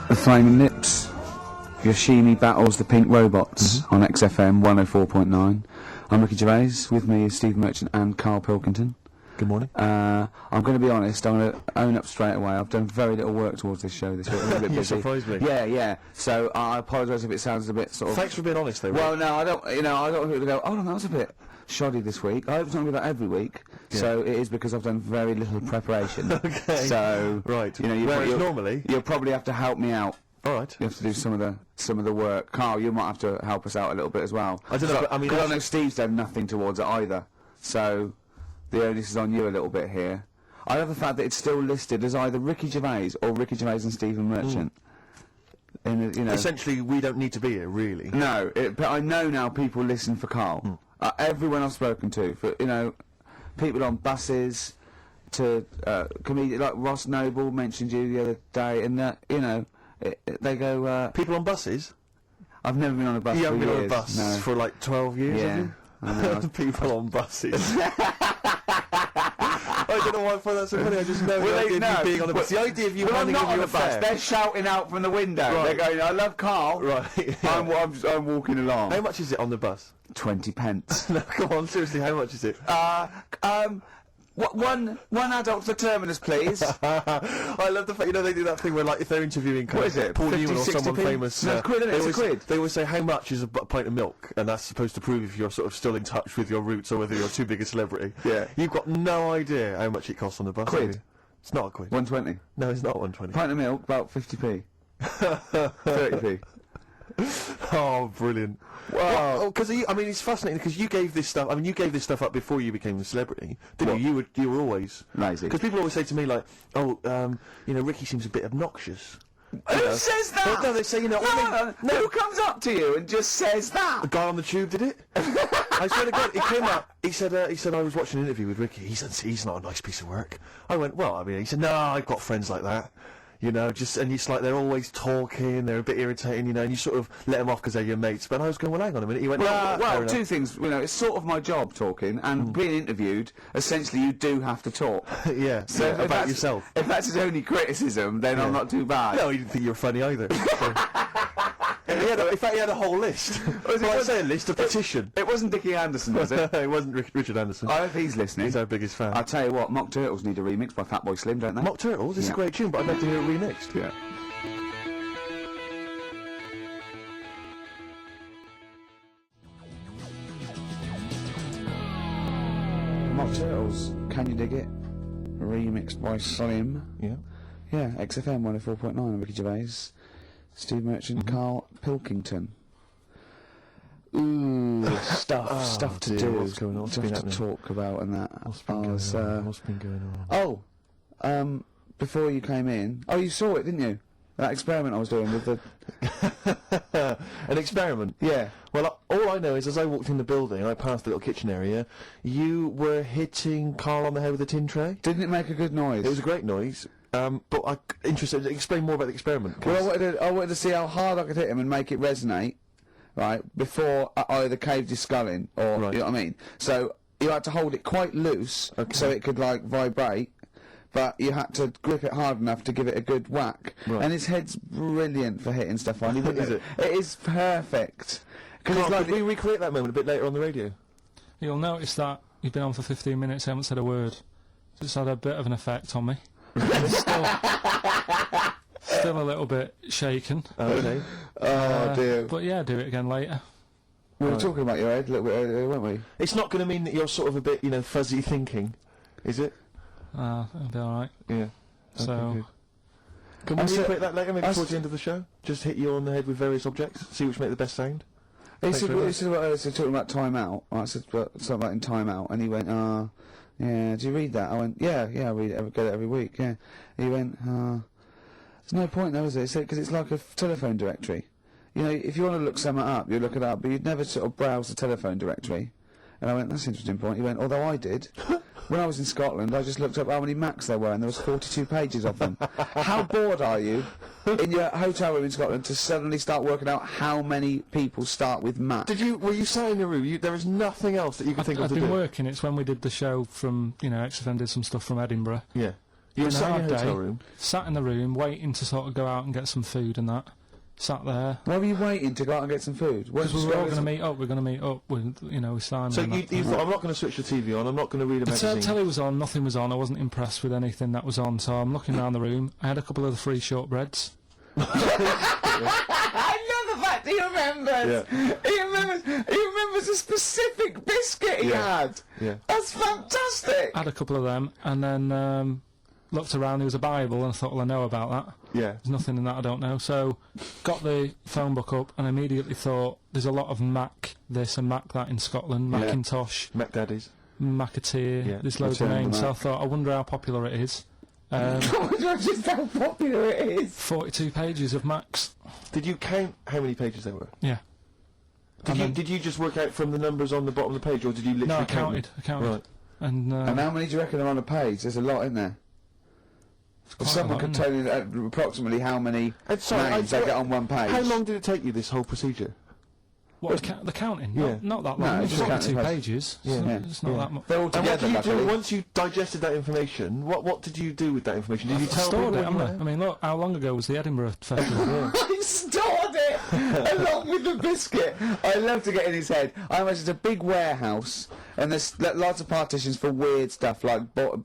The Flaming Lips. Yoshimi battles the Pink Robots on XFM 104.9. I'm Ricky Gervais. With me is Steve Merchant and Carl Pilkington. Good morning. I'm going to be honest. I'm going to own up straight away. I've done very little work towards this show this week. I'm a bit You busy. surprised me. Yeah. So I apologise if it sounds a bit sort of. Thanks for being honest, though. Well, no, I don't. I don't want people to go. Oh, no, that was a bit shoddy this week. I hope it's not going to be that every week. Yeah. So it is because I've done very little preparation. Okay. So right. Whereas normally you'll probably have to help me out. All right. You have to do some of the work. Carl, you might have to help us out a little bit as well. I don't know. But, I know Steve's done nothing towards it either. So the onus is on you a little bit here. I love the fact that it's still listed as either Ricky Gervais or Ricky Gervais and Stephen Merchant. Essentially, we don't need to be here, really. No, but I know now people listen for Carl. Everyone I've spoken to, for people on buses, to comedians like Ross Noble mentioned you the other day, and they go. People on buses? I've never been on a bus. You for haven't been on a years. bus No. for like 12 years, Yeah. have you? I know. People on buses. I don't know why I find that so funny. I just know the idea of you being on a bus. The idea of you I'm handing not over on your the bus. fare. They're shouting out from the window. Right. They're going, "I love Carl." Right. I'm walking along. How much is it on the bus? 20 pence. No, come on, seriously, how much is it? One adult for terminus, please. I love the fact, they do that thing where, like, if they're interviewing What is it, Paul 50, Newman or 60p? someone famous, No, it's quid, isn't it? It's a quid. They always say, how much is a pint of milk? And that's supposed to prove if you're sort of still in touch with your roots or whether you're too big a celebrity. Yeah. You've got no idea how much it costs on the bus. Quid? have you? It's not a quid. 120. No, it's not 120. Pint of milk, about 50p. 30p. Oh, brilliant. Wow. Because it's fascinating because you gave this stuff. You gave this stuff up before you became a celebrity, didn't you? You were always lazy. Because people always say to me like, Ricky seems a bit obnoxious. Who says that? No, they say, No, who comes up to you and just says that? The guy on the tube did it. I swear to God, he came up. He said I was watching an interview with Ricky. He said he's not a nice piece of work. I went, well, he said, no, I've got friends like that. And it's like they're always talking, they're a bit irritating, and you sort of let them off because they're your mates. But I was going, well, hang on a minute. He went, well, two things. It's sort of my job talking, and being interviewed. Essentially, you do have to talk. Yeah. So about yourself. If that's his only criticism, then I'm not too bad. No, he didn't think you were funny either. So. In fact, he had a whole list. I say a list, a petition. It wasn't Dickie Anderson, was it? It wasn't Richard Anderson. I hope he's listening. He's our biggest fan. I'll tell you what, Mock Turtles need a remix by Fatboy Slim, don't they? Mock Turtles? It's a great tune, but I'd like to hear it remixed. Yeah. Mock Turtles, Can You Dig It? Remixed by Slim. Yeah. Yeah, XFM 104.9, Ricky Gervais, Steve Merchant, Carl Pilkington. Ooh, stuff to do, what's going on? stuff to talk about and that. What's been going on? Oh, before you came in, you saw it, didn't you? That experiment I was doing with the... An experiment? Yeah. Well, all I know is as I walked in the building, I passed the little kitchen area, you were hitting Carl on the head with a tin tray. Didn't it make a good noise? It was a great noise. But I'm interested. Explain more about the experiment. Well, I wanted to see how hard I could hit him and make it resonate, right, before I either caved his skull in, or, right. You know what I mean? So, you had to hold it quite loose, so it could, like, vibrate, but you had to grip it hard enough to give it a good whack. Right. And his head's brilliant for hitting stuff on. Is it? It is perfect. Carl, could we recreate that moment a bit later on the radio? You'll notice that you've been on for 15 minutes, I haven't said a word. It's had a bit of an effect on me. Still a little bit shaken. Okay. Oh, dear. But yeah, do it again later. We were talking about your head a little bit earlier, weren't we? It's not going to mean that you're sort of a bit, fuzzy thinking, is it? It'll be alright. Yeah. So... Okay, can we recreate that later, maybe towards the end of the show? Just hit you on the head with various objects, see which make the best sound? He said talking about Time Out. I said something about in Time Out, and he went, yeah, do you read that? I went, yeah, I read it, get it every week, yeah. He went, there's no point though, is there? He said, because it's like a telephone directory. If you want to look something up, you look it up, but you'd never sort of browse the telephone directory. And I went, that's an interesting point. He went, although I did. When I was in Scotland, I just looked up how many Macs there were, and there was 42 pages of them. How bored are you in your hotel room in Scotland to suddenly start working out how many people start with Mac. Were you sat in your room? There was nothing else that you could think of I've to been do? working. It's when we did the show from, XFM did some stuff from Edinburgh. Yeah. You were Been a sat in hard your hotel day. room? Sat in the room, waiting to sort of go out and get some food and that. Sat there. Why were you waiting to go out and get some food? Because we were all going to meet up. We're going to meet up with, with Simon. So and you that. thought, I'm not going to switch the TV on, I'm not going to read a The magazine. telly was on, nothing was on. I wasn't impressed with anything that was on, so I'm looking around the room. I had a couple of the free shortbreads. I love the fact he remembers. Yeah. He remembers a specific biscuit he had. Yeah. That's fantastic. I had a couple of them, and then looked around. There was a Bible, and I thought, well, I know about that. Yeah. There's nothing in that I don't know. So, got the phone book up, and immediately thought, there's a lot of Mac this and Mac that in Scotland. Yeah. Macintosh, Mac Daddies. Macateer. Yeah. There's loads of Return names. the So I Mac. thought, I wonder how popular it is. Just how popular it is. 42 pages of Macs. Did you count how many pages there were? Yeah. And then- Did you just work out from the numbers on the bottom of the page, or did you literally No, I count counted. them? I counted. Right. And, And how many do you reckon are on a page? There's a lot in there. If quite a someone lot, could isn't tell you approximately how many And sorry, names they get on one page. How long did it take you, this whole procedure? what, the counting? Yeah. Not that No, long. it's It's just 42 counting pages. Yeah. Yeah. It's not that much. They're all And what together, did you do luckily. once you digested that information? What did you do with that information? Did you I tell stored people it, when you haven't I? were I mean, look, how long ago was the Edinburgh Festival? I stored it along with the biscuit. I love to get in his head. I imagine it's a big warehouse, and there's lots of partitions for weird stuff like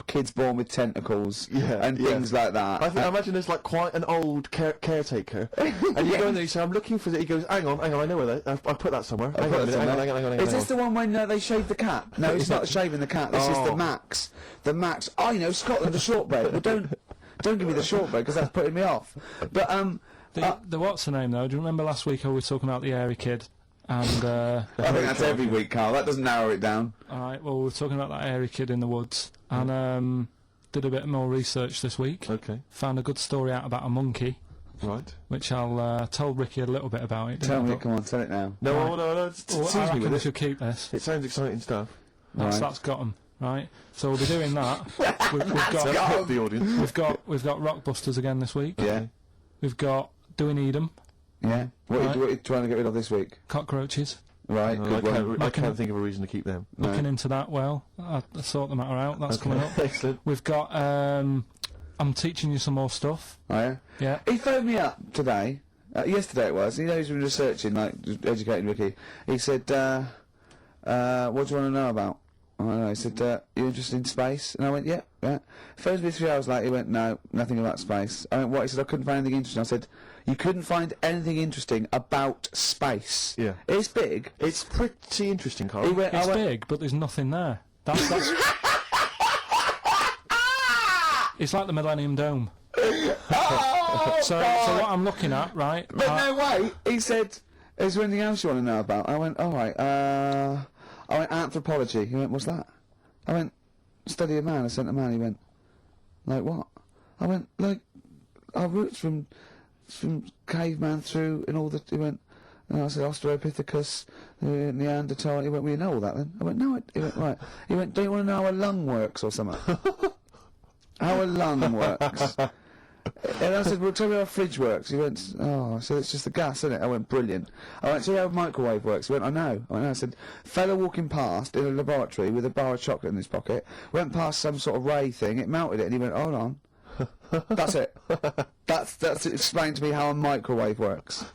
kids born with tentacles and things like that. I imagine there's like quite an old caretaker, and you go in there, you say, "I'm looking for that." He goes, "Hang on, I know where that. I put that somewhere. Hang on a minute, hang on. Is this the one when they shave the cat? No, it's not shaving the cat. This is the Oh. Max. The Max. I know Scotland, the shortbread. Well, don't give me the shortbread because that's putting me off. But the what's her name though? Do you remember last week how we were talking about the airy kid? And I think that's every week, Carl. That doesn't narrow it down. all right, well, we were talking about that airy kid in the woods, and did a bit more research this week. Okay, Found a good story out about a monkey, right. which I'll told Ricky a little bit about it. Tell didn't I? me, come on, tell it now. No, Right. no. Well, I Excuse me reckon with we it. should keep this. It sounds exciting stuff. That's got 'em, right? So we'll be doing that. we've So got help the audience. we've got Rockbusters again this week. Yeah, We've got Doing Edom, yeah. What Right. are you trying to get rid of this week? Cockroaches. Right, No, good one. I can't think of a reason to keep them. Looking into that well. I sort the matter out. That's coming up. Excellent. We've got I'm teaching you some more stuff. Oh, yeah? Yeah. He phoned me up today. Yesterday it was. He knows he's been researching, like, just educating Ricky. He said, what do you want to know about? I don't know. He said, you interested in space? And I went, yeah, yeah. Phones me 3 hours later. He went, no, nothing about space. I went, what? He said, I couldn't find anything interesting. I said, you couldn't find anything interesting about space. Yeah. It's big. It's pretty interesting, Carl. He went, It's I went, big, but there's nothing there. That's it's like the Millennium Dome. oh, So God. what I'm looking at, right? But no, wait. He said, is there anything else you want to know about? I went, all right. I went, anthropology. He went, what's that? I went, study a man. I sent a man. He went, like what? I went, like, our roots from caveman through and all the... He went, and I said, Australopithecus, Neanderthal. He went, well, you know all that then? I went, no. He went, right. He went, do you want to know how a lung works or something? How a lung works? And I said, well, tell me how a fridge works. He went, oh, I said, it's just the gas, isn't it? I went, brilliant. I went, tell you how a microwave works. He went, I know. I went, I said, fella walking past in a laboratory with a bar of chocolate in his pocket, went past some sort of ray thing, it melted it, and he went, hold on. That's it. That's explained to me how a microwave works.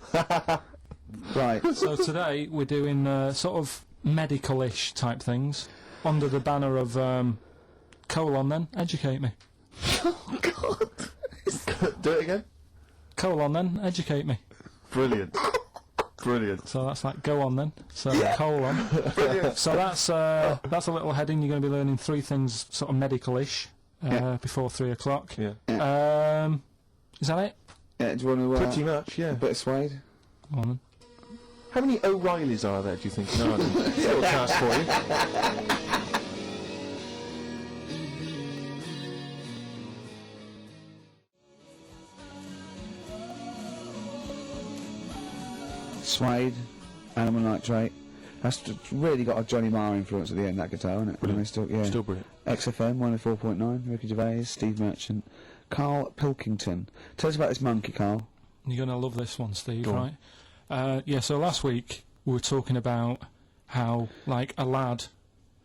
Right. So today we're doing sort of medical-ish type things under the banner of colon. Then educate me. Oh, God. Do it again. Colon. Then educate me. Brilliant. Brilliant. So that's like go on then. So colon. Brilliant. So that's a little heading. You're going to be learning 3 things sort of medical-ish before 3 o'clock. Yeah. Is that it? Yeah, do you want to... Pretty much, yeah. a bit of suede? Go on then. How many O'Reillys are there, do you think? No, little task for you. Suede, animal nitrate. That's really got a Johnny Marr influence at the end, that guitar, isn't it? Brilliant. Still, yeah. Still brilliant. XFM 104.9, Ricky Gervais, Steve Merchant, Carl Pilkington. Tell us about this monkey, Carl. You're going to love this one, Steve, Go on. right? Yeah, so last week we were talking about how, like, a lad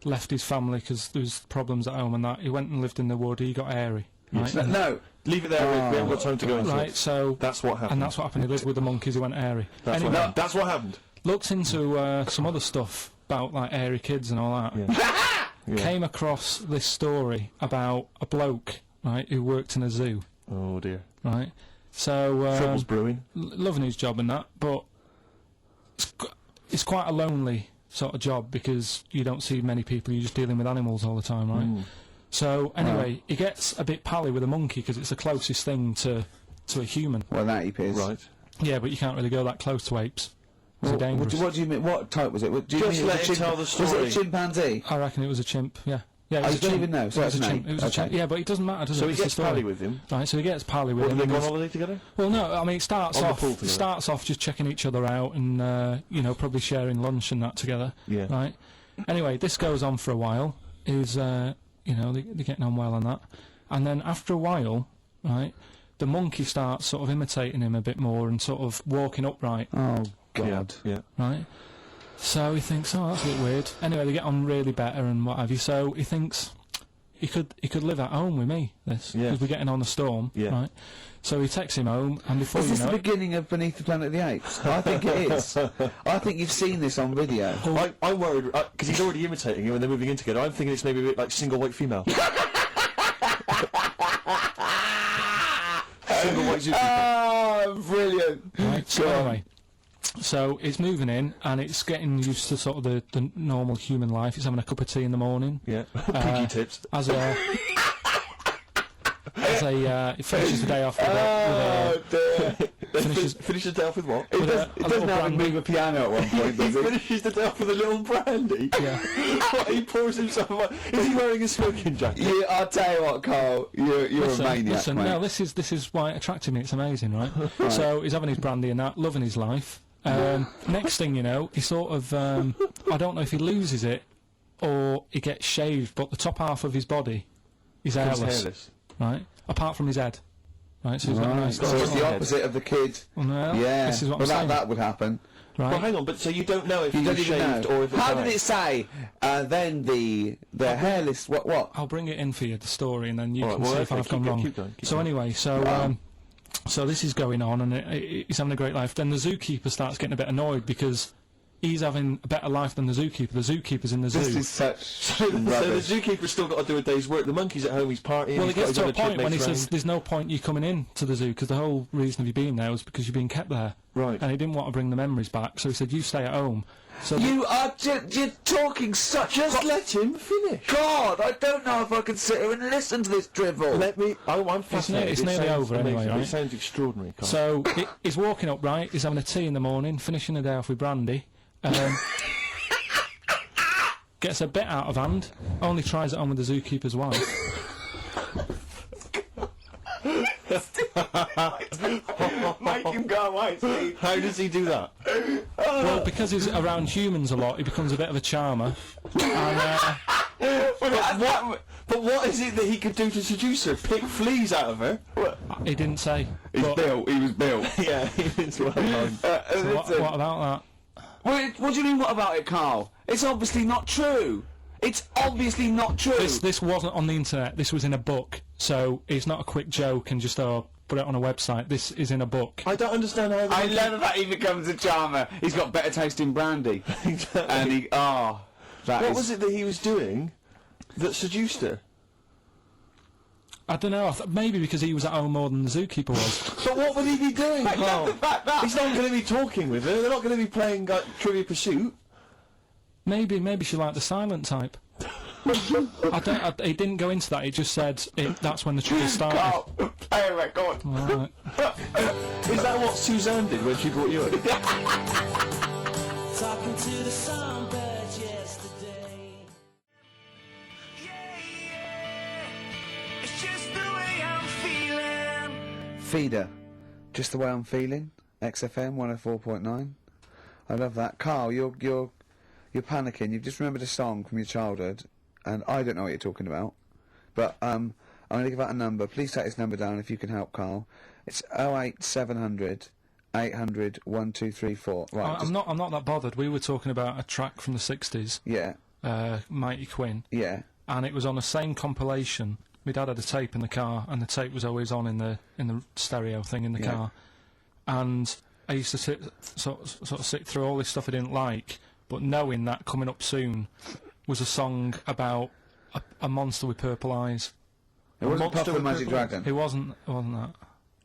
left his family because there was problems at home and that. He went and lived in the wood, he got airy. Right? Yes. No. Leave it there, Rick. We haven't got time to go into Right, it. so... That's what happened. And that's what happened. He lived with the monkeys, he went airy. That's Anyway, what happened. That's what happened. looked into some other stuff about, like, airy kids and all that. Yeah. Yeah. Came across this story about a bloke, right, who worked in a zoo, Oh dear. right? So... Trouble's brewing. loving his job and that, but it's quite a lonely sort of job because you don't see many people, you're just dealing with animals all the time, right? Mm. So, anyway, he gets a bit pally with a monkey because it's the closest thing to a human. Well, that ape is. Right. Yeah, but you can't really go that close to apes. They're dangerous. What do you mean? What type was it? Do you Just mean let him tell the Was it story. a chimpanzee? I reckon it was a chimp, yeah. Yeah, it Oh, was you a don't chimp. even know, so Yeah, it was that's a an chimp. ape. It was a Okay. chimp. Yeah, but it doesn't matter, does So it? he It's the gets story. pally with him. Right, so he gets pally with What, him. do they and go on he's- holiday together? Well, no, I mean, it starts On the off pool together. just checking each other out and, you know, probably sharing lunch and that together. Yeah. Right? Anyway, this goes on for a while. Is you know, they're getting on well and that. And then after a while, right, the monkey starts sort of imitating him a bit more and sort of walking upright, Oh God. Yeah. right? So he thinks, oh, that's a bit weird. Anyway, they get on really better and what have you. So he thinks he could live at home with me, this, Yeah. because we're getting on a storm, Yeah. right? So he takes him home, and before Is you this know the it, beginning of Beneath the Planet of the Apes? I think it is. I think you've seen this on video. I'm worried because he's already imitating him and they're moving in together. I'm thinking it's maybe a bit like single white female. Single white zookeeper. Oh, brilliant. right? So Go on. anyway, so it's moving in, and it's getting used to sort of the normal human life. It's having a cup of tea in the morning. Yeah. PG tips. As a he finishes the day off with Oh, dear. Finish the day off with what? It with does, a it doesn't little have to brandy. move a piano at one point, He does it? finishes the day off with a little brandy. Yeah. What, he pours himself. Is he wearing a smoking jacket? You, I'll tell you what, Carl. You're Listen, a maniac, listen, mate. no, this is why it attracted me. It's amazing, right? So he's having his brandy and that, loving his life. Next thing you know, he sort of I don't know if he loses it or he gets shaved, but the top half of his body is He's hairless, hairless. right? Apart from his head, right? So he's got a Right, nice. so it's the head. opposite of the kid. Well, no, Yeah. this is what well, I'm saying, that would happen. right? Well, hang on, but so you don't know if You he don't was even shaved know. or if it's How dyed? did it say? Then the hairless. What? I'll bring it in for you, the story, and then you All right, can well, see if okay, I've gone wrong. keep going, keep So going. anyway, so this is going on, and he's having a great life. Then the zookeeper starts getting a bit annoyed because he's having a better life than the zookeeper. The zookeeper's in the This zoo. is such So the rubbish. zookeeper's still got to do a day's work. The monkey's at home, he's partying. Well, he's it gets got to a his other point when he chick mates says there's no point you coming in to the zoo because the whole reason of you being there was because you're being kept there. Right. And he didn't want to bring the memories back, so he said, you stay at home. So You are you're talking such. Just let him finish. God, I don't know if I can sit here and listen to this drivel. Let me. I'm fascinated. it's It nearly sounds over anyway, amazing. right? It sounds extraordinary. Carl. So he's walking up, right? He's having a tea in the morning, finishing the day off with brandy. Gets a bit out of hand, only tries it on with the zookeeper's wife. Make him go away, Steve. How does he do that? Well, because he's around humans a lot, he becomes a bit of a charmer. And, But what is it that he could do to seduce her? Pick fleas out of her? he didn't say. He's But built. He was built. Yeah, it's well done. what about What do you mean? What about it, Carl? It's obviously not true. It's obviously not true. that? This wasn't on the internet. This was in a book. So it's not a quick joke and just put it on a website. This is in a book. I don't understand how. I love that he becomes a charmer. He's got better taste in brandy. And he, that What is- was it that he was doing that seduced her? I don't know. Maybe because he was at home more than the zookeeper was. But what would he be doing? I love the fact that. He's not going to be talking with her. They're not going to be playing like, Trivia Pursuit. Maybe she liked the silent type. He didn't go into that. He just said that's when the trouble started. Carl, play a record. Alright. Is that what Suzanne did when she brought you in? Talking to the songbirds yesterday. It's just the way I'm feeling. Feeder, just the way I'm feeling. XFM 104.9. I love that. Carl, you're panicking. You've just remembered a song from your childhood, and I don't know what you're talking about. But I'm going to give out a number. Please take this number down if you can help, Carl. It's 08700 800 1234. Right. I'm not that bothered. We were talking about a track from the 60s, Yeah. Mighty Quinn, Yeah. and it was on the same compilation. My dad had a tape in the car, and the tape was always on in the stereo thing in the Yeah. car. And I used to sort of sit through all this stuff I didn't like, but knowing that coming up soon was a song about a monster with purple eyes. It wasn't monster Puff the with Magic purple eyes? Dragon. It wasn't that.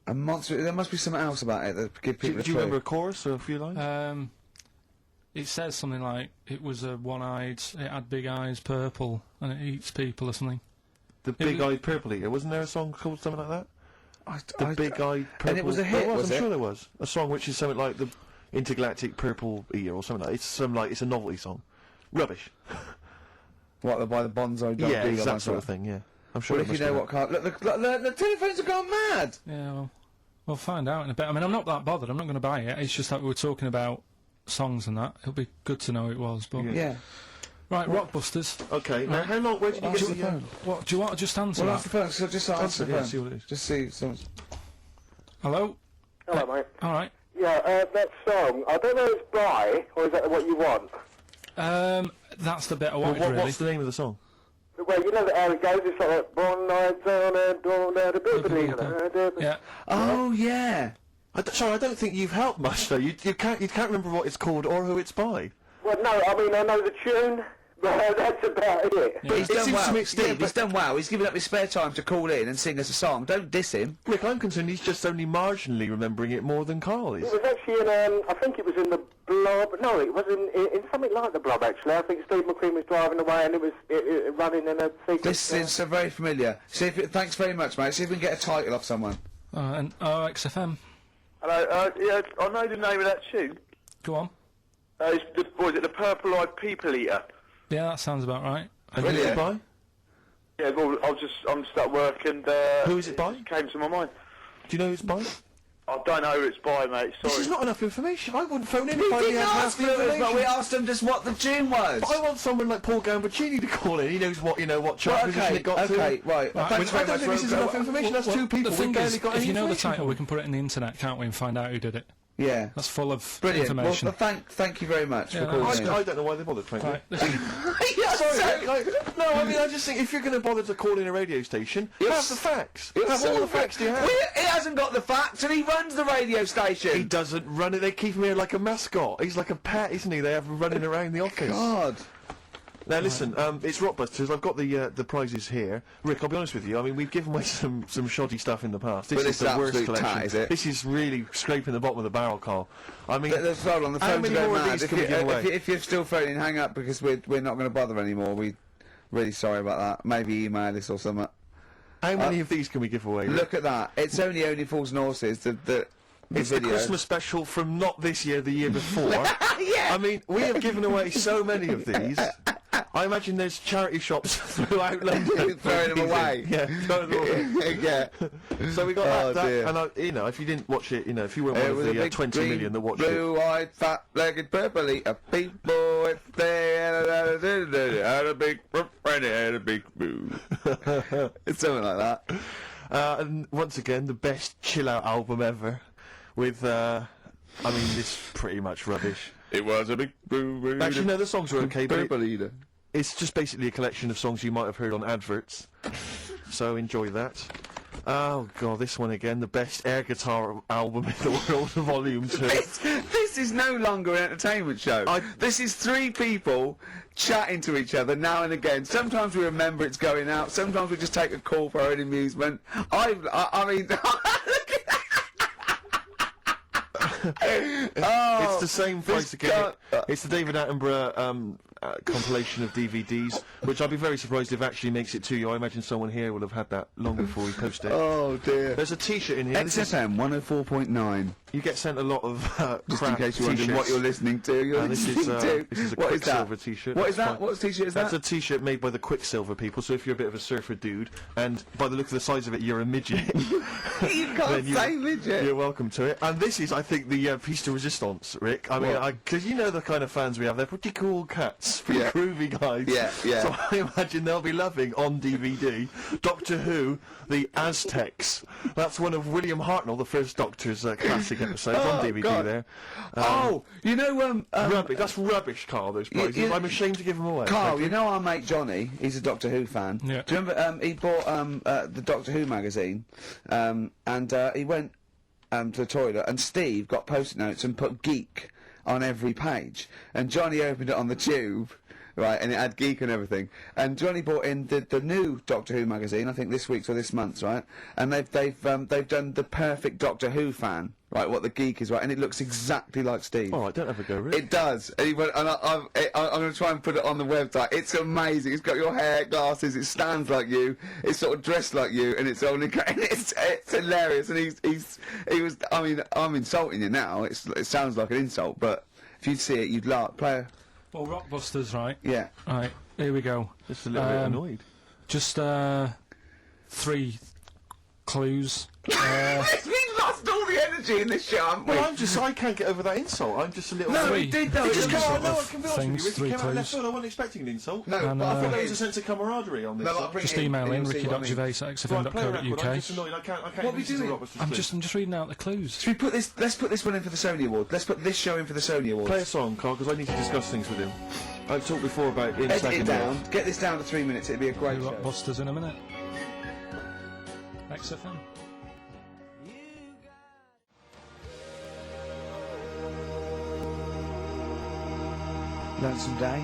A monster. There must be something else about it that give people Do you remember a chorus or a few lines? It says something like it was a one-eyed, it had big eyes, purple, and it eats people or something. The Big-Eyed Purple Eater. Wasn't there a song called something like that? The Big-Eyed Purple... And it was a hit, was was I'm it? sure there was. A song which is something like the Intergalactic Purple Eater or something like that. It's a novelty song. Rubbish. What, by the Bonzo Dog Yeah, Dealer, it's that like sort of thing, yeah. I'm sure Well, it if you must be know that. what car... Look, the telephones have gone mad! Yeah, well, we'll find out in a bit. I mean, I'm not that bothered. I'm not going to buy it. It's just that we were talking about songs and that. It'll be good to know who it was. But Yeah. right, Rockbusters. Okay, now how long... Where did you Answer get the the... phone. What do you want to just answer Well, that? answer the phone, so just answer the yeah, phone. see what it is. Just see... Some... Hello. Hello, mate. All right. Yeah, that song, I don't know if it's by, or is that what you want? That's the bit I Well, wanted, really. what's the name of the song? Well, you know how it goes, it's like that, one night down and dawn at a bibbidi. Yeah. Oh, yeah! Sorry, I don't think you've helped much, though. You can't remember what it's called or who it's by. Well, no, I mean, I know the tune, but that's about it. But he's It done seems well. to me- Steve, yeah, he's done well. He's given up his spare time to call in and sing us a song. Don't diss him. Rick, I'm concerned he's just only marginally remembering it more than Carl is. It was actually in, I think it was in the Blob, no, it was in something like the Blob, actually. I think Steve McQueen was driving away and it was running in a sequence. This is so very familiar. See if thanks very much, mate. See if we can get a title off someone. And XFM. Hello, yeah, I know the name of that tune. Go on. Was it the Purple-Eyed People Eater? Yeah, that sounds about right. And who's it by? Yeah, well, I'm just at work and... Who is it by? Just came to my mind. Do you know who it's by? I don't know who it's by, mate, sorry. This is not enough information. I wouldn't phone in We if I didn't had half ask the for it, but information. we asked him just what the tune was. But I want someone like Paul Gambaccini to call in. He knows what chart Well, position it got okay, to. right. Thanks I very don't much. think this is enough information. That's two people. The thing We've barely is, got if any you know the information title, from we can put it in the internet, can't we, and find out who did it. Yeah. That's full of Brilliant. information. Well, thank you very much Yeah, for calling in. I don't know why they bothered, frankly. Right, listen, Sorry, no, I mean, I just think if you're going to bother to call in a radio station, have the facts. Have all the facts you have. He hasn't got the facts, and he runs the radio He station. doesn't run it. They keep him here like a mascot. He's like a pet, isn't he? They have him running around the office. God. Now listen, it's Rockbusters. I've got the prizes here. Rick, I'll be honest with you. I mean, we've given away some shoddy stuff in the past. This But is this is the worst absolute collection. tat, is it? This is really scraping the bottom of the barrel, Carl. I mean, Hold on, the how phone's many going more of mad. these If, can we give away? if you're still phoning, hang up because we're not going to bother anymore. We're really sorry about that. Maybe email us or something. How many of these can we give away? Rick? Look at that. It's only Fools and Horses. The It's the video. Christmas special from not this year, the year before. Yeah. I mean, we have given away so many of these. I imagine there's charity shops throughout London. Throwing them away. Yeah, throwing them away. Yeah. So we got Oh, that, dear. and if you didn't watch it, if you were one It of was a the big 20 green, million that watched it. blue-eyed, fat-legged, purple-eater people. If they had a big and they had a big boo. It's something like that. And once again, the best chill-out album ever, with, this is pretty much rubbish. It was a big boo. Actually, no, the songs are okay, but Purple-eater. it's just basically a collection of songs you might have heard on adverts. So enjoy that. Oh god, this one again, the best air guitar album in the world, Volume 2. This is no longer an entertainment show. This is three people chatting to each other now and again. Sometimes we remember it's going out. Sometimes we just take a call for our own amusement. I mean... It's the same price again. can't- It's the David Attenborough compilation of DVDs, which I'd be very surprised if actually makes it to you. I imagine someone here would have had that long before we posted it. Oh dear. There's a T-shirt in here. This is- XFM 104.9. You get sent a lot of Just in crap case you're wondering what you're listening to. You're And this is listening this is a What is that? Quicksilver t-shirt. What is That's that? fine. What t-shirt is That's that? a t-shirt made by the Quicksilver people, so if you're a bit of a surfer dude, and by the look of the size of it, you're a midget, You can't then say midget. you're welcome to it. And this is, I think, the piece de resistance, Rick. I mean, What? because you know the kind of fans we have, they're pretty cool cats, pretty Yeah. groovy guys. Yeah, yeah. So I imagine they'll be loving, on DVD, Doctor Who, The Aztecs. That's one of William Hartnell, the first Doctor's classic episodes on DVD God. there. Oh, you know, Rubbish. That's rubbish, Carl, those prizes. you- I'm ashamed to give them away. Carl, Thank you know our mate Johnny? He's a Doctor Who fan. Yeah. Do you remember? He bought the Doctor Who magazine, and he went to the toilet, and Steve got post-it notes and put geek on every page, and Johnny opened it on the tube. Right, and it had geek and everything. And Johnny bought in the new Doctor Who magazine, I think this week's or this month's, right? And they've done the perfect Doctor Who fan, right? What the geek is, right? And it looks exactly like Steve. All right, don't ever go, Rick. It does. And he went, and I'm going to try and put it on the website. It's amazing. It's got your hair, glasses. It stands like you. It's sort of dressed like you, and it's only. And it's hilarious. And he was. I mean, I'm insulting you now. It sounds like an insult, but if you'd see it, you'd laugh. Well, Rockbusters, right? Yeah. Right, here we go. Just a little bit annoyed. Just 3 clues. We've lost all the energy in this show, haven't we? Well, I can't get over that insult. I'm just a little... No, Three. we did though. It It just was came sort out, no, I of can be honest with you, things, Rick, it 3 came out left clues. field, I wasn't expecting an insult. No, And, but I I thought thought there it was a was sense of camaraderie on this. No, I'll bring Just it in, email and in you'll see what I mean. Right, play a record, I'm ricky.gervais@xfm.co.uk. just annoyed, I can't What are we listen to doing? Rockbusters I'm just reading out the clues. Should we put this? Let's put this one in for the Sony Award. Let's put this show in for the Sony Awards. Play a song, Carl, because I need to discuss things with him. I've talked before about in Edit second it down. Get this down to 3 minutes. It'd be a great show. Rockbusters in a minute. XFM. Lonesome Day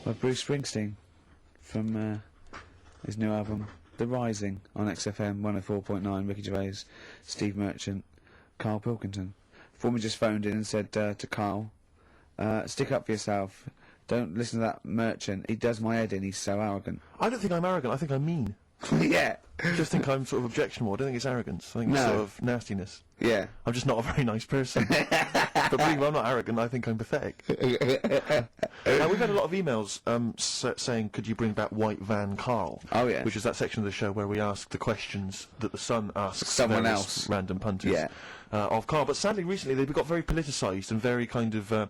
by Bruce Springsteen from his new album The Rising on XFM 104.9. Ricky Gervais, Steve Merchant, Carl Pilkington. Foreman just phoned in and said to Carl, stick up for yourself, don't listen to that Merchant, he does my head in, he's so arrogant. I don't think I'm arrogant, I think I'm mean. Yeah, I just think I'm sort of objectionable. I don't think it's arrogance. I think it's No. sort of nastiness. yeah. I'm just not a very nice person. But believe me, I'm not arrogant. I think I'm pathetic. We've had a lot of emails saying, could you bring back White Van Carl? Oh, yeah. Which is that section of the show where we ask the questions that the Sun asks Someone various else. random punters Yeah. of Carl. But sadly, recently they've got very politicised and very kind of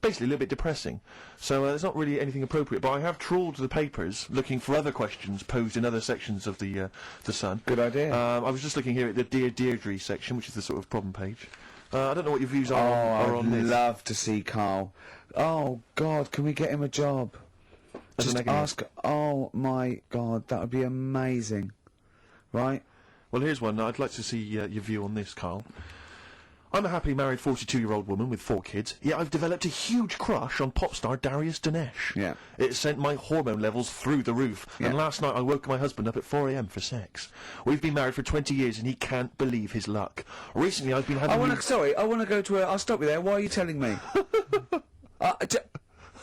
basically a little bit depressing. So there's not really anything appropriate. But I have trawled the papers looking for other questions posed in other sections of the Sun. Good idea. I was just looking here at the Dear Deirdre section, which is the sort of problem page. I don't know what your views Oh, are on I'd this. love to see Carl. Oh, God, can we get him a job? As a Just Mega Man. ask, oh my God, that would be amazing. Right? Well, here's one. I'd like to see your view on this, Carl. I'm a happily married 42-year-old woman with 4 kids, yet I've developed a huge crush on pop star Darius Dinesh. Yeah. It sent my hormone levels through the roof, Yeah. and last night I woke my husband up at 4 a.m. for sex. We've been married for 20 years and he can't believe his luck. Recently I've been having... I want to go to I'll stop you there. Why are you telling me?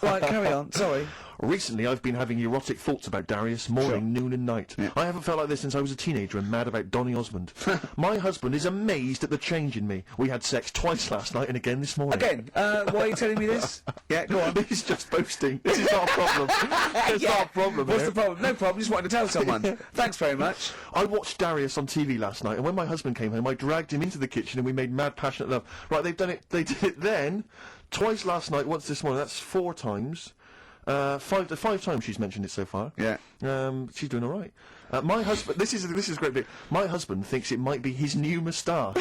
Right, carry on. Sorry. Recently, I've been having erotic thoughts about Darius morning, noon and night. Yeah. I haven't felt like this since I was a teenager and mad about Donny Osmond. My husband is amazed at the change in me. We had sex twice last night and again this morning. Again, why are you telling me this? Yeah, go on. He's just boasting. This is not a problem. It's not a problem. What's here. the problem? No problem, just wanted to tell someone. Thanks very much. I watched Darius on TV last night, and when my husband came home, I dragged him into the kitchen and we made mad, passionate love. Right, they've done it. They did it then, twice last night, once this morning. That's 4 times. 5 times she's mentioned it so far. Yeah. She's doing all right. My husband. This is a great bit. My husband thinks it might be his new moustache.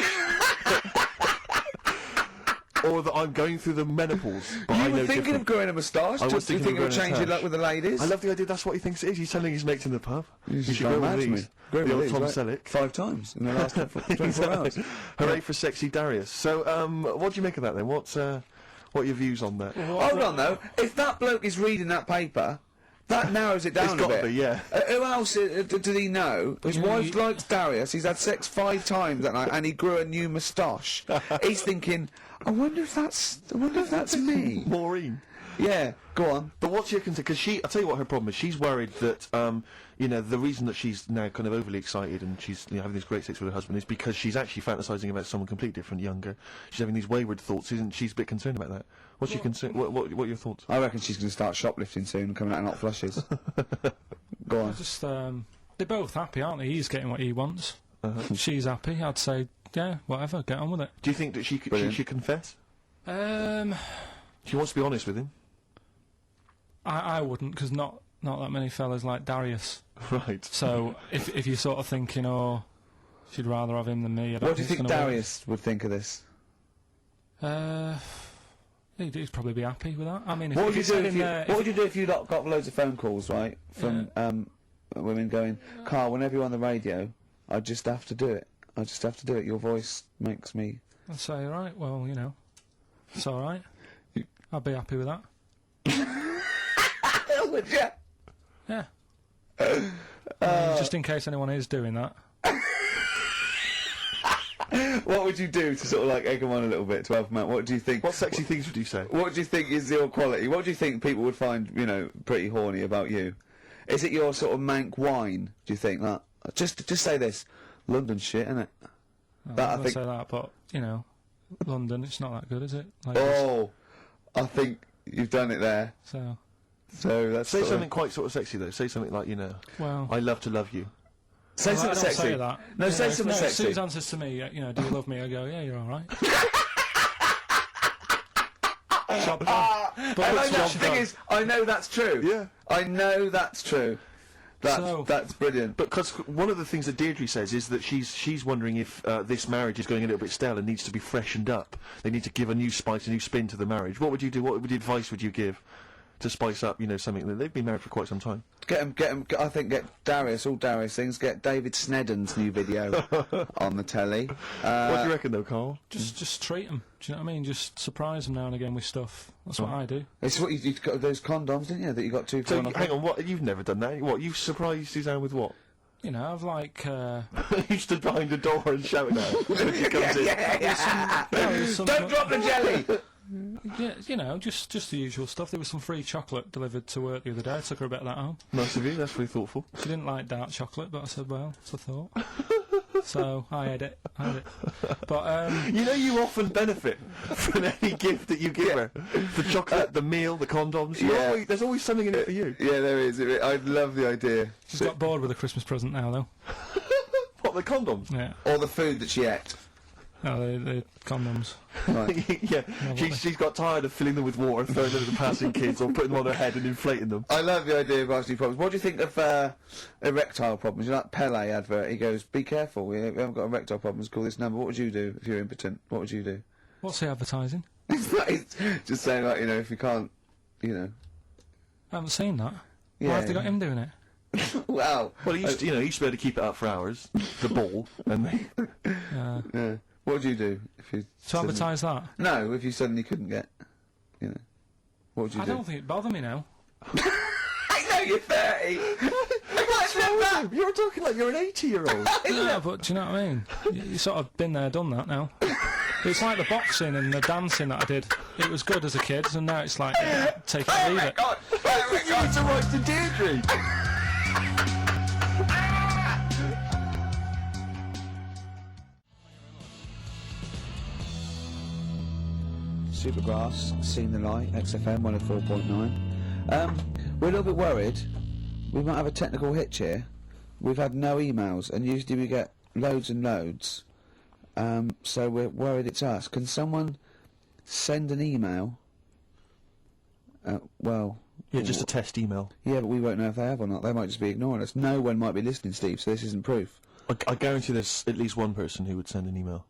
Or that I'm going through the menopause. But I You know were thinking different. of growing a moustache? I Do was you thinking think of it would growing a change your moustache. luck with the ladies? I love the idea. That's what he thinks it is. He's telling his mates in the pub. You should go with these. Great The old Tom Selleck. 5 times in the last 24 hours. Hooray for sexy Darius. So, what do you make of that then? What are your views on that? Hold on though, if that bloke is reading that paper, that narrows it down It's a gotta bit. be, yeah. Who else did he know? His wife likes Darius, he's had sex 5 times that night, and he grew a new moustache. He's thinking, I wonder if that's me. Maureen. Yeah, go on. But what's your concern? Because I'll tell you what her problem is. She's worried that, the reason that she's now kind of overly excited and she's having this great sex with her husband is because she's actually fantasising about someone completely different, younger. She's having these wayward thoughts, isn't she? She's a bit concerned about that. What's your concern? What are your thoughts? I reckon she's going to start shoplifting soon and coming out in hot flushes. Go on. Just, they're both happy, aren't they? He's getting what he wants. She's happy. I'd say, yeah, whatever, get on with it. Do you think that she should confess? She wants to be honest with him. I wouldn't, because not that many fellas like Darius. Right. So if you're sort of thinking, oh, she'd rather have him than me. I don't What do you think it's gonna Darius would think of this? He'd probably be happy with that. I mean, What would you do if you if got loads of phone calls, right, from women going, Carl, whenever you're on the radio, I just have to do it. I just have to do it. Your voice makes me... I'd say, right, well, it's all right. I'd be happy with that. Would you? Yeah. I mean, just in case anyone is doing that. What would you do to sort of like egg them on a little bit to help them out? What do you think? What sexy things would you say? What do you think is your quality? What do you think people would find, pretty horny about you? Is it your sort of mank wine? Do you think that? Just say this, London shit, innit? I think say that, but London, it's not that good, is it? Like I think you've done it there. So that's say something quite sort of sexy though. Say something like, well, I love to love you. Say something sexy. Say that. No, say something sexy. Suze answers to me, do you love me? I go, yeah, you're all right. The thing is, I know that's true. Yeah. I know that's true. That's brilliant. But because one of the things that Deirdre says is that she's wondering if this marriage is going a little bit stale and needs to be freshened up. They need to give a new spice, a new spin to the marriage. What would you do? What advice would you give to spice up, something that they've been married for quite some time? I think get Darius, all Darius things, get David Snedden's new video on the telly. What do you reckon though, Carl? Just treat them. Do you know what I mean? Just surprise them now and again with stuff. That's what I do. It's what you got those condoms, didn't you, that you got two So hang on, what? You've never done that? What? You surprised Suzanne with what? I've like... You stood behind the door and shouted at her when she comes in. Don't drop the jelly! Yeah, just the usual stuff. There was some free chocolate delivered to work the other day. I took her a bit of that home. Nice of you, that's really thoughtful. She didn't like dark chocolate, but I said, well, that's a thought. So, I had it. But, you often benefit from any gift that you give her. The chocolate, the meal, the condoms. There's always something in it for you. Yeah, there is. I love the idea. She's got bored with a Christmas present now, though. What, the condoms? Yeah. Or the food that she ate. No, the condoms. Right. Yeah, she's got tired of filling them with water, throwing them at the passing kids, or putting them on her head and inflating them. I love the idea of asking problems. What do you think of erectile problems? You know that Pele advert? He goes, "Be careful, we haven't got erectile problems. Call this number." What would you do if you're impotent? What would you do? What's the advertising? It's just saying, like, if you can't, I haven't seen that. Yeah. Why have they got him doing it? Wow. Well, he used to be able to keep it up for hours. The ball, and Yeah. What would you do if you... To advertise that? No, if you suddenly couldn't get, what would you do? I don't think it'd bother me now. I know you're 30! What's wrong? You're talking like you're an 80-year-old. No, but do you know what I mean? You sort of been there, done that now. It's like the boxing and the dancing that I did. It was good as a kid, and now it's like, take it or leave it. You need to write to Deirdre. Supergrass, Seen the Light, XFM 104.9. We're a little bit worried. We might have a technical hitch here. We've had no emails, and usually we get loads and loads. So we're worried it's us. Can someone send an email? Yeah, just a test email. Yeah, but we won't know if they have or not. They might just be ignoring us. No one might be listening, Steve, so this isn't proof. I guarantee there's at least one person who would send an email.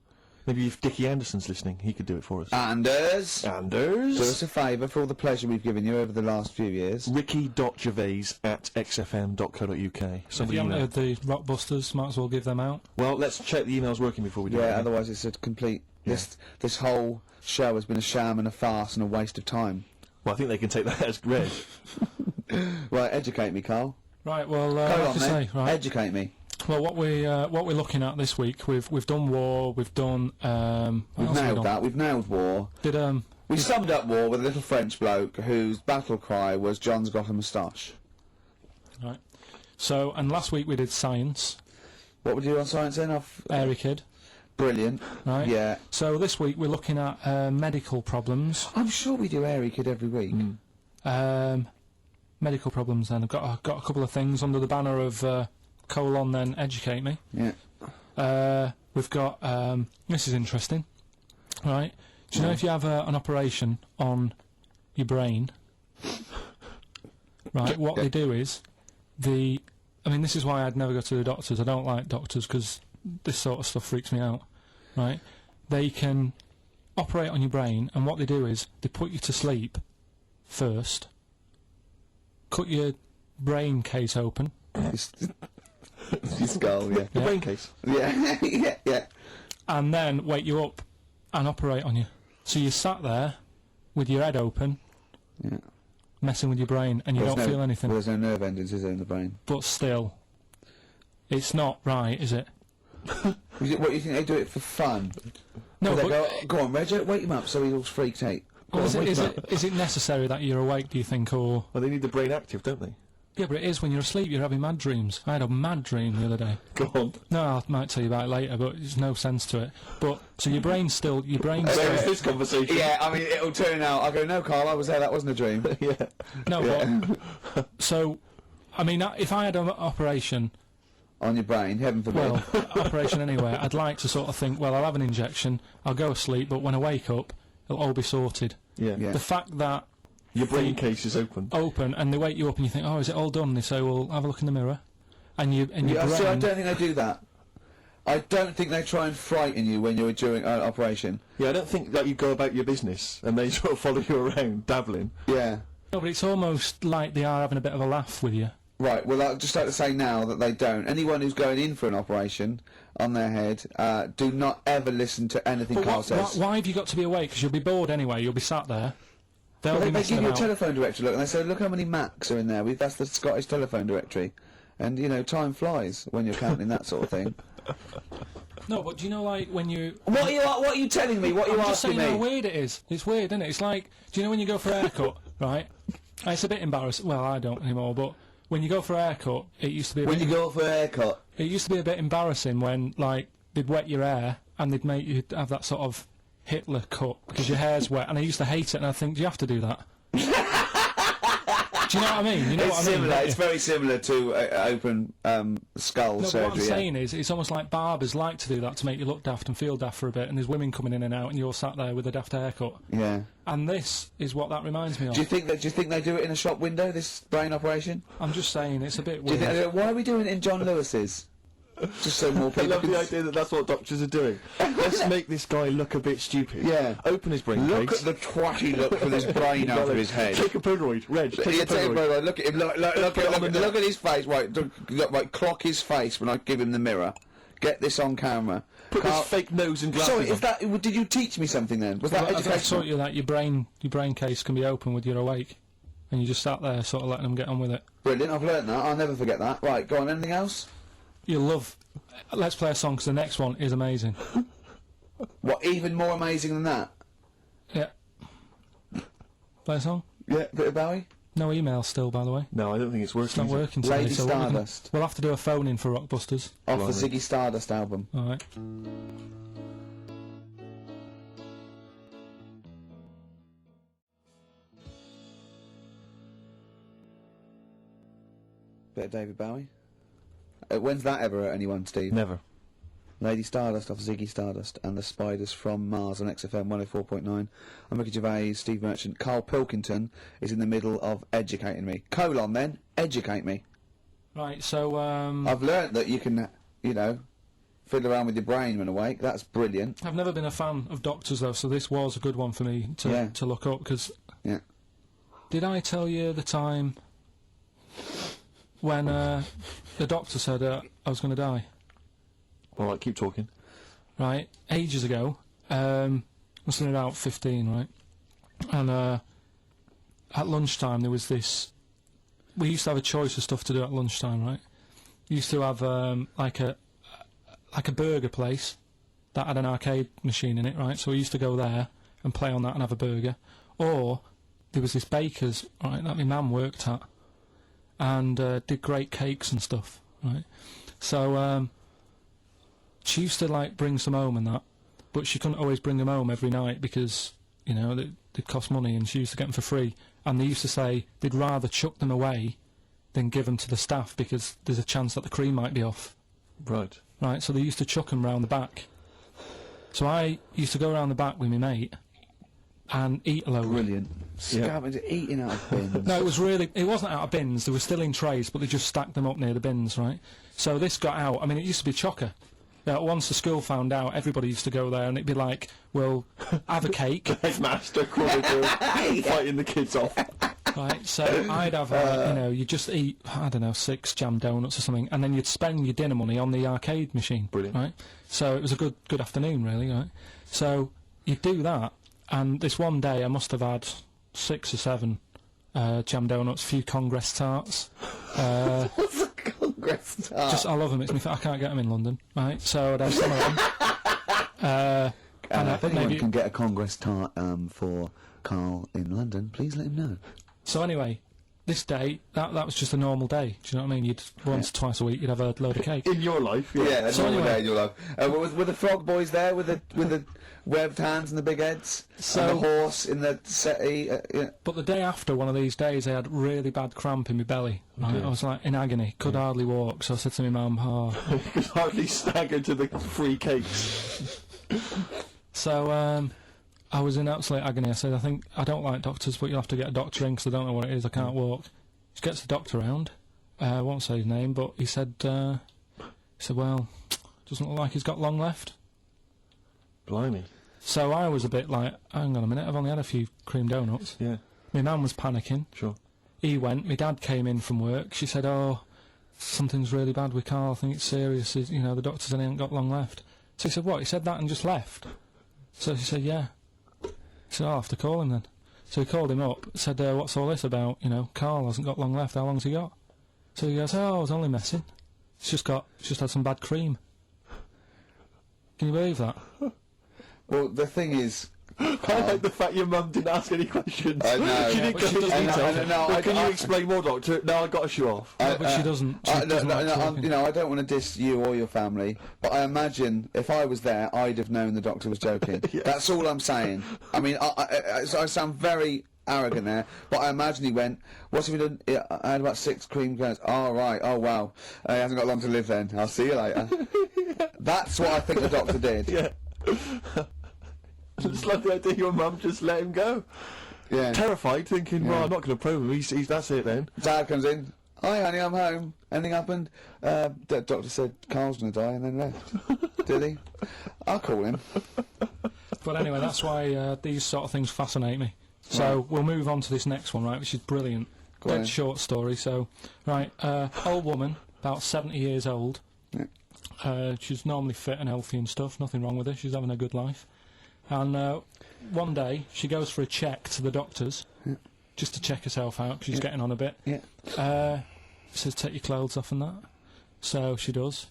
Maybe if Dickie Anderson's listening, he could do it for us. Anders! Do us a favour for all the pleasure we've given you over the last few years. ricky.gervais@xfm.co.uk. If you haven't heard the Rockbusters, might as well give them out. Well, let's check the emails working before we do it. Yeah, otherwise it's a complete... This whole show has been a sham and a farce and a waste of time. Well, I think they can take that as read. Right, educate me, Carl. Right, well, Go what on, to then. say, right? Educate me. Well, what we're looking at this week, we've done war, we've done We've what else have we nailed done? that. We've nailed war. Did We summed up war with a little French bloke whose battle cry was "John's got a moustache." right. So, and last week we did science, What would you do on science then? Airy Kid, Brilliant. right? Yeah. So this week we're looking at medical problems. I'm sure we do Airy Kid every week. Medical problems. Then I've got a couple of things under the banner of colon. Then educate me. Yeah. We've got this is interesting, right? Do you know if you have an operation on your brain, right? What they do is I mean, this is why I'd never go to the doctors. I don't like doctors because this sort of stuff freaks me out, right? They can operate on your brain, and what they do is they put you to sleep first, cut your brain case open, Your skull, yeah. The brain case. Yeah, yeah. and then wake you up and operate on you. So you're sat there with your head open, Yeah. messing with your brain, and you Well, don't there's feel anything. Well, there's no nerve endings, is there, in the brain? But still, it's not right, is it? What, do you think they do it for fun? No, They but go on, Reg, wake him up so he's all freaked out. Go well, on, wake him up. is it necessary that you're awake, do you think, or... Well, they need the brain active, don't they? Yeah, but it is when you're asleep, you're having mad dreams. I had a mad dream the other day. Go on. No, I might tell you about it later, but there's no sense to it. But, so your brain's still... Where is this conversation? Yeah, I mean, it'll turn out. I go, no, Carl, I was there. That wasn't a dream. Yeah. No, Yeah. but... So, I mean, if I had an operation... On your brain, heaven forbid. Well, operation anywhere, I'd like to sort of think, well, I'll have an injection, I'll go asleep, but when I wake up, it'll all be sorted. Yeah. Yeah. The fact that Your brain case is open. open and they wake you up and you think, oh, is it all done? They say, well, have a look in the mirror. And your Yeah, brain... so I don't think they do that. I don't think they try and frighten you when you're during an operation. Yeah, I don't think that you go about your business and they sort of follow you around, dabbling. Yeah. No, but it's almost like they are having a bit of a laugh with you. Right, well, I'd just like to say now that they don't. Anyone who's going in for an operation on their head, do not ever listen to anything But Carl says. why have you got to be awake? Because you'll be bored anyway, you'll be sat there. They'll Well, be they messing give you a about. telephone directory look, and they say, look how many Macs are in there. That's the Scottish telephone directory. And, you know, time flies when you're counting that sort of thing. No, but do you know, like, when you... What are you telling me? What are you I'm just asking saying how me? weird it is. It's weird, isn't it? It's like, do you know when you go for a haircut, right? It's a bit embarrassing. Well, I don't anymore, but when you go for a haircut, it used to be a When bit... you go for a haircut. It used to be a bit embarrassing when, like, they'd wet your hair and they'd make you have that sort of Hitler cut because your hair's wet, and I used to hate it, and I think, do you have to do that? Do you know what I mean? You know It's what I mean? similar. don't It's you? very similar to open skull No, but surgery. what I'm yeah. saying is, it's almost like barbers like to do that to make you look daft and feel daft for a bit, and there's women coming in and out, and you're sat there with a daft haircut. Yeah. And this is what that reminds me of. Do you think they do it in a shop window? This brain operation? I'm just saying, it's a bit Do you weird. think, why are we doing it in John Lewis's? Just so more I people. love the can idea that that's what doctors are doing. Let's make this guy look a bit stupid. Yeah. Open his brain Look case. at the twatty look from his brain out of his head. Take a Polaroid. Reg, take Yeah, a Polaroid. look at him. Look at his face. Right, clock his face when I give him the mirror. Get this on camera. Put Carl- his fake nose and glasses Sorry, on. is that? Did you teach me something then? Was that I've taught educational? you that your brain case can be open with your awake, and you just sat there sort of letting them get on with it. Brilliant. I've learnt that. I'll never forget that. Right, go on. Anything else? You'll love... Let's play a song, because the next one is amazing. What? Even more amazing than that? Yeah. Play a song? Yeah, bit of Bowie. No email still, by the way. No, I don't think it's working. It's not is it? working today, Lady so we'll Stardust. we'll have to do a phone-in for Rockbusters. Off the Blimey. Ziggy Stardust album. Alright. Bit of David Bowie. When's that ever hurt anyone, Steve? Never. Lady Stardust off Ziggy Stardust and the Spiders from Mars on XFM 104.9. I'm Ricky Gervais, Steve Merchant. Carl Pilkington is in the middle of educating me. Colon then, educate me. Right, so, I've learnt that you can, you know, fiddle around with your brain when awake. That's brilliant. I've never been a fan of doctors, though, so this was a good one for me to, Yeah. to look up, because... Yeah. Did I tell you the time when the doctor said I was going to die? All right, keep talking. Right, ages ago, must have been about 15, right? And at lunchtime there was this... We used to have a choice of stuff to do at lunchtime, right? used to have like a burger place that had an arcade machine in it, right? So we used to go there and play on that and have a burger. Or there was this baker's, right, that my mum worked at, and did great cakes and stuff, right? So she used to like bring some home and that, but she couldn't always bring them home every night because, you know, they cost money, and she used to get them for free. And they used to say they'd rather chuck them away than give them to the staff because there's a chance that the cream might be off. Right. Right, so they used to chuck them round the back. So I used to go around the back with my mate and eat a load. Brilliant. Scavenging, eating out of bins. No, it wasn't out of bins, they were still in trays, but they just stacked them up near the bins, right? So this got out, I mean, it used to be chocker. Once the school found out, everybody used to go there, and it'd be like, well, have a cake. Headmaster fighting the kids off. Right, so I'd have, you know, you just eat, I don't know, 6 jam donuts or something, and then you'd spend your dinner money on the arcade machine. Brilliant. Right? So it was a good afternoon, really, right? So you'd do that, and this one day I must have had 6 or 7 jam donuts, a few Congress tarts. What's a Congress tart? I love them, I can't get them in London, right? So I'd have some of them. If anyone can get a Congress tart for Carl in London, please let him know. So anyway, this day, that was just a normal day. Do you know what I mean? You'd once, twice a week, you'd have a load of cake. In your life, Yeah, that's So all anyway- day in your life. Were the frog boys there with the webbed hands and the big heads? So- and the horse in the settee? Yeah. But the day after one of these days, I had really bad cramp in my belly. Right? I was like in agony, could hardly walk. So I said to my mum, You could hardly stagger to the free cakes. So I was in absolute agony. I said, I don't like doctors, but you'll have to get a doctor in because I don't know what it is. I can't walk. She gets the doctor round. I won't say his name, but he said, well, doesn't look like he's got long left. Blimey. So I was a bit like, hang on a minute, I've only had a few cream donuts. Yeah, My mum was panicking. sure. He went. My dad came in from work. She said, oh, something's really bad with Carl. I think it's serious. You know, the doctor said he ain't got long left. So he said, what? He said that and just left? So she said, yeah. He said, I'll have to call him then. So he called him up, said, what's all this about? You know, Carl hasn't got long left. How long's he got? So he goes, oh, I was only messing. It's just had some bad cream. Can you believe that? Well, the thing is, I like the fact your mum didn't ask any questions. I know. She didn't But go she into doesn't detail. know. No, Well, I- can I- you explain more, Doctor? No, I got to show off. But she doesn't. She doesn't like talking. you know, I don't want to diss you or your family, but I imagine if I was there, I'd have known the doctor was joking. That's all I'm saying. I mean, I sound very arrogant there, but I imagine he went, what's he done? Yeah, I had about 6 cream cones. Oh, right. Oh, wow. He hasn't got long to live then. I'll see you later. That's what I think the doctor did. Yeah. It's like the idea your mum just let him go. Yeah. Terrified, thinking, well, I'm not going to probe him. He's that's it then. Dad comes in. Hi, honey, I'm home. Anything happened? The doctor said Carl's going to die and then left. Did he? I'll call him. But anyway, that's why these sort of things fascinate me. So we'll move on to this next one, right, which is brilliant. Go on. Dead short story. So, right, old woman, about 70 years old. Yeah. She's normally fit and healthy and stuff. Nothing wrong with her. She's having a good life. And one day she goes for a check to the doctors, just to check herself out because she's getting on a bit. Yeah. Says take your clothes off and that. So she does,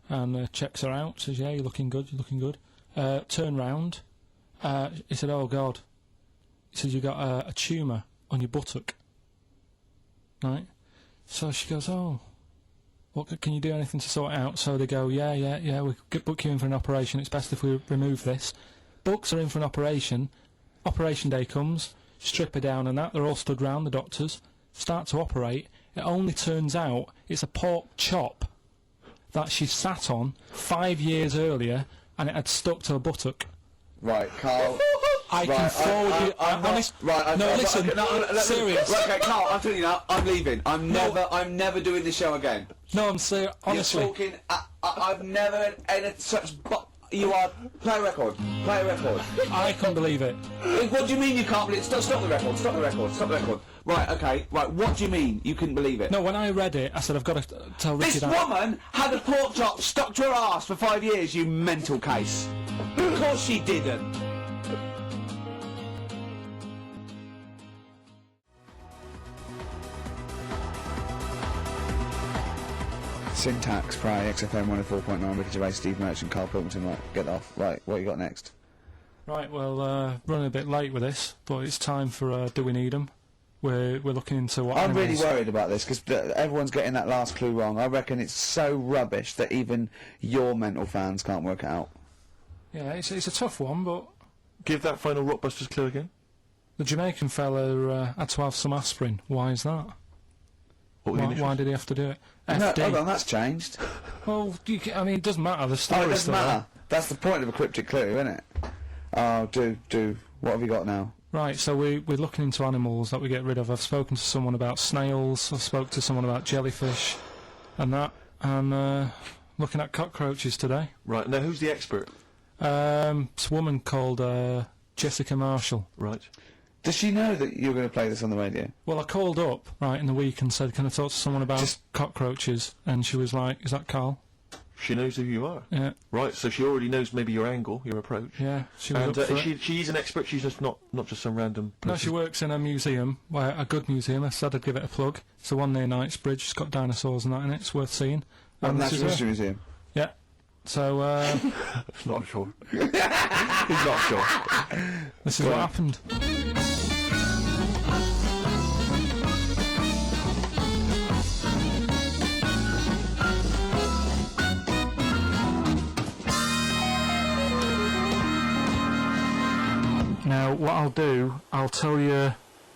and checks her out. Says yeah, you're looking good. You're looking good. Turn round. He said, oh God. He said you got a tumour on your buttock. Right. So she goes, oh. What can you do anything to sort it out? So they go, yeah. We could book you in for an operation. It's best if we remove this. Books are in for an operation. Operation day comes. Strip her down and that. They're all stood round, the doctors. Start to operate. It only turns out it's a pork chop that she sat on 5 years earlier, and it had stuck to her buttock. Right, Carl. I can forward you. Honest. No, listen. Serious. Right, okay, Carl, I'm telling you now, I'm leaving. I'm never doing this show again. No, I'm serious. Honestly. You're talking, I've never had any such, you are, play a record, I can't believe it. What do you mean you can't believe it? Stop the record. Right, okay, right, what do you mean you couldn't believe it? No, when I read it, I said I've got to tell Richard. This woman had a pork chop stuck to her arse for 5 years, you mental case. Of course she didn't. Syntax, Pray, XFM 104.9, Ricky Gervais, Steve Merchant, Carl Pilkington. Right, get off. Right, what you got next? Right, well, running a bit late with this, but it's time for Do We Need 'Em? We're looking into what I'm really animals- worried about this because everyone's getting that last clue wrong. I reckon it's so rubbish that even your mental fans can't work it out. Yeah, it's a tough one, but Give that final Rockbusters clue again. the Jamaican fella had to have some aspirin. Why is that? What were the Why initials? did he have to do it? No, FD. hold on, that's changed. Well, I mean, it doesn't matter. The Oh, story it doesn't still matter. That's the point of a cryptic clue, isn't it? Oh, do. What have you got now? Right, so we're looking into animals that we get rid of. I've spoken to someone about snails. I've spoke to someone about jellyfish, and that. I'm looking at cockroaches today. Right, now who's the expert? It's a woman called Jessica Marshall. Right. Does she know that you're going to play this on the radio? Well, I called up right in the week and said, "Can I talk to someone about Just- cockroaches?" And she was like, "Is that Carl?" She knows who you are. Yeah, Right, so she already knows maybe your angle, your approach. yeah. She was And up for it. she's an expert, she's just not just some random person. No, she works in a museum, a good museum. I said I'd give it a plug. It's the one near Knightsbridge. It's got dinosaurs and that in it. It's worth seeing. At the And this Natural is History her. Museum. Yeah. So Not sure. He's not sure. this is Go what on. happened. Now, what I'll do, I'll tell you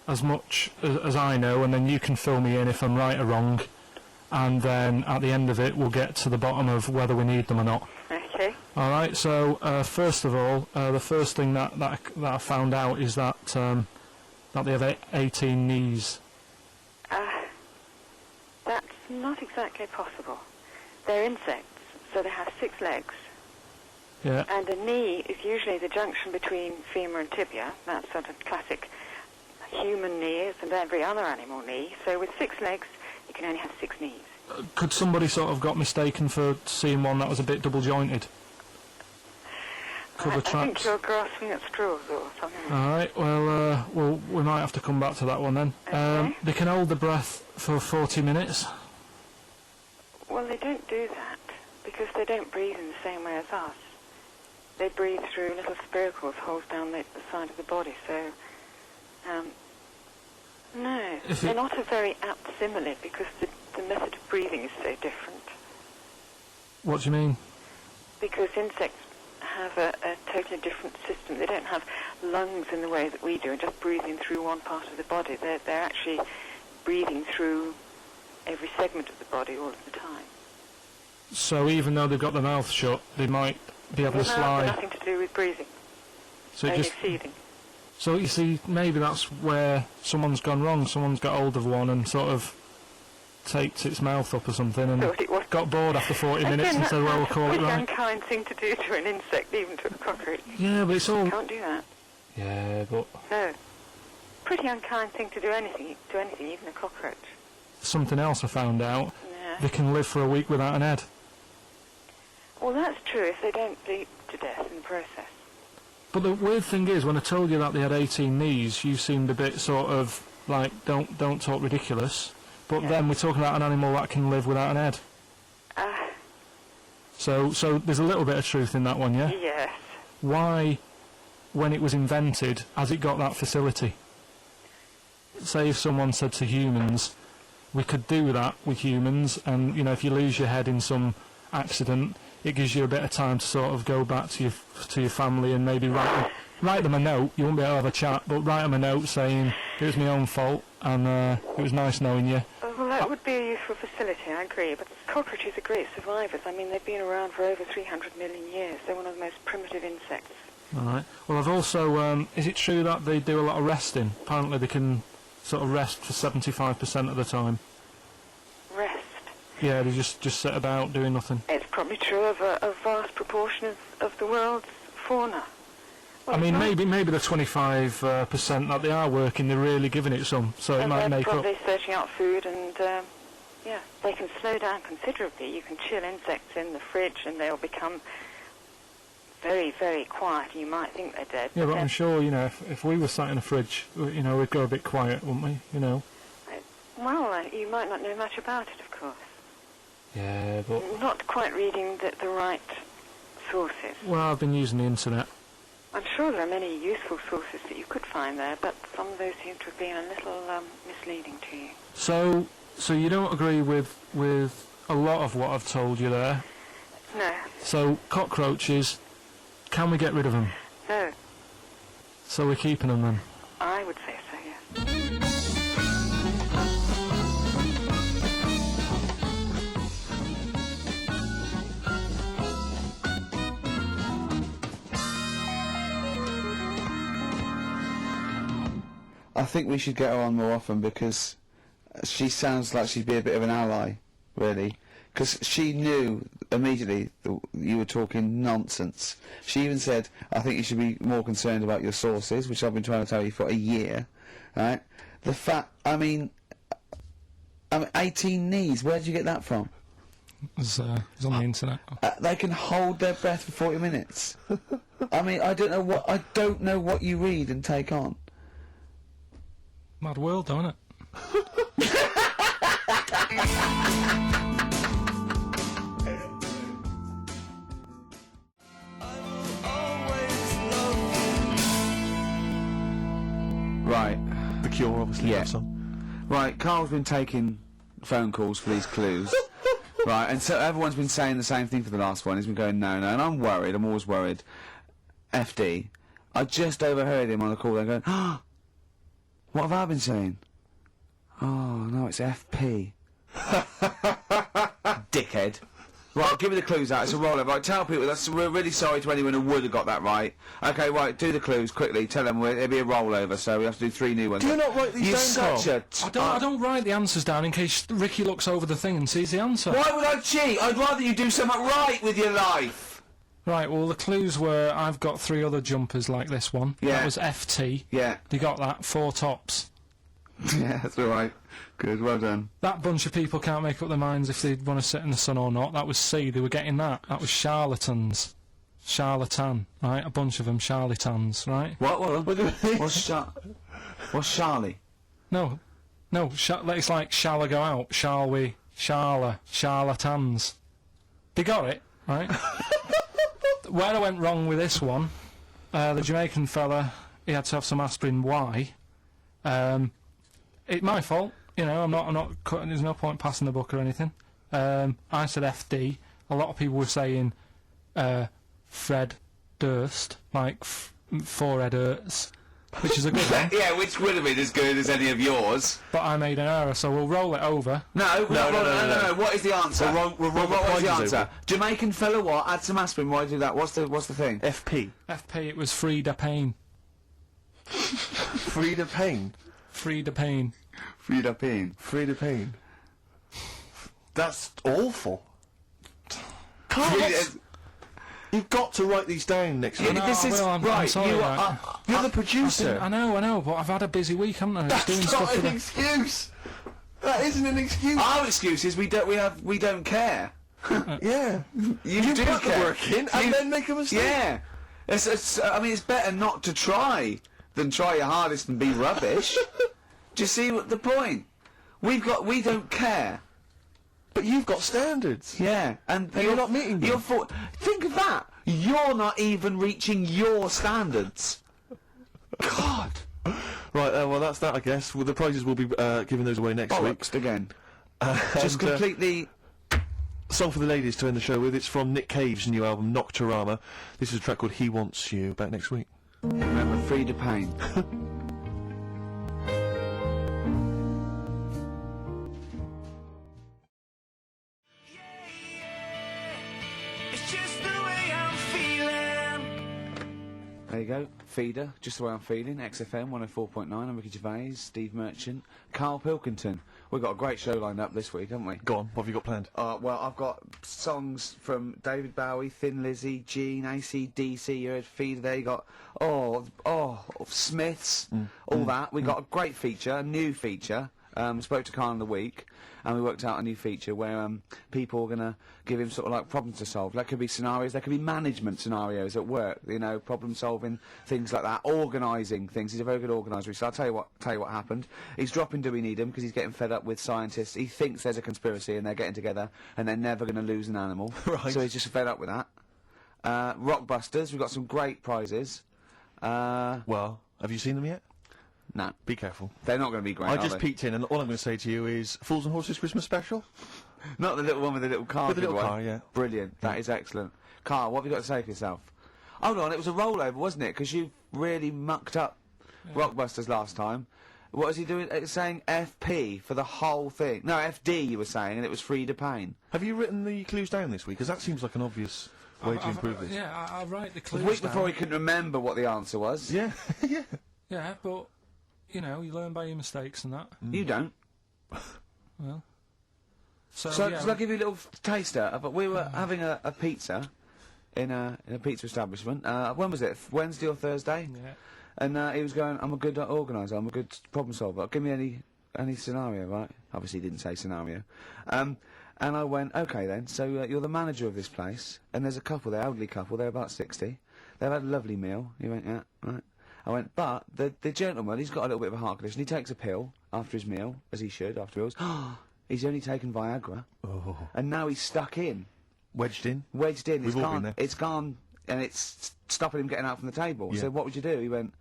as much as I know, and then you can fill me in if I'm right or wrong. And then at the end of it, we'll get to the bottom of whether we need them or not. Okay. All right. So first of all, the first thing that I found out is that they have 18 knees. That's not exactly possible. They're insects, so they have 6 legs. Yeah. And a knee is usually the junction between femur and tibia. That's sort of classic human knees and every other animal knee. So with 6 legs, you can only have 6 knees. Could somebody sort of got mistaken for seeing one that was a bit double jointed? Could I the think traps? you're grasping at straws or something. All right. Well, we might have to come back to that one then. Okay. They can hold the breath for 40 minutes. Well, they don't do that because they don't breathe in the same way as us. They breathe through little spiracles holes down the side of the body, so... no, If they're it- not a very apt simile because the method of breathing is so different. What do you mean? Because insects have a totally different system. They don't have lungs in the way that we do and just breathing through one part of the body. They're actually breathing through every segment of the body all of the time. So even though they've got their mouth shut, they might be able to Well, now it's slide. nothing to do with breathing, So it only just. feeding. So you see, maybe that's where someone's gone wrong. Someone's got hold of one and sort of taped its mouth up or something and Thought it was. got bored after 40 minutes Again, and that's said, well, we'll call it a pretty right. unkind thing to do to an insect, even to a cockroach. Yeah, but it's all... Can't do that. Yeah, but No. Pretty unkind thing to do anything, even a cockroach. something else I found out. Yeah. They can live for a week without an head. Well, that's true if they don't bleed to death in the process. But the weird thing is, when I told you that they had 18 knees, you seemed a bit sort of like, don't talk ridiculous. But Yeah. then we're talking about an animal that can live without an head. So there's a little bit of truth in that one, yeah? Yes. Why, when it was invented, has it got that facility? Say if someone said to humans, we could do that with humans, and, you know, if you lose your head in some accident, it gives you a bit of time to sort of go back to your family and maybe write them a note. You won't be able to have a chat, but write them a note saying, it was my own fault, and it was nice knowing you. Well, that would be a useful facility, I agree. But cockroaches are great survivors. I mean, they've been around for over 300 million years. They're one of the most primitive insects. All right. Well, I've also... is it true that they do a lot of resting? Apparently they can sort of rest for 75% of the time. Rest. Yeah, they just sit about doing nothing. It's probably true of a vast proportion of the world's fauna. Well, I mean, it's not- maybe the 25% that they are working, they're really giving it some, so it and might they're make up. probably searching out food, and yeah, they can slow down considerably. You can chill insects in the fridge, and they'll become very, very quiet. You might think they're dead. Yeah, but then- I'm sure, you know, if we were sat in a fridge, you know, we'd go a bit quiet, wouldn't we? You know. Well, you might not know much about it, of course. Yeah, but... not quite reading the right sources. Well, I've been using the internet. I'm sure there are many useful sources that you could find there, but some of those seem to have been a little misleading to you. So you don't agree with a lot of what I've told you there? No. So, cockroaches, can we get rid of them? No. So we're keeping them then? I would say so, yes. I think we should get her on more often because she sounds like she'd be a bit of an ally, really. Because she knew immediately that you were talking nonsense. She even said, I think you should be more concerned about your sources, which I've been trying to tell you for a year, right? The fact, I mean 18 knees, where did you get that from? It was on the internet. They can hold their breath for 40 minutes. I mean, I don't know what you read and take on. Mad world, don't it? Right. The Cure, obviously. Yeah. That song. Right, Carl's been taking phone calls for these clues. Right, and so everyone's been saying the same thing for the last one. He's been going, no, and I'm worried, I'm always worried. FD. I just overheard him on the call, they're going, oh, what have I been saying? Oh, no, it's FP. Dickhead. Right, give me the clues out, it's a roller. Right, tell people, we're really sorry to anyone who would have got that right. Okay, right, do the clues quickly, tell them it'll be a rollover, so we have to do 3 new ones. Do you not write these You're down, such Carl? a... I don't write the answers down in case Ricky looks over the thing and sees the answer. Why would I cheat? I'd rather you do something right with your life. Right, well, the clues were I've got 3 other jumpers like this one. Yeah. That was FT. Yeah. You got that? 4 tops. Yeah, that's alright. Good, well done. That bunch of people can't make up their minds if they want to sit in the sun or not. That was C. They were getting that. That was charlatans. Charlatan, right? A bunch of them charlatans, right? What what's Charlie? No. It's like, shall I go out? Shall we? Charlatans. They got it, right? Where I went wrong with this one, the Jamaican fella, he had to have some aspirin. Why? It's my fault. You know, I'm not cutting. There's no point passing the book or anything. I said FD. A lot of people were saying Fred Durst, like forehead hurts, which is a good one. Yeah, which would have been as good as any of yours. But I made an error, so we'll roll it over. No. What is the answer? What is the answer? over. Jamaican fella what? Add some aspirin, why do that? What's the thing? FP. FP, it was Frida Payne. Frida Payne. Frida Payne. Frida Payne. Frida Payne. That's awful. You've got to write these down next week. Yeah, this is I'm right. sorry, You're the producer. I know, but I've had a busy week, haven't I? Just doing That's stuff not for an the... excuse. That isn't an excuse. Our excuse is we don't care. Yeah. You do put the care. work in and then make a mistake. Yeah. I mean, it's better not to try than try your hardest and be rubbish. Do you see what the point? We don't care. But you've got standards. Yeah, and you're not meeting them. Think of that. You're not even reaching your standards. God. Right, well, that's that, I guess. Well, the prizes will be giving those away next week. Bollocks again. And, Just completely... song for the ladies to end the show with. It's from Nick Cave's new album, Nocturama. This is a track called He Wants You. Back next week. Remember, Frida Payne. It's just the way I'm feeling. There you go. Feeder, just the way I'm feeling. XFM 104.9. I'm Ricky Gervais, Steve Merchant, Carl Pilkington. We've got a great show lined up this week, haven't we? Go on, what have you got planned? Well, I've got songs from David Bowie, Thin Lizzy, Gene, AC/DC. You heard Feeder there. You got Smiths, all that. We got a great feature, a new feature. spoke to Carl in the week, and we worked out a new feature where people are going to give him sort of like problems to solve. That could be scenarios, there could be management scenarios at work, you know, problem solving, things like that, organising things. He's a very good organiser. So I'll tell you what happened. He's dropping Do We Need Him because he's getting fed up with scientists. He thinks there's a conspiracy and they're getting together and they're never going to lose an animal. Right. So he's just fed up with that. Rockbusters, we've got some great prizes. Well, have you seen them yet? No, Be careful. they're not going to be great. I are just they? peeked in, and all I'm going to say to you is Fools and Horses Christmas special. Not the little one with the little car. With the little one. car, yeah. Brilliant. That is excellent. Carl, what have you got to say for yourself? Hold on, it was a rollover, wasn't it? Because you really mucked up Rockbusters last time. What was he doing? It was saying FP for the whole thing. No, FD you were saying, and it was Frida Payne. Have you written the clues down this week? Because that seems like an obvious way to improve this. Yeah, I write the The clues week down. before he couldn't remember what the answer was. Yeah, yeah. Yeah, but, you know, you learn by your mistakes and that. You don't. Well. So, So, yeah, shall I give you a little taster? But we were having a pizza in a pizza establishment. When was it? Wednesday or Thursday? yeah. And he was going, I'm a good organiser, I'm a good problem solver. Give me any scenario, right? Obviously he didn't say scenario. And I went, okay then, so you're the manager of this place, and there's a couple there, elderly couple, they're about 60. They've had a lovely meal. He went, yeah, right. I went, but the gentleman, he's got a little bit of a heart condition. He takes a pill after his meal, as he should, after meals. He's only taken Viagra. Oh. And now he's stuck in. Wedged in. Wedged in. We've all been there. It's gone, and it's stopping him getting out from the table. Yeah. So what would you do? He went,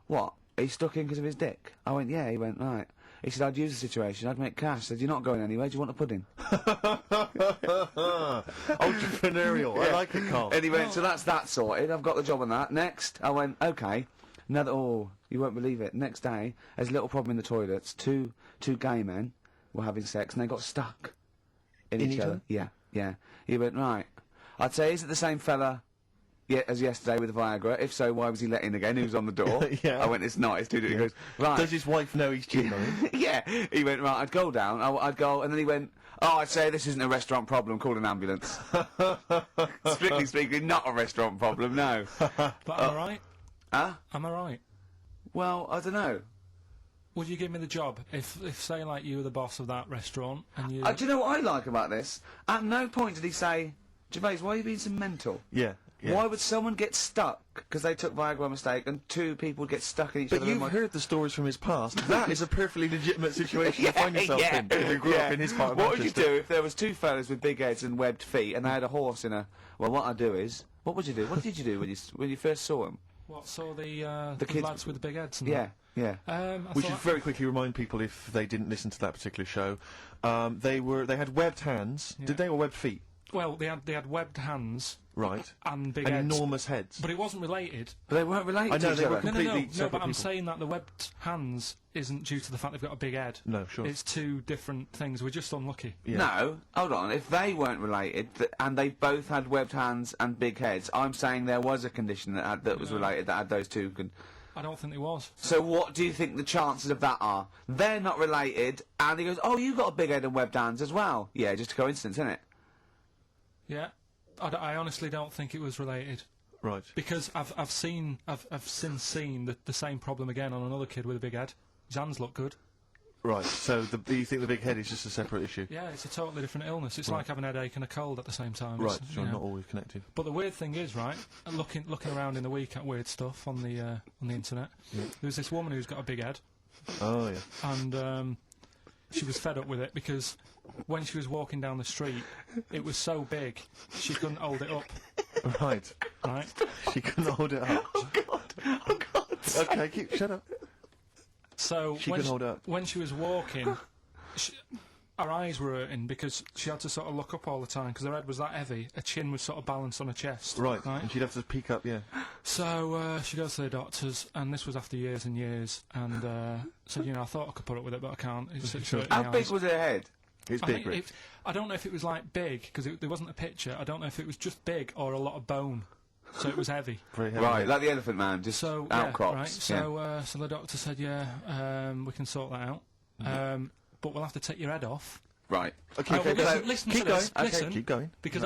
what? He's stuck in because of his dick? I went, yeah. He went, right. He said, I'd use the situation, I'd make cash. I said, you're not going anywhere, do you want a pudding? Entrepreneurial. I like it, Carl. And he went, so that's that sorted, I've got the job on that. Next, I went, okay. You won't believe it. Next day, there's a little problem in the toilets. Two gay men were having sex and they got stuck in each other. Yeah, yeah. He went, right. I'd say, is it the same fella as yesterday with the Viagra? If so, why was he let in again? Who was on the door? Yeah. I went, it's not, it's 2 different. He goes, right. Does his wife know he's cheating on him? Yeah. He went, right, I'd go down, I'd go, and then he went, oh, I'd say this isn't a restaurant problem, call an ambulance. Strictly speaking, not a restaurant problem, no. But am I right? Huh? Am I right? Well, I don't know. Would you give me the job if say, like, you were the boss of that restaurant and you... Do you know what I like about this? At no point did he say, Gervais, why are you being so mental? Yeah. Yeah. Why would someone get stuck because they took Viagra by mistake and 2 people would get stuck in each But other? you've heard the stories from his past. That is a perfectly legitimate situation to find yourself in. If you grew up in his part of What would you Manchester. do if there was 2 fellas with big heads and webbed feet and they had a horse in a... Well, what I'd do is... What would you do? What did you do when you first saw him? What, saw the kids- lads with the big heads and Yeah, yeah. that? We should very quickly remind people, if they didn't listen to that particular show, they had webbed hands. Yeah. Did they, or webbed feet? Well, they had webbed hands Right. and big And heads. enormous heads. But it wasn't related. But they weren't related I know, to they each were other. No, completely but separate I'm people. saying that the webbed hands isn't due to the fact they've got a big head. No, sure. It's 2 different things. We're just unlucky. Yeah. No, hold on. If they weren't related and they both had webbed hands and big heads, I'm saying there was a condition that was related that had those 2. I don't think there was. So what do you think the chances of that are? They're not related, and he goes, "Oh, you got a big head and webbed hands as well." Yeah, just a coincidence, isn't it? Yeah. I honestly don't think it was related. Right. Because I've since seen the same problem again on another kid with a big head. His hands look good. Right. So you think the big head is just a separate issue? Yeah, it's a totally different illness. It's like having a headache and a cold at the same time. Right. It's, So you know. not always connected. But the weird thing is, right, looking around in the week at weird stuff on the internet, there was this woman who's got a big head, Oh yeah. and she was fed up with it because when she was walking down the street, it was so big she couldn't hold it up. Right. Right? She couldn't hold it up. Oh God! Oh God! Okay, shut up. So She when couldn't hold it up. when she was walking, her eyes were hurting because she had to sort of look up all the time because her head was that heavy. Her chin was sort of balanced on her chest. Right. And she'd have to peek up. Yeah. So she goes to the doctors, and this was after years and years, and said, I thought I could put up with it, but I can't. It's hurting How my big eyes. was her head? It's I big, think Rick. I don't know if it was like big because there wasn't a picture. I don't know if it was just big or a lot of bone, so it was heavy. Very heavy. Right, like the Elephant Man, just So outcrops. yeah, right. So so the doctor said, we can sort that out, but we'll have to take your head off. Right. Okay. No, Okay. but listen keep to going. this. Okay. Listen, Keep going. Because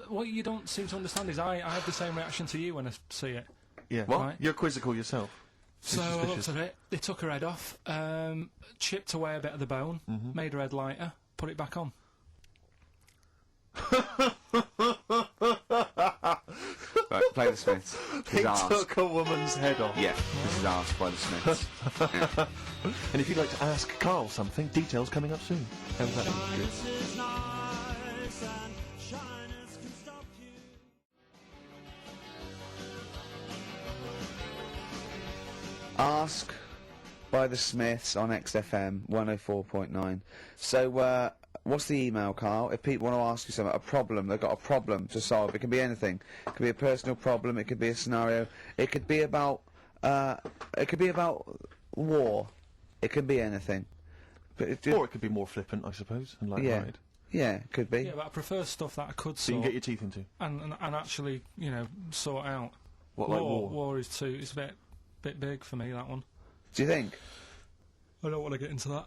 what you don't seem to understand is I have the same reaction to you when I see it. Yeah. What? Right. You're quizzical yourself. So I looked at it, they took her head off, chipped away a bit of the bone, made her head lighter, put it back on. Right, play the Smiths. This They is Ask. took a woman's head off. Yeah, this is Asked by the Smiths. Yeah. And if you'd like to ask Carl something, details coming up soon. How's that? Good. Is nice and shyness can stop you. Ask by the Smiths on XFM 104.9. So, what's the email, Carl? If people want to ask you something, a problem, they've got a problem to solve. It can be anything. It could be a personal problem. It could be a scenario. It could be about. It could be about war. It could be anything. But Or it could be more flippant, I suppose, and light-hearted. yeah, it could be. Yeah, but I prefer stuff that I could So you sort can get your teeth into. and actually, you know, sort out. What, like war? War is too. It's a bit big for me, that one. Do you think? I don't want to get into that.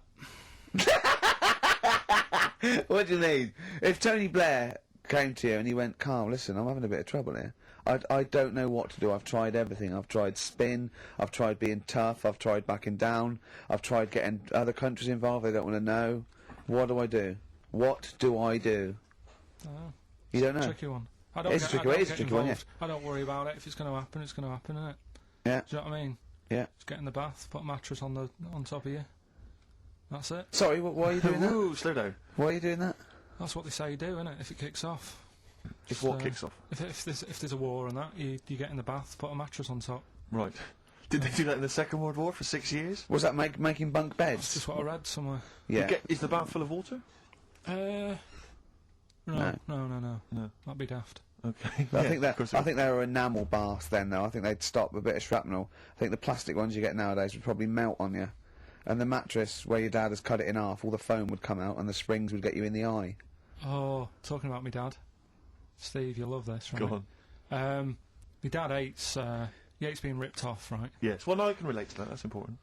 What do you mean? If Tony Blair came to you and he went, Carl, listen, I'm having a bit of trouble here. I don't know what to do. I've tried everything. I've tried spin. I've tried being tough. I've tried backing down. I've tried getting other countries involved. They don't want to know. What do I do? What do I do? Oh, You don't know? tricky one. I don't It's a get, tricky I one, don't it's a get tricky one, involved. I don't worry about it. If it's going to happen, it's going to happen, isn't it? Yeah. Do you know what I mean? Yeah. Just get in the bath, put a mattress on top of you. That's it. Sorry, why are you doing that? Ooh, slow down. Why are you doing that? That's what they say you do, isn't it? If it kicks off. If So, what kicks off? If there's a war and that, you get in the bath, put a mattress on top. Right. Did they do that in the Second World War for 6 years? Was that making bunk That's beds? just what I read somewhere. Yeah. Is the bath full of water? No. No. That'd be daft. Okay. But Yeah, I of course think they were enamel baths then, though. I think they'd stop a bit of shrapnel. I think the plastic ones you get nowadays would probably melt on you. And the mattress, where your dad has cut it in half, all the foam would come out and the springs would get you in the eye. Oh, talking about my dad. Steve, you'll love this, right? Go on. My dad hates being ripped off, right? Yes. Well, no, I can relate to that. That's important.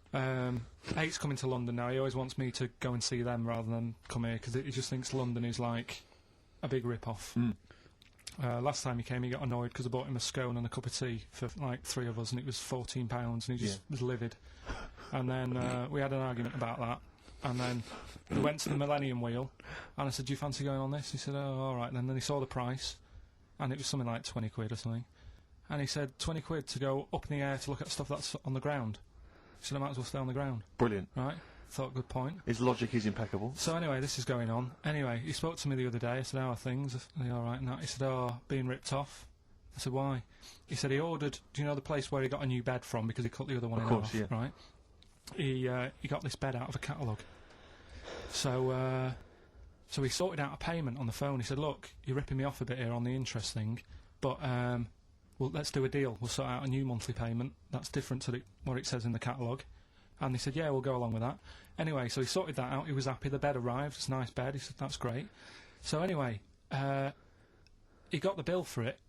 Hates coming to London now. He always wants me to go and see them rather than come here because he just thinks London is like a big rip-off. Last time he came, he got annoyed because I bought him a scone and a cup of tea for like 3 of us, and it was £14, and he just was livid. And then we had an argument about that, and then we went to the Millennium Wheel, and I said, "Do you fancy going on this?" He said, "Oh, all right." And then he saw the price, and it was something like 20 quid or something, and he said, 20 quid to go up in the air to look at stuff that's on the ground. He said, "I might as well stay on the ground." Brilliant. Right? Thought, good point. His logic is impeccable. So anyway, this is going on. Anyway, he spoke to me the other day. I said, "How are things? Are they all right?" And that. He said, "Oh, being ripped off." I said, "Why?" He said he ordered. Do you know the place where he got a new bed from because he cut the other one Of in course, half? yeah. Right. He got this bed out of a catalogue. So he sorted out a payment on the phone. He said, "Look, you're ripping me off a bit here on the interest thing, but well, let's do a deal. We'll sort out a new monthly payment that's different to what it says in the catalogue." And they said, "Yeah, we'll go along with that." Anyway, so he sorted that out. He was happy. The bed arrived. It's a nice bed. He said, "That's great." So anyway, he got the bill for it,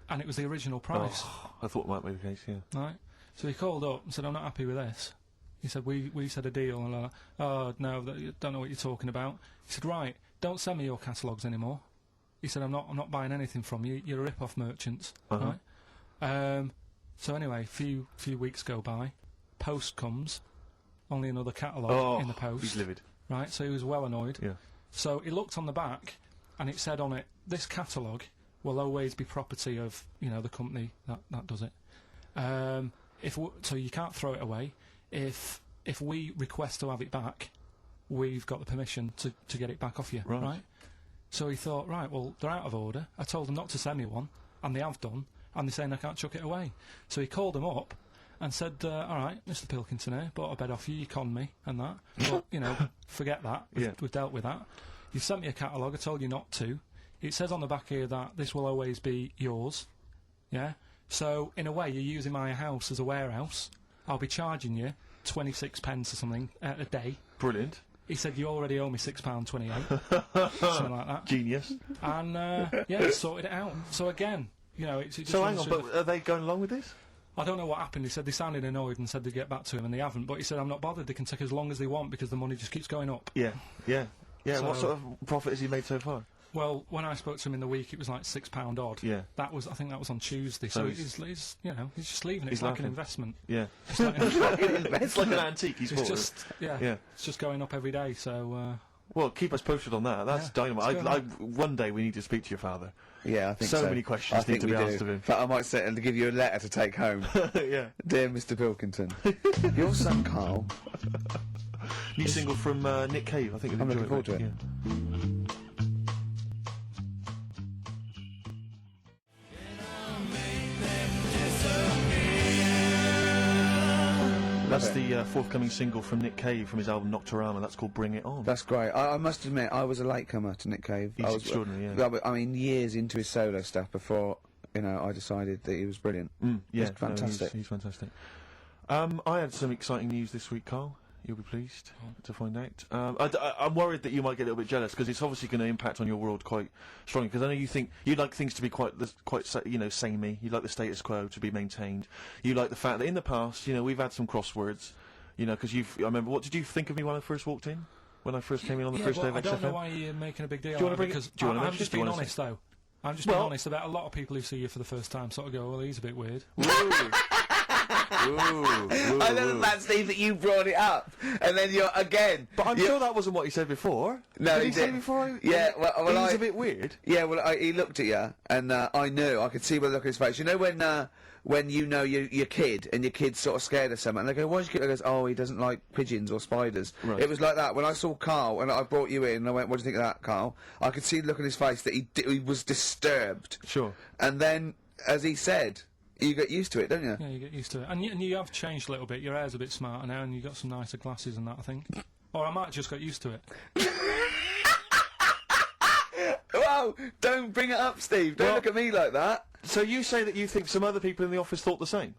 and it was the original price. Oh, I thought it might be the case, yeah. Right. So he called up and said, "I'm not happy with this." He said, we said a deal. And like, "Oh, no, don't know what you're talking about." He said, "Right, don't send me your catalogues anymore." He said, I'm not buying anything from you. You're a rip-off merchant." Right. So anyway, few weeks go by. Post comes. Only another catalogue in the post. He's livid. Right, so he was well annoyed. Yeah. So he looked on the back, and it said on it, "This catalogue will always be property of, the company that does it. So you can't throw it away. If we request to have it back, we've got the permission to get it back off you." Right. So he thought, right, well, they're out of order. I told them not to send me one, and they have done, and they're saying I can't chuck it away. So he called them up and said, "All right, Mr. Pilkington here, bought a bed off you, you conned me, and that. But, forget that. We've dealt with that. You've sent me a catalogue, I told you not to. It says on the back here that this will always be yours. Yeah? So, in a way, you're using my house as a warehouse. I'll be charging you 26 pence or something a day." Brilliant. He said, "You already owe me £6.28. Something like that. Genius. And, sorted it out. So again, it just So hang runs on, through but are they going along with this? I don't know what happened. He said they sounded annoyed and said they'd get back to him, and they haven't. But he said, "I'm not bothered. They can take as long as they want because the money just keeps going up." Yeah. What So- sort of profit has he made so far? Well, when I spoke to him in the week, it was like £6 odd. Yeah. I think that was on Tuesday. So So he's- he's he's just leaving it. he's It's like laughing. an investment. Yeah. It's like, It's like an antique he's it's bought. just Yeah. it's just going up every day. So Well, keep us posted on that. That's Yeah, dynamite. it's One day we need to speak to your father. Yeah, I think So so. many questions I think need to be we asked do. of him. In fact, I might say and give you a letter to take home. Yeah. Dear Mr. Pilkington, your son Carl. New single from Nick Cave. I think you'll I'm enjoy looking forward to it. Yeah. That's the forthcoming single from Nick Cave from his album Nocturama. That's called Bring It On. That's great. I must admit, I was a latecomer to Nick Cave. He's I was extraordinary, yeah. I mean, years into his solo stuff before I decided that he was brilliant. Yeah, He's fantastic. He's fantastic. I had some exciting news this week, Carl. You'll be pleased to find out. I'm worried that you might get a little bit jealous because it's obviously going to impact on your world quite strongly. Because I know you think you'd like things to be quite samey. You'd like the status quo to be maintained. You like the fact that in the past, we've had some crosswords. Because I remember. What did you think of me when I first walked in? When I first came in on the first day of I don't know XFM? why you're making a big deal. Do you wanna bring it- because do you wanna I'm mention it? just Do you being wanna honest though. I'm just Well- being honest about a lot of people who see you for the first time sort of go, well, he's a bit weird. I love that, Steve, that you brought it up, and then you're again. But I'm sure that wasn't what he said before. No, did he he say did. before? Yeah, well, he was I- a bit weird. Yeah, well, he looked at you, and I knew. I could see by the look on his face. You know when your kid, and your kid's sort of scared of something, and they go, "Why's your kid?" He goes, "Oh, he doesn't like pigeons or spiders." Right. It was like that when I saw Carl, and I brought you in, and I went, "What do you think of that, Carl?" I could see the look on his face that he was disturbed. Sure. And then, as he said, you get used to it, don't you? Yeah, you get used to it. And you have changed a little bit. Your hair's a bit smarter now, and you've got some nicer glasses and that, I think. Or I might just got used to it. Whoa! Don't bring it up, Steve. Don't Well- look at me like that. So you say that you think some other people in the office thought the same?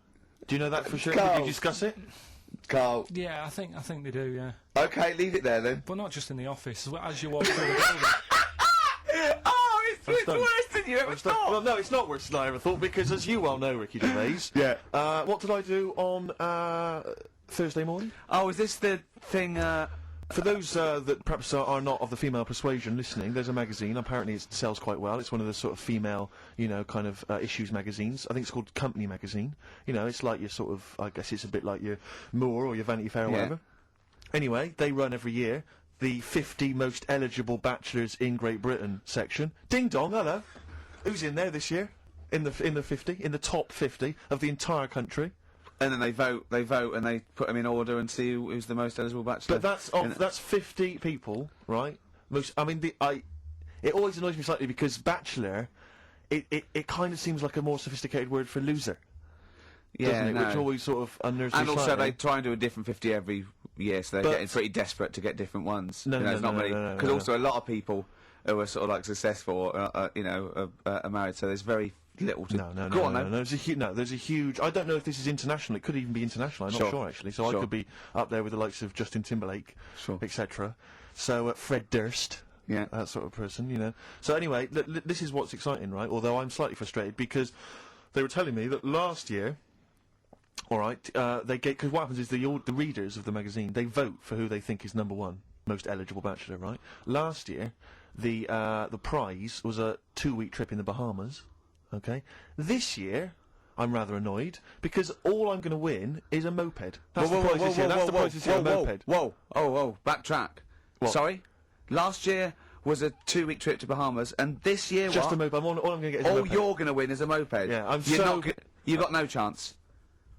Do you know that for sure? Did Carl. you discuss it? Carl. Yeah, I think they do, yeah. Okay, leave it there then. But not just in the office, as you walk through the building. Oh, it's done. worse than you ever thought. Well, no, it's not worse than I ever thought, because as you well know, Ricky Gervais, Yeah. what did I do on Thursday morning? Oh, is this the thing? For those that perhaps are not of the female persuasion listening, there's a magazine. Apparently it sells quite well. It's one of the sort of female, kind of issues magazines. I think it's called Company Magazine. It's like your sort of, I guess it's a bit like your Moore or your Vanity Fair or Yeah. whatever. Anyway, they run every year the 50 most eligible bachelors in Great Britain section. Ding dong, hello. Who's in there this year? In the 50, in the top 50 of the entire country. And then they vote, and they put them in order and see who's the most eligible bachelor. But that's 50 people, right? It always annoys me slightly because bachelor, it kind of seems like a more sophisticated word for loser, doesn't it? no. Which always sort of unnerves me And also, slightly. they try and do a different 50 every year, so they're But- getting pretty desperate to get different ones. No, it's not no, many. no, Because no. also, a lot of people who are sort of like successful, are married, so there's very little to. No, Go on, no. then. There's a huge. I don't know if this is international. It could even be international. I'm not Sure. sure actually. So Sure. I could be up there with the likes of Justin Timberlake, Sure. etc. So Fred Durst. Yeah. That sort of person, So anyway, this is what's exciting, right? Although I'm slightly frustrated because they were telling me that last year, all right, because what happens is the readers of the magazine, they vote for who they think is number one most eligible bachelor, right? Last year, the prize was a 2-week trip in the Bahamas. Okay, this year. I'm rather annoyed because all I'm going to win is a moped. That's the prize this year. That's the prize this year. A moped. Whoa, backtrack. What? Sorry? Last year was a 2-week trip to Bahamas, and this year Just what? a moped. All I'm going to get is a All moped. you're going to win is a moped. Yeah, I'm You're so- not you got no chance.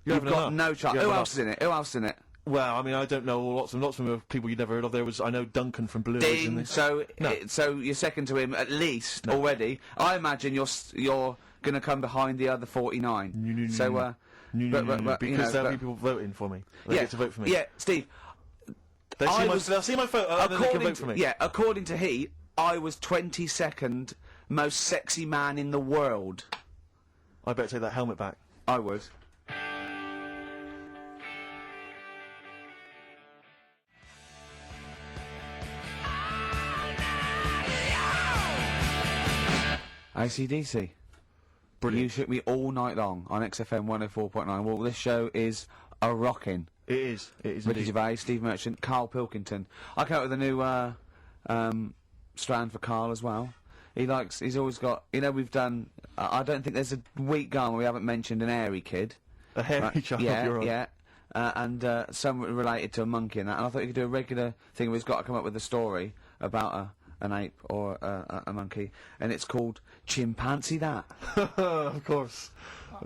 You've having got enough. no chance. You're Who having else is in it? Who else is in it? Well, I mean, I don't know. Lots of them are people you'd never heard of. I know Duncan from Blue. is in Ding. this. So, No. so you're second to him at least already. I imagine you're going to come behind the other 49. No, So, No, but, you because know, there'll be but- people voting for me. They yeah, get to vote for me. Yeah, Steve. They'll see my photo and then they can vote for me. Yeah, according to he, I was 22nd most sexy man in the world. I better take that helmet back. I would. AC/DC. Brilliant. You shook me all night long on XFM 104.9. Well, this show is a rocking. It is. It is Ricky indeed. Gervais, Steve Merchant, Carl Pilkington. I came up with a new strand for Carl as well. He's always got, we've done, I don't think there's a week gone where we haven't mentioned an hairy kid. A hairy child, Yeah, you're right. yeah. And some related to a monkey and that. And I thought you could do a regular thing where he's got to come up with a story about an ape or a monkey, and it's called Chimpanzee That. Of course.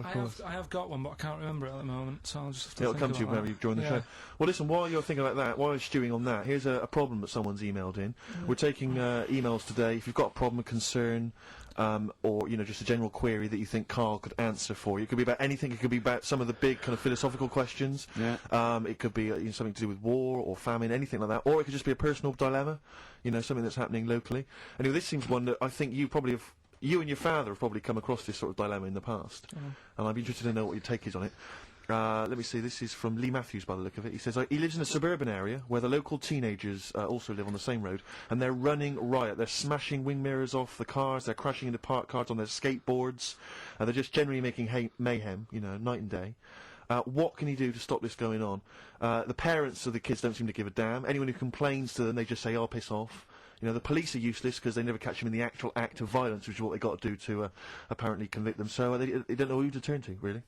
I have got one, but I can't remember it at the moment, so I'll just have to It'll think come to you about whenever that. you join the show. Well, listen, while you're thinking about that, while you're stewing on that, here's a problem that someone's emailed in. We're taking emails today. If you've got a problem, a concern, or, just a general query that you think Carl could answer for you. It could be about anything. It could be about some of the big kind of philosophical questions. Yeah. It could be something to do with war or famine, anything like that. Or it could just be a personal dilemma, something that's happening locally. Anyway, this seems one that I think you probably have... You and your father have probably come across this sort of dilemma in the past, and I'd be interested to know what your take is on it. Let me see, this is from Lee Matthews by the look of it. He says, he lives in a suburban area where the local teenagers also live on the same road, and they're running riot. They're smashing wing mirrors off the cars, they're crashing into parked cars on their skateboards, and they're just generally making mayhem, night and day. What can he do to stop this going on? The parents of the kids don't seem to give a damn. Anyone who complains to them, they just say, "Oh, piss off." The police are useless because they never catch them in the actual act of violence, which is what they got to do to apparently convict them. So they don't know who to turn to, really.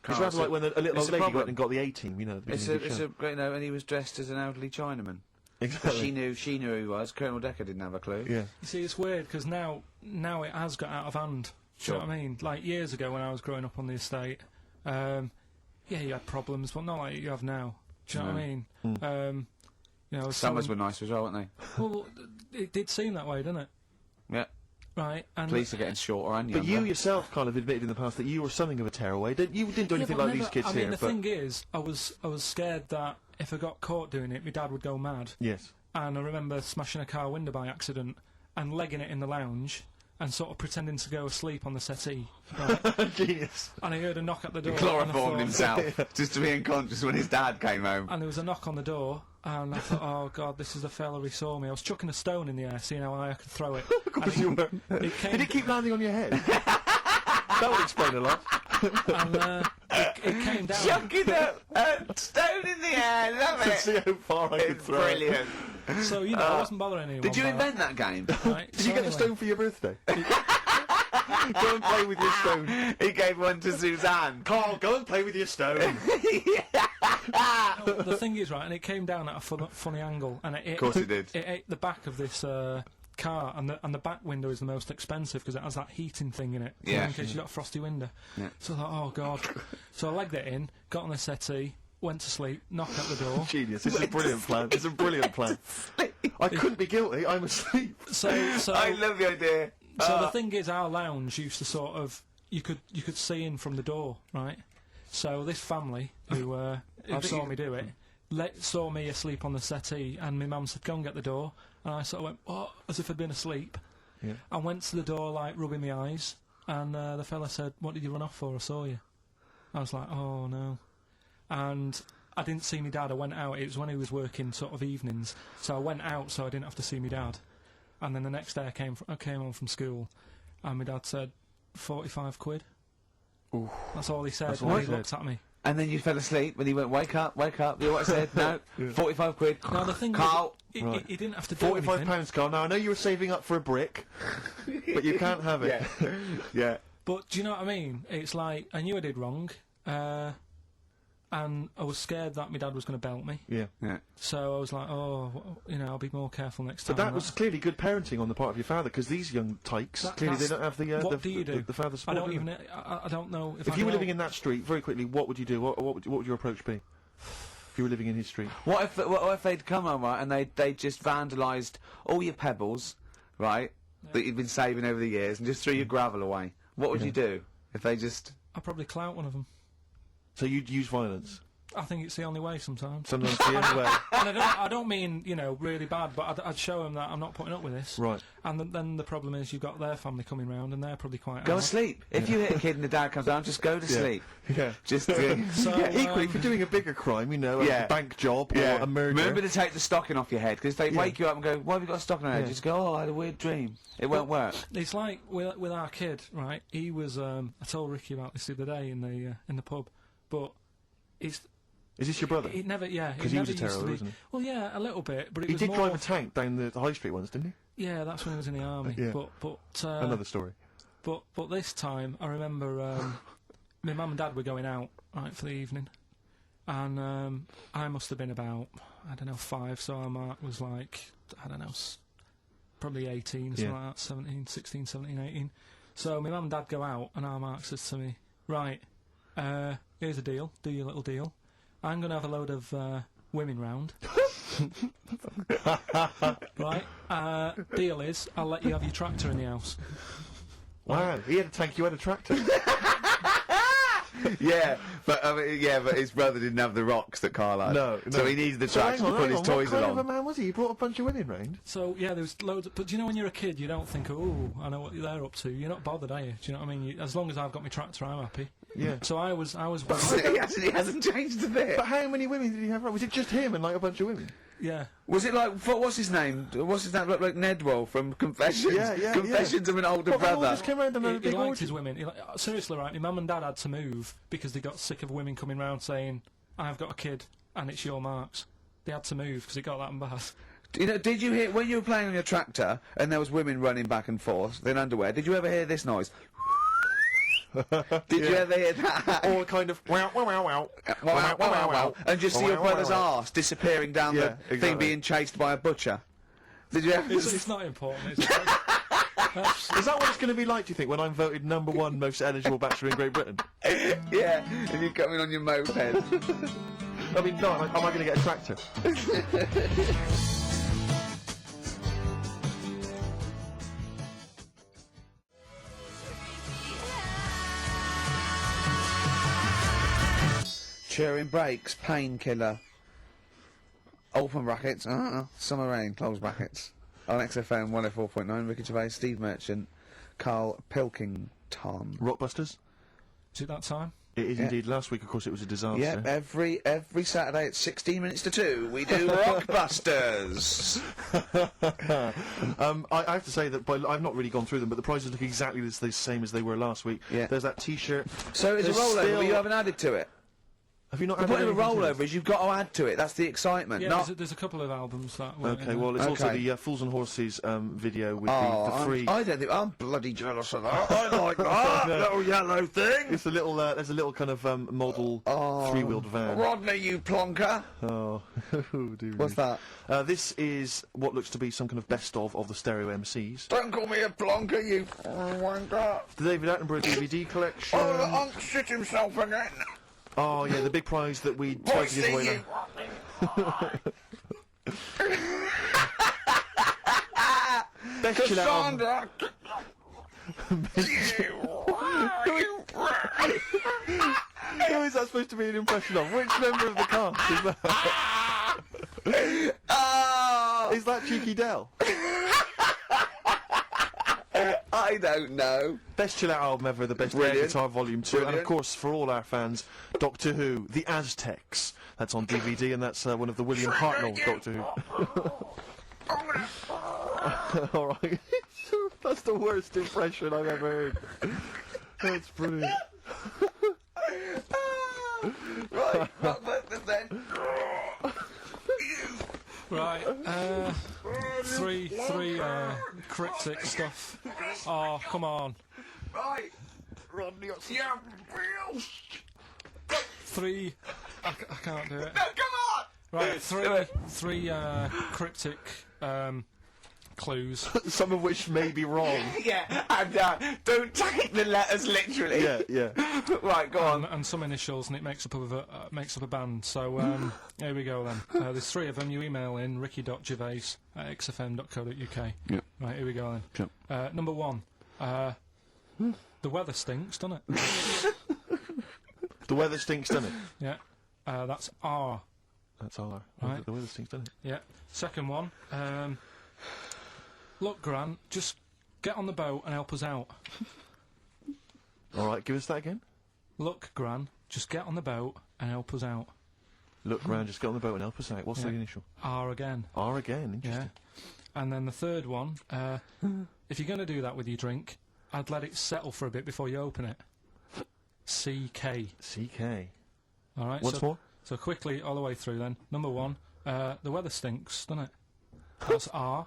It's rather like when a little old lady went and got the A-team, at the beginning of the show. And he was dressed as an elderly Chinaman. Exactly. She knew who he was. Colonel Decker didn't have a clue. Yeah. You see, it's weird, because now it has got out of hand. Do you know what I mean? Like, years ago when I was growing up on the estate, yeah, you had problems, but not like you have now. Do you know what I mean? Summers were nice as well, weren't they? Well, it did seem that way, didn't it? Yeah. Right. And Police are getting shorter and But younger. you yourself kind of admitted in the past that you were something of a tearaway. You didn't do anything like these kids here. The thing is, I was scared that if I got caught doing it, my dad would go mad. Yes. And I remember smashing a car window by accident and legging it in the lounge and sort of pretending to go asleep on the settee. Right? Genius. And I heard a knock at the door. He chloroformed himself just to be unconscious when his dad came home. And there was a knock on the door, and I thought, oh God, this is the fella who saw me. I was chucking a stone in the air, seeing how high I could throw it. Of course you were. Did it keep landing on your head? That would explain a lot. And it came down. Chucking a stone in the air, love To it! see how far I could It's throw it. brilliant. So, I wasn't bothering anyone. Did you by invent that game? that, right? Did you get the stone for your birthday? Go and play with your stone. He gave one to Suzanne. Carl, go and play with your stone. The thing is, right, and it came down at a funny angle, and Of course it did. It ate the back of this car, and the back window is the most expensive because it has that heating thing in it. Yeah. In case you got a frosty window. Yeah. So I thought, oh God. So I legged it in, got on the settee, went to sleep, knocked at the door. Genius. This is a brilliant plan. It's a brilliant plan. I couldn't be guilty. I'm asleep. So I love the idea. So the thing is, our lounge used to sort of you could see in from the door, right? So this family who saw me do it saw me asleep on the settee, and my mum said, "Go and get the door," and I sort of went, "What?" as if I'd been asleep. Yeah. I went to the door, like rubbing my eyes, and the fella said, "What did you run off for? I saw you." I was like, "Oh no," and I didn't see my dad. I went out. It was when he was working sort of evenings, so I went out so I didn't have to see my dad. And then the next day I came home from school, and my dad said, 45 quid. Ooh. That's all he said That's all when he he looked at me. And then you fell asleep when he went, wake up, wake up. You know what I said? No, 45 quid. Now the thing Carl. is, Right. he didn't have to do anything. £45, Carl. Now, I know you were saving up for a brick, but you can't have it. Yeah. But do you know what I mean? It's like, I knew I did wrong, and I was scared that my dad was going to belt me. Yeah. Yeah. So I was like, oh, I'll be more careful next time. But that was clearly good parenting on the part of your father, because these young tykes, clearly they don't have the what do you do? the father I support. don't do even. they? I don't know if If you were living in that street, very quickly, what would you do? What would your approach be? If you were living in his street. What if they'd come home, right, and they just vandalised all your pebbles, right, that you've been saving over the years, and just threw your gravel away? What would you do if they just... I'd probably clout one of them. So you'd use violence? I think it's the only way sometimes. Sometimes the only way. And I don't mean, really bad, but I'd show them that I'm not putting up with this. Right. And then the problem is you've got their family coming round, and they're probably quite... Go asleep. If you hit a kid and the dad comes down, just go to sleep. Yeah. Just... So, Equally, if you're doing a bigger crime, a bank job or a murder. Remember to take the stocking off your head, because if they wake you up and go, why have you got a stocking on your head? Just go, oh, I had a weird dream. It won't work. It's like with our kid, right? He was... I told Ricky about this the other day in the pub, but Is this your brother? It never, yeah. Because it he was never a used to terror, be. wasn't he? Well, yeah, a little bit, but it He was did more. drive a tank down the high street once, didn't he? Yeah, that's when he was in the army. Yeah. But Another story. But this time, I remember my mum and dad were going out right for the evening, and I must have been about, I don't know, 5. So our Mark was like, I don't know, probably 18, something like that, 16, 17, 18. So my mum and dad go out, and our Mark says to me, right, here's a deal, do your little deal. I'm going to have a load of women round. Right, deal is, I'll let you have your tractor in the house. Wow, he had a tank, you had a tractor. Yeah, but his brother didn't have the rocks that Carl had. No. So he needed the tractor to put his toys What kind along. of a man was he? He brought a bunch of women round. So yeah, there was loads. But do you know when you're a kid, you don't think, oh, I know what they're up to. You're not bothered, are you? Do you know what I mean? As long as I've got my tractor, I'm happy. Yeah. So I was. He hasn't changed a bit. But how many women did he have around? Was it just him and like a bunch of women? Yeah. Was it like, what's his name? What's his name? Look like Nedwell from Confessions. Yeah. Confessions of an older What, they all brother. just came round and had a He big liked orgy? his women. Seriously, right? My mum and dad had to move because they got sick of women coming round saying, "I've got a kid and it's your Mark's." They had to move because it got that bad. You know, did you hear, when you were playing on your tractor and there was women running back and forth in underwear, did you ever hear this noise? Did you ever hear that? Or kind of wow, wow, wow, wow. Wow, wow, wow, wow. And just see your brother's arse disappearing down Yeah, the thing exactly. being chased by a butcher. Did you ever? It's not important. Is it? Is that what it's going to be like, do you think, when I'm voted #1 most eligible bachelor in Great Britain? Yeah, and you come in on your moped. I mean, no, am I going to get a tractor? Cheering brakes, painkiller. Open brackets, summer rain, close brackets. On XFM 104.9, Ricky Gervais, Steve Merchant, Carl Pilkington. Rockbusters? Is it that time? It is indeed. Last week, of course, it was a disaster. Yeah, every Saturday at 16 minutes to 2, we do Rockbusters. I have to say that I've not really gone through them, but the prizes look exactly the same as they were last week. Yeah. There's that T-shirt. So it's a There's rollover, still- but you haven't added to it. Have you not? The added point of a anything to rollover this? is you've got to add to it. That's the excitement. Yeah, not there's a couple of albums that were. Okay, well, it's also Okay. the Fools and Horses video with Oh, the free. I don't think I'm bloody jealous of that. I like that little yellow thing. It's a little. There's a little kind of model three-wheeled van. Rodney, you plonker. Oh, dear What's me. that? This is what looks to be some kind of best of the stereo MCs. Don't call me a plonker, you wanker. The David Attenborough DVD collection. Oh, the hunk shit himself again. Oh yeah, the big prize that we tried to give away. you. Best chill out album. Cassandra. Who is that supposed to be an impression of? Which member of the cast is that? Oh, Is that Cheeky Dell? I don't know. Best chill out album ever, the best air Brilliant. guitar volume 2, and of Brilliant. course for all our fans, Doctor Who, The Aztecs. That's on DVD, and that's one of the William Hartnell Doctor Who. All right, that's the worst impression I've ever heard. That's brilliant. Right, Rockbusters then. Right, three cryptic stuff. Oh, come on. Right. Rodney, Yeah, Bill. Three. I can't do it. No, come on. Right, three cryptic clues. some of which may be wrong. Yeah, and don't take the letters literally. Yeah. Right, go on. And some initials, and it makes up a band. So here we go then. There's 3 of them. You email in ricky.gervais@xfm.co.uk. Yeah. Right, here we go then. Sure. Number 1. The weather stinks, doesn't it? The weather stinks, doesn't it? Yeah. That's R. That's all. Right. The weather stinks, doesn't it? Yeah. Second one. Look, Gran, just get on the boat and help us out. All right, give us that again. Look, Gran, just get on the boat and help us out. Look round, just get on the boat and help us out. What's the Yeah. initial? R again. R again, Yeah. interesting. And then the third one, if you're going to do that with your drink, I'd let it settle for a bit before you open it. CK. CK. All right. Once so more? So quickly, all the way through then. Number 1, the weather stinks, doesn't it? That's R.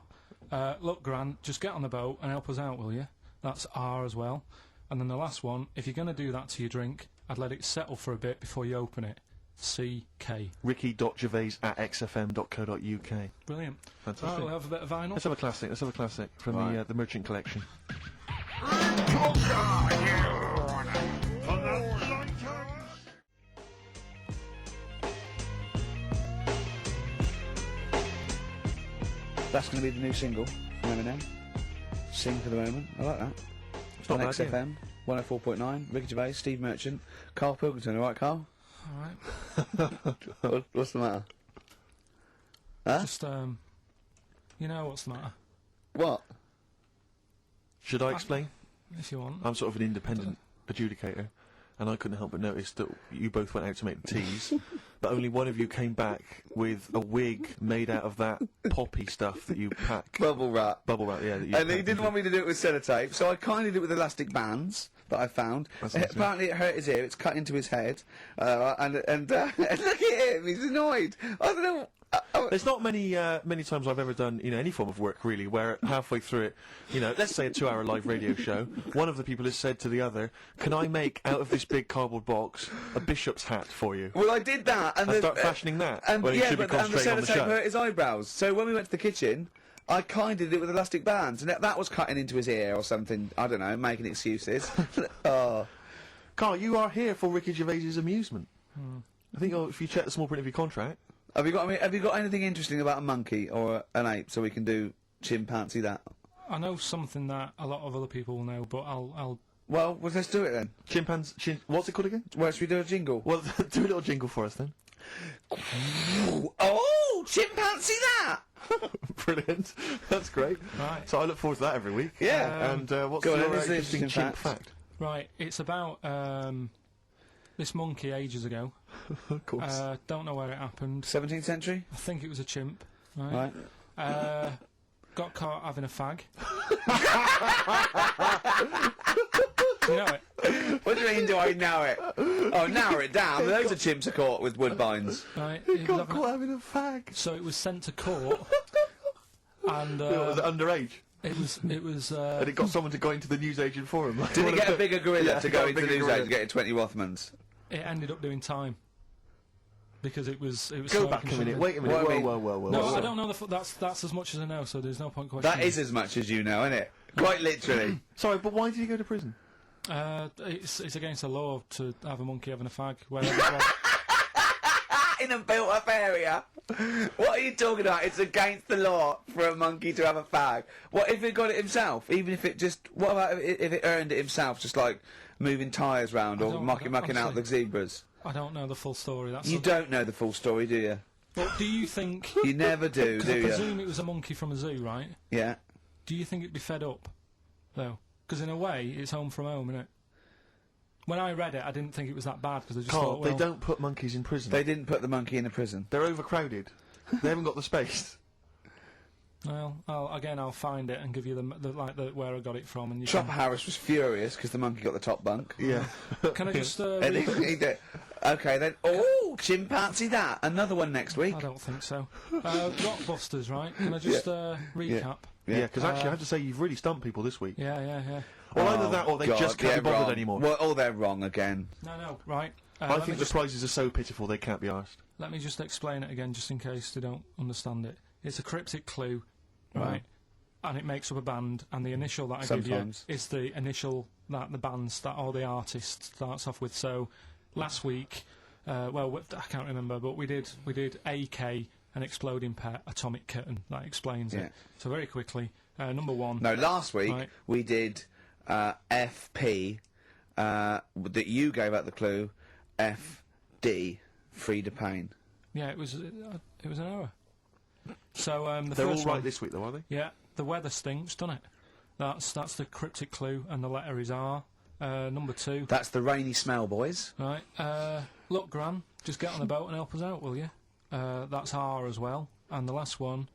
Look, Grant, just get on the boat and help us out, will you? That's R as well. And then the last one, if you're going to do that to your drink, I'd let it settle for a bit before you open it. CK. Ricky.gervais@xfm.co.uk. Brilliant. Fantastic. Right, we'll have a bit of vinyl. Let's have a classic. Let's have a classic from the Merchant Collection. That's going to be the new single from Eminem. Sing for the moment. I like that. It's on not bad, XFM 104.9. Ricky Gervais, Steve Merchant, Carl Pilkington. All right, Carl? Alright. What's the matter? Huh? Just, you know what's the matter, What? Should I explain? if you want. I'm sort of an independent adjudicator, and I couldn't help but notice that you both went out to make the teas, but only one of you came back with a wig made out of that poppy stuff that you pack. Bubble wrap. Bubble wrap, yeah. That you And he pack. didn't want me to do it with sellotape, so I kind of did it with elastic bands that I found. That's nice, Apparently it hurt his ear, it's cut into his head, and look at him, he's annoyed. I don't know. There's not many times I've ever done, any form of work really, where halfway through it, let's say a 2-hour live radio show, one of the people has said to the other, "Can I make out of this big cardboard box a bishop's hat for you?" Well, I did that, and start fashioning that. And when he yeah, should be but and the concentrating on the sellotape show. hurt his eyebrows. So when we went to the kitchen, I kind of did it with elastic bands, and that was cutting into his ear or something. I don't know, making excuses. Oh, Carl, you are here for Ricky Gervais's amusement. I think if you check the small print of your contract. have you got anything interesting about a monkey or an ape, so we can do chimpanzee that? I know something that a lot of other people will know, but I'll Well, let's do it then. What's it called again? Well, should we do a jingle? Well, do a little jingle for us then. Oh, chimpanzee that! Brilliant. That's great. Right. So I look forward to that every week. Yeah. And what's Go on, your then, this is interesting interesting chimp fact. fact? Right, it's about this monkey ages ago. Of course. Don't know where it happened. 17th century? I think it was a chimp. Right. Right. Got caught having a fag. You know it. What do you mean, do I know it? Oh, narrow it down. Loads of chimps are caught with woodbines. Right. He it was got having caught having a fag. So it was sent to court, and Was it underage? it was And it got someone to go into the newsagent for him. Did he get a bigger gorilla Yeah, to he go got a into the bigger newsagent gorilla. to get 20 Rothmans? it ended up doing time because it was. Go smoking back a minute. something. Wait a minute. What I mean- Whoa. No, I don't know. That's as much as I know. So there's no point questioning. That is as much as you know, isn't it? Quite literally. Sorry, but why did he go to prison? It's against the law to have a monkey having a fag. Wherever it was. In a built-up area. What are you talking about? It's against the law for a monkey to have a fag. What if it got it himself? Even if it just... What about if it earned it himself, just like moving tyres round I or don't- mucking out the honestly. zebras? I don't know the full story. That's You don't know the full story, do you? But do you think? You never do, Because I do you? presume it was a monkey from a zoo, right? Yeah. Do you think it'd be fed up, though? Because in a way, it's home from home, isn't it? When I read it, I didn't think it was that bad because I just Carl, thought, well, they don't put monkeys in prison. They didn't put the monkey in a prison. They're overcrowded. They haven't got the space. Well, I'll find it and give you the where I got it from, and you Chopper Harris was furious because the monkey got the top bunk. Yeah. Can I just? And he did. Okay, then. Oh, chimpanzee that. Another one next week. I don't think so. Rockbusters, right? Can I just recap? Yeah, because actually I have to say you've really stumped people this week. Yeah. Well, either that or they God, just can't they're be bothered wrong. anymore. Well, oh, they're wrong again. No, right. I Let me think the just- prizes are so pitiful they can't be asked. Let me just explain it again, just in case they don't understand it. It's a cryptic clue, right? And it makes up a band, and the initial that I Sometimes. give you is the initial that the band or the artist starts off with. So last week, I can't remember, but we did AK, an exploding pet, atomic kitten. That explains Yeah. it. So very quickly, number one. No, last week Right. we did FP, that you gave out the clue, FD, Frida Payne. Yeah, it was an error. So the They're all first right one, this week, though, are they? yeah, the weather stinks, doesn't it? That's the cryptic clue, and the letter is R. Number two. That's the rainy smell, boys. Right. Look, Gran, just get on the boat and help us out, will you? That's R as well. And the last one,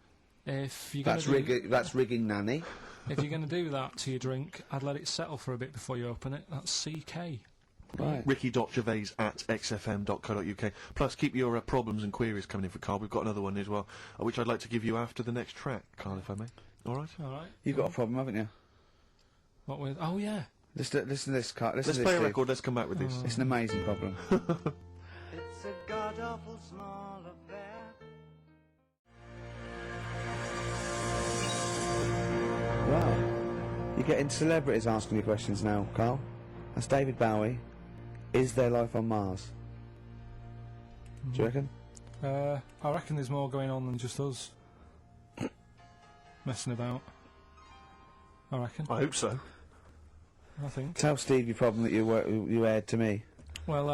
if you're going That's rigging nanny. if you're going to do that to your drink, I'd let it settle for a bit before you open it. That's CK. Right. ricky.gervais@xfm.co.uk. Plus, keep your problems and queries coming in for Carl. We've got another one as well, which I'd like to give you after the next track, Carl, if I may. All right? All right. You've got a problem, haven't you? What with? Oh yeah. Listen to this, Carl. Let's play a record, let's come back with this. It's an amazing problem. It's a god-awful small affair. Wow. You're getting celebrities asking you questions now, Carl. That's David Bowie. Is there life on Mars? Do you reckon? I reckon there's more going on than just us messing about. I reckon. I hope so. I think. Tell Steve your problem that you aired to me. Well,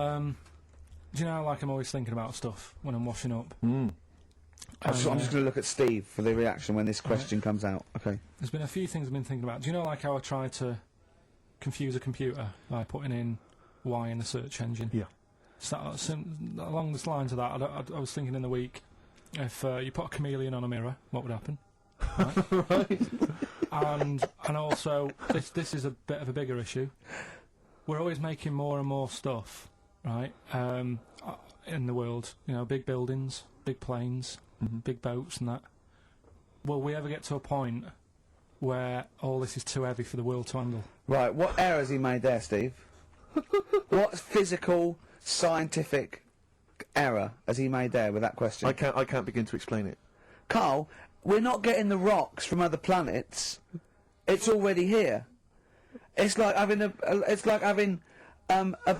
do you know, like, I'm always thinking about stuff when I'm washing up. I'm just going to look at Steve for the reaction when this question comes out. Okay. There's been a few things I've been thinking about. Do you know, like, how I try to confuse a computer by putting in Y in the search engine? Yeah. So, along the lines of that, I was thinking in the week, if you put a chameleon on a mirror, what would happen? Right. And also, this is a bit of a bigger issue. We're always making more and more stuff, right? In the world, you know, big buildings, big planes, big boats, and that. Will we ever get to a point where all this is too heavy for the world to handle? Right, what error has he made there, Steve? What physical, scientific error has he made there with that question? I can't begin to explain it. Carl, we're not getting the rocks from other planets. It's already here. It's like having a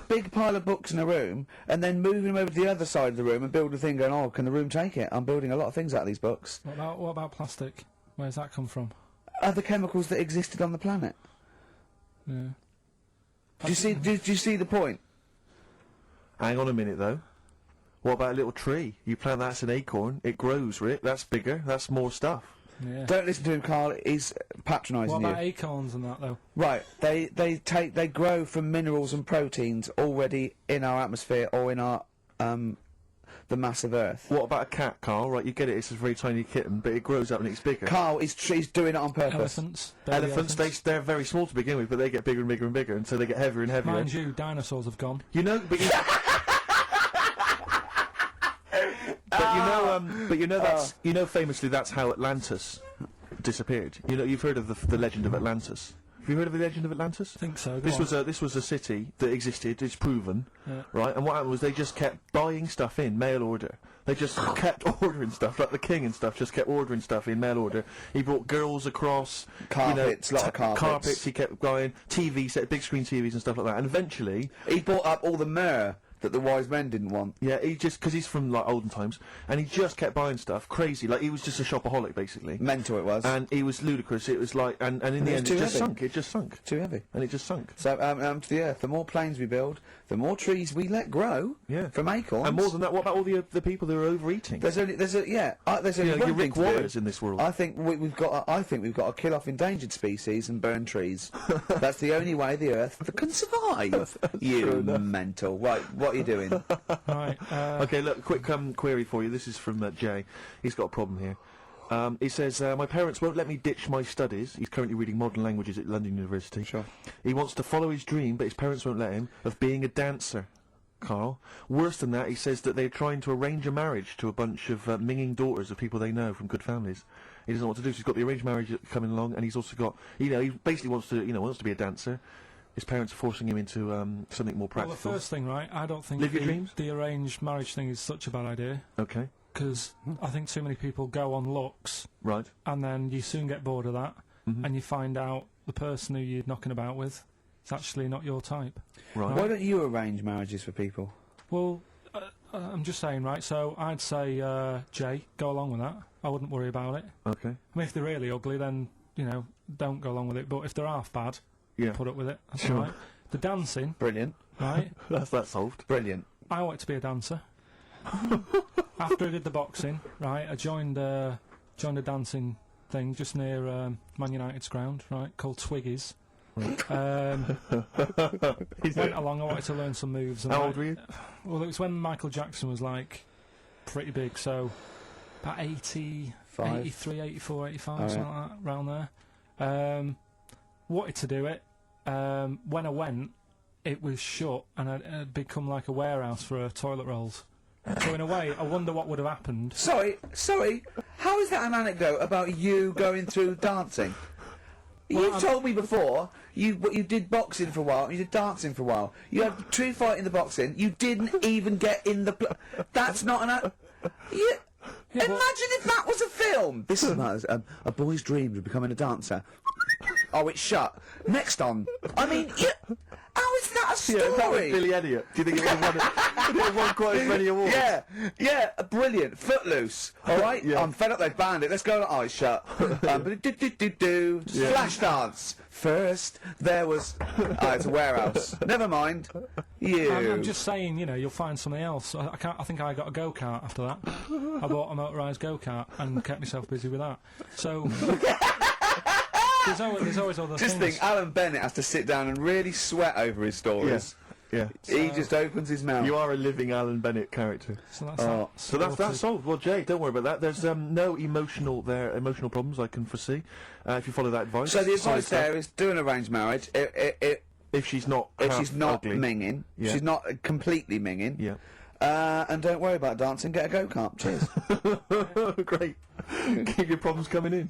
big pile of books in a room and then moving them over to the other side of the room and building a thing going, oh, can the room take it? I'm building a lot of things out of these books. What about plastic? Where's that come from? Other chemicals that existed on the planet. Yeah. Do you see the point? Hang on a minute, though. What about a little tree? You plant that as an acorn, it grows, Rick. That's bigger, that's more stuff. Yeah. Don't listen to him, Carl. He's patronising What you. about acorns and that, though? Right, they grow from minerals and proteins already in our atmosphere or in our the massive Earth. What about a cat, Carl? Right, you get it, it's a very tiny kitten, but it grows up and it's bigger. Carl, he's doing it on purpose. Elephants. Baby Elephants, they're very small to begin with, but they get bigger and bigger and bigger until they get heavier and heavier. Mind you, dinosaurs have gone. You know, but you know that's famously that's how Atlantis disappeared. You know, you've heard of the legend of Atlantis. Have you heard of the legend of Atlantis? I think so. This was a city that existed. It's proven, right? And what happened was they just kept buying stuff in mail order. They just kept ordering stuff, like the king and stuff. Just kept ordering stuff in mail order. He brought girls across, Carpets, lot of carpets. He kept buying TV set, big screen TVs and stuff like that. And eventually, He bought up all the myrrh that the wise men didn't want. yeah, he just because he's from like olden times, and he just kept buying stuff, crazy. Like he was just a shopaholic basically. Mental it was. And he was ludicrous. It was like, and in the it was end, too it just heavy. sunk. It just sunk, Too heavy. and it just sunk. So, to the Earth, the more planes we build, the more trees we let grow Yeah. from acorns. And more than that, what about all the people that are overeating? there's only there's only you one know, your thing Rick to do. Warriors in this world. I think we've got to kill off endangered species and burn trees. That's the only way the Earth can survive. You mental. Right, what are you doing? Right. Okay, look, quick query for you. This is from Jay. He's got a problem here. He says, my parents won't let me ditch my studies. He's currently reading modern languages at London University. Sure. He wants to follow his dream, but his parents won't let him, of being a dancer. Carl. Worse than that, he says that they're trying to arrange a marriage to a bunch of minging daughters of people they know from good families. He doesn't know what to do, so he's got the arranged marriage coming along, and he's also got, he basically wants to be a dancer. His parents are forcing him into something more Well, practical. the first thing, right, I don't think Live your dreams? the arranged marriage thing is such a bad idea, Okay, because I think too many people go on looks, right. and then you soon get bored of that, and you find out the person who you're knocking about with is actually not your type. Right. Why don't you arrange marriages for people? Well, I'm just saying, right, so I'd say, Jay, go along with that. I wouldn't worry about it. Okay. I mean, if they're really ugly, then, don't go along with it, but if they're half bad, Yeah. put up with it. That's Sure. all right. The dancing, Brilliant. right, That's solved. Brilliant. I wanted to be a dancer. After I did the boxing, right, I joined a dancing thing just near Man United's ground, right, called Twiggies. Went along, I wanted to learn some moves. And How old were you? Well, it was when Michael Jackson was, like, pretty big, so about 80, 83, 84, 85, something like that, around there. Wanted to do it. When I went, it was shut and it had become like a warehouse for toilet rolls. So in a way, I wonder what would have happened. Sorry, how is that an anecdote about you going through dancing? You've told me before, you did boxing for a while, you did dancing for a while. You had a true fight in the boxing, you didn't even get in the... That's not an... Imagine if that was a film! This is a boy's dreams of becoming a dancer. Oh, it's shut. Next on. I mean, how is that a story? Yeah, that was Billy Elliot. Do you think it would have won quite as many awards? Yeah, brilliant. Footloose. All right, Yeah. I'm fed up. They've banned it. Let's go. Oh, it's shut. Flash dance. First, there was. Oh, it's a warehouse. Never mind. I'm just saying, you know, you'll find something else. I think I got a go-kart after that. I bought a motorised go-kart and kept myself busy with that. So... There's always other Just things. think, Alan Bennett has to sit down and really sweat over his stories. Yeah. He just opens his mouth. You are a living Alan Bennett character. So that's So that's solved. Well, Jay, don't worry about that. There's no emotional problems I can foresee if you follow that advice. So the advice Solid there is do an arranged marriage. if she's not Ugly. Minging, Yeah. she's not completely minging. Yeah. And don't worry about dancing. Get a go-kart. Cheers. Great. Keep your problems coming in.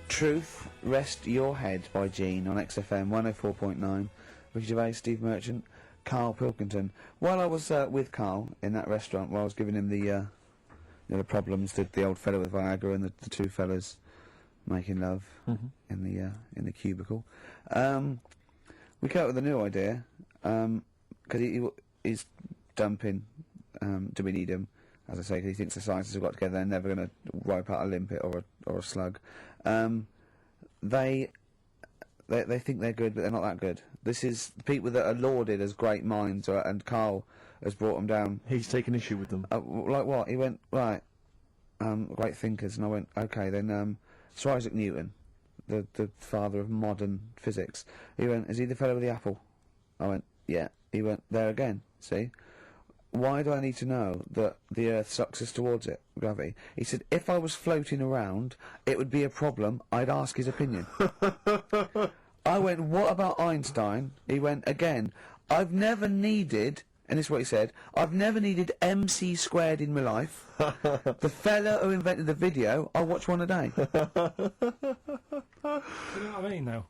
Truth, Rest Your Head by Gene on XFM 104.9. Ricky Gervais, Steve Merchant, Carl Pilkington. While I was with Carl in that restaurant, while I was giving him the problems, the old fella with Viagra and the two fellas making love in the cubicle, we came up with a new idea because he's dumping. Do we need him? As I say, 'cause he thinks the scientists have got together, they're never going to wipe out a limpet or a slug. They think they're good, but they're not that good. This is people that are lauded as great minds, and Carl has brought them down. He's taken issue with them. Like what? He went, right, great thinkers, and I went, okay, then Sir Isaac Newton, the father of modern physics. He went, is he the fellow with the apple? I went, yeah. He went, there again, see? Why do I need to know that the Earth sucks us towards it, gravity? He said, if I was floating around, it would be a problem. I'd ask his opinion. I went, what about Einstein? He went, again, I've never needed, and this is what he said, I've never needed MC squared in my life. The fella who invented the video, I watch one a day. You know what I mean, though?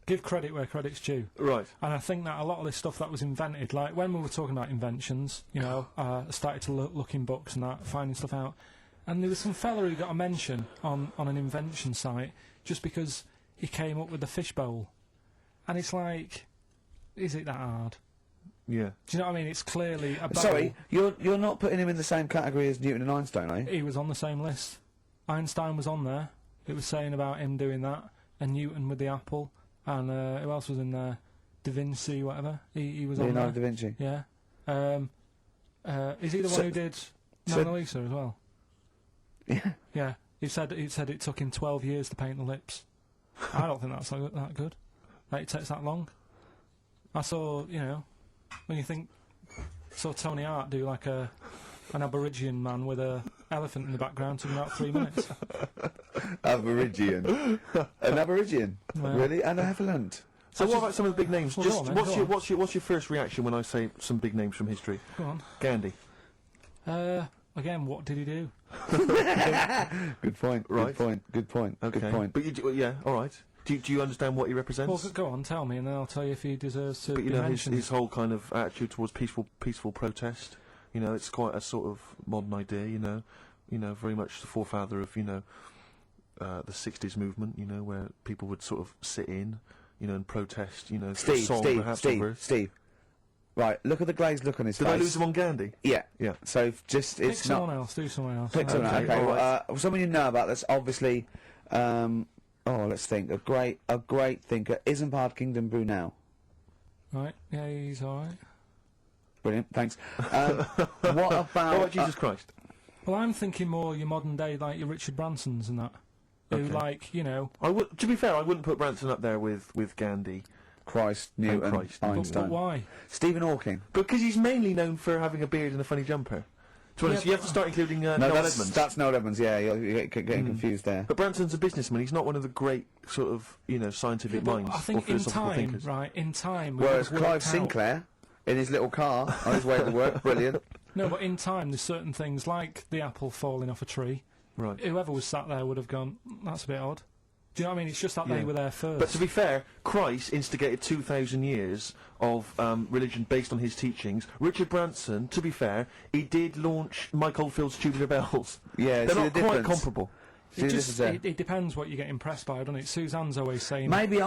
Give credit where credit's due. Right. And I think that a lot of this stuff that was invented, like when we were talking about inventions, you know, I started to look in books and that, finding stuff out. And there was some fella who got a mention on an invention site just because he came up with the fishbowl. And it's like, is it that hard? Yeah. Do you know what I mean? It's clearly a bowl. Sorry, you're not putting him in the same category as Newton and Einstein, are you? He was on the same list. Einstein was on there. It was saying about him doing that. And Newton with the apple. And who else was in there? Da Vinci, whatever. He was Leonardo on there. da Vinci. Yeah. Is he the one who did Mona Lisa as well? Yeah. Yeah. He said it took him 12 years to paint the lips. I don't think that's that good. Like, it takes that long. I saw, you know, when you think, saw Tony Hart do like an Aborigine man with a elephant in the background, took about 3 minutes. Aborigine. An Aborigine? Well. Really? An elephant? So what about some of the big names? Well, Just go on, then, what's your first reaction when I say some big names from history? Go on. Gandhi. Again, what did he do? Good point. Right. Good point. Okay. Good point. But yeah, all right. Do you understand what he represents? Well, go on, tell me, and then I'll tell you if he deserves to But be you know, mentioned. his whole kind of attitude towards peaceful protest. You know, it's quite a sort of modern idea. You know, very much the forefather of the '60s movement. You know, where people would sort of sit in, you know, and protest. You know, Steve. Right, look at the glazed look on his Did face. I lose him on Gandhi? Yeah. Yeah. So just Pick it's someone not. else. Do someone else. Pick someone else. Okay, Okay. all right. Well, someone you know about that's obviously. Let's think. A great thinker. Isambard Kingdom Brunel. Right. Yeah, he's all right. Brilliant. Thanks. What about? What about Jesus Christ? Well, I'm thinking more your modern day, like your Richard Bransons and that. Who, Okay. like, you know... To be fair, I wouldn't put Branson up there with Gandhi. Christ, Newton, Christ. Einstein. But why? Stephen Hawking. Because he's mainly known for having a beard and a funny jumper. To be honest, you have to start including Noel Edmonds. That's Noel Edmonds, yeah, you're getting confused there. But Branson's a businessman. He's not one of the great sort of, scientific minds I think or in philosophical time, thinkers. right, in time... Whereas we've Clive worked out- Sinclair, in his little car, on his way to work, brilliant. No, but in time, there's certain things, like the apple falling off a tree. Right. Whoever was sat there would have gone, that's a bit odd. Do you know what I mean? It's just that Yeah. they were there first. But to be fair, Christ instigated 2,000 years of religion based on his teachings. Richard Branson, to be fair, he did launch Mike Oldfield's Tubular Bells. Yeah, They're see not the quite difference? comparable. See, this is it. It depends what you get impressed by, doesn't it? Suzanne's always saying... Maybe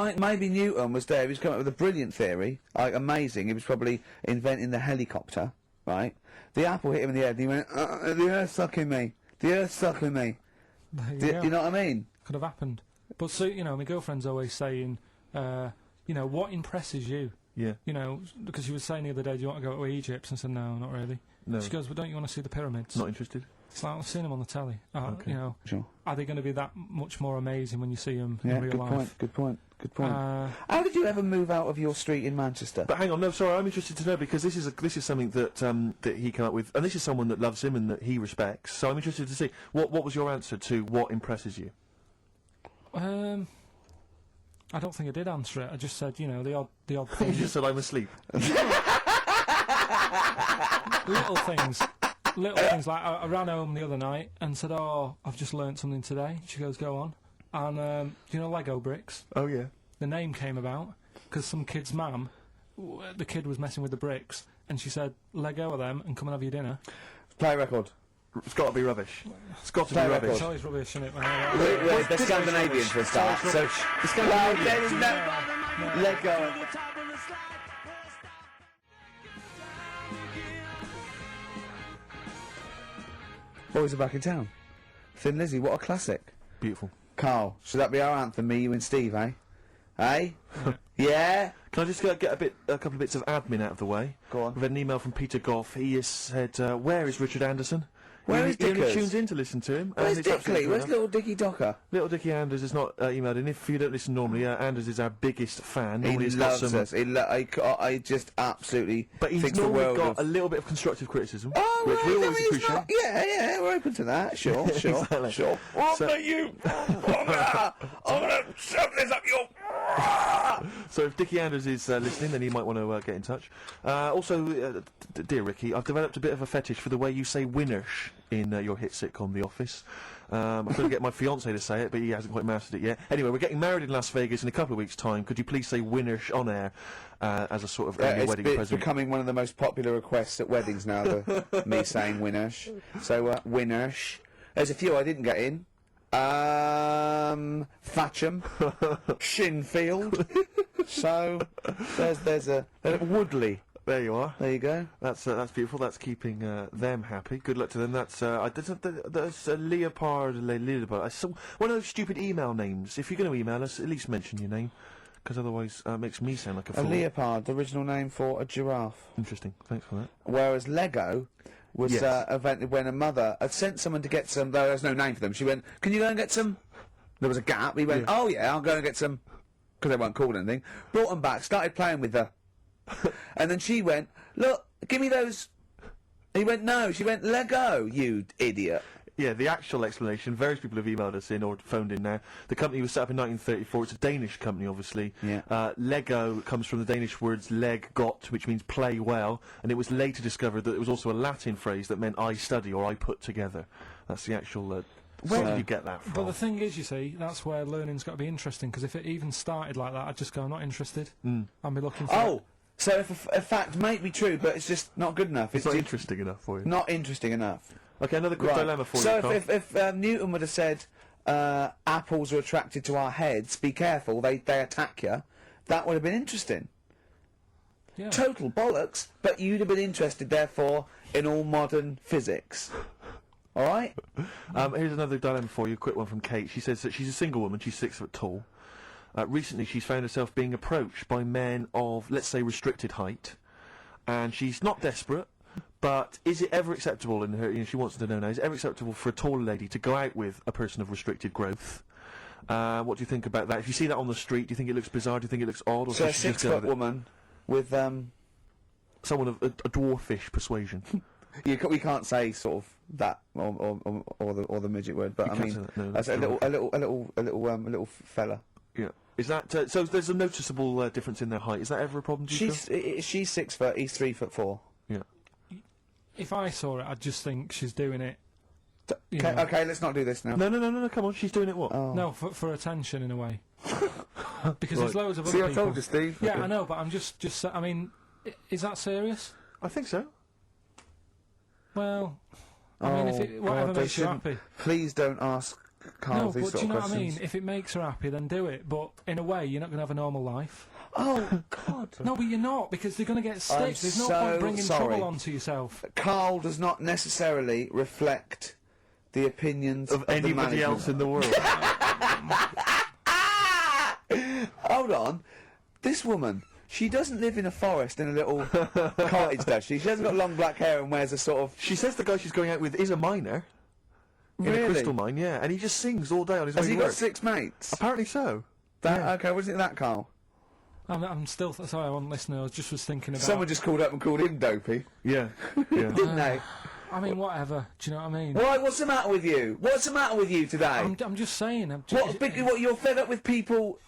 Newton was there. He was coming up with a brilliant theory, like amazing. He was probably inventing the helicopter, right? The apple hit him in the head, and he went, "The Earth's sucking me. The Earth's sucking me." There You know what I mean? Could have happened. But, so, my girlfriend's always saying, what impresses you? Yeah. Because she was saying the other day, do you want to go to Egypt? And I said, no, not really. No. She goes, well, don't you want to see the pyramids? Not interested. It's like, I've seen them on the telly. Okay. Sure. Are they going to be that much more amazing when you see them Yeah, in real good life? point. How did you ever move out of your street in Manchester? But hang on, no, sorry, I'm interested to know because this is something that that he came up with, and this is someone that loves him and that he respects. So I'm interested to see what was your answer to what impresses you. I don't think I did answer it. I just said, the odd You thing. just said I'm asleep. Little things. Little things like I ran home the other night and said, "Oh, I've just learnt something today." She goes, "Go on." And Lego bricks. Oh yeah. The name came about because some kid's mum, the kid was messing with the bricks, and she said, "Let go of them and come and have your dinner." Play record. It's got to be rubbish. It's got to be Play rubbish. It's always rubbish, isn't it? They're Scandinavian for a start. So, well, there is no... Let go. Boys are back in town. Thin Lizzy, what a classic. Beautiful. Carl, should that be our anthem, me, you and Steve, eh? Eh? Yeah? Can I just get a couple of bits of admin out of the way? Go on. We've had an email from Peter Goff. He has said, "Where is Richard Anderson?" Where he is he only Dickers? tunes in to listen to him. Where's and it's absolutely Dickley? fair Where's enough. little Dicky Docker? Little Dickie Anders is not emailed in. If you don't listen normally, Anders is our biggest fan. He Normally he's got loves some- us. I just absolutely But he's thinks the normally world got of... a little bit of constructive criticism, Oh, which right, we no, always he's appreciate. not. Yeah, we're open to that. Sure, sure, Exactly. sure. So- I'm gonna shove this up your... So if Dickie Anders is listening, then he might want to get in touch. Also, dear Ricky, I've developed a bit of a fetish for the way you say "winnersh" in your hit sitcom The Office. I'm going to get my fiancé to say it, but he hasn't quite mastered it yet. Anyway, we're getting married in Las Vegas in a couple of weeks' time. Could you please say "winnersh" on air as a sort of early wedding It's present? becoming one of the most popular requests at weddings now, me saying "winnersh." So, "winnersh." There's a few I didn't get in. Thatcham, Shinfield. So there's a Woodley. There you are. There you go. That's beautiful. That's keeping them happy. Good luck to them. That's that's Leopard. I saw one of those stupid email names. If you're going to email us, at least mention your name, because otherwise it makes me sound like a A fool. leopard, the original name for a giraffe. Interesting. Thanks for that. Whereas Lego was Yes. invented when a mother had sent someone to get some, though there's no name for them. She went, "Can you go and get some?" There was a gap. He went, "Oh yeah, I'll go and get some," because they weren't called anything. Brought them back, started playing with her. And then she went, "Look, give me those." He went, "No." She went, "Lego, you idiot." Yeah, the actual explanation, various people have emailed us in or phoned in now. The company was set up in 1934. It's a Danish company, obviously. Yeah. Lego comes from the Danish words leg got, which means play well, and it was later discovered that it was also a Latin phrase that meant I study or I put together. That's the actual... where did you get that from? But the thing is, you see, that's where learning's got to be interesting, because if it even started like that, I'd just go, I'm not interested. I'd be looking for... Oh, so if a fact might be true, but it's just not good enough. It's not interesting enough for you. Not interesting enough. Okay, another quick dilemma for so you, Carl. if Newton would have said, apples are attracted to our heads, be careful, they attack you, that would have been interesting. Yeah. Total bollocks, but you'd have been interested, therefore, in all modern physics. Alright? Here's another dilemma for you, a quick one from Kate. She says that she's a single woman, she's 6 foot tall. Recently she's found herself being approached by men of, let's say, restricted height, and she's not desperate, but is it ever acceptable in her, she wants to know now, is it ever acceptable for a taller lady to go out with a person of restricted growth? What do you think about that? If you see that on the street, do you think it looks bizarre? Do you think it looks odd? Or So a should she just go 6 foot with it? woman with Someone of a dwarfish persuasion. we can't say sort of that or the midget word, but You I can't mean say that, no, as a that's little fella. Yeah. Is that so? There's a noticeable difference in their height. Is that ever a problem? Do you feel? She's 6 foot. He's 3'4". Yeah. If I saw it, I'd just think she's doing it. you Okay, know. okay, let's not do this now. No. Come on. She's doing it. What? Oh. No, for attention in a way. Because there's Right. loads of See, other I people. told you, Steve. Yeah, I know, but I'm just. I mean, is that serious? I think so. Well, I mean, if it, whatever God, they makes you shouldn't- happy. Please don't ask Carl No, these but sort do you of know what I questions. mean? If it makes her happy, then do it. But in a way, you're not going to have a normal life. Oh God! No, but you're not, because they're going to get I'm sick. There's no so point bringing sorry. trouble onto yourself. Carl does not necessarily reflect the opinions Of the anybody management. else in the world. Hold on, this woman. She doesn't live in a forest in a little cottage, does she? She hasn't got long black hair and wears a sort of. She says the guy she's going out with is a miner. In a Really? crystal mine, yeah. And he just sings all day on his way Has to he work. got 6 mates? Apparently so. Okay, what do you think of that, Carl? I'm still sorry, I wasn't listening. I was thinking about. Someone just called up and called him dopey, Yeah. Yeah. didn't they? I mean, whatever. Do you know what I mean? Why? What's the matter with you? What's the matter with you today? I'm just saying. What you're fed up with people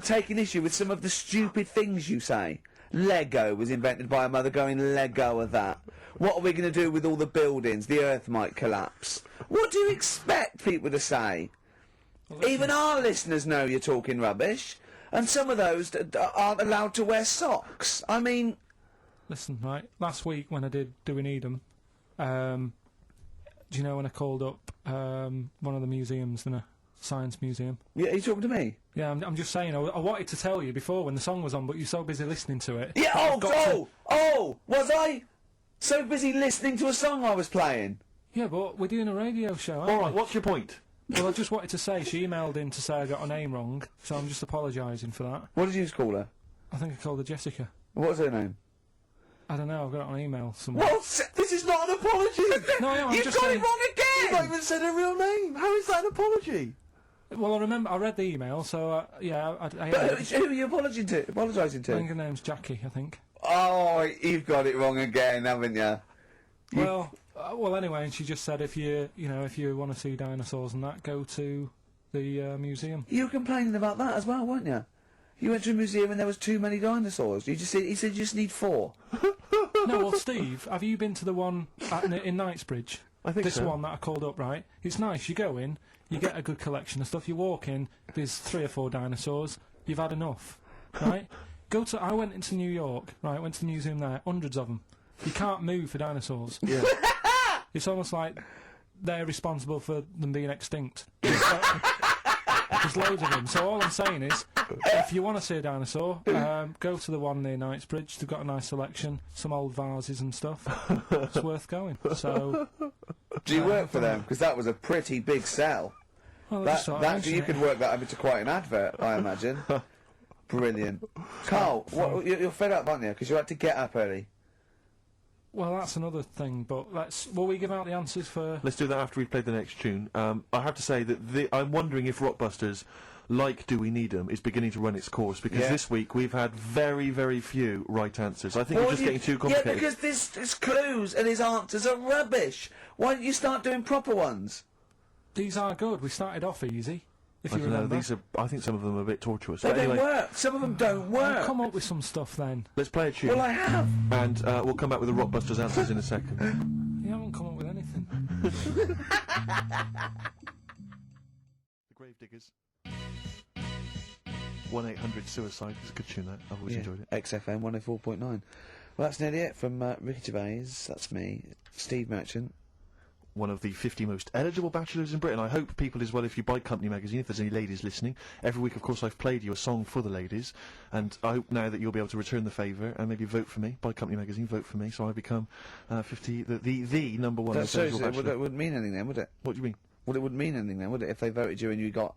taking issue with some of the stupid things you say. Lego was invented by a mother going Lego of that. What are we going to do with all the buildings? The earth might collapse. What do you expect people to say? Even our listeners know you're talking rubbish, and some of those aren't allowed to wear socks. I mean, Listen, right. Last week when I did Do We Need 'Em, do you know when I called up one of the museums, a science museum? yeah, are you talking to me? Yeah, I'm just saying. I wanted to tell you before when the song was on, but you're so busy listening to it. Yeah. I've got to- Was I so busy listening to a song I was playing? Yeah, but we're doing a radio show, aren't All right, we? what's your point? Well, I just wanted to say she emailed in to say I got her name wrong, so I'm just apologising for that. What did you call her? I think I called her Jessica. What was her name? I don't know. I've got it on email somewhere. What? This is not an apology. No, I'm You've just got saying. it wrong You've not again. even said her real name. How is that an apology? Well, I remember I read the email, so yeah, I But who are you apologising to? Apologising I think to? her name's Jackie. I think. Oh, you've got it wrong again, haven't you? Well, anyway, and she just said if you want to see dinosaurs and that, go to the museum. You were complaining about that as well, weren't you? You went to a museum and there was too many dinosaurs. He said you just need 4. No, well, Steve, have you been to the one in Knightsbridge? I think This so. one that I called up, right? It's nice. You go in, you get a good collection of stuff. You walk in, there's 3 or 4 dinosaurs. You've had enough, right? I went into New York, right? Went to the museum there, hundreds of them. You can't move for dinosaurs. Yeah. It's almost like they're responsible for them being extinct. There's loads of them. So all I'm saying is, if you want to see a dinosaur, go to the one near Knightsbridge. They've got a nice selection, some old vases and stuff. It's worth going. So, Do you work for them? Because that was a pretty big sell. well, I That, just thought I'd that mention you it. could work that into quite an advert, I imagine. Brilliant. Carl, you're fed up, aren't you? Because you had to get up early. Well, that's another thing. But will we give out the answers for? Let's do that after we've played the next tune. I have to say that I'm wondering if Rockbusters, like Do We Need 'Em, is beginning to run its course, because Yeah. this week we've had very, very few right answers. I think we're just getting too complicated. Yeah, because his clues and his answers are rubbish. Why don't you start doing proper ones? These are good. We started off easy, if I you don't know, remember. I think some of them are a bit tortuous. They But don't anyway, work. Some of them don't Well, work. come up with some stuff then. let's play a tune, Well, I have. and we'll come back with the Rockbusters answers in a second. You haven't come up with anything. The Gravediggers. 1-800-SUICIDE. It's a good tune, that. I've always enjoyed it. XFM 104.9. Well, that's nearly it from Ricky Gervais. That's me, Steve Merchant. One of the 50 most eligible bachelors in Britain. I hope people as well, if you buy Company magazine, if there's any ladies listening, every week, of course, I've played you a song for the ladies, and I hope now that you'll be able to return the favour and maybe vote for me. Buy Company magazine, vote for me, so I become the number one That eligible shows bachelor. that wouldn't mean anything then, would it? What do you mean? Well, it wouldn't mean anything then, would it? If they voted you and you got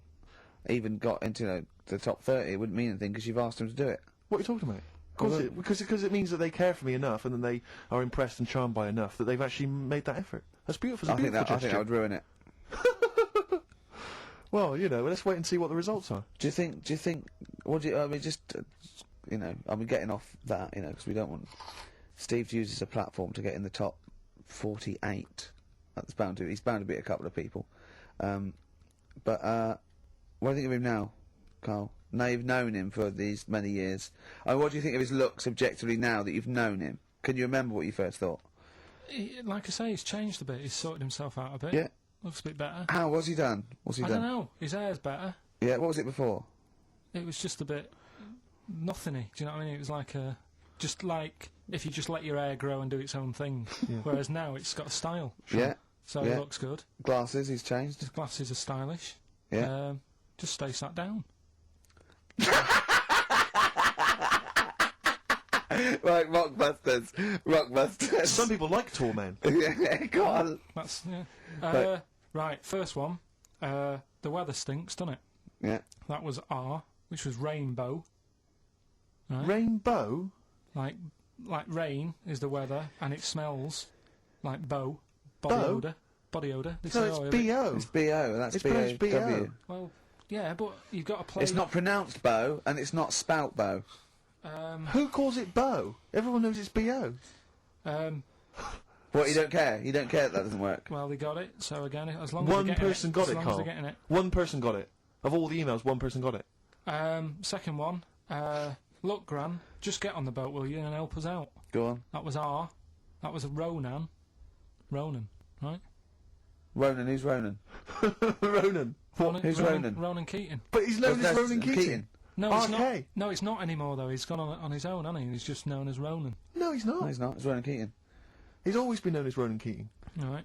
into the top 30, it wouldn't mean anything because you've asked them to do it. What are you talking about? Because it means that they care for me enough, and then they are impressed and charmed by enough that they've actually made that effort. That's beautiful. It's a I think beautiful that gesture. would ruin it. Well, you know, let's wait and see what the results are. Do you think, what do you, I mean, just, you know, I mean, getting off that, you know, because we don't want Steve to use as a platform to get in the top 48. That's bound to, he's bound to beat a couple of people. But, what do you think of him now, Carl? Now you've known him for these many years. What do you think of his looks objectively now that you've known him? Can you remember what you first thought? Like I say, he's changed a bit. He's sorted himself out a bit. Yeah. Looks a bit better. How? What's he done? What's he I done? don't know. His hair's better. Yeah, what was it before? It was just a bit nothingy. Do you know what I mean? It was like just like if you just let your hair grow and do its own thing. Whereas now it's got a style. Yeah. So Yeah. it looks good. Glasses, he's changed. His glasses are stylish. Yeah. Just stay sat down. Right, Rockbusters. Some people like tall men. Yeah, go on. That's yeah. But- Right, first one. The weather stinks, doesn't it? Yeah. That was R, which was rainbow. Right? Rainbow? Like rain is the weather, and it smells like body Bow? odour. Body odour. They No, say, it's oh, yeah, B.O. It's B.O., that's It's B.O.W. pronounced B.O. Well, yeah, but you've got to play. It's not pronounced bow, and it's not spout bow. Who calls it bow? Everyone knows it's B.O. What, you don't care? You don't care that doesn't work? Well, they got it. So again, as long as One they're getting person it, got as it, long as Carl. they're getting it. One person got it. Of all the emails, one person got it. Second one. Look, Gran, just get on the boat, will you, and help us out. Go on. That was R. That was a Ronan, right? Ronan, who's Ronan? Ronan. Who's Ronan? Ronan Keating. But he's known as That's Ronan Keating. No, it's not. RK. No, it's not anymore though. He's gone on his own, hasn't he? He's just known as Ronan. No, he's not. No, he's not. It's Ronan Keating. He's always been known as Ronan Keating. All right.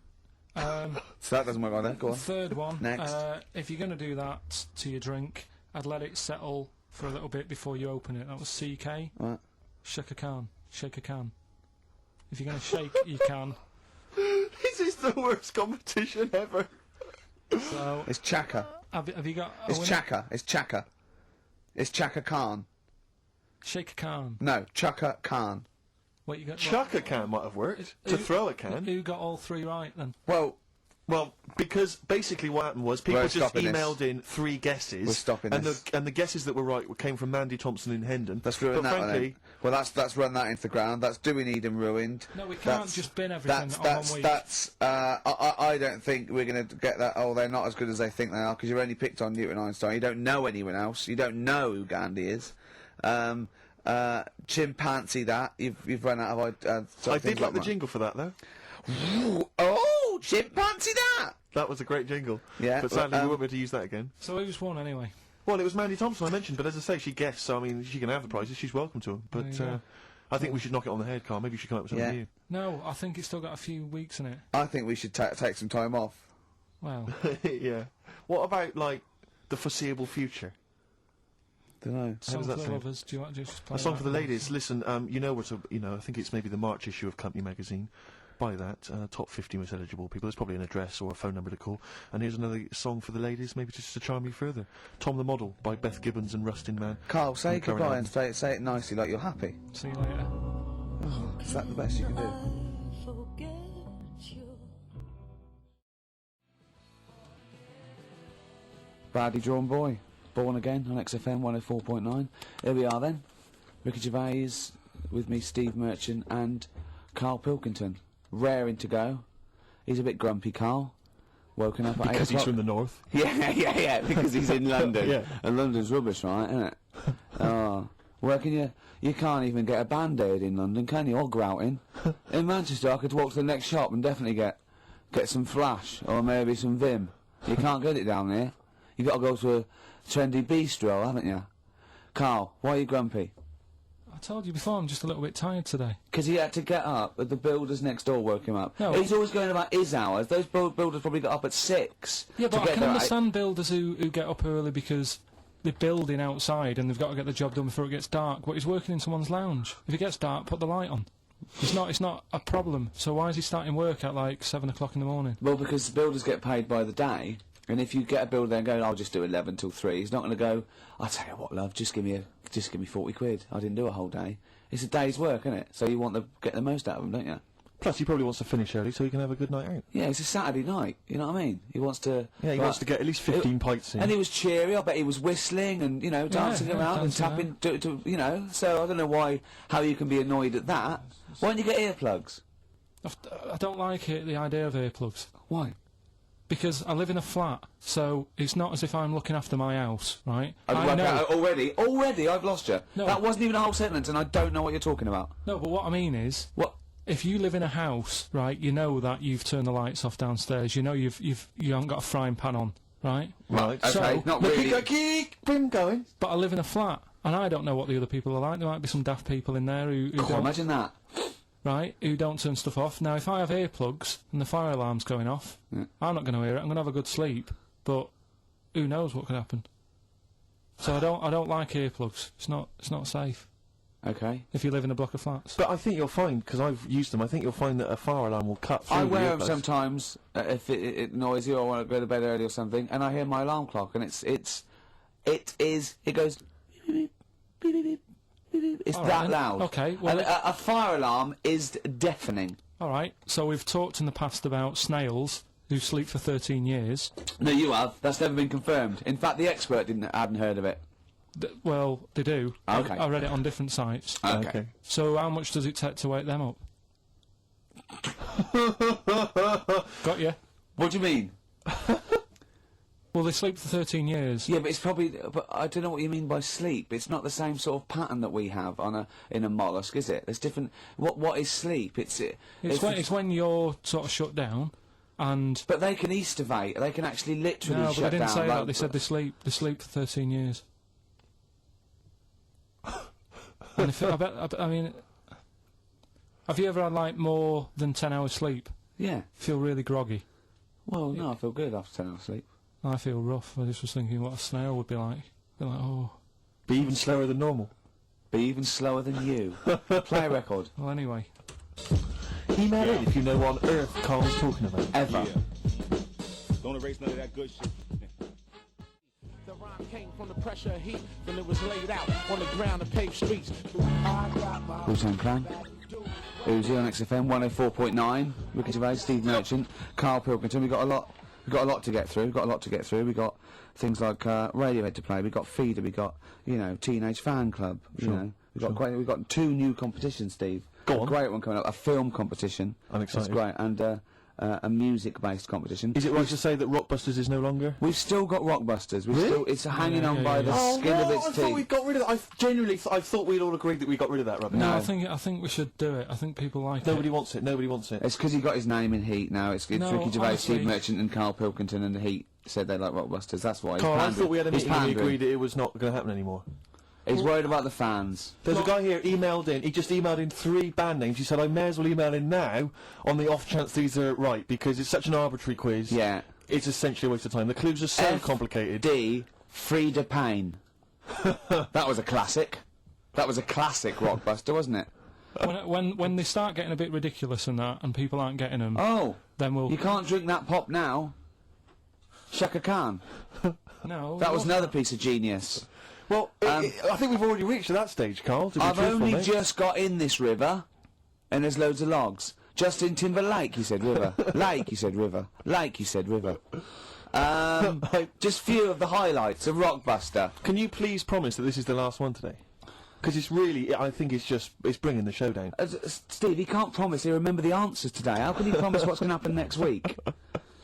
So that doesn't work like that. Go on. Third one. Next. If you're going to do that to your drink, I'd let it settle for a little bit before you open it. That was CK. Right. Shake a can. Shake a can. If you're going to shake, you can. This is the worst competition ever. So, It's Chaka. have you got... It's Chaka. It's Chaka. It's Chaka Khan. Shake a can. No, Chaka Khan. What you got? Chuck a can might have worked. To throw a can. Who got all three right then? Well, because basically what happened was people We're just stopping this. emailed in 3 guesses. We're stopping and this. the guesses that were right came from Mandy Thompson in Hendon. Let's ruin but that one frankly, then. Well, that's run that into the ground. That's Do We Need 'Em ruined. No, we can't That's- just bin everything on 1 week. I don't think we're going to get that. Oh, they're not as good as they think they are because you've only picked on Newton Einstein. You don't know anyone else. You don't know who Gandhi is. Chimpanzee, that you've run out of. I did like the jingle for that though. Oh, chimpanzee, that. That was a great jingle. Yeah, But sadly we well, won't be able to use that again. So who's won anyway? Well, it was Mandy Thompson I mentioned, but as I say, she guessed, so I mean, she can have the prizes. She's welcome to them. But There you go. I think we should knock it on the head, Carl. Maybe you should come up with something Yeah. new. No, I think it's still got a few weeks in it. I think we should take some time off. Well, Yeah. What about like the foreseeable future? Don't know. song does for that the sound? lovers. Do you want to just play A song that for the one? ladies. Listen, you know what? I think it's maybe the March issue of Company Magazine. Buy that. Top 50 most eligible people. There's probably an address or a phone number to call. And here's another song for the ladies, maybe just to charm you further. Tom the Model by Beth Gibbons and Rustin Man. Carl, say And Karen goodbye Allen. and say it nicely, like you're happy. See you later. Is that the best you can do? Forget you. Badly Drawn Boy, Born Again on XFM 104.9. Here we are then. Ricky Gervais with me, Steve Merchant and Carl Pilkington. Raring to go. He's a bit grumpy, Carl. Woken up at 8 Because he's o'clock. from the north. Yeah, because he's in London. Yeah. And London's rubbish, right, isn't it? Oh. Where can you can't even get a Band-Aid in London, can you? Or grouting. In Manchester, I could walk to the next shop and definitely get some Flash, or maybe some Vim. You can't get it down there. You've got to go to a trendy bistro, haven't you? Carl, why are you grumpy? I told you before, I'm just a little bit tired today. Because he had to get up, but the builders next door woke him up. No. He's always going about his hours. Those builders probably got up at 6. Yeah, to but I get can there at understand builders who get up early because they're building outside and they've got to get the job done before it gets dark. But he's working in someone's lounge. If it gets dark, put the light on. It's not a problem. So why is he starting work at like 7 o'clock in the morning? Well, because the builders get paid by the day, and if you get a builder there and go, I'll just do 11 till 3, he's not going to go, I'll tell you what, love, just give me 40 quid. I didn't do a whole day. It's a day's work, isn't it? So you want to get the most out of them, don't you? Plus, he probably wants to finish early so he can have a good night out. Yeah, it's a Saturday night, you know what I mean? He wants to... Yeah, he wants to get at least 15 pints in. And he was cheery, I bet he was whistling and, you know, dancing around and dancing tapping, you know, so I don't know how you can be annoyed at that. Why don't you get earplugs? I don't like it, the idea of earplugs. Why? Because I live in a flat, so it's not as if I'm looking after my house, right? I know. Already, I've lost you. No. That wasn't even a whole sentence and I don't know what you're talking about. No, but what I mean is... What? If you live in a house, right, you know that you've turned the lights off downstairs. You know you haven't got a frying pan on, right? Right. Okay, So, not really. Keep him going. But I live in a flat, and I don't know what the other people are like. There might be some daft people in there who God, don't, imagine that. right, who don't turn stuff off. Now, if I have earplugs and the fire alarm's going off, I'm not going to hear it. I'm going to have a good sleep, but who knows what could happen? So I don't like earplugs. It's not safe Okay. if you live in a block of flats. But I think you'll find, because I've used them, I think you'll find that a fire alarm will cut through I the wear them earplugs. sometimes if it's noisy or I want to go to bed early or something, and I hear my alarm clock, and it goes. Beep, beep, beep, beep, beep, beep, beep. It's All that right, loud. okay, well- And a fire alarm is deafening. All right, so we've talked in the past about snails who sleep for 13 years. No, you have. That's never been confirmed. In fact, the expert hadn't heard of it. Well, they do. Okay. I read it on different sites. Okay. So how much does it take to wake them up? Got you? What do you mean? Well, they sleep for 13 years. Yeah, but it's probably. But I don't know what you mean by sleep. It's not the same sort of pattern that we have in a mollusk, is it? There's different. What is sleep? It's when you're sort of shut down, and But they can estivate. They can actually literally no, but shut they didn't down. say that. like- They said they sleep for 13 years. And if I mean, have you ever had like more than 10 hours sleep? Yeah. Feel really groggy. Well, no, I feel good after 10 hours sleep. I feel rough. I just was thinking what a snail would be like. Be like, oh, Be even slower than normal. Be even slower than you. Play a record. well, anyway. Email in if you know what on earth Carl's talking about. Ever. Don't erase none of that good shit. The rhyme came from the pressure of heat when it was laid out on the ground of paved streets. Wu-Tang Clan. Uzi on XFM 104.9. Ricky Gervais, Steve Merchant, Carl Pilkington. We've got a lot to get through. We've got things like Radiohead to play. We've got Feeder. We've got Teenage Fan Club. You know, we've got 2 new competitions, Steve. Go on. A great one coming up. A film competition. I'm excited. That's great. And a music-based competition. Is it right to say that Rockbusters is no longer? We've still got Rockbusters. It's hanging on yeah, by yeah. the Oh, skin of what? its I thought teeth. we got rid of that. I genuinely I thought we'd all agreed that we got rid of that rubbish. No, No. I think we should do it. I think people like Nobody it. wants it. Nobody wants it. It's because he got his name in Heat now. It's No, Ricky Gervais, honestly. Steve Merchant, and Carl Pilkington, and the Heat said they like Rockbusters. That's why. He's Carl, I pandering. thought we had a He's meeting and we pandering. agreed that it was not going to happen anymore. He's worried about the fans. There's a guy here emailed in. He just emailed in 3 band names. He said, I may as well email in now on the off chance these are right because it's such an arbitrary quiz. Yeah. It's essentially a waste of time. The clues are so complicated. D. Frida Payne. That was a classic. That was a classic Rockbuster, wasn't it? When they start getting a bit ridiculous and that, and people aren't getting them, Oh. then we'll. You can't drink that pop now. Shaka Khan. No. That was what- another piece of genius. Well, I think we've already reached that stage, Carl. To be I've truthful, only mate. just got in this river, and there's loads of logs. Justin Timberlake, he said river. Lake, he said river. Lake, he said river. Just few of the highlights of Rockbuster. Can you please promise that this is the last one today? Because it's really, I think it's bringing the show down. Steve, he can't promise he'll remember the answers today. How can he promise what's going to happen next week?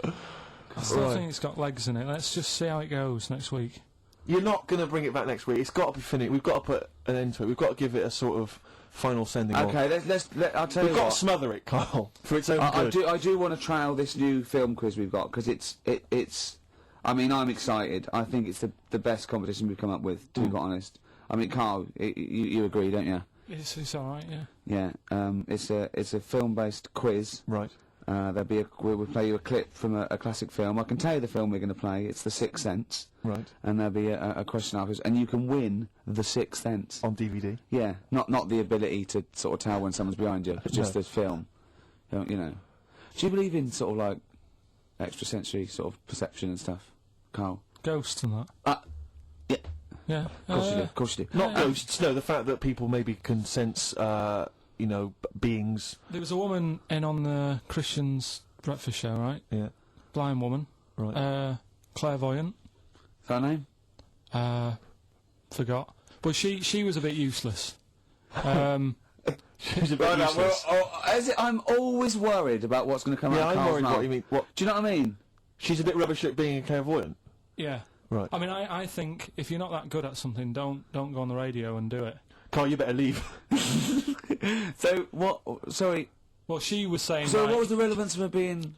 I still think it's got legs in it. Let's just see how it goes next week. You're not going to bring it back next week. It's got to be finished. We've got to put an end to it. We've got to give it a sort of final sending off. Okay, I'll tell We've you got what. to smother it, Carl, for its own I good. do want to trial this new film quiz we've got because it's. I mean, I'm excited. I think it's the best competition we've come up with. To be quite honest. I mean, Carl, you agree, don't you? It's all right, yeah. Yeah. It's a film-based quiz. Right. We'll play you a clip from a classic film. I can tell you the film we're going to play. It's The Sixth Sense. Right. And there'll be a question afterwards, and you can win The Sixth Sense. On DVD. Yeah, not the ability to sort of tell when someone's behind you, but just No. the film. You know. Do you believe in sort of like extrasensory sort of perception and stuff, Carl? Ghosts and that. Yeah, Yeah. of course you do. Of course you do. Not ghosts, no, the fact that people maybe can sense you know, beings. There was a woman in on the Christian's breakfast show, right? Yeah. Blind woman. Right. Clairvoyant. Is that her name? Forgot. But she was a bit useless. She's a bit useless. I'm always worried about what's going to come out of I'm Carl's worried mouth. what you mean. What? Do you know what I mean? She's a bit rubbish at being a clairvoyant. Yeah. Right. I mean, I think if you're not that good at something, don't go on the radio and do it. Carl, you better leave. So, what... Sorry. Well, she was saying... So like, what was the relevance of her being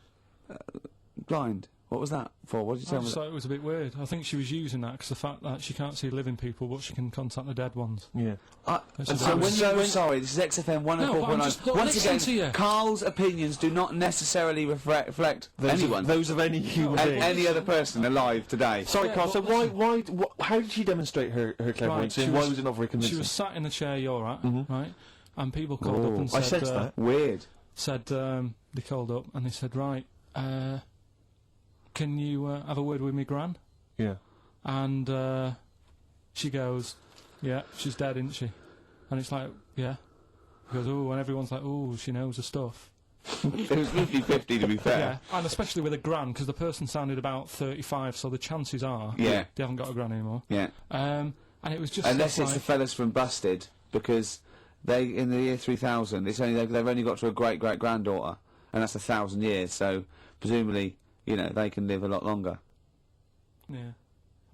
blind? What was that for? What did you I tell me? just thought it was a bit weird. I think she was using that because the fact that she can't see living people, but she can contact the dead ones. Yeah. That's I'm just- so sorry, this is XFM No, but I'm just 104.9. not Once listening again, to you. Carl's opinions do not necessarily reflect anyone. Those of any human being. Any other person alive today. Sorry, Yeah, Carl. So but why? How did she demonstrate her clairvoyance? she and why was- was it not very convincing? She was sat in the chair you're at, right? And people called up and I said... sensed that. Weird. They called up and they said, right, can you have a word with me gran? Yeah. And she goes, yeah, she's dead, isn't she? And it's like, yeah. He goes, oh, and everyone's like, oh, she knows her stuff. It was 50-50 to be fair. Yeah, and especially with a gran, because the person sounded about 35, so the chances are Yeah. they haven't got a gran anymore. Yeah. And it was just Unless stuff it's the like, fellas from Busted, because they, in the year 3000, they've only got to a great-great-granddaughter, and that's 1,000 years, so presumably, you know, they can live a lot longer. yeah.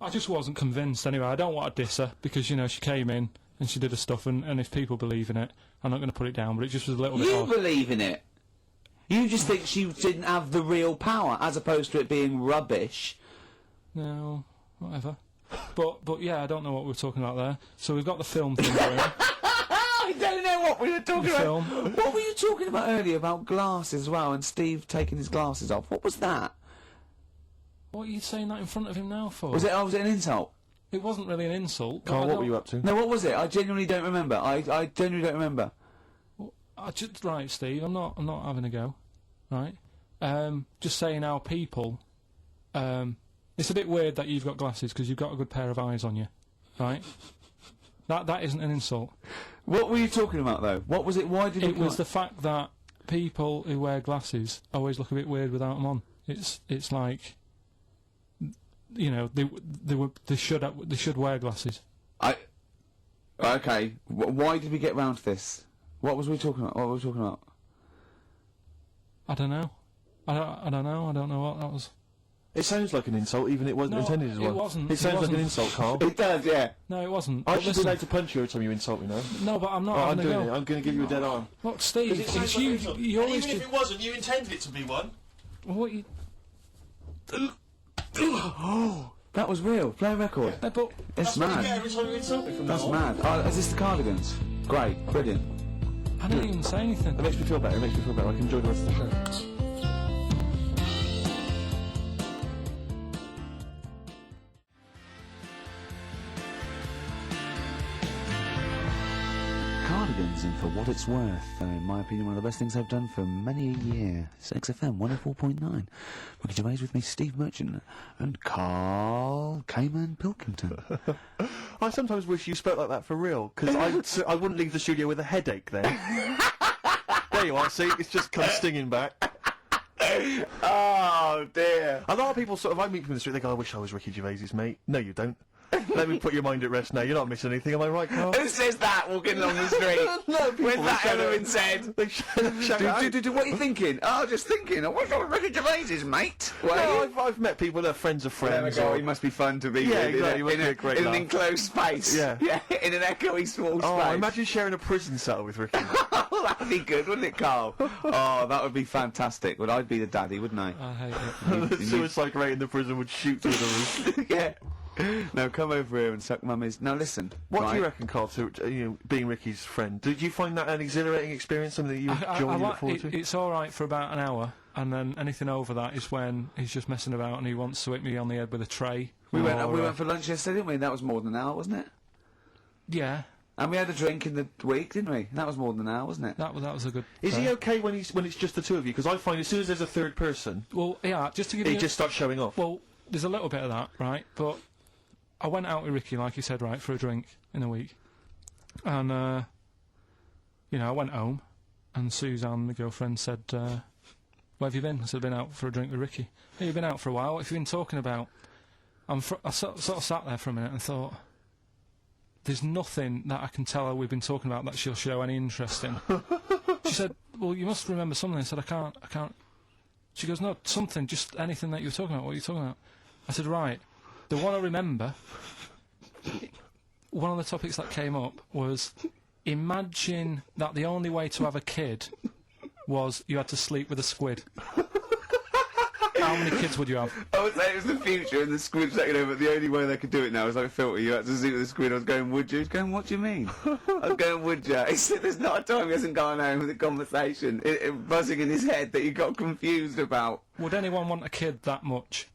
I just wasn't convinced anyway. I don't want to diss her, because, you know, she came in and she did her stuff, and if people believe in it, I'm not going to put it down, but it just was a little bit You odd. believe in it? You just think she didn't have the real power, as opposed to it being rubbish. No, whatever. But yeah, I don't know what we were talking about there. So we've got the film thing going. I don't know what we were talking The about. film. What were you talking about earlier about glasses as well, and Steve taking his glasses off? What was that? What are you saying that in front of him now for? Was it an insult? It wasn't really an insult. but Carl, I what don't- were you up to? No, what was it? I genuinely don't remember. I genuinely don't remember. Right, Steve. I'm not having a go. Right. Just saying how people. It's a bit weird that you've got glasses because you've got a good pair of eyes on you. Right. That isn't an insult. What were you talking about, though? What was it? Why did It was the fact that people who wear glasses always look a bit weird without them on. It's like, you know, they should wear glasses. Okay. Why did we get round to this? What was we talking about? What were we talking about? I don't know. I don't know. I don't know what that was. It sounds like an insult, even it wasn't No, intended as it one. wasn't. It sounds It like an wasn't. insult, Carl. It does, yeah. No, it wasn't. I But should be listen, allowed to punch you every time you insult me now. no, but I'm not Oh, I'm having a doing go. it. I'm going to give you a dead arm. Look, Steve, it's you. You always do. wasn't, you intended it to be one. What you? That was real. Play a record. No, but It's mad. Every time you insult me from That's mad. Is this the Cardigans? Great. Brilliant. I didn't even say anything. It makes me feel better. It makes me feel better. I can enjoy the rest of the show. Cardigans, and for what it's worth, in my opinion, one of the best things I've done for many a year. It's XFM 104.9. Ricky Gervais with me, Steve Merchant, and Carl Cayman Pilkington. I sometimes wish you spoke like that for real, because I wouldn't leave the studio with a headache then. There you are, see? It's just come stinging back. Oh, dear. A lot of people I meet them in the street, they go, I wish I was Ricky Gervais's mate. No, you don't. Let me put your mind at rest now. You're not missing anything, am I right, Carl? Who says that walking along the street? No, people When's that shout ever it. been said? They shout it out. What are you thinking? Oh, just thinking. I wish I was Ricky Gervais's mate. No, I've met people that are friends of There we friends. go. or- He must be fun to be Yeah, with. exactly. He must be a great in an laugh. enclosed space. Yeah. Yeah. In an echoey small Oh, space. imagine sharing a prison cell with Ricky. Oh, that'd be good, wouldn't it, Carl? Oh, that would be fantastic. Well, I'd be the daddy, wouldn't I? I hate it. The suicide rate in the prison would shoot through the roof. Yeah. No, come over here and suck mummy's. Now listen. What right? do you reckon, Carl, to being Ricky's friend? Did you find that an exhilarating experience, something that you enjoy and you look forward to? It's all right for about an hour, and then anything over that is when he's just messing about and he wants to hit me on the head with a tray. We went or, for lunch yesterday, didn't we? That was more than an hour, wasn't it? Yeah, And we had a drink in the week, didn't we? That was more than an hour, wasn't it? that was a good. Is he okay when it's just the two of you? Because I find as soon as there's a third person, Well, yeah. Just to give he you. just starts showing off. Well, there's a little bit of that, right? But I went out with Ricky, like you said, right, for a drink in a week, and you know, I went home, and Suzanne, my girlfriend, said, "Where have you been?" I said, "I've been out for a drink with Ricky." "Hey, you've been out for a while. What have you been talking about?" I sort of sat there for a minute and thought, there's nothing that I can tell her we've been talking about that she'll show any interest in. She said, "Well, you must remember something." I said, I can't. She goes, "No, something, just anything that you were talking about. What are you talking about?" I said, "Right, the one I remember, one of the topics that came up was, imagine that the only way to have a kid was you had to sleep with a squid. How many kids would you have?" I would say it was the future and the squid's taking over, but the only way they could do it now is like filter. You had to see with the squid. I was going, "Would you?" He's going, "What do you mean?" I was going, "Would you?" He said, "There's not a time he hasn't gone home with a conversation buzzing in his head that he got confused about." Would anyone want a kid that much?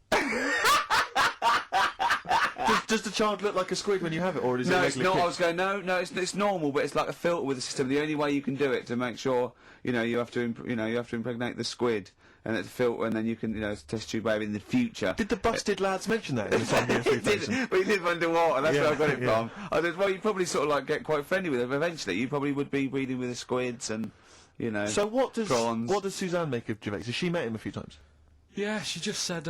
Does the child look like a squid when you have it, or is it No, a it's regular not. kid? I was going, no, it's normal, but it's like a filter with a system. The only way you can do it to make sure, you know, you have to impregnate the squid, and it's a filter, and then you can, you know, test tube baby in the future. Did the busted lads mention that in the song Year He 3000? did, but he live underwater. That's Yeah, where I got it yeah. from. I said, well, you probably sort of like get quite friendly with them. Eventually, you probably would be breeding with the squids and, you know, So what does prawns. Suzanne make of Gervais? Has she met him a few times? Yeah, she just said,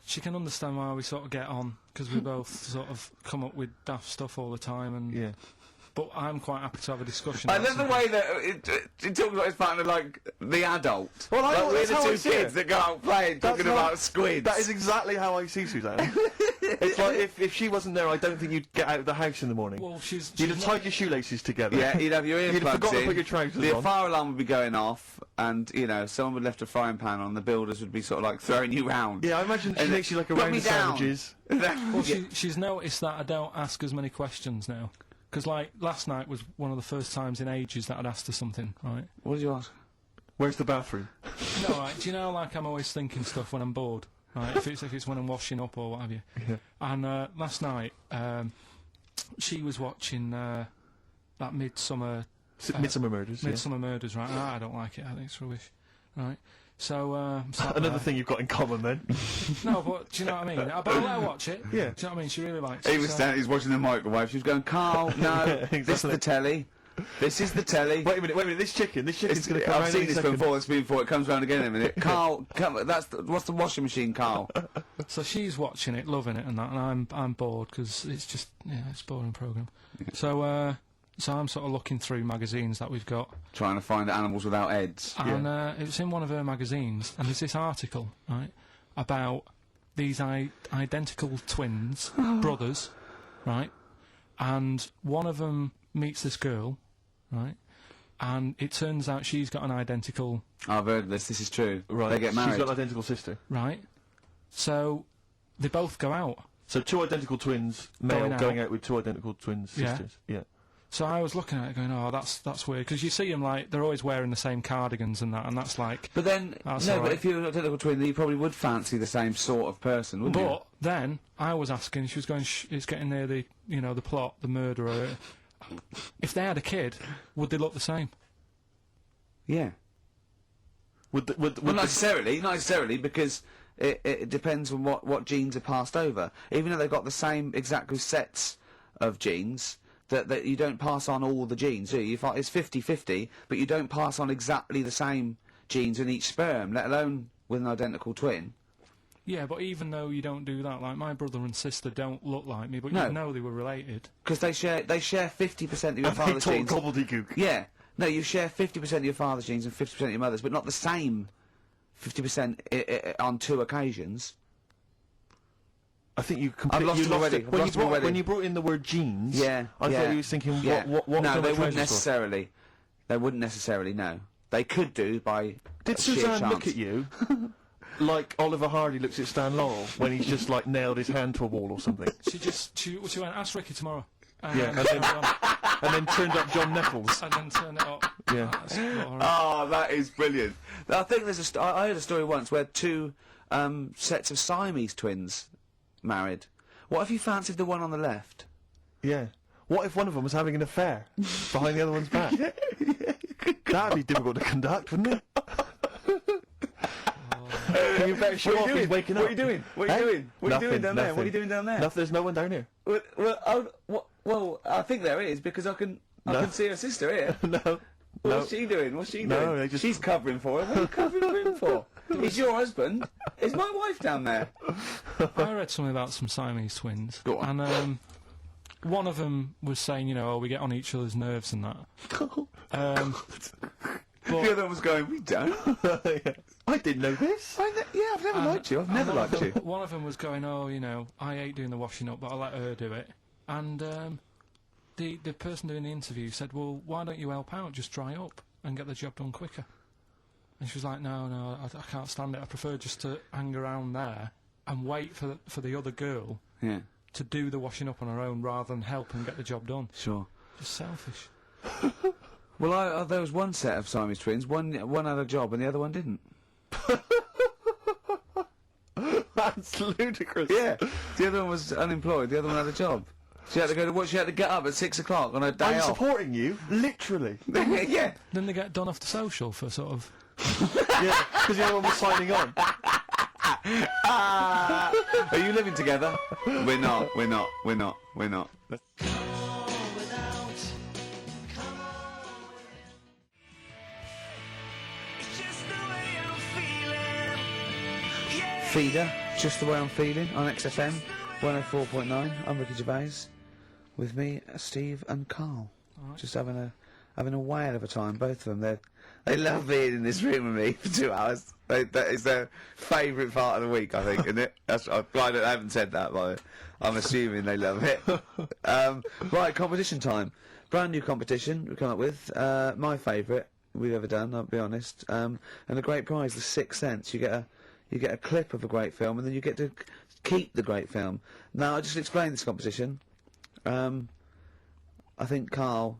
she can understand why we sort of get on, because we both sort of come up with daft stuff all the time, and Yeah. but I'm quite happy to have a discussion. I about love the something. way that it talks about his partner like the adult. Well, like we're that's the how I two see kids it. that go out playing, talking how- about squids. That is exactly how I see Suzanne. It's like if she wasn't there, I don't think you'd get out of the house in the morning. Well, You'd have tied your shoelaces together. Yeah, you'd have your earplugs You'd have forgotten to in, put your trousers the on. fire alarm would be going off, and, you know, someone would have left a frying pan on, the builders would be sort of like throwing you round. Yeah, I imagine she And makes you like a put round me of down. sandwiches. Well, she's noticed that I don't ask as many questions now. Because, like, last night was one of the first times in ages that I'd asked her something, right? What did you ask? Where's the bathroom? No, right, do you know, like, I'm always thinking stuff when I'm bored, right? If it's when I'm washing up or what have you. Yeah. And last night, she was watching that Midsummer Midsummer Murders. yeah. Midsummer Murders, right? I don't like it, I think it's rubbish, right? So, I'm sat Another there. thing you've got in common then. No, but do you know what I mean? But I'll let her watch it. Yeah. Do you know what I mean? She really likes He it. was so- standing, he's watching the microwave, she was going, "Carl, no, this is exactly. the telly. This is the telly." Wait a minute, this chicken's going to come I've round seen any this second. before, it's been before, it comes round again in a minute. "Carl, come, what's the washing machine, Carl?" So she's watching it, loving it, and that, and I'm bored because it's just it's a boring program. So I'm sort of looking through magazines that we've got, Trying to find animals without heads. and it was in one of her magazines, and there's this article right about these identical twins, brothers, right, and one of them meets this girl, right, and it turns out she's got an identical, I've heard this is true. Right. They get married. She's got an identical sister. right, so they both go out. So two identical twins, male, Going going out. out with two identical twins Yeah. sisters. Yeah. So I was looking at it going, oh, that's weird, because you see them, like, they're always wearing the same cardigans and that, and that's like... But then, That's no, all but right. if you're an identical twin, then you probably would fancy the same sort of person, wouldn't you? But then, I was asking, she was going, it's getting near the, you know, the plot, the murderer. If they had a kid, would they look the same? Yeah. Would Well, not necessarily, because it depends on what genes are passed over. Even though they've got the same exact sets of genes, that you don't pass on all the genes, do you? It's 50-50, but you don't pass on exactly the same genes in each sperm, let alone with an identical twin. Yeah, but even though you don't do that, like, my brother and sister don't look like me, but No. you know they were related. Because they share 50% of your Have they father's talk genes. gobbledygook? Yeah. No, you share 50% of your father's genes and 50% of your mother's, but not the same 50% on two occasions. I think you I've completely lost him already. When, Lost him already. when you brought in the word genes, Yeah. I yeah, thought you was thinking, yeah. what No, was they on the wouldn't trousers for? necessarily. They wouldn't necessarily, no. They could do by Did sheer Suzanne chance. look at you like Oliver Hardy looks at Stan Laurel when he's just like nailed his hand to a wall or something? She went, ask Ricky tomorrow. Yeah, and then turned up John Nettles. and then turn it up. Yeah. That's all right. Oh, that is brilliant. I think there's I heard a story once where two sets of Siamese twins married. What if you fancied the one on the left? Yeah. What if one of them was having an affair behind the other one's back? That'd be difficult to conduct, wouldn't it? Can you better show off he's waking up? What are you doing? What are you Eh? doing? What are you doing down there? What are Nothing. you doing down there? Nothing, there's no one down here. Well, I think there is, because I can No. see her sister here. No. What's she doing? What's she No, doing? they just- She's covering for him. What are you covering for him for? He's your husband. Is my wife down there? I read something about some Siamese twins. Go on. And one of them was saying, you know, oh, we get on each other's nerves and that. The other one was going, we don't. I didn't know this. Yeah, I've never liked you. I've never liked you. One of them was going, oh, you know, I hate doing the washing up, but I let her do it. And the person doing the interview said, well, why don't you help out? Just dry up and get the job done quicker. And she was like, no, I can't stand it. I prefer just to hang around there and wait for the other girl Yeah, to do the washing up on her own rather than help and get the job done. sure. Just selfish. Well, there was one set of Siamese twins. One had a job and the other one didn't. That's ludicrous. Yeah, the other one was unemployed. The other one had a job. She had to go to work. She had to get up at 6 o'clock on her day I'm off. supporting you, literally. Yeah. Then they get done off the social for sort of... Yeah, because the other one was signing on. Are you living together? We're not. Feeder, just the way I'm feeling, on XFM 104.9. I'm Ricky Gervais. With me, Steve and Carl. Alright. Just having a whale of a time, both of them. They love being in this room with me for 2 hours. That is their favourite part of the week, I think, isn't it? I haven't said that, but I'm assuming they love it. Right, competition time. Brand new competition we've come up with. My favourite we've ever done, I'll be honest. And a great prize, the 6th Sense. You get a clip of a great film, and then you get to keep the great film. Now, I'll just explain this competition. I think Carl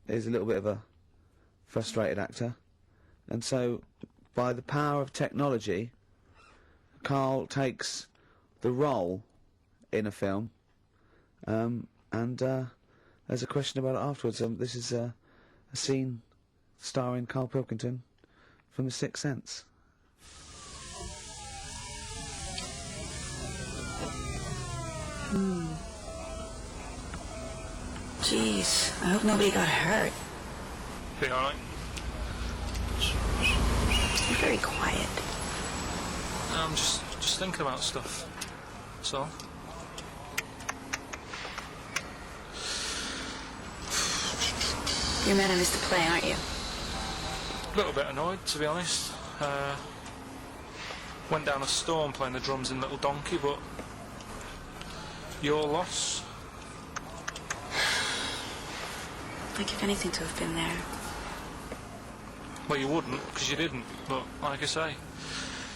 is a little bit of a frustrated actor, and so by the power of technology, Carl takes the role in a film, and there's a question about it afterwards. This is a scene starring Carl Pilkington from The Sixth Sense. Jeez, I hope nobody got hurt. Be alright. You're very quiet. I'm just thinking about stuff. That's all. You're mad I missed the play, aren't you? A little bit annoyed, to be honest. Went down a storm playing the drums in Little Donkey, but your loss. Like, if anything, to have been there. Well, you wouldn't, because you didn't. But like I say,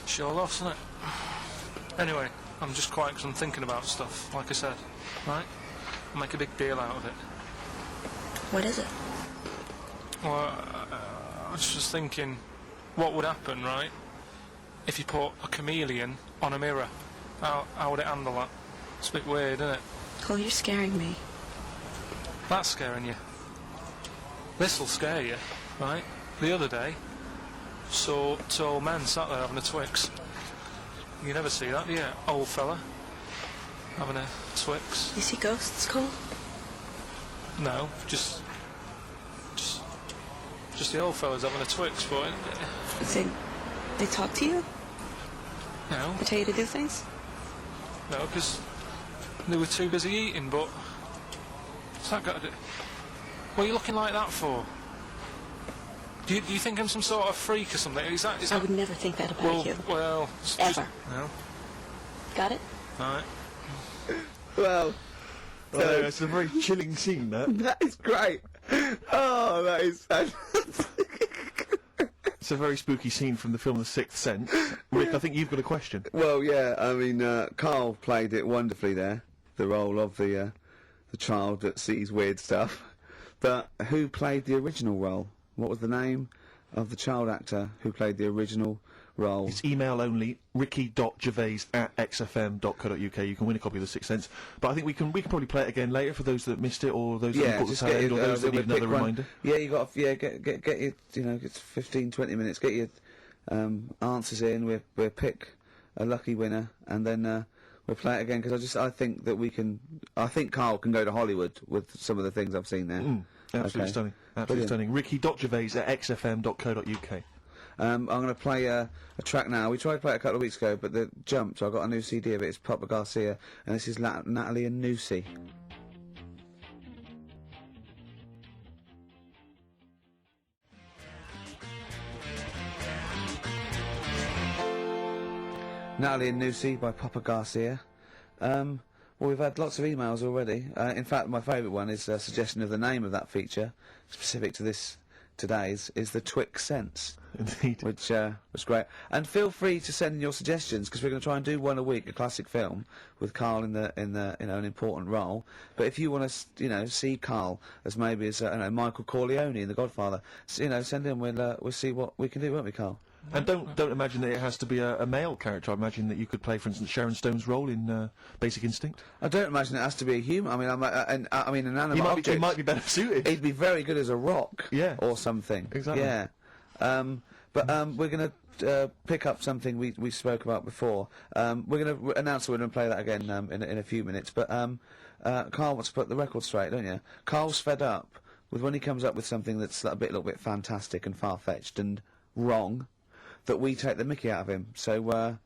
it's your loss, isn't it? Anyway, I'm just quiet because I'm thinking about stuff. Like I said, right? I'll make a big deal out of it. What is it? Well, I was just thinking, what would happen, right, if you put a chameleon on a mirror? How would it handle that? It's a bit weird, isn't it? Oh, you're scaring me. That's scaring you. This'll scare you, right? The other day, saw two old men sat there having a Twix. You never see that, do you? Old fella having a Twix. You see ghosts, Cole? No, just the old fellas having a Twix, but They talk to you? no, They tell you to do things? no, because they were too busy eating. But what's that got to do? What are you looking like that for? Do you think I'm some sort of freak or something? Is that I would never think that about you. Well, Ever. No, Got it? right. Well, It's a very chilling scene, that. that is great. Oh, that is It's a very spooky scene from the film The Sixth Sense. Rick, I think you've got a question. Well, yeah, I mean, Carl played it wonderfully there, the role of the child that sees weird stuff. But who played the original role? What was the name of the child actor who played the original role? It's email only, ricky.gervais@xfm.co.uk. You can win a copy of The Sixth Sense. But I think we can probably play it again later for those that missed it, or those that caught the tail end, or those that need another reminder. Yeah, you got get your it's 15-20 minutes. Get your answers in. We'll pick a lucky winner, and then we'll play it again, because I think that I think Carl can go to Hollywood with some of the things I've seen there. Absolutely Okay. stunning. Absolutely Brilliant. stunning. Ricky.gervais@xfm.co.uk. I'm going to play a track now. We tried to play it a couple of weeks ago, but it jumped, so I got a new CD of it. It's Papa Garcia, and this is Natalie and Nusi. Natalie and Nusi by Papa Garcia. Well, we've had lots of emails already. In fact, my favourite one is a suggestion of the name of that feature, specific to this today's, is the Twix Sense. Indeed. Which was great. And feel free to send in your suggestions, because we're going to try and do one a week, a classic film, with Carl in the an important role. But if you want to see Carl as maybe as Michael Corleone in The Godfather, send in. We'll see what we can do, won't we, Carl? And don't imagine that it has to be a male character. I imagine that you could play, for instance, Sharon Stone's role in Basic Instinct. I don't imagine it has to be a human. I mean, an animate object. He might be better suited. He'd be very good as a rock. Yeah. Or something. Exactly. Yeah. But we're going to pick up something we spoke about before. We're going to announce we're going to play that again in a few minutes. But Carl wants to put the record straight, don't you? Carl's fed up with when he comes up with something that's a little bit fantastic and far-fetched and wrong, that we take the mickey out of him. So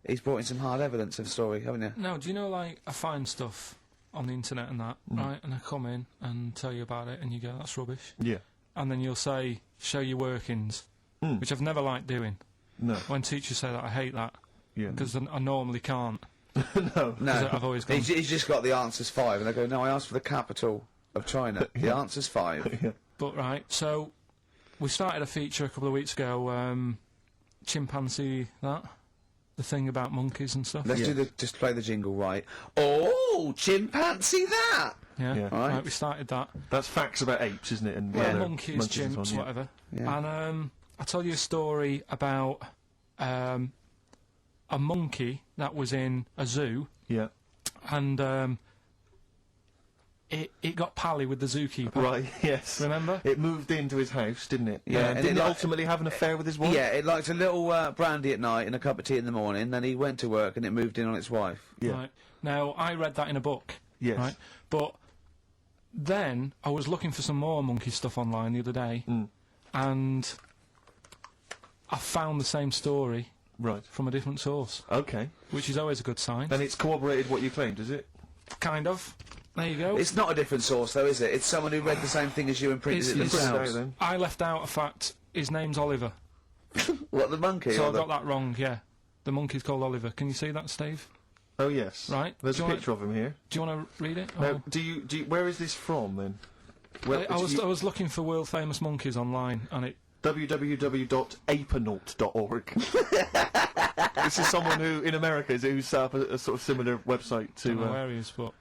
he's brought in some hard evidence of the story, haven't you? No, do you know, like, I find stuff on the internet and that, right, and I come in and tell you about it, and you go, that's rubbish. Yeah. And then you'll say, show your workings, which I've never liked doing. No. When teachers say that, I hate that. Yeah. Because I normally can't. No. I've always gone... He's just got the answer's 5, and I go, no, I asked for the capital of China. The answer's 5. Yeah. But, right, so we started a feature a couple of weeks ago, chimpanzee that, the thing about monkeys and stuff. Let's just play the jingle right. Oh, chimpanzee that! Yeah, Yeah. right, we started that. That's facts about apes, isn't it? And Yeah, whether monkeys, and so on, chimps, yeah. whatever. Yeah. And I'll tell you a story about a monkey that was in a zoo, Yeah. and it got pally with the zookeeper. Right, yes. Remember? It moved into his house, didn't it? Yeah, and didn't it it like- ultimately have an affair with his wife? Yeah, it liked a little brandy at night and a cup of tea in the morning, then he went to work and it moved in on its wife. Yeah. Right. Now, I read that in a book. Yes. Right. But then I was looking for some more monkey stuff online the other day, and I found the same story Right. from a different source, Okay. which is always a good sign. And it's corroborated what you claimed, is it? Kind of. There you go. It's not a different source, though, is it? It's someone who read the same thing as you and printed it It's- themselves. then. I left out a fact. His name's Oliver. What, the monkey? So or I got that wrong, yeah. The monkey's called Oliver. Can you see that, Steve? Oh, yes. Right. There's Do a you picture of him here. Do you want to read it? Now, or- do you, where is this from, then? I was looking for world famous monkeys online, and it... www.apenaut.org. This is someone who, in America, who set up a sort of similar website I don't know to... where he is, but...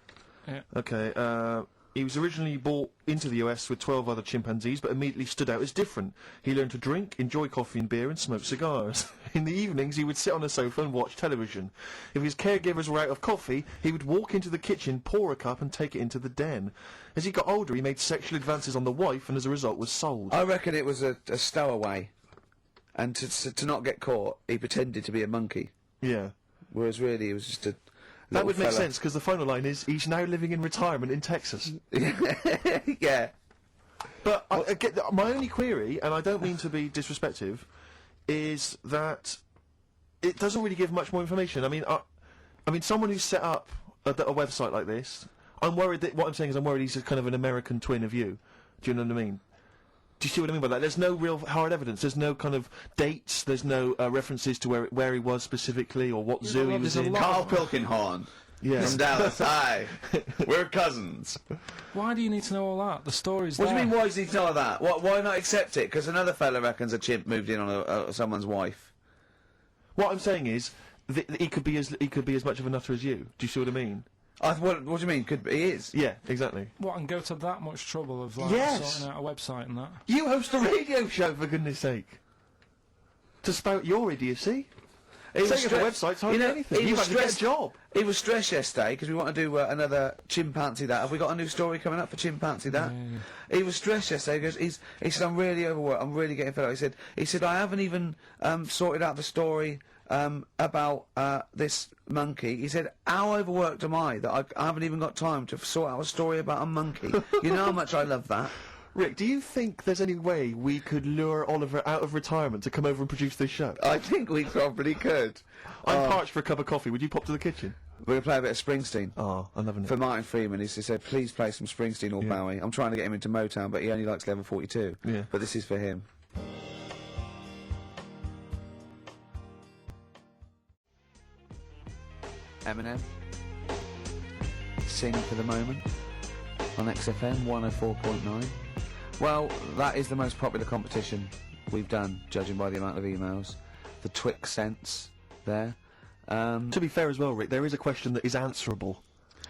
Yeah. Okay, he was originally brought into the US with 12 other chimpanzees, but immediately stood out as different. He learned to drink, enjoy coffee and beer, and smoke cigars. In the evenings, he would sit on a sofa and watch television. If his caregivers were out of coffee, he would walk into the kitchen, pour a cup, and take it into the den. As he got older, he made sexual advances on the wife, and as a result was sold. I reckon it was a stowaway. And to not get caught, he pretended to be a monkey. Yeah. Whereas really, he was just a That little would make fella. sense, because the final line is, he's now living in retirement in Texas. Yeah. But I get my only query, and I don't mean to be disrespectful, is that it doesn't really give much more information. I mean, someone who's set up a website like this, I'm worried that what I'm saying is I'm worried he's a kind of an American twin of you. Do you know what I mean? Do you see what I mean by that? There's no real hard evidence. There's no kind of dates. There's no references to where he was specifically or what zoo he was there's a in. lot Carl Pilkinghorn. Yeah. From Dallas. Hi. We're cousins. Why do you need to know all that? The story's What do there. you mean, why does he know that? Why not accept it? Because another fella reckons a chimp moved in on someone's wife. What I'm saying is, he could be as much of a nutter as you. Do you see what I mean? What do you mean? He is. Yeah, exactly. What, and go to that much trouble of, like, Yes. sorting out a website and that? You host a radio show, for goodness sake. To spout your idiocy. Setting up a website's hardly anything. You've had to get a job. He was stressed yesterday because we want to do another chimpanzee that. Have we got a new story coming up for chimpanzee that? He was stressed yesterday because he said, I'm really overworked, I'm really getting fed up. He said, I haven't even sorted out the story about this monkey. He said, how overworked am I that I haven't even got time to sort out a story about a monkey? You know how much I love that. Rick, do you think there's any way we could lure Oliver out of retirement to come over and produce this show? I think we probably could. I'm parched for a cup of coffee. Would you pop to the kitchen? We're going to play a bit of Springsteen. Oh, I'm loving it. For Martin Freeman, he said, please play some Springsteen or Bowie. I'm trying to get him into Motown, but he only likes Level 42. Yeah. But this is for him. Eminem. Sing for the Moment. On XFM 104.9. Well, that is the most popular competition we've done, judging by the amount of emails. The Twix sense there. To be fair as well, Rick, there is a question that is answerable.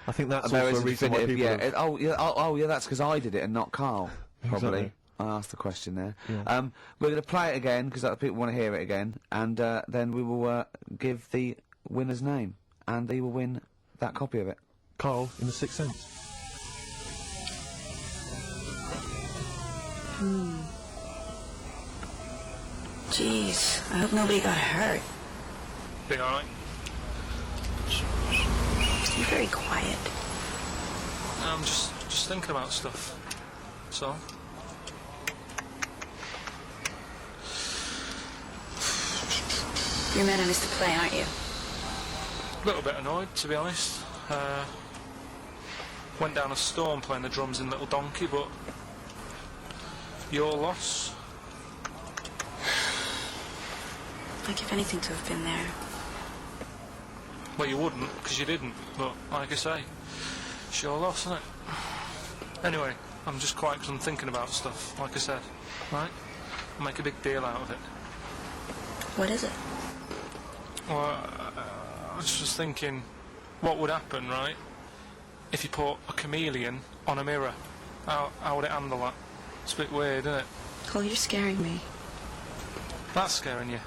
I think that's There also is a reason why people have- yeah, that's because I did it and not Carl, probably. Exactly. I asked the question there. Yeah. We're going to play it again, because people want to hear it again, and then we will give the winner's name, and they will win that copy of it. Carl in The Sixth Sense. Jeez, I hope nobody got hurt. Be alright. You're very quiet. I'm just thinking about stuff. So. You're mad I missed the play, aren't you? A little bit annoyed, to be honest. Went down a storm playing the drums in Little Donkey, but your loss. I'd give anything to have been there. Well, you wouldn't, because you didn't. But like I say, it's your loss, isn't it? Anyway, I'm just quiet because I'm thinking about stuff. Like I said, right? I'll make a big deal out of it. What is it? Well, I was just thinking, what would happen, right, if you put a chameleon on a mirror? How would it handle that? It's a bit weird, isn't it? Oh, you're scaring me. That's scaring you.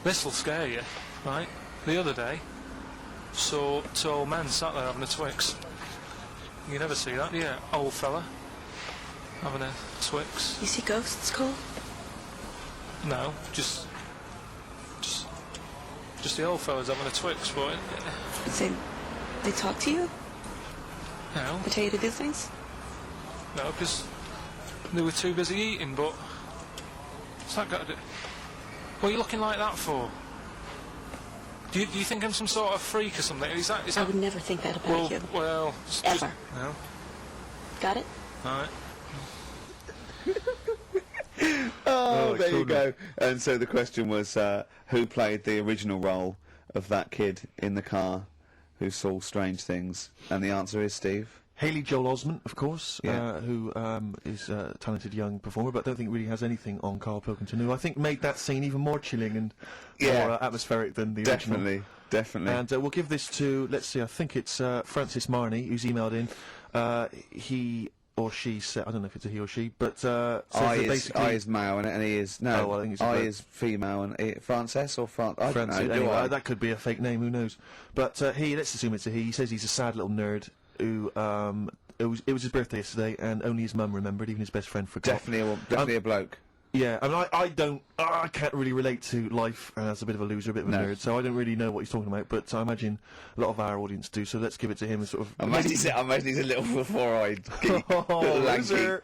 This'll scare you, right? The other day, saw two old men sat there having a Twix. You never see that, do you? Old fella having a Twix. You see ghosts, Cole? No, just the old fellas having a Twix, but They talk to you? no, They tell you to do things? no, because they were too busy eating. But what's that got to do? What are you looking like that for? Do you think I'm some sort of freak or something? Is that? I would never think that about you. Well, Ever. No. Got it? All right. Oh, there you extraordinary. go. And so the question was, who played the original role of that kid in the car who saw strange things? And the answer is Steve. Haley Joel Osment, of course, Yeah. who is a talented young performer, but I don't think really has anything on Carl Pilkington, who I think made that scene even more chilling and more atmospheric than the original. Definitely. And we'll give this to, let's see, I think it's Francis Marnie, who's emailed in. He or she said, I don't know if it's a he or she, but says that basically... I is male and he is... No, Oh, well, I think it's a I bird. is female and... Frances or I don't know, Francis, do anyway, I? that could be a fake name, who knows. But let's assume it's a he. He says he's a sad little nerd who, it was his birthday yesterday, and only his mum remembered, even his best friend forgot. Definitely a bloke. Yeah, I mean, I can't really relate to life as a bit of a loser, a bit of a nerd, so I don't really know what he's talking about, but I imagine a lot of our audience do, so let's give it to him and sort of... I imagine he's a little four-eyed, little lanky... loser.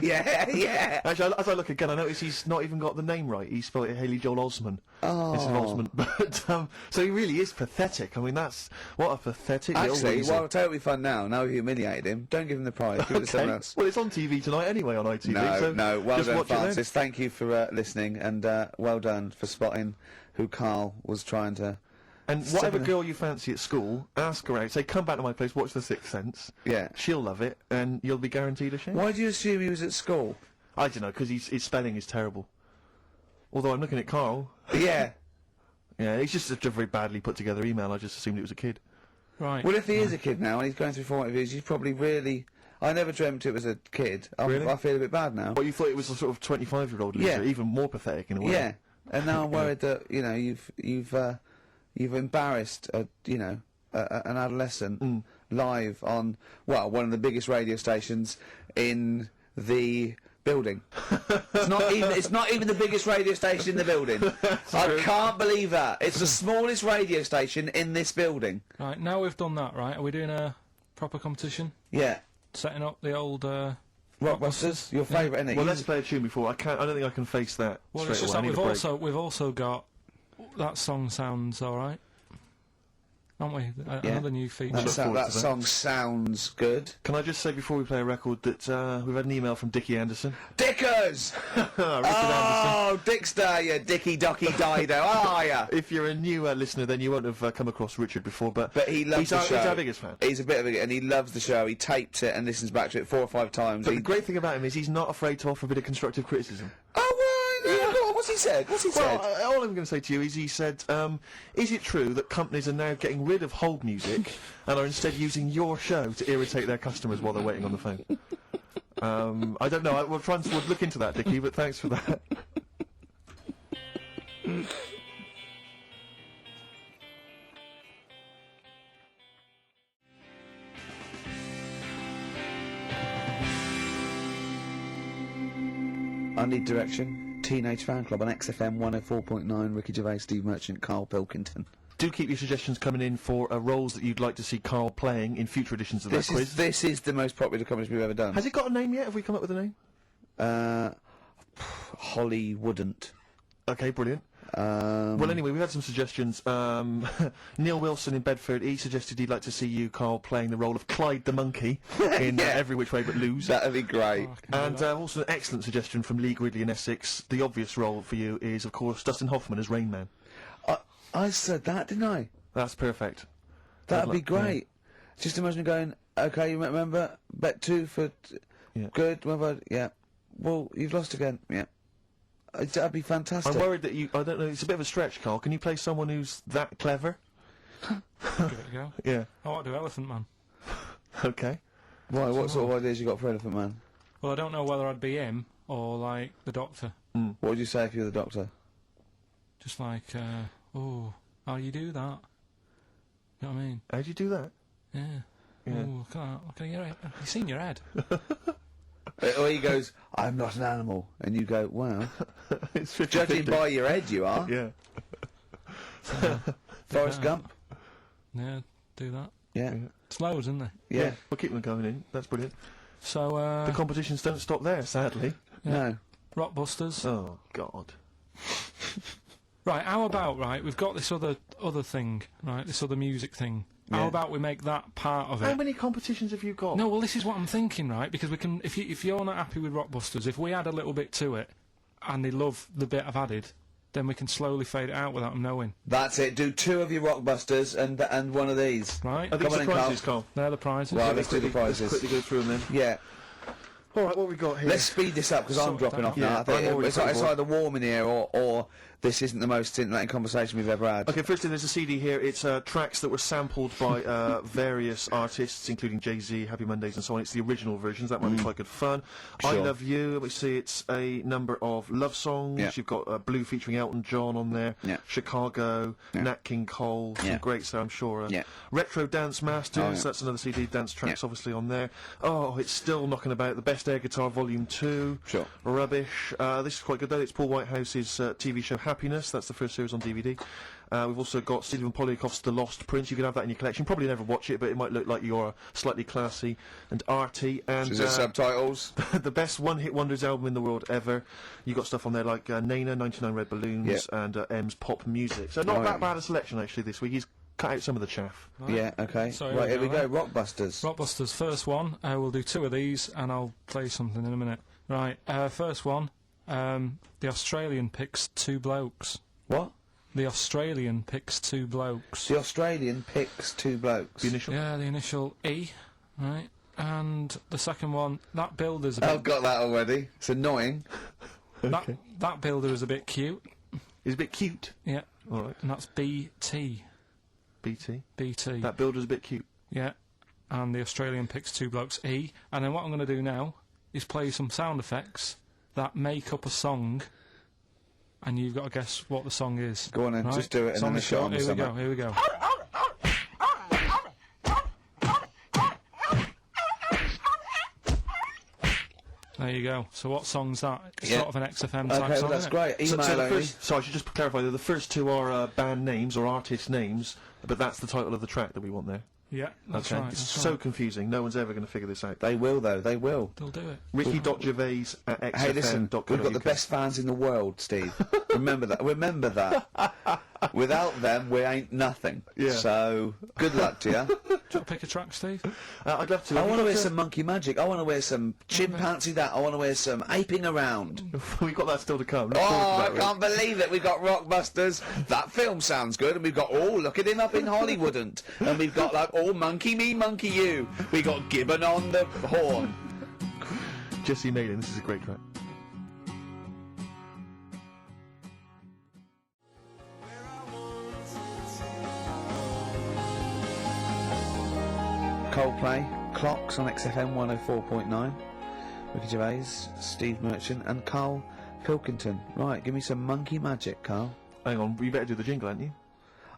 Yeah. Actually, as I look again, I notice he's not even got the name right. He spelled it Haley Joel Osment. Instead of Osment. But, so he really is pathetic. I mean, what a pathetic little Actually, weasel. well, totally fun now. Now we've humiliated him. Don't give him the prize. Give it to someone else. Well, it's on TV tonight anyway, on ITV, so No, well just done, watch it then. Francis. Thank you for listening, and well done for spotting who Carl was trying to... And whatever girl you fancy at school, ask her out. Say, come back to my place, watch The Sixth Sense. Yeah. She'll love it, and you'll be guaranteed a share. Why do you assume he was at school? I don't know, because his spelling is terrible. Although I'm looking at Carl. Yeah. Yeah, it's just a very badly put together email. I just assumed it was a kid. Right. Well, if he is a kid now and he's going through formative years, he's probably really... I never dreamt it was a kid. Really? I feel a bit bad now. Well, you thought it was a sort of 25-year-old loser, Yeah. even more pathetic in a way. Yeah. And now I'm worried that, you know, you've embarrassed, an adolescent live on, well, one of the biggest radio stations in the building. It's not even the biggest radio station in the building. I can't believe that. It's the smallest radio station in this building. Right, now we've done that, right, are we doing a proper competition? Yeah. Setting up the old Rockbusters, your favourite, isn't it? Well, You- let's play a tune before. I don't think I can face that Well, straight it's just away. I that need a break. we've also got that song sounds all right, aren't we? Another new feature. that, forward that to that. song sounds good. Can I just say before we play a record that we've had an email from Dickie Anderson. Dickers! Richard Anderson. Oh, Dickster, you Dicky Docky Dido, how are ya? If you're a new listener, then you won't have come across Richard before, but But he loves he's the show. He's our biggest fan. He's a bit of a, and he loves the show. He tapes it and listens back to it 4 or 5 times. But He- the great thing about him is he's not afraid to offer a bit of constructive criticism. Oh, well, yeah, go on, what's he said? What's he said? Well, all I'm going to say to you is he said, is it true that companies are now getting rid of hold music and are instead using your show to irritate their customers while they're waiting on the phone? I don't know. We'll try and we'll look into that, Dickie, but thanks for that. I Need Direction, Teenage Fan Club on XFM 104.9, Ricky Gervais, Steve Merchant, Carl Pilkington. Do keep your suggestions coming in for roles that you'd like to see Carl playing in future editions of that quiz. This is the most popular comedy we've ever done. Has it got a name yet? Have we come up with a name? Holly wouldn't. Okay, brilliant. Well, anyway, we've had some suggestions. Neil Wilson in Bedford, he suggested he'd like to see you, Carl, playing the role of Clyde the Monkey in Every Which Way But Lose. That'd be great. And also an excellent suggestion from Lee Gridley in Essex. The obvious role for you is, of course, Dustin Hoffman as Rain Man. I said that, didn't I? That's perfect. That'd be like- great. Just imagine going, okay, you remember, bet 2 for, Yeah. good, remember, yeah. Well, you've lost again, yeah. That'd be fantastic. I'm worried that you... I don't know, it's a bit of a stretch, Carl. Can you play someone who's that clever? Give it a go. Yeah. I want to do Elephant Man. Okay. Why, what sort of ideas you got for Elephant Man? Well, I don't know whether I'd be him or like the Doctor. What would you say if you were the Doctor? Just like, oh, how you do that? You know what I mean? How'd you do that? Yeah. Yeah. Oh, look at your head. Have you seen your head? Or he goes, I'm not an animal. And you go, well, It's judging 50-50. by your head you are. Yeah. Forrest Gump? Yeah, do that. Yeah. It's loads, isn't there? Yeah. We'll keep them going in. That's brilliant. So, The competitions don't stop there, sadly. No. Rockbusters. Oh, God. Right, how about, right, we've got this other thing, right, this other music thing. How Yeah. about we make that part of How it? many competitions have you got? No, well, this is what I'm thinking, right, because we can, if you're not happy with Rockbusters, if we add a little bit to it, and they love the bit I've added, then we can slowly fade it out without them knowing, That's it. Do 2 of your Rockbusters and one of these. right? Are these Come on the in, prizes, Carl? They're the prizes. Well, let's do the Let's prizes. quickly go through them then. Yeah. All right, what have we got here? Let's speed this up because I'm Sort dropping that off out. now. Yeah, I think I'm already it's pretty bored. either warm in here or this isn't the most scintillating conversation we've ever had. Okay, firstly, there's a CD here. It's tracks that were sampled by various artists, including Jay-Z, Happy Mondays, and so on. It's the original versions. That might be quite good fun. I Sure. Love You. We see it's a number of love songs. Yeah. You've got Blue featuring Elton John on there. Yeah. Chicago, Yeah. Nat King Cole. Yeah. Some great stuff, I'm sure. Yeah. Retro Dance Masters. Oh, yeah. That's another CD. Dance tracks, Yeah. obviously, on there. Oh, it's still knocking about. The Best Air Guitar Volume 2. Sure. Rubbish. This is quite good though. It's Paul Whitehouse's TV show Happiness. That's the first series on DVD. We've also got Stephen Polyakoff's The Lost Prince. You can have that in your collection. Probably never watch it, but it might look like you're slightly classy and arty. And Is it subtitles? the best one-hit wonders album in the world ever. You got stuff on there like Nana, 99 Red Balloons, and M's Pop Music. So not Right. that bad a selection actually this week. He's cut out some of the chaff. Yeah, okay. So right, here we go. right? Rockbusters. Rockbusters, first one. We'll do 2 of these, and I'll play something in a minute. Right, first one. The Australian picks 2 blokes. What? The Australian picks 2 blokes. The Australian picks 2 blokes. The initial. Yeah, the initial E, right? And the second one, that builder's a bit... I've got that already. It's annoying. that builder is a bit cute. He's a bit cute. Yeah. All right. And that's BT. BT. BT. That builder's a bit cute. Yeah. And the Australian picks 2 blokes, E. And then what I'm going to do now is play some sound effects that make up a song, and you've got to guess what the song is. Go on then, right? just do it and Song then is it's shot on short. with Here we go, something. here we go. There you go. So what song's that? It's Yeah. sort of an XFM Okay, type well, song, that's isn't it? great. So Email the only. first, so I should just clarify that the first 2 are band names or artist names, but that's the title of the track that we want there. Yeah, that's Okay, right. it's That's so right. confusing. No one's ever going to figure this out. They will, though. They will. They'll do it. Ricky.gervais@xfm.co.uk. Hey, listen, we've got the best fans in the world, Steve. Remember that. Remember that. Without them, we ain't nothing. Yeah. So, good luck to you. Do you want to pick a track, Steve? I'd love to. I Have want you to wear got some monkey magic. I want to wear some chimpanzee that. I want to wear some aping around. We've got that still to come. Look Oh, forward to I that, can't believe it. We've got Rockbusters. That film sounds good. And we've got, oh, look at him up in Hollywoodant. And we've got, like, all monkey me, monkey you. We got Gibbon on the horn. Jesse Naden, this is a great track. Coldplay, Clocks on XFM 104.9. Ricky Gervais, Steve Merchant, and Carl Pilkington. Right, give me some monkey magic, Carl. Hang on, you better do the jingle, haven't you?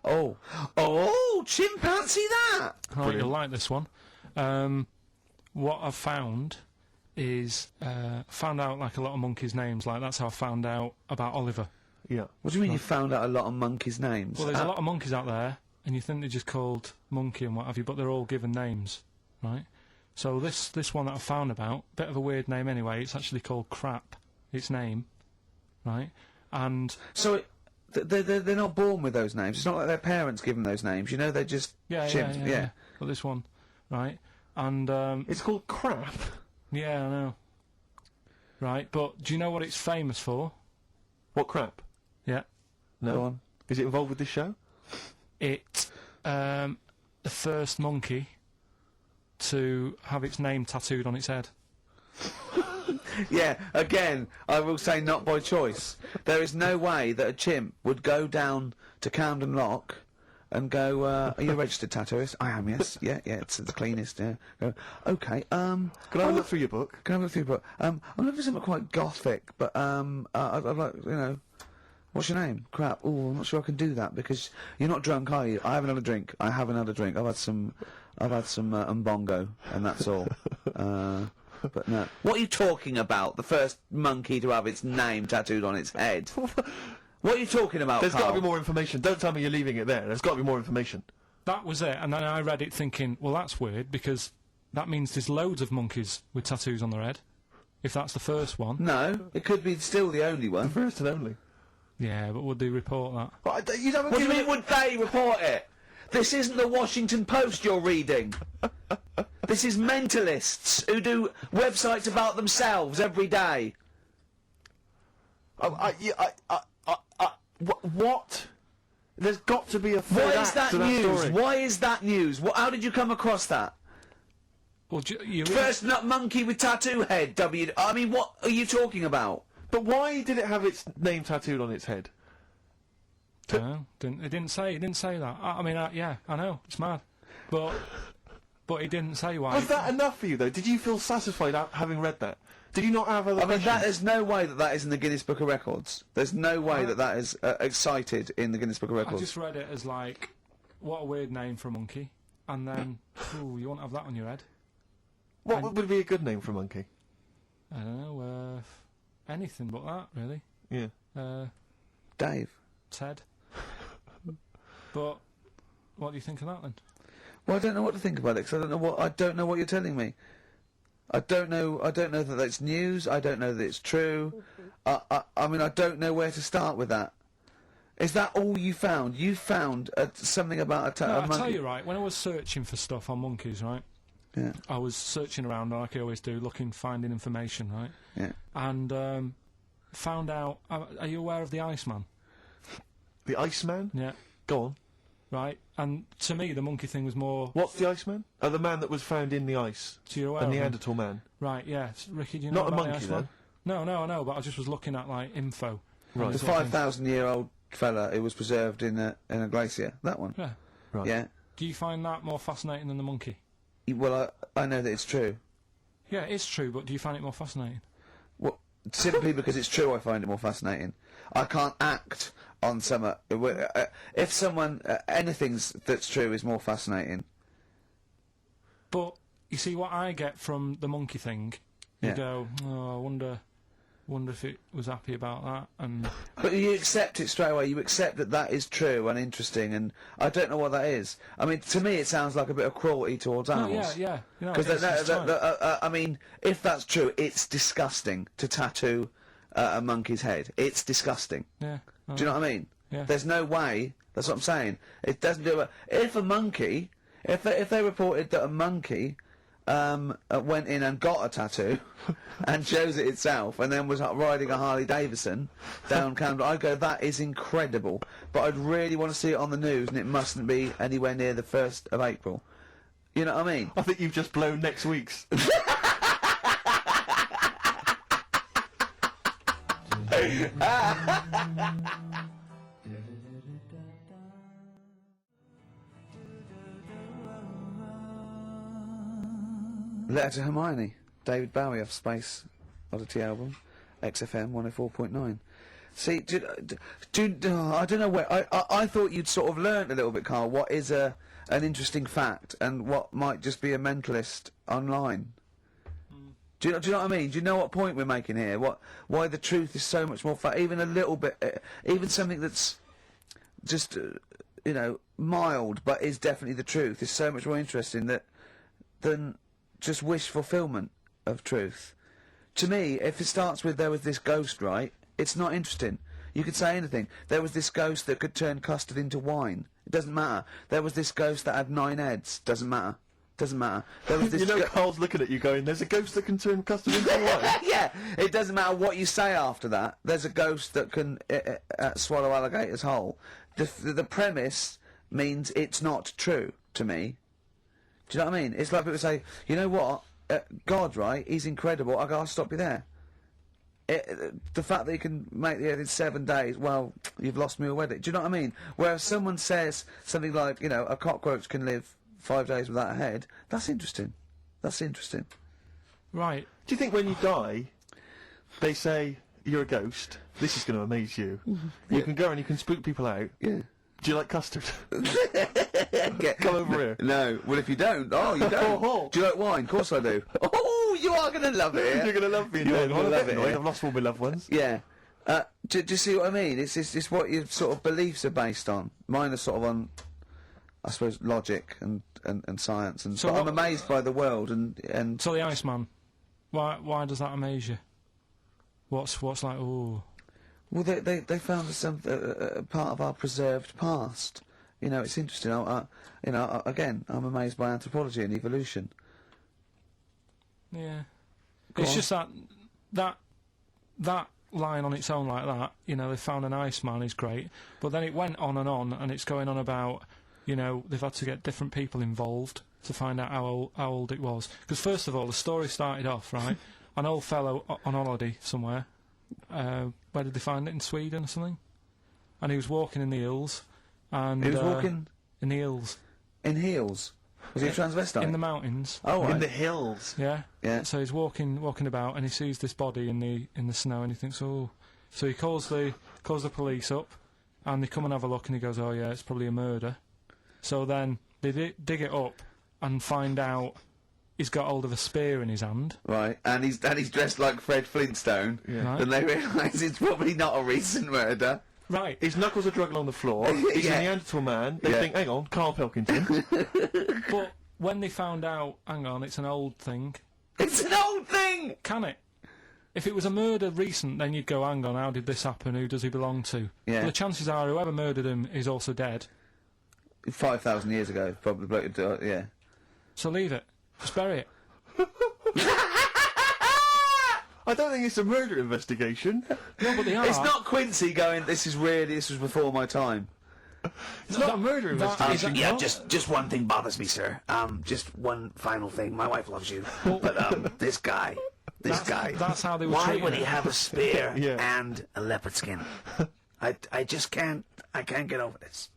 Oh, chimpanzee that! Right, you'll like this one. What I've found is, found out like a lot of monkeys' names. Like that's how I found out about Oliver. Yeah. What do you mean you found out a lot of monkeys' names? Well, there's a lot of monkeys out there, and you think they're just called Monkey and what have you, but they're all given names, right? So this one that I found about, bit of a weird name anyway. It's actually called Crap. Its name, right? And So they're not born with those names. It's not like their parents give them those names. You know, they're just chimps. yeah. But this one, right? And It's called Crap. yeah, I know. Right, but do you know what it's famous for? What crap? Yeah, No. Go on. Is it involved with this show? it the first monkey to have its name tattooed on its head. Yeah, again, I will say not by choice. There is no way that a chimp would go down to Camden Lock and go, are you a registered tattooist? I am, yes. Yeah, it's the cleanest, yeah. Go, okay, Can I have a look through your book? Can I have a look through your book? I'm looking for something quite gothic, but, I'd like, you know, what's your name? Crap. Oh, I'm not sure I can do that because you're not drunk, are you? I have another drink. I have another drink. I've had some Mbongo, and that's all. But no. What are you talking about? The first monkey to have its name tattooed on its head. What are you talking about, There's got Carl? to be more information. Don't tell me you're leaving it there. There's got to be more information. That was it, and then I read it thinking, well, that's weird because that means there's loads of monkeys with tattoos on their head. If that's the first one. No, it could be still the only one. First and only. Yeah, but would they report that? What, you don't What do you mean, would they report it? This isn't the Washington Post you're reading. This is mentalists who do websites about themselves every day. What? There's got to be a third Why is act that to that news? story. Why is that news? How did you come across that? Well, you First nut monkey with tattoo head, I mean, what are you talking about? But why did it have its name tattooed on its head? No, it didn't say that. I mean, yeah, I know, it's mad. But it didn't say why. Was that enough for you, though? Did you feel satisfied having read that? Did you not have other I mean, questions? there's no way that is in the Guinness Book of Records. There's no way that is cited in the Guinness Book of I Records. just read it as like, what a weird name for a monkey. And then, ooh, you won't have that on your head. What would be a good name for a monkey? I don't know, anything but that, really. Yeah. Dave. Ted. But what do you think of that then? Well, I don't know what to think about it because I don't know what you're telling me. I don't know that that's news. I don't know that it's true. I mean, I don't know where to start with that. Is that all you found? You found something about a No, monkey? I tell you, right, when I was searching for stuff on monkeys, right, Yeah. I was searching around like I always do, finding information, right? Yeah. And found out. Are you aware of the Iceman? The Iceman? Yeah. Go on. Right. And to me, the monkey thing was more. What's the Iceman? Oh, the man that was found in the ice. So you're aware A of him? Neanderthal man. Right. Yeah. Ricky, do you know Not a about the monkey, Iceman? though. No, I know. But I just was looking at like info. Right. The 5,000-year-old fella who was preserved in a glacier. That one. Yeah. Right. Yeah. Do you find that more fascinating than the monkey? Well, I know that it's true. Yeah, it's true, but do you find it more fascinating? Well, simply because it's true, I find it more fascinating. I can't act on some. If someone anything that's true is more fascinating. But you see, what I get from the monkey thing, you Yeah. go, oh, I wonder Wonder if it was happy about that. And But you accept it straight away. You accept that that is true and interesting, and I don't know what that is. I mean, to me, it sounds like a bit of cruelty towards animals. yeah. You know, Because it's right. I mean, if that's true, it's disgusting to tattoo a monkey's head. It's disgusting. Yeah. Do you know what I mean? Yeah. There's no way. That's what I'm saying. It doesn't do it. If a monkey, if they reported that a monkey went in and got a tattoo and chose it itself and then was riding a Harley Davidson down Camden, I'd go, that is incredible. But I'd really want to see it on the news, and it mustn't be anywhere near the 1st of April. You know what I mean? I think you've just blown next week's. Letter to Hermione, David Bowie off Space Oddity album, XFM 104.9. See, I don't know where, I thought you'd sort of learnt a little bit, Carl, what is an interesting fact and what might just be a mentalist online. Do you know what I mean? Do you know what point we're making here? Why the truth is so much more even a little bit, even something that's just, you know, mild, but is definitely the truth, is so much more interesting than just wish fulfillment of truth. To me, if it starts with there was this ghost, right, it's not interesting. You could say anything. There was this ghost that could turn custard into wine. It doesn't matter. There was this ghost that had 9 heads. Doesn't matter. Doesn't matter. There was this You know, Carl's looking at you going, there's a ghost that can turn custard into wine. Yeah, it doesn't matter what you say after that. There's a ghost that can swallow alligators whole. The premise means it's not true to me. Do you know what I mean? It's like people say, you know what, God, right, he's incredible, I'll stop you there. The fact that he can make the earth in 7 days, well, you've lost me already. Do you know what I mean? Whereas someone says something like, you know, a cockroach can live 5 days without a head, that's interesting. That's interesting. Right. Do you think when you die, they say, you're a ghost, this is going to amaze you, you can go and you can spook people out? Yeah. Do you like custard? Come over here. No. Well, if you don't, you don't. Do you like wine? Of course I do. Oh, you are going to love it. You're going to love me. You're going to love it. I've lost all my loved ones. Yeah. Do you see what I mean? It's what your sort of beliefs are based on. Mine are sort of on, I suppose, logic and science. And So but I'm what- amazed by the world and. So the Iceman, why does that amaze you? What's like, ooh... Well, they found some part of our preserved past. You know, it's interesting. Again, I'm amazed by anthropology and evolution. Yeah. Go It's on. just that line on its own like that, you know, they found an Iceman is great, but then it went on, and it's going on about, you know, they've had to get different people involved to find out how old it was. Because first of all, the story started off, right, an old fellow on holiday somewhere, where did they find it, in Sweden or something? And he was walking in the hills, and... He was walking in the hills. in heels. Was he a transvestite? In the mountains. Oh, right. In the hills. Yeah. Yeah. So he's walking about, and he sees this body in the snow, and he thinks, oh. So he calls the police up, and they come and have a look, and he goes, oh yeah, it's probably a murder. So then they dig it up and find out he's got hold of a spear in his hand. Right, and he's dressed like Fred Flintstone. Yeah. Right. And they realise it's probably not a recent murder. Right. His knuckles are dragging on the floor. He's Yeah. a Neanderthal man. They Yeah. think, hang on, Carl Pilkington. But when they found out, hang on, it's an old thing. It's an old thing! Can it? If it was a murder recent, then you'd go, hang on, how did this happen? Who does he belong to? Yeah. But the chances are whoever murdered him is also dead. 5,000 years ago, probably, yeah. So leave it. Just bury it. I don't think it's a murder investigation. No, but they are. It's not Quincy going, this was before my time. It's not a murder investigation. is- Yeah, No. just one thing bothers me, sir. Just one final thing. My wife loves you, but this guy. That's how they were Why treating would he it. have a spear Yeah. and a leopard skin? I just can't. I can't get over this.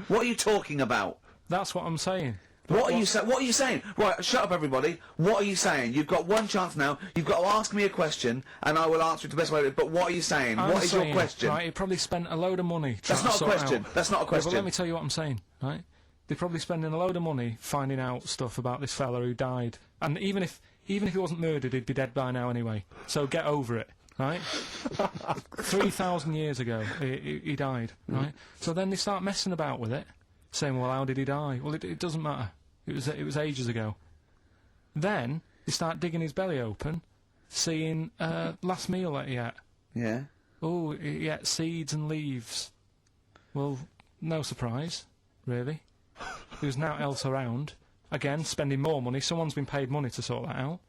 What are you talking about? That's what I'm saying. What are you saying? Right, shut up everybody. What are you saying? You've got one chance now. You've got to ask me a question, and I will answer it the best way. But what are you saying? I'm What is your saying, question? Right, he probably spent a load of money That's trying not to a sort question. out- That's not a Yeah, question. but let me tell you what I'm saying, right? They're probably spending a load of money finding out stuff about this fella who died. And even if he wasn't murdered, he'd be dead by now anyway. So get over it. right? 3,000 years ago, he died, right? So then they start messing about with it, saying, well, how did he die? Well, it doesn't matter. It was ages ago. Then they start digging his belly open, seeing last meal that he ate. Yeah. Oh, he ate seeds and leaves. Well, no surprise, really. There's now else around. Again, spending more money. Someone's been paid money to sort that out.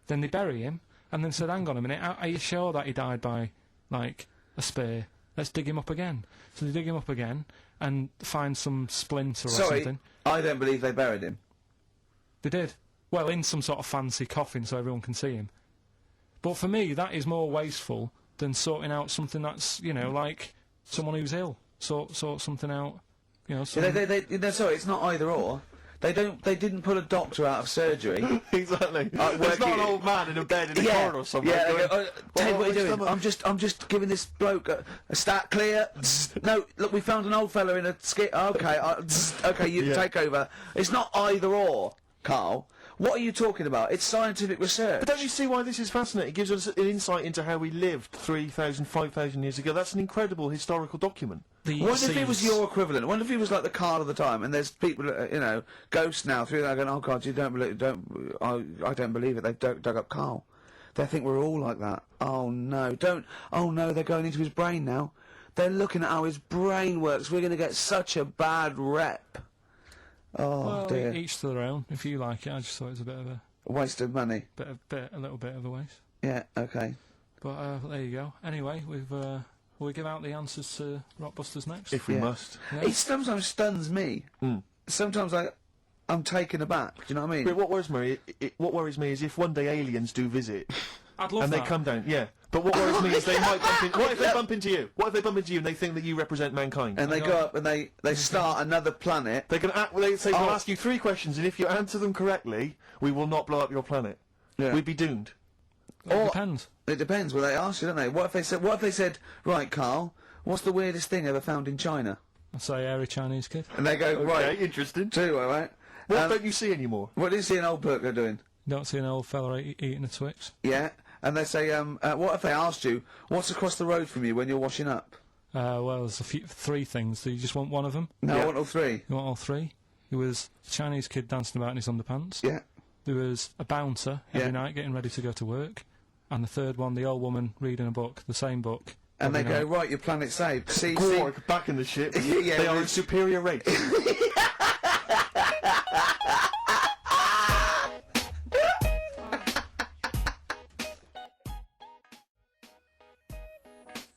Then they bury him, and then said, hang on a minute, are you sure that he died by, like, a spear? Let's dig him up again. So they dig him up again, and find some splinter or something. I don't believe they buried him. They did. Well, in some sort of fancy coffin so everyone can see him. But for me, that is more wasteful than sorting out something that's, you know, like someone who's ill. Sort something out, you know. Sorry, it's not either or. They didn't put a doctor out of surgery. Exactly. It's not an old man in a bed in a corridor or something. Yeah, they go, Ted, what are you doing? I'm just giving this bloke a stat clear. No, look, we found an old fella in a skit. Okay, okay, you take over. It's not either or, Carl. What are you talking about? It's scientific research. But don't you see why this is fascinating? It gives us an insight into how we lived 3,000, 5,000 years ago. That's an incredible historical document. What if it was your equivalent? What if he was like the Carl of the time, and there's people, you know, ghosts now through there going, oh God, you don't believe, I don't believe it. They've dug up Carl. They think we're all like that. Oh no, oh no, they're going into his brain now. They're looking at how his brain works. We're going to get such a bad rep. Oh well, dear. Each to their own. If you like it, I just thought it was a bit of a waste of money. A little bit of a waste. Yeah. Okay. But there you go. Anyway, we'll give out the answers to Rockbusters next. If we must. Yeah. It sometimes stuns me. Sometimes I'm taken aback. Do you know what I mean? But what worries me is if one day aliens do visit, I'd love and that. they come down. Yeah. But what worries me is they might bump into. What if they bump into you? What if they bump into you and they think that you represent mankind? And they go up and they start another planet. They say we'll ask you 3 questions, and if you answer them correctly, we will not blow up your planet. Yeah. We'd be doomed. It depends. It depends. Well, they ask you, don't they? What if they said, right, Carl, what's the weirdest thing ever found in China? I say hairy Chinese kid. And they go, right. Okay, interesting. Too, all right. What don't you see anymore? What do you see an old burger doing? Don't see an old fella eating a Twix. Yeah. And they say, what if they asked you, what's across the road from you when you're washing up? Well, there's 3 things. Do you just want one of them? No, I want all 3. You want all 3? There was a Chinese kid dancing about in his underpants. Yeah. There was a bouncer every night getting ready to go to work. And the third one, the old woman reading a book, the same book. And they go, right, your planet's saved. See, Gorg, back in the ship. Yeah, they are a superior race.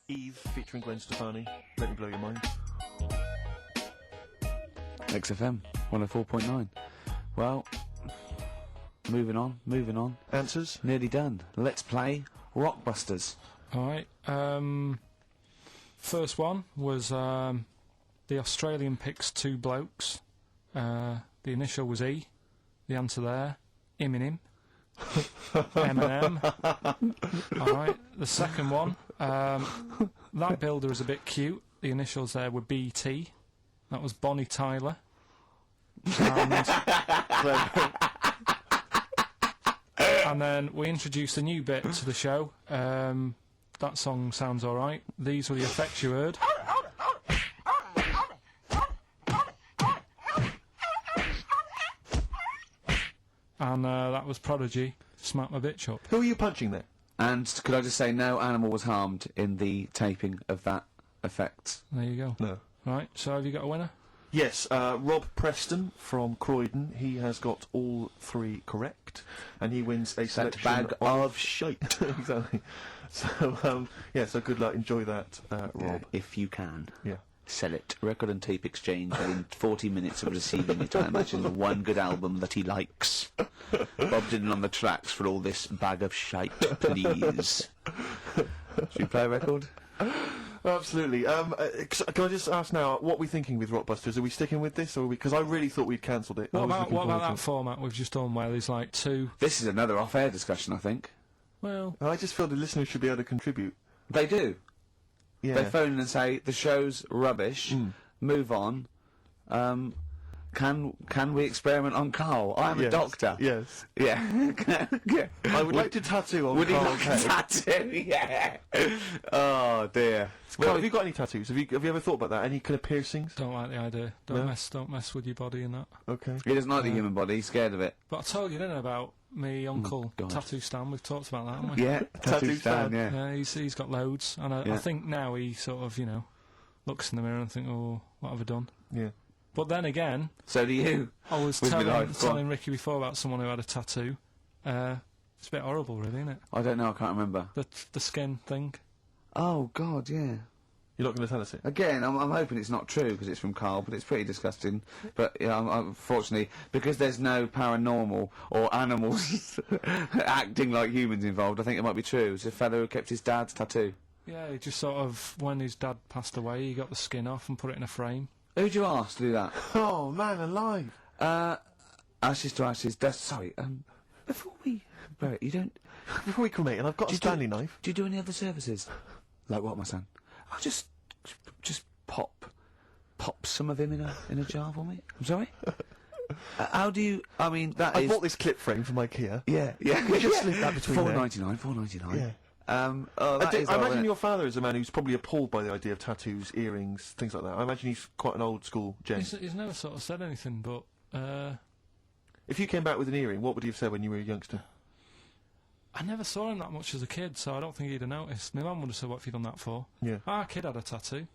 Eve featuring Gwen Stefani. Let me blow your mind. XFM 104.9. Well, moving on. Answers? Nearly done. Let's play Rockbusters. Alright, first one was the Australian picks 2 blokes. The initial was E. The answer there, Eminem. Eminem. Alright, the second one, that builder is a bit cute. The initials there were BT. That was Bonnie Tyler. And then we introduced a new bit to the show. That song sounds alright. These were the effects you heard. And that was Prodigy, Smack My Bitch Up. Who are you punching there? And could I just say, no animal was harmed in the taping of that effect. There you go. No. Right, so have you got a winner? Yes, Rob Preston from Croydon. He has got all 3 correct, and he wins a selection bag of shite. Exactly. So, so good luck. Enjoy that, Rob. If you can. Yeah. Sell it. Record and tape exchange within 40 minutes of receiving it. I imagine the one good album that he likes. Bob Dylan on the tracks for all this bag of shite, please. Should we play a record? Absolutely. Can I just ask now, what are we thinking with Rockbusters? Are we sticking with this, or because I really thought we'd cancelled it? What about that format we've just done where there's like 2... This is another off-air discussion, I think. Well... I just feel the listeners should be able to contribute. They do. Yeah. They phone in and say, the show's rubbish, move on. can we experiment on Carl? I'm a Yes. doctor. Yes. Yeah. Yeah. I would like to tattoo on Would he Carl's like a head. tattoo? Yeah. Oh dear. Well, have you got any tattoos? Have you ever thought about that? Any kind of piercings? Don't like the idea. Don't mess with your body and that. Okay. He doesn't like the human body. He's scared of it. But I told you, didn't I, about me uncle God. Tattoo Stan. We've talked about that, haven't we? Yeah. Tattoo stand. Yeah. Yeah, he's got loads, and I Yeah. think now he sort of, looks in the mirror and think, oh, what have I done? Yeah. But then again, So do you. I was With me life, go on. telling Ricky before about someone who had a tattoo. It's a bit horrible, really, isn't it? I don't know. I can't remember. The skin thing. Oh God. Yeah. You're not going to tell us it? Again, I'm hoping it's not true because it's from Carl, but it's pretty disgusting. But unfortunately, because there's no paranormal or animals acting like humans involved, I think it might be true. It's a fellow who kept his dad's tattoo. Yeah, he just sort of, when his dad passed away, he got the skin off and put it in a frame. Who'd you ask to do that? Oh, man alive. Ashes to ashes. Sorry. Before we bury it, you don't. Before we cremate, and I've got a Stanley knife. Do you do any other services? Like what, my son? I'll just pop some of him in a jar for me. I'm sorry. How do you? I mean, that I is. bought this clip frame from IKEA. Yeah. We just slip that between there. $4.99. Yeah. Oh, that is I odd, imagine isn't your father is a man who's probably appalled by the idea of tattoos, earrings, things like that. I imagine he's quite an old school gent. He's never sort of said anything, but If you came back with an earring, what would he have said when you were a youngster? I never saw him that much as a kid, so I don't think he'd have noticed. My mum would have said, "What have you done that for?" Yeah. Our kid had a tattoo,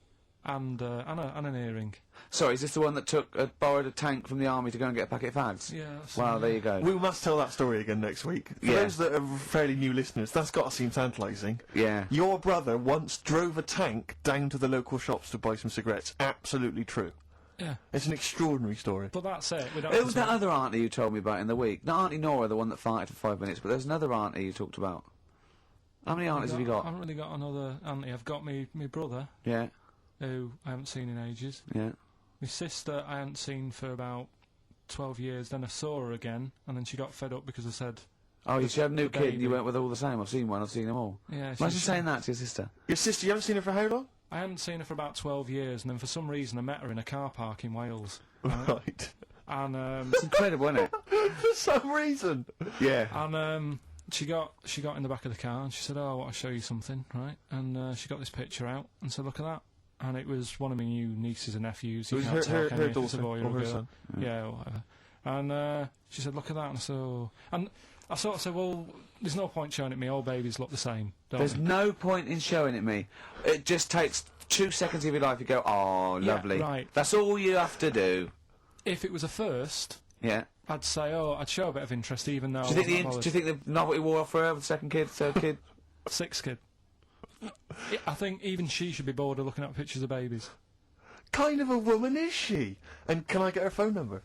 and an earring. Sorry, is this the one that borrowed a tank from the army to go and get a packet of fags? Yeah. That's Wow, there you go. We must tell that story again next week. For Yeah. those that are fairly new listeners, that's got to seem tantalising. Yeah. Your brother once drove a tank down to the local shops to buy some cigarettes. Absolutely true. Yeah. It's an extraordinary story. But that's it. We don't It was that other auntie you told me about in the week. Not Auntie Nora, the one that farted for 5 minutes, but there's another auntie you talked about. How many aunties have you I got? haven't really got another auntie. I've got me brother, Yeah, who I haven't seen in ages. yeah. My sister I hadn't seen for about 12 years. Then I saw her again, and then she got fed up because I said, Oh, you should have a new the kid and you baby. went with all the same. I've seen one, I've seen them all. "Yeah." Imagine saying that to your sister. Your sister, you haven't seen her for how long? I hadn't seen her for about 12 years, and then for some reason I met her in a car park in Wales. Right. And It's incredible, isn't it? For some reason. Yeah. and she got in the back of the car and she said, "Oh, I want to show you something, right?" And she got this picture out and said, "Look at that." And it was one of my new nieces and nephews. You It was can't her tell, can you, her if it's a daughter boy or or a her girl. son. Yeah, or whatever. And she said, "Look at that." And I said, "Oh." And I sort of said, "Well, there's no point showing it me. All babies look the same, don't There's they?" no point in showing it me. It just takes 2 seconds of your life. You go, oh, Yeah, lovely. right. That's all you have to do. If it was a first, Yeah. I'd say, "Oh, I'd show a bit of interest," even though Do you I wasn't think the novelty wore off for her with the second kid, third kid? sixth kid. I think even she should be bored of looking at pictures of babies. Kind of a woman is she? And can I get her phone number?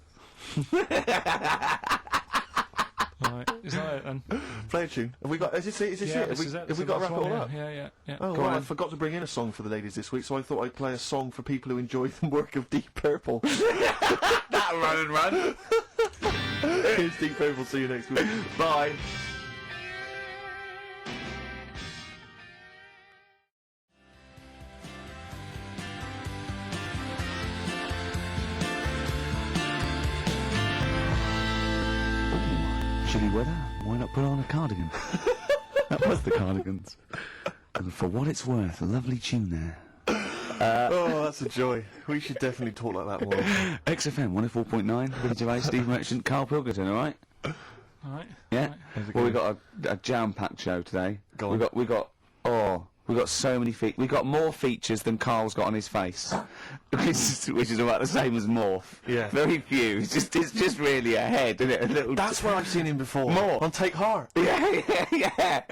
Right, is that it then? Play a tune. Have we got? Is this it? Yeah, Have this is it. we got to wrap it all yeah, up? Yeah. Oh, Go well, I on. forgot to bring in a song for the ladies this week, so I thought I'd play a song for people who enjoy the work of Deep Purple. That run and run. Here's Deep Purple. See you next week. Bye. Chilly weather, why not put on a cardigan? That was the Cardigans. And for what it's worth, a lovely tune there. Oh, that's a joy. We should definitely talk like that more. XFM 104.9, Village of A, Steve Merchant, Carl Pilgerton, alright? Alright. Yeah? How's it Well, we going? got a jam-packed show today. Go on. We got so many we got more features than Carl's got on his face, which is about the same as Morph. Yeah. Very few. It's just really a head, isn't it? A little. That's where I've seen him before. More. On Take Heart. Yeah.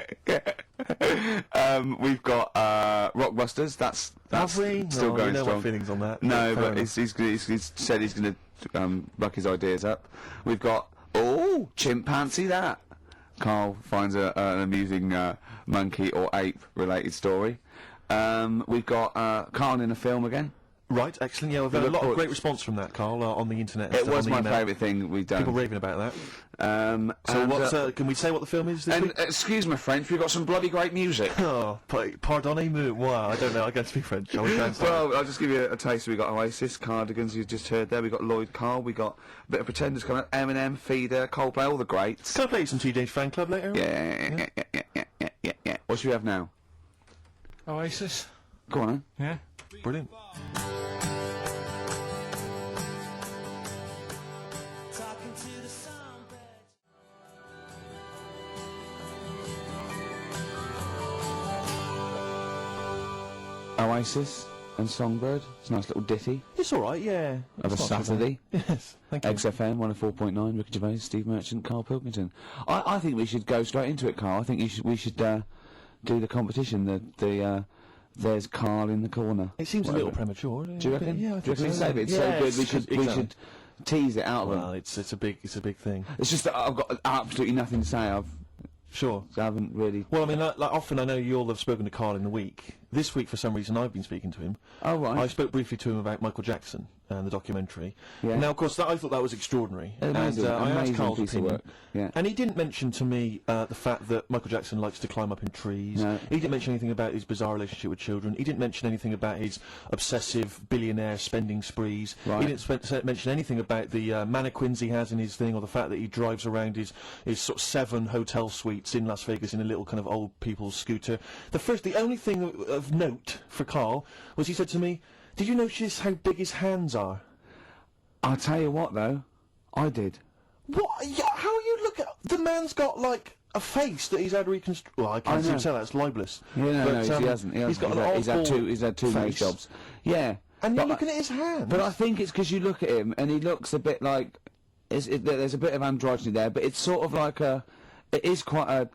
We've got Rockbusters. That's Have we? still No, going you know strong. my feelings on that. No, Fair but enough. he's said he's going to buck his ideas up. We've got chimpanzee that. Carl finds an amusing monkey or ape related story. We've got Carl in a film again. Right, excellent. Yeah, we've had a lot of great response from that, Carl, on the internet. And It stuff, was on the my email. favourite thing we've done. People raving about that. So and, what? Can we say what the film is this and week? excuse my French, we've got some bloody great music. Oh, pardonnez-moi. Wow, I don't know. I can't speak French. I was going to Well, I'll just give you a taste. We got Oasis, Cardigans, you just heard there. We got Lloyd Carl. We got a bit of Pretenders coming up. Eminem, Feeder, Coldplay, all the greats. Can I play you some Teenage Fan Club later? Yeah. What should we have now? Oasis. Go on, then. Yeah. Brilliant. Oasis and Songbird. It's a nice little ditty It's all right. Yeah. of a It's not too Saturday. bad. Yes. Thank you. XFM 104.9. Ricky Gervais, Steve Merchant, Carl Pilkington. I think we should go straight into it, Carl. I think we should do the competition. There's Carl in the corner. It seems a little premature. Do you reckon? Yeah, I Do you think reckon it's so. safe? It's Yeah, so good. it's- We should tease it out of Well, them. it's a big thing. It's just that I've got absolutely nothing to say. Sure. I haven't really. Well, I mean, like often I know you all have spoken to Carl in the week. This week, for some reason, I've been speaking to him. Oh right. I spoke briefly to him about Michael Jackson and the documentary. Yeah. Now, of course, I thought that was extraordinary. Amazing, and I asked amazing Carl's piece of opinion. work. Yeah. And he didn't mention to me the fact that Michael Jackson likes to climb up in trees. No. He didn't mention anything about his bizarre relationship with children. He didn't mention anything about his obsessive billionaire spending sprees. Right. He didn't mention anything about the mannequins he has in his thing, or the fact that he drives around his sort of 7 hotel suites in Las Vegas in a little kind of old people's scooter. The only thing of note for Carl was he said to me, "Did you notice how big his hands are?" I'll tell you what, though, I did. What? Yeah, how you look at the man's got like a face that he's had reconstructed. Well, I can't know. seem to say that. It's libelous. Yeah, no, But, he hasn't. He's got an odd he's had two nose face. jobs. Yeah. And you're But looking at his hands. But I think it's because you look at him and he looks a bit like there's a bit of androgyny there, but it's sort of like it is quite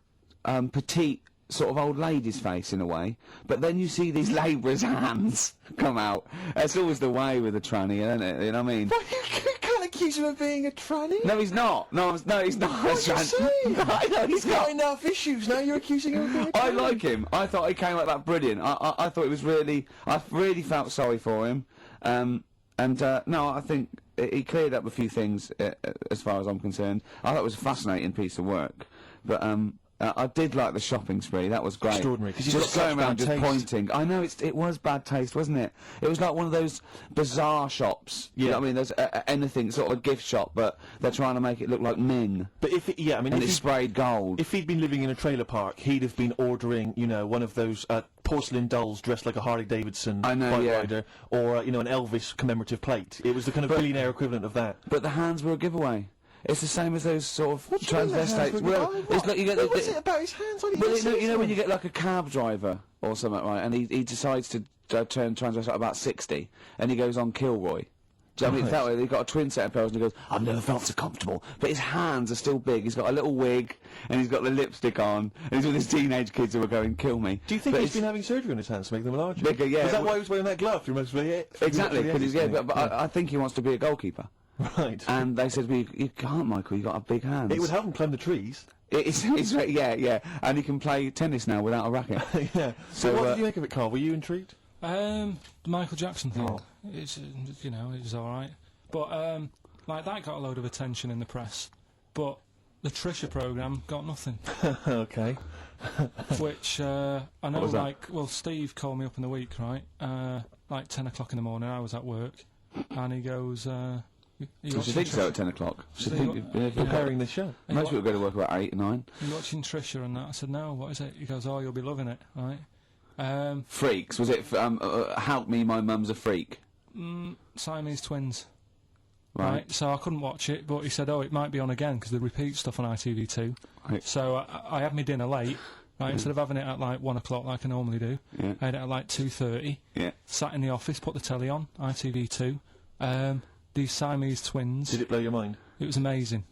a petite sort of old lady's face in a way. But then you see these labourers' hands come out. That's always the way with a tranny, isn't it? You know what I mean? You can't accuse him of being a tranny. No, he's not. No, he's not. What are you saying? No, He's got enough issues now. You're accusing him of being a tranny. I like him. I thought he came like that brilliant. I thought it was really. I really felt sorry for him. No, I think he cleared up a few things as far as I'm concerned. I thought it was a fascinating piece of work, but I did like the shopping spree. That was great. Extraordinary, 'cause he's just got going such around bad just taste. pointing. I know it was bad taste, wasn't it? It was like one of those bizarre shops. You Yeah. know what I mean? There's anything sort of a gift shop, but they're trying to make it look like Ming, But if and it's sprayed gold. If he'd been living in a trailer park, he'd have been ordering, one of those porcelain dolls dressed like a Harley Davidson I know, bike yeah. rider, or an Elvis commemorative plate. It was the kind of billionaire equivalent of that. But the hands were a giveaway. It's the same as those sort of What do you mean the hands transvestites. were- Well, oh, it's like you get what was it about his hands? I didn't even see you know this when you one. get like a cab driver or something, right? And he decides to turn transvestite about 60, and he goes on Kilroy. Do you know what I mean? It's that way. He's got a twin set of pearls, and he goes, "I've never felt so comfortable." But his hands are still big. He's got a little wig, and he's got the lipstick on, and he's with his teenage kids who are going, "Kill me." Do you think But he's it's- been having surgery on his hands to make them larger? Bigger, yeah. Was that why he was wearing that glove through most of the Exactly, because he's yeah. but I think he wants to be a goalkeeper. Right. And they said to me, "You can't, Michael. You got a big hands." It would help him climb the trees. It's yeah, and he can play tennis now without a racket. Yeah. So So, what did you make of it, Carl? Were you intrigued? The Michael Jackson thing. Oh. It's it was all right, but like that got a load of attention in the press, but the Trisha programme got nothing. Okay. Which I know, was that? like, well, Steve called me up in the week, right? Like 10 o'clock in the morning. I was at work, and he goes, "You Did you watching think so Trisha? at 10 o'clock? So Should you think wa- Preparing the show. Most people go to work about 8 or 9. You watching Trisha and that?" I said, "No, what is it?" He goes, "Oh, you'll be loving it, right?" Freaks, was it? Help me, my mum's a freak. Siamese twins. Right. Right, so I couldn't watch it, but he said, "Oh, it might be on again because they repeat stuff on ITV2." Right. So I had my dinner late, right? Instead of having it at like 1 o'clock like I normally do, Yeah. I had it at like 2:30. Yeah. Sat in the office, put the telly on, ITV2. These Siamese twins. Did it blow your mind? It was amazing.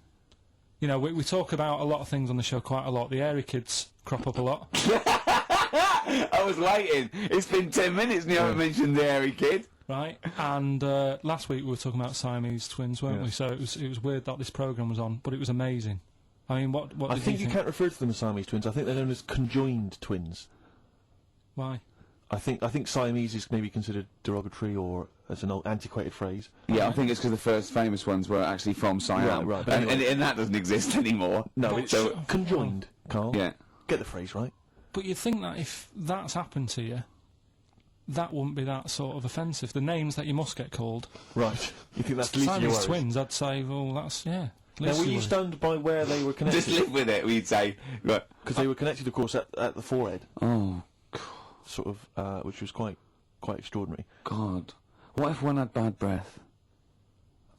You know, we talk about a lot of things on the show quite a lot. The Airy Kids crop up a lot. I was waiting. It's been 10 minutes and you haven't mentioned the hairy kid. Right, and last week we were talking about Siamese twins, weren't we? So it was weird that this programme was on, but it was amazing. I mean, what I did think you you can't refer to them as Siamese twins. I think they're known as conjoined twins. Why? I think Siamese is maybe considered derogatory or as an old antiquated phrase. Yeah, I think it's because the first famous ones were actually from Siam. Right. And that doesn't exist anymore. No, it's conjoined, Carl. Yeah. Get the phrase right. But you'd think that if that's happened to you, that wouldn't be that sort of offensive. The names that you must get called. Right. You think that's the least of your Siamese worries? twins, I'd say, well, that's, yeah. Now, were you stunned by where they were connected? Just live with it, we'd say. Because they were connected, of course, at the forehead. Oh, sort of, which was quite extraordinary. God. What if one had bad breath?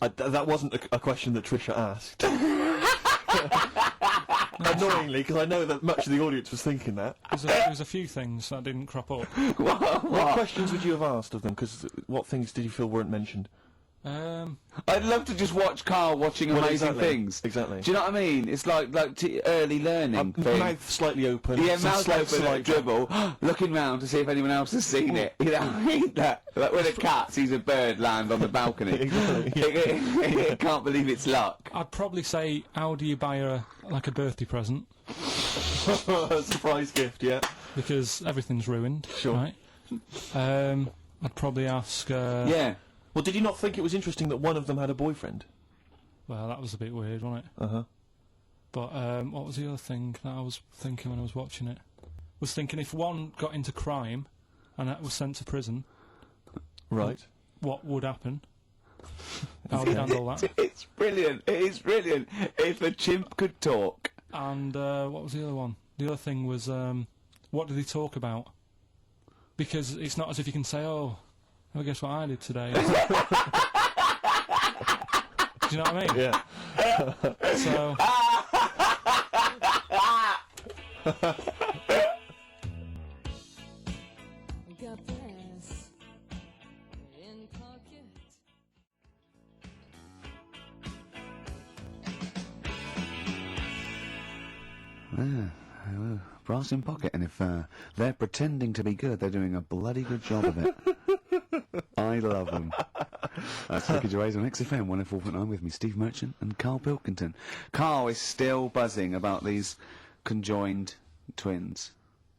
That wasn't a question that Trisha asked. Annoyingly, because I know that much of the audience was thinking that. There's a few things that didn't crop up. What questions would you have asked of them? Because what things did you feel weren't mentioned? I'd love to just watch Carl watching amazing things. Exactly. Do you know what I mean? It's like early learning thing. Mouth slightly open. Yeah, mouth open, like dribble, looking round to see if anyone else has seen it. You know, I hate that. Like when a cat sees a bird land on the balcony. Exactly. It can't believe it's luck. I'd probably say, how do you buy her a birthday present? Surprise gift, yeah. Because everything's ruined. Sure. Right? I'd probably ask... yeah. Well, did you not think it was interesting that one of them had a boyfriend? Well, that was a bit weird, wasn't it? Uh-huh. But what was the other thing that I was thinking when I was watching it? Was thinking if one got into crime and that was sent to prison... Right. What would happen? How would you handle that? It's brilliant. It is brilliant. If a chimp could talk. And what was the other one? The other thing was, what did he talk about? Because it's not as if you can say, oh, well, guess what I did today? Do you know what I mean? Yeah. So... Brass in pocket, and if they're pretending to be good, they're doing a bloody good job of it. I love them. That's Ricky Gervais on XFM 104.9 with me, Steve Merchant and Carl Pilkington. Carl is still buzzing about these conjoined twins.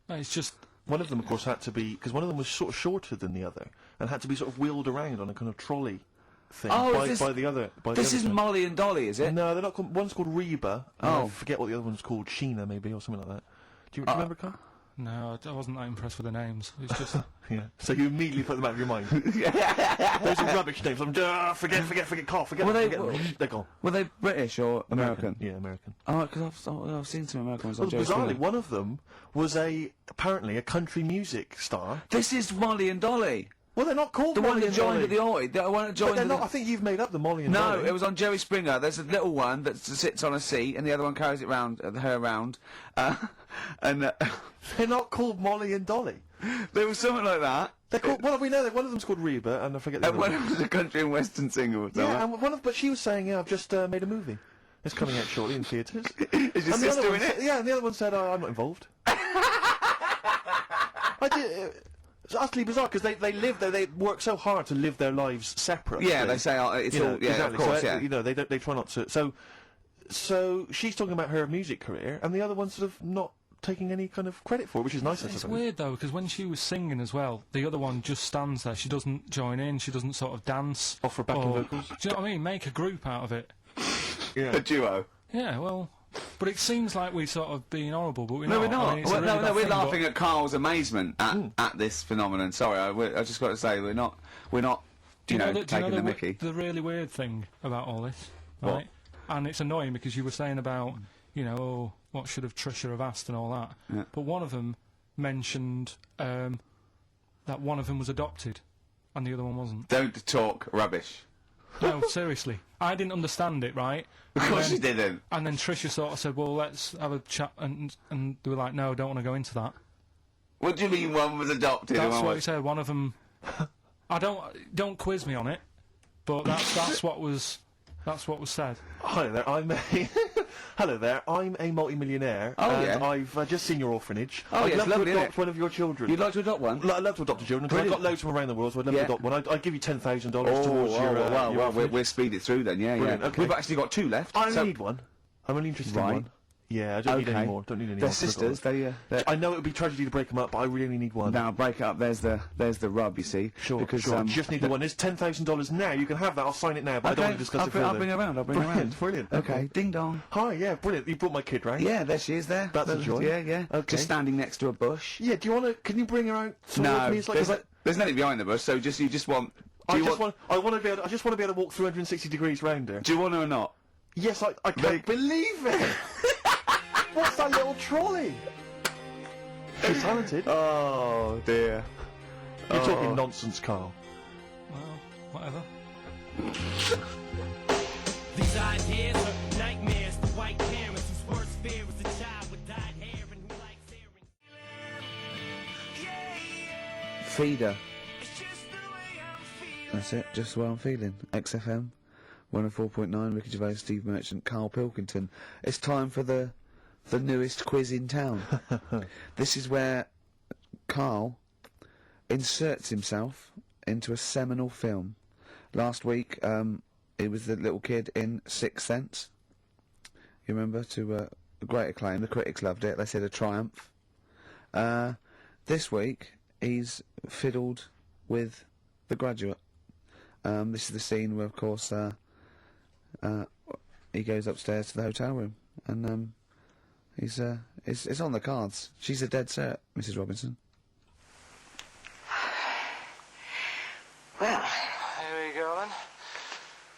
No, it's just... One of them, of course, had to be... Because one of them was sort of shorter than the other, and had to be sort of wheeled around on a kind of trolley thing by the other. This isn't Molly and Dolly, is it? No, they're not called... One's called Reba. Oh. I forget what the other one's called. Sheena, maybe, or something like that. Do you remember, Carl? No, I wasn't that impressed with the names. It's just... Yeah. So you immediately put them out of your mind. Those are rubbish names. I'm forget, Carl, forget them. They're gone. Were they British or American? Yeah, American. Oh, because I've seen some American ones on Joe bizarrely, Springer. one of them was apparently a country music star. This is Molly and Dolly. Well, they're not called the Molly one that and joined Dolly. at the Oi. The one that joined. But they're not. I think you've made up the Molly and Dolly. No, it was on Jerry Springer. There's a little one that sits on a seat, and the other one carries it round, her around. And they're not called Molly and Dolly. There was something like that. They're called. Well, we know that one of them's called Reba, and I forget the other one. One was a country and western singer. Or yeah, and but she was saying, "Yeah, I've just made a movie. It's coming out shortly in theatres." Is your sister in it? Yeah, and the other one said, "Oh, I'm not involved." I did. It's utterly bizarre because they live there. They work so hard to live their lives separate. Yeah, they say it's all. Yeah, exactly. of course. So, yeah, you know, they try not to. So she's talking about her music career, and the other one's sort of not taking any kind of credit for it, which is nice. It's weird though, because when she was singing as well, the other one just stands there. She doesn't join in. She doesn't sort of dance. Offer backing vocals. Do you know what I mean? Make a group out of it. Yeah. A duo. Yeah, well. But it seems like we're sort of being horrible, but we're not. No, we're not. I mean, no, we're laughing at Carl's amazement at this phenomenon. Sorry, I just got to say we're not. You know, taking the mickey. The really weird thing about all this, what? Right? And it's annoying because you were saying about, you know, oh, what should have Trisha have asked and all that. Yeah. But one of them mentioned that one of them was adopted, and the other one wasn't. Don't talk rubbish. No, seriously. I didn't understand it, right? Of course you didn't. And then Trisha sort of said, well, let's have a chat, and they were like, no, don't want to go into that. What do you mean one was adopted? That's what he said, one of them... don't quiz me on it, but that's what was said. Hello there, Hello there, I'm a multi-millionaire, and I've just seen your orphanage. Oh, I'd yes, love lovely, to adopt one of your children. You'd like to adopt one? I'd love to adopt a children, because I've got loads from around the world, so I'd love to adopt one. I'd give you $10,000 towards your well, we'll speed it through then, yeah. Brilliant, okay. We've actually got two left. I only need one. I'm only interested in one. Yeah, I don't need Okay. any more. Don't need any They're more. sisters. They're I know it would be tragedy to break them up, but I really need one. now break it up. There's the rub. You see. Sure, Because sure. Just need the one. There's $10,000 now. You can have that. I'll sign it now, but I don't want to discuss it further. I'll bring her around. I'll bring her around. Brilliant. Okay. Ding dong. Hi, yeah, brilliant. You brought my kid round. Yeah, there she is. There. That's a joy. Yeah. Okay. Just standing next to a bush. Yeah. Do you want to? Can you bring her out? No, Me? It's like, there's nothing behind the bush. So you just want. I just want to be able to walk 360 degrees round her. Do you want her or not? Yes, I can't believe it. What's that little trolley? She's talented. Oh dear. You're talking nonsense, Carl. Well, whatever. These ideas are nightmares. The white parents whose worst fear was a child with dyed hair and who likes staring. Feeder. That's it. Just the way I'm feeling. XFM. 104.9. Ricky Gervais, Steve Merchant, Carl Pilkington. It's time for the newest quiz in town. This is where Carl inserts himself into a seminal film. Last week, he was the little kid in Sixth Sense. You remember? To great acclaim. The critics loved it. They said a triumph. This week, he's fiddled with The Graduate. This is the scene where, of course, he goes upstairs to the hotel room, and it's on the cards. She's a dead cert, Mrs. Robinson. Well, Here we go then.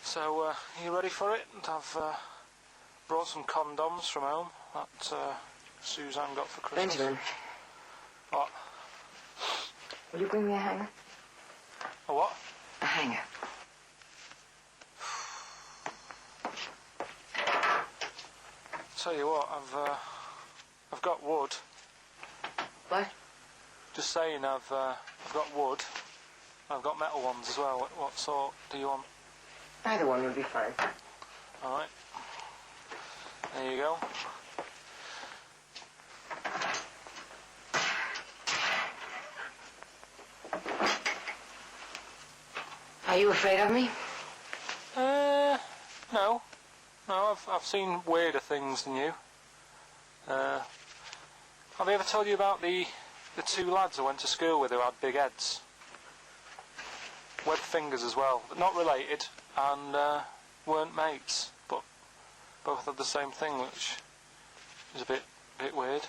So, are you ready for it? I've brought some condoms from home that Suzanne got for Christmas. Benjamin, What? will you bring me a hanger? A what? A hanger. Tell you what, I've got wood. What? Just saying, I've got wood. I've got metal ones as well. What sort do you want? Either one would be fine. All right. There you go. Are you afraid of me? No. No, I've seen weirder things than you. Have I ever told you about the two lads I went to school with who had big heads? Webbed fingers as well, but not related, and weren't mates, but both had the same thing, which is a bit weird.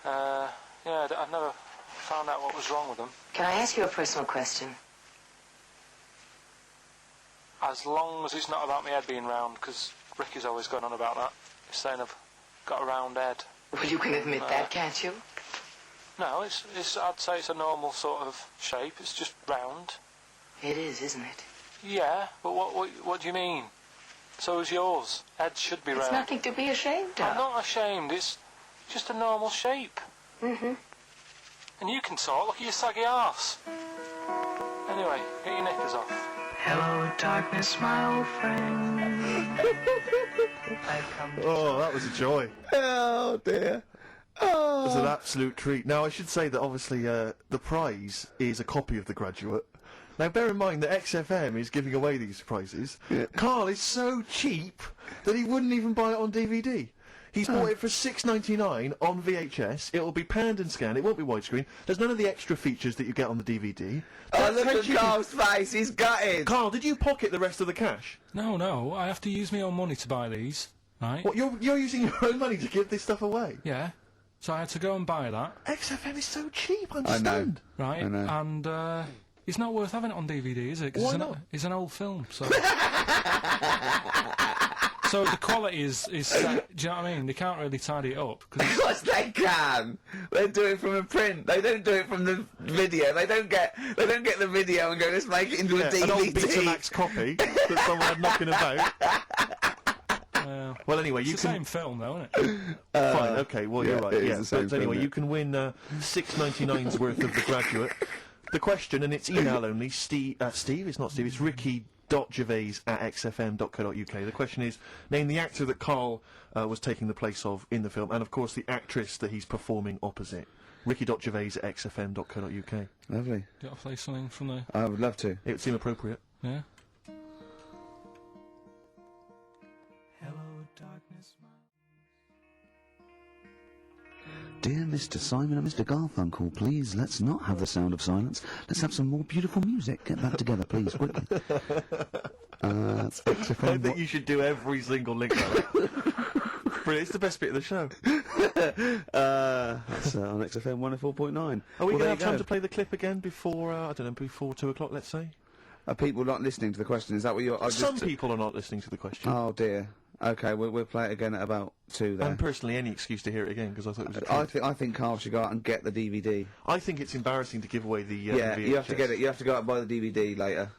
Yeah, I've never found out what was wrong with them. Can I ask you a personal question? As long as it's not about my head being round, because Ricky's always gone on about that. He's saying I've got a round head. Well, you can admit that, can't you? No, it's I'd say it's a normal sort of shape. It's just round. It is, isn't it? Yeah, but what do you mean? So is yours. Head should be It's round. nothing to be ashamed I'm of. not ashamed. It's just a normal shape. Mm-hmm. And you can talk. Look at your saggy arse. Anyway, get your knickers off. Hello, darkness, my old friend. I've come to Oh, that was a joy. Oh dear. Oh. It was an absolute treat. Now, I should say that obviously the prize is a copy of The Graduate. Now, bear in mind that XFM is giving away these prizes. Yeah. Carl is so cheap that he wouldn't even buy it on DVD. He's bought it for $6.99 on VHS. It'll be panned and scanned. It won't be widescreen. There's none of the extra features that you get on the DVD. Oh, look how at cheap- Carl's face. He's gutted. Carl, did you pocket the rest of the cash? No, I have to use my own money to buy these, right? What, you're using your own money to give this stuff away? Yeah. So I had to go and buy that, XFM is so cheap, I I know. understand. right? I know. And it's not worth having it on DVD, is it? 'Cause Why it's not? It's an old film, so. So the quality is set, do you know what I mean? They can't really tidy it up. 'Cause Of course they can. They do it from a print. They don't do it from the video. They don't get the video and go, let's make it into a DVD. An old Betamax copy that someone had knocking about. Well, anyway, it's you the can. same film, though, isn't it? Fine, okay, well, you're yeah, right. it is Yeah, the same but film, anyway, yeah. you can win $6.99's worth of The Graduate. The question, and it's email only, Steve, it's not Steve, it's ricky.gervais@xfm.co.uk. The question is, name the actor that Carl was taking the place of in the film, and of course the actress that he's performing opposite. ricky.gervais@xfm.co.uk. Lovely. Do you want to play something from the... I would love to. It would seem appropriate. Yeah? Hello, darkness, my... Dear Mr. Simon and Mr. Garfunkel, please, let's not have the sound of silence. Let's have some more beautiful music. Get back together, please, quickly. That's XFM. I think you should do every single link like that. Brilliant, it's the best bit of the show. That's on XFM 104.9. Are we going to have time to play the clip again before, I don't know, before 2 o'clock, let's say? Are people not listening to the question? Is that what you're... Some people are not listening to the question. Oh, dear. Okay, we'll play it again at about 2 then. And personally, any excuse to hear it again, because I thought it was a I think Carl should go out and get the DVD. I think it's embarrassing to give away the yeah, VHS. you have to get it. You have to go out and buy the DVD later.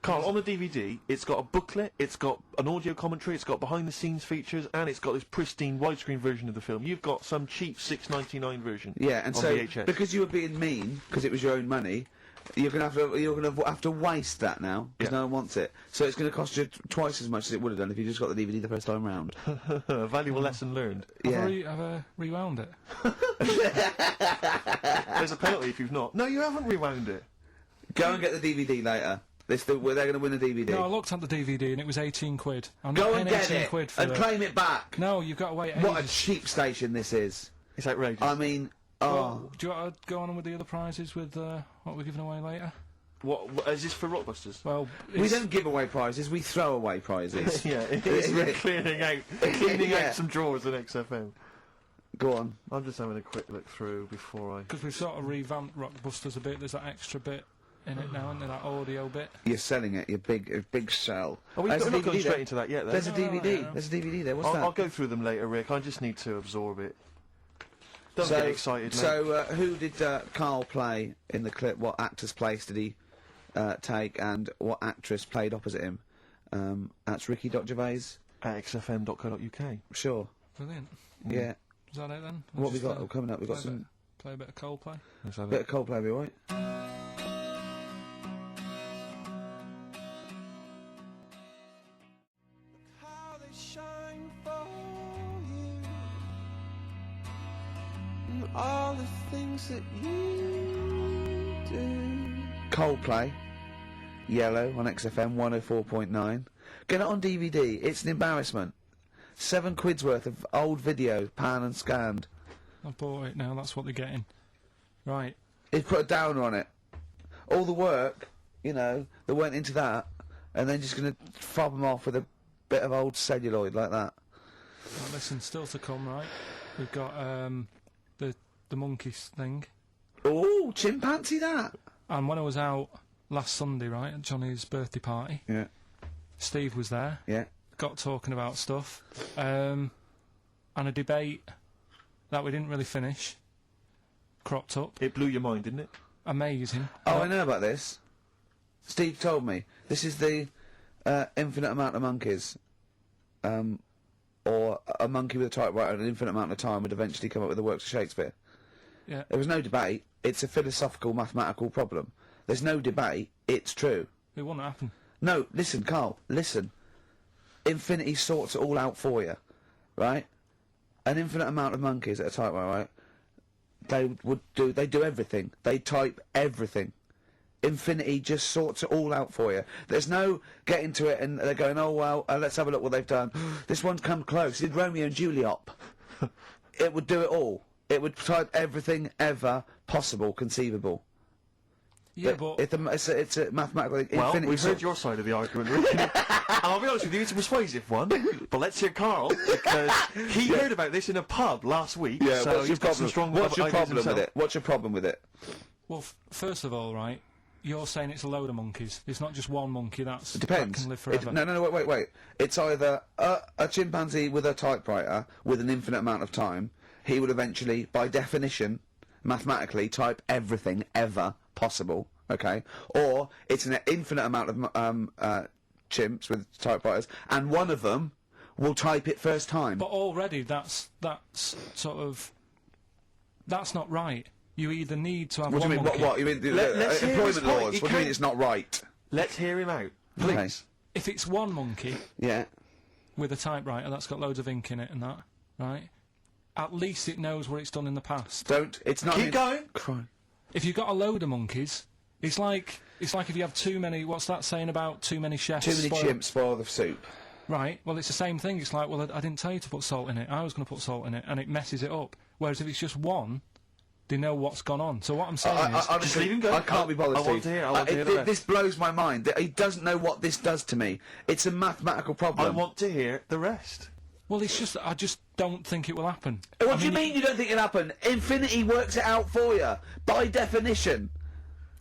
Carl, on the DVD, it's got a booklet, it's got an audio commentary, it's got behind-the-scenes features, and it's got this pristine widescreen version of the film. You've got some cheap $6.99 version. Yeah, and on so VHS. because you were being mean, because it was your own money, you're gonna have to waste that now because no one wants it. So it's gonna cost you twice as much as it would have done if you just got the DVD the first time round. A valuable lesson learned. Yeah. Have I rewound it? There's a penalty if you've not. No, you haven't rewound it. Go and get the DVD later. They're going to win the DVD. No, I looked at the DVD and it was 18 quid. I'm not Go paying and get 18 it quid for and claim it back. No, you've got to wait. What a ages. cheap station this is. It's outrageous. I mean, Well, do you want to go on with the other prizes with what we're giving away later? What is this for Rockbusters? Well, we don't give away prizes, we throw away prizes. Yeah, we're cleaning out some drawers in XFM. Go on. I'm just having a quick look through before I... Because we've sort of revamped Rockbusters a bit, there's that extra bit in it now, isn't there, that audio bit? You're selling it, your big sell. Oh, we're not going straight into that yet, then. There's a DVD. There's a DVD there. What's that? I'll go through them later, Rick. I just need to absorb it. Don't get excited, mate. So, who did Carl play in the clip? What actor's place did he take, and what actress played opposite him? That's Ricky.Gervais. At xfm.co.uk. Sure. Brilliant. Yeah. Is that it then? What we got coming up? We've got some... Play a bit of Coldplay. Bit of Coldplay, be alright? How they shine for you, and all the things that you do. Coldplay. Yellow on XFM 104.9. Get it on DVD. It's an embarrassment. £7 worth of old video, pan and scanned. I've bought it now, that's what they're getting. Right. He's put a downer on it. All the work, you know, that went into that, and then just going to fob them off with a bit of old celluloid like that. Right, listen, still to come, right? We've got the monkeys thing. Oh, chimpanzee that! And when I was out last Sunday, right, at Johnny's birthday party, Yeah. Steve was there. Yeah. Got talking about stuff. And a debate that we didn't really finish cropped up. It blew your mind, didn't it? Amazing. Oh, I know about this. Steve told me. This is the infinite amount of monkeys. Or a monkey with a typewriter at an infinite amount of time would eventually come up with the works of Shakespeare. Yeah. There was no debate. It's a philosophical, mathematical problem. There's no debate. It's true. It wouldn't happen. No, listen, Carl, listen. Infinity sorts it all out for you, right? An infinite amount of monkeys at a typewriter, right? They do everything. They type everything. Infinity just sorts it all out for you. There's no getting to it and they're going, oh, well, let's have a look what they've done. This one's come close. It did Romeo and Juliet. It would do it all. It would type everything ever possible, conceivable. Yeah, but it's a mathematical well, infinity. we've heard your side of the argument, Rick. And I'll be honest with you, it's a persuasive one. But let's hear Carl, because he heard about this in a pub last week. Yeah, so what's he's got some strong What's your ideas problem with himself. it? What's your problem with it? well, first of all, right, you're saying it's a load of monkeys. It's not just one monkey. It That depends. can live forever. No, wait. It's either a chimpanzee with a typewriter with an infinite amount of time. He would eventually, by definition, mathematically, type everything ever possible. Okay, or it's an infinite amount of chimps with typewriters, and one of them will type it first time. But already, that's sort of that's not right. You either need to have What do one you mean? monkey. What? You mean Let's hear his employment point. laws? He What do you mean can't- it's not right? Let's hear him out, Okay. please. If it's one monkey Yeah. with a typewriter that's got loads of ink in it and that, right? At least it knows what it's done in the past. It's not. Keep going. Cry. If you've got a load of monkeys, it's like if you have too many. What's that saying about too many chefs? Too many spoil- chimps spoil the soup. Right. Well, it's the same thing. It's like, well, I didn't tell you to put salt in it. I was going to put salt in it, and it messes it up. Whereas if it's just one, they know what's gone on. So what I'm saying is... honestly, just leave him go. I can't be bothered, I want Steve. to hear, I want to hear the rest. This blows my mind. That he doesn't know what this does to me. It's a mathematical problem. I want to hear the rest. Well, it's just I just don't think it will happen. What do you mean you don't think it'll happen? Infinity works it out for you, by definition.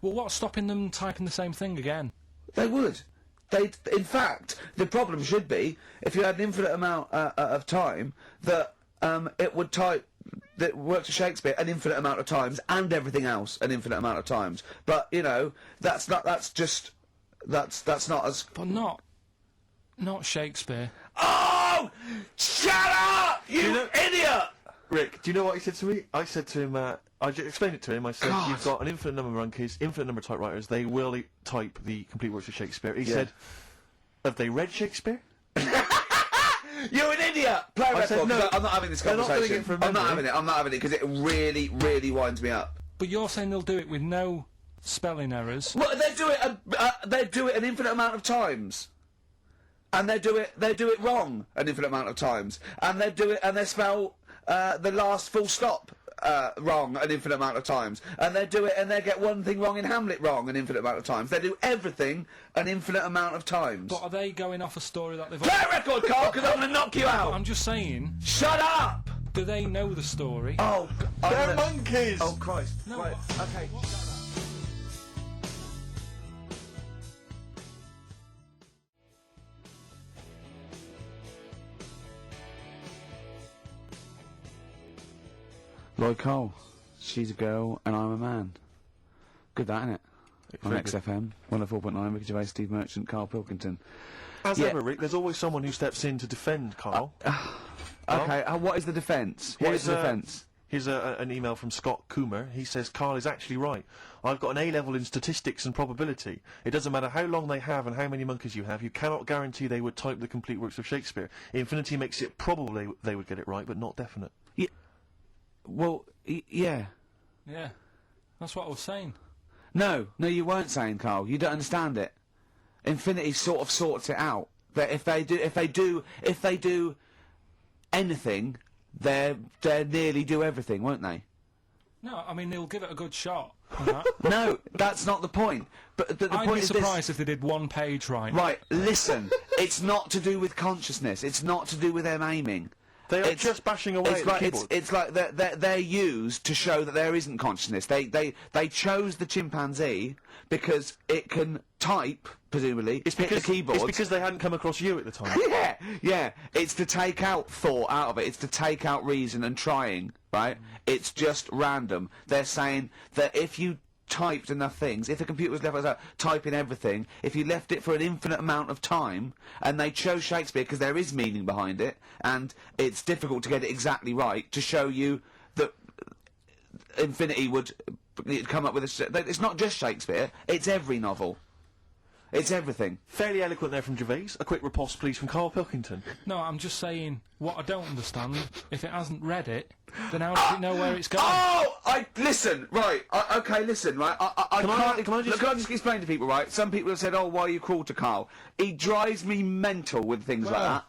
Well, what's stopping them typing the same thing again? They would. In fact, the problem should be, if you had an infinite amount of time, that it would type... that works for Shakespeare an infinite amount of times, and everything else an infinite amount of times. But, you know, that's not as... But not Shakespeare. Oh! Shut up! You idiot! Rick, do you know what he said to me? I said to him, I explained it to him, I said, you've got an infinite number of monkeys, infinite number of typewriters, they will type the complete works of Shakespeare. He said, have they read Shakespeare? You're an idiot! Play a record, said, no, I'm not having this they're not conversation. doing it from I'm not memory. having it, because it really, really winds me up. But you're saying they'll do it with no spelling errors. Well, they do it an infinite amount of times. And they do it wrong an infinite amount of times. And they spell the last full stop wrong an infinite amount of times. And they get one thing wrong in Hamlet wrong an infinite amount of times. They do everything an infinite amount of times. But are they going off a story that they've... Play a record, Carl, because I'm going to knock you out! I'm just saying... Shut up! Do they know the story? Oh, they're monkeys! Oh, Christ. No, right, okay. Lloyd Cole, she's a girl and I'm a man. Good that, innit? On XFM, 104.9, Ricky Gervais, Steve Merchant, Carl Pilkington. As ever, Rick, there's always someone who steps in to defend Carl. Okay, what is the defence? What is the defence? Here's an email from Scott Coomer. He says, Carl is actually right. I've got an A-level in statistics and probability. It doesn't matter how long they have and how many monkeys you have. You cannot guarantee they would type the complete works of Shakespeare. Infinity makes it probable they would get it right, but not definite. Yeah. Well, yeah. Yeah. That's what I was saying. No, you weren't saying, Carl. You don't understand it. Infinity sort of sorts it out. That if they do anything, they nearly do everything, won't they? No, I mean they'll give it a good shot. On that. No, that's not the point. But the I'd point be is surprised if they did one page right. Right, listen. It's not to do with consciousness. It's not to do with them aiming. They are just bashing away at the keyboard. It's like they're used to show that there isn't consciousness. They chose the chimpanzee because it can type, presumably, hit the keyboard. It's because they hadn't come across you at the time. Yeah. It's to take out thought out of it. It's to take out reason and trying, right? It's just random. They're saying that if you typed enough things, if the computer was left like that, typing everything, if you left it for an infinite amount of time, and they chose Shakespeare because there is meaning behind it, and it's difficult to get it exactly right, to show you that Infinity would come up with it's not just Shakespeare, it's every novel. It's everything. Fairly eloquent there from Gervais. A quick riposte, please, from Carl Pilkington. No, I'm just saying, what I don't understand, if it hasn't read it, then how does it know where it's going? Listen, right, okay, listen, right, can I just explain to people, right? Some people have said, oh, why are you cruel to Carl? He drives me mental with things like that.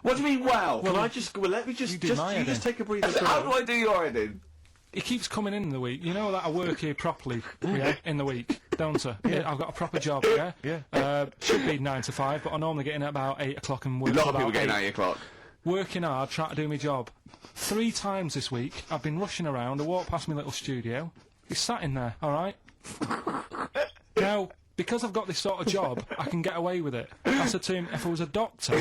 What do you mean, well? Let me just take a breather. How do I do your editing? He keeps coming in the week. You know that I work here properly in the week, don't I? Yeah. I've got a proper job, yeah? Should be 9 to 5, but I normally get in at about 8 o'clock and work A lot of about people get in at 8 o'clock. Working hard, trying to do my job. 3 times this week, I've been rushing around. I walked past my little studio. He's sat in there, alright? Now, because I've got this sort of job, I can get away with it. I said to him, if I was a doctor...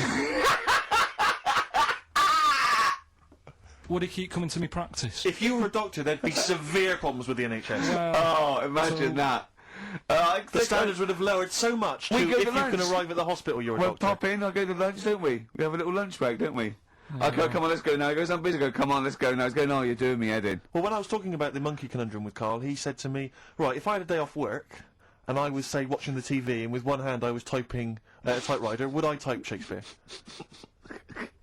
would he keep coming to me practice? If you were a doctor, there'd be severe problems with the NHS. Well, imagine that. The standards would have lowered so much if you can arrive at the hospital, you're a doctor. We'll pop in, I'll go to lunch, don't we? We have a little lunch break, don't we? Okay, come on, let's go now. He goes, I'm busy. I go, come on, let's go now. He's going, oh, you're doing me head in. Well, when I was talking about the monkey conundrum with Carl, he said to me, right, if I had a day off work, and I was, say, watching the TV, and with one hand I was typing a typewriter, would I type Shakespeare?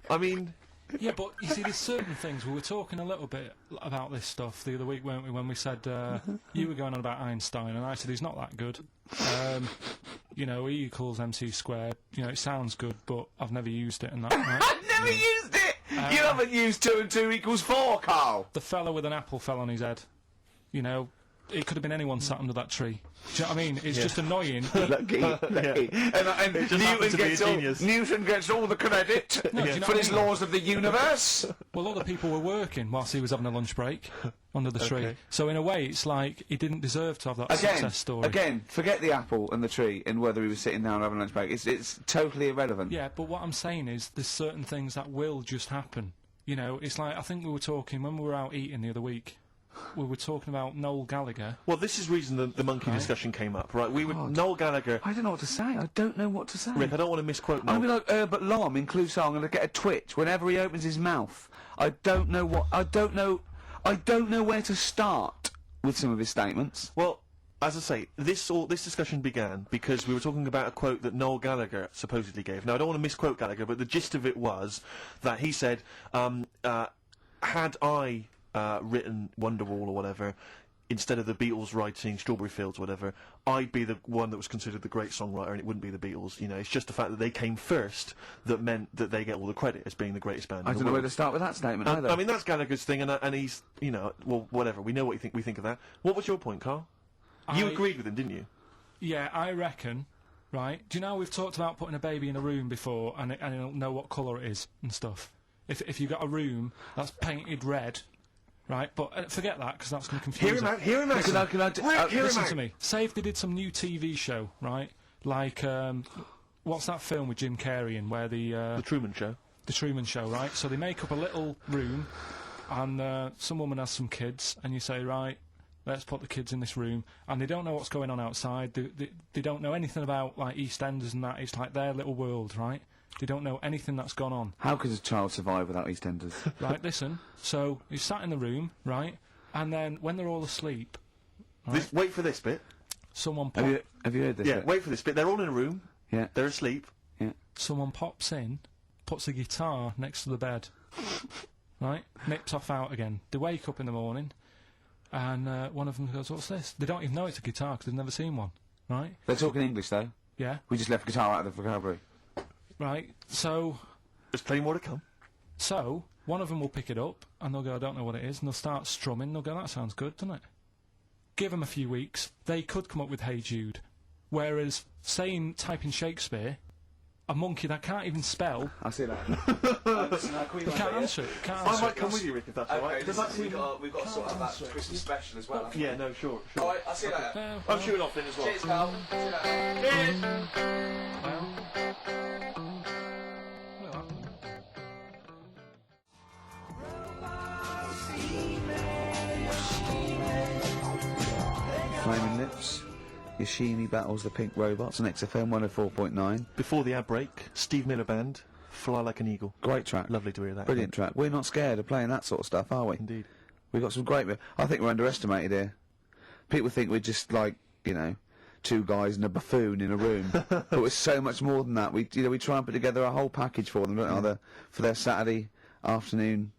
I mean... Yeah, but you see, there's certain things. We were talking a little bit about this stuff the other week, weren't we? When we said you were going on about Einstein, and I said he's not that good. You know, E equals MC squared. You know, it sounds good, but I've never used it, and that. Right? I've never used it. You haven't used 2 and 2 equals 4, Carl. The fella with an apple fell on his head. You know, it could have been anyone sat under that tree. Do you know what I mean? It's just annoying. Lucky. And Newton gets all the credit for his laws of the universe. Well, other people were working whilst he was having a lunch break under the tree. So in a way, it's like he didn't deserve to have that success story. Again, forget the apple and the tree and whether he was sitting down having a lunch break. It's totally irrelevant. Yeah, but what I'm saying is there's certain things that will just happen. You know, it's like, I think we were talking, when we were out eating the other week, we were talking about Noel Gallagher. Well, this is the reason the monkey discussion came up, right? Noel Gallagher... I don't know what to say. I don't know what to say. Rick, I don't want to misquote Noel. I'm going to be like Herbert Lom in Clouseau. I'm going to get a twitch whenever he opens his mouth. I don't know where to start with some of his statements. Well, as I say, this discussion began because we were talking about a quote that Noel Gallagher supposedly gave. Now, I don't want to misquote Gallagher, but the gist of it was that he said, had I... written Wonderwall or whatever, instead of the Beatles writing Strawberry Fields or whatever, I'd be the one that was considered the great songwriter and it wouldn't be the Beatles. You know, it's just the fact that they came first that meant that they get all the credit as being the greatest band I in the don't know world. where to start with that statement either. I mean, that's Gallagher's thing, and he's, you know, well, whatever. We know what we think of that. What was your point, Carl? You agreed with him, didn't you? Yeah, I reckon, right? Do you know we've talked about putting a baby in a room before and it'll know what colour it is and stuff? If you've got a room that's painted red... Right, but forget that, because that's going to confuse Hear him out. Listen to me. Say if they did some new TV show, right? Like, what's that film with Jim Carrey in, where The Truman Show. The Truman Show, right? So they make up a little room, and some woman has some kids, and you say, right, let's put the kids in this room, and they don't know what's going on outside. They don't know anything about, like, EastEnders and that. It's like their little world, right? They don't know anything that's gone on. How could a child survive without EastEnders? Right, listen. So, he's sat in the room, right? And then, when they're all asleep... Right, wait for this bit. Someone Have you heard this bit? Wait for this bit. They're all in a room. Yeah. They're asleep. Yeah. Someone pops in, puts a guitar next to the bed. Right? Nips off out again. They wake up in the morning, and one of them goes, what's this? They don't even know it's a guitar, because they've never seen one. Right? They're talking English, though. Yeah. We just left guitar out of the vocabulary. Right, so... There's plenty more to come. So, one of them will pick it up, and they'll go, I don't know what it is, and they'll start strumming, they'll go, that sounds good, doesn't it? Give them a few weeks, they could come up with Hey Jude. Whereas, typing Shakespeare, a monkey that can't even spell... I see that. You can't answer it, I might come with you, Rick, if that's alright. We've got to sort out that Christmas special as well. Yeah, no, sure. Alright, I'll see you later. I'm shooting off then as well. Cheers, pal. See you later. Flaming Lips, Yoshimi battles the Pink Robots on XFM 104.9. Before the ad break, Steve Miller Band, Fly Like an Eagle. Great track. Lovely to hear that. Brilliant track. We're not scared of playing that sort of stuff, are we? Indeed. We've got some great... I think we're underestimated here. People think we're just like, you know, two guys and a buffoon in a room. But we're so much more than that. We try and put together a whole package for them, don't we? For their Saturday afternoon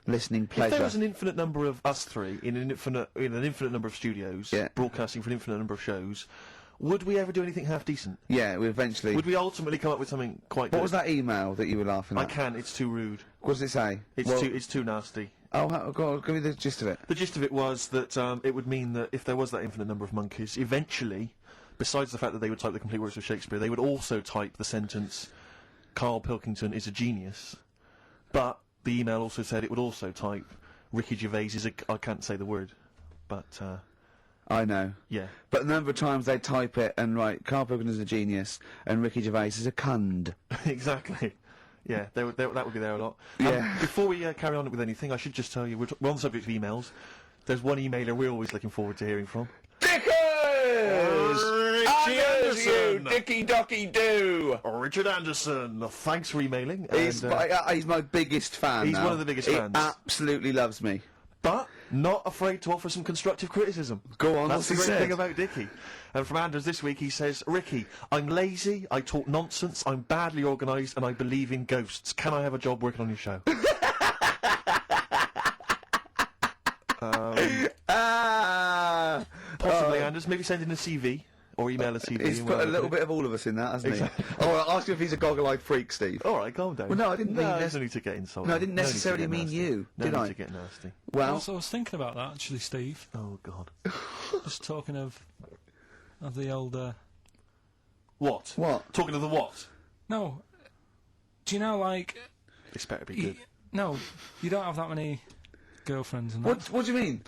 listening pleasure. If there was an infinite number of us three in an infinite number of studios, broadcasting for an infinite number of shows, would we ever do anything half decent? Yeah, we eventually... Would we ultimately come up with something quite good? What was that email that you were laughing at? I can't, it's too rude. What does it say? It's too nasty. Oh, go on, give me the gist of it. The gist of it was that it would mean that if there was that infinite number of monkeys, eventually, besides the fact that they would type the complete works of Shakespeare, they would also type the sentence, Carl Pilkington is a genius. But the email also said it would also type, Ricky Gervais is a... I can't say the word, but... I know. Yeah. But the number of times they type it and write, Carl Pilkington is a genius, and Ricky Gervais is a cund. Exactly. Yeah, that would be there a lot. Yeah. Before we carry on with anything, I should just tell you, we're on the subject of emails. There's one emailer we're always looking forward to hearing from. Dickers! Anderson! Dicky Docky Doo! Richard Anderson, thanks for emailing. He's my biggest fan. He's now. one of the biggest fans. He absolutely loves me. But not afraid to offer some constructive criticism. Go on, that's what's the he great said? thing about Dickie. And from Anders this week, he says, Ricky, I'm lazy, I talk nonsense, I'm badly organised, and I believe in ghosts. Can I have a job working on your show? Possibly, Anders. Maybe send in a CV. or email a CD. He's put a little bit of all of us in that, hasn't he? Oh, I'll ask you if he's a goggle-eyed freak, Steve. All right, calm down. Well, no, I didn't mean there's no need to get insulted. No, I didn't No need to necessarily get mean nasty. you, No did need I? to get nasty. Well, I was thinking about that actually, Steve. Oh God. Just talking of the old. What? What? Talking of the what? No. Do you know, like? This better be good. No, you don't have that many girlfriends and that. what do you mean?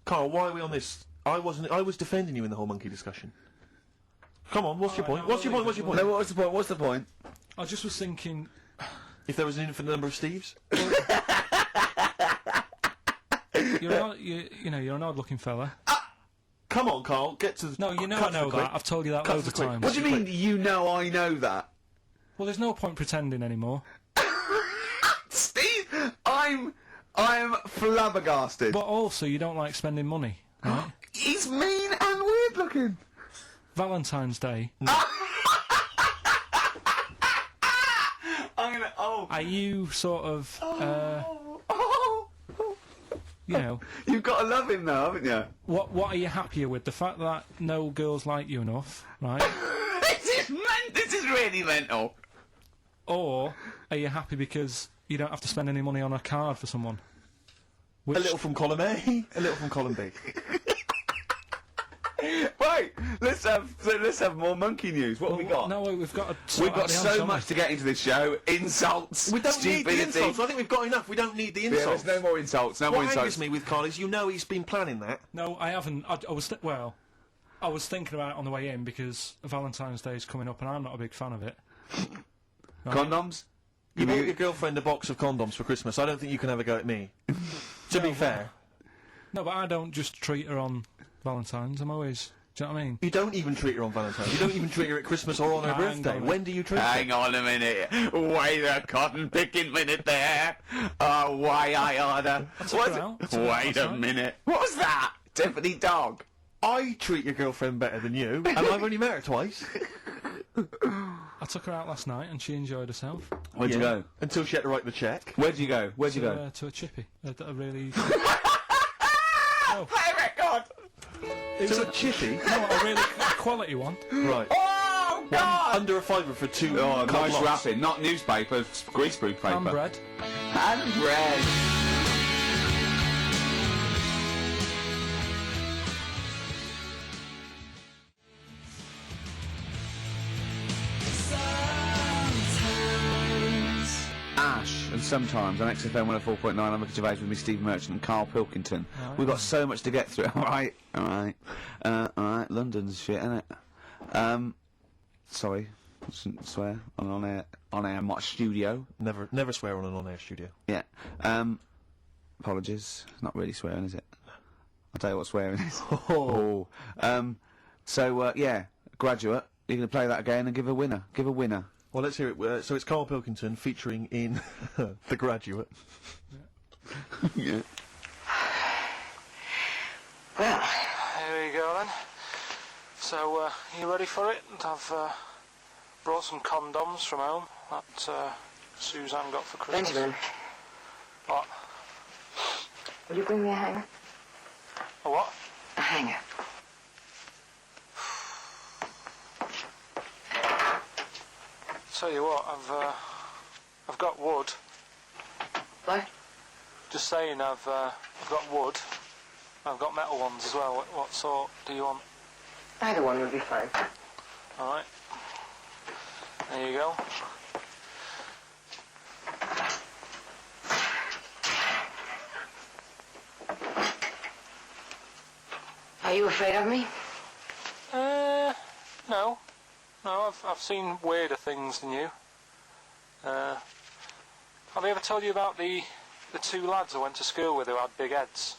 Carl, why are we on this? I was defending you in the whole monkey discussion. Come on, what's your point? What's your point? What's your point? No, what's the point? What's the point? I just was thinking. If there was an infinite number of Steves? You're an odd-looking fella. Come on, Carl, get to the... No, you know cut I know to the quick. that. I've told you that Cut loads to of the quick. times. What do you mean? You know I know that, Well, there's no point pretending anymore. Steve. I'm flabbergasted. But also, you don't like spending money, right? He's mean and weird looking. Valentine's Day. I'm gonna. Oh. Are you sort of, you know... You've got to love him now, haven't you? What are you happier with? The fact that no girls like you enough, right? This is really mental. Or are you happy because you don't have to spend any money on a card for someone? A little from column A, a little from column B. Right, let's have more monkey news. What have we got? No, we've got We've got so much to get into this show. Insults, We don't need stupidity. the insults. I think we've got enough. We don't need the Yeah, insults. there's no more insults. No more What insults. angers me with Carl is you know he's been planning that. No, I haven't. I was thinking about it on the way in because Valentine's Day is coming up and I'm not a big fan of it. Right. Condoms? You bought your girlfriend a box of condoms for Christmas. I don't think you can have a go at me. To be fair. No, but I don't just treat her on Valentine's. I'm always... Do you know what I mean? You don't even treat her on Valentine's. You don't even treat her at Christmas or on her Hang birthday. on a When do you treat her? Hang on a minute. Wait a cotton picking minute there. Oh, why I order. Wait a minute. What was that? Tiffany Dog. I treat your girlfriend better than you, and I've only met her twice. I took her out last night and she enjoyed herself. Where'd you go? Until she had to write the check. Where'd you go? Where'd you go? To a chippy. A really... Play a record! It was To a chippy? No, a really quality one. Right. Oh, God! Under a fiver for two. Oh, nice lots. wrapping. Not newspaper, greaseproof paper. And bread. And bread. Ash, and sometimes on XFM 104.9, I'm Ricky Gervais with me, Steve Merchant and Carl Pilkington. Right. We've got so much to get through. Alright. London's shit, innit? Sorry. Shouldn't swear on air studio. Never swear on an on-air studio. Yeah. Apologies. Not really swearing, is it? I'll tell you what swearing is. Yeah, Graduate. You're going to play that again and give a winner. Give a winner. Well, let's hear it. So it's Carl Pilkington featuring in The Graduate. Yeah. Well, Here we go then. So, you ready for it? I've brought some condoms from home that Suzanne got for Christmas. Benjamin, What? will you bring me a hanger? A what? A hanger. Tell you what, I've got wood. What? Just saying, I've got wood. I've got metal ones as well. What sort do you want? Either one would be fine. All right. There you go. Are you afraid of me? No. No, I've seen weirder things than you. Have I ever told you about the two lads I went to school with who had big heads?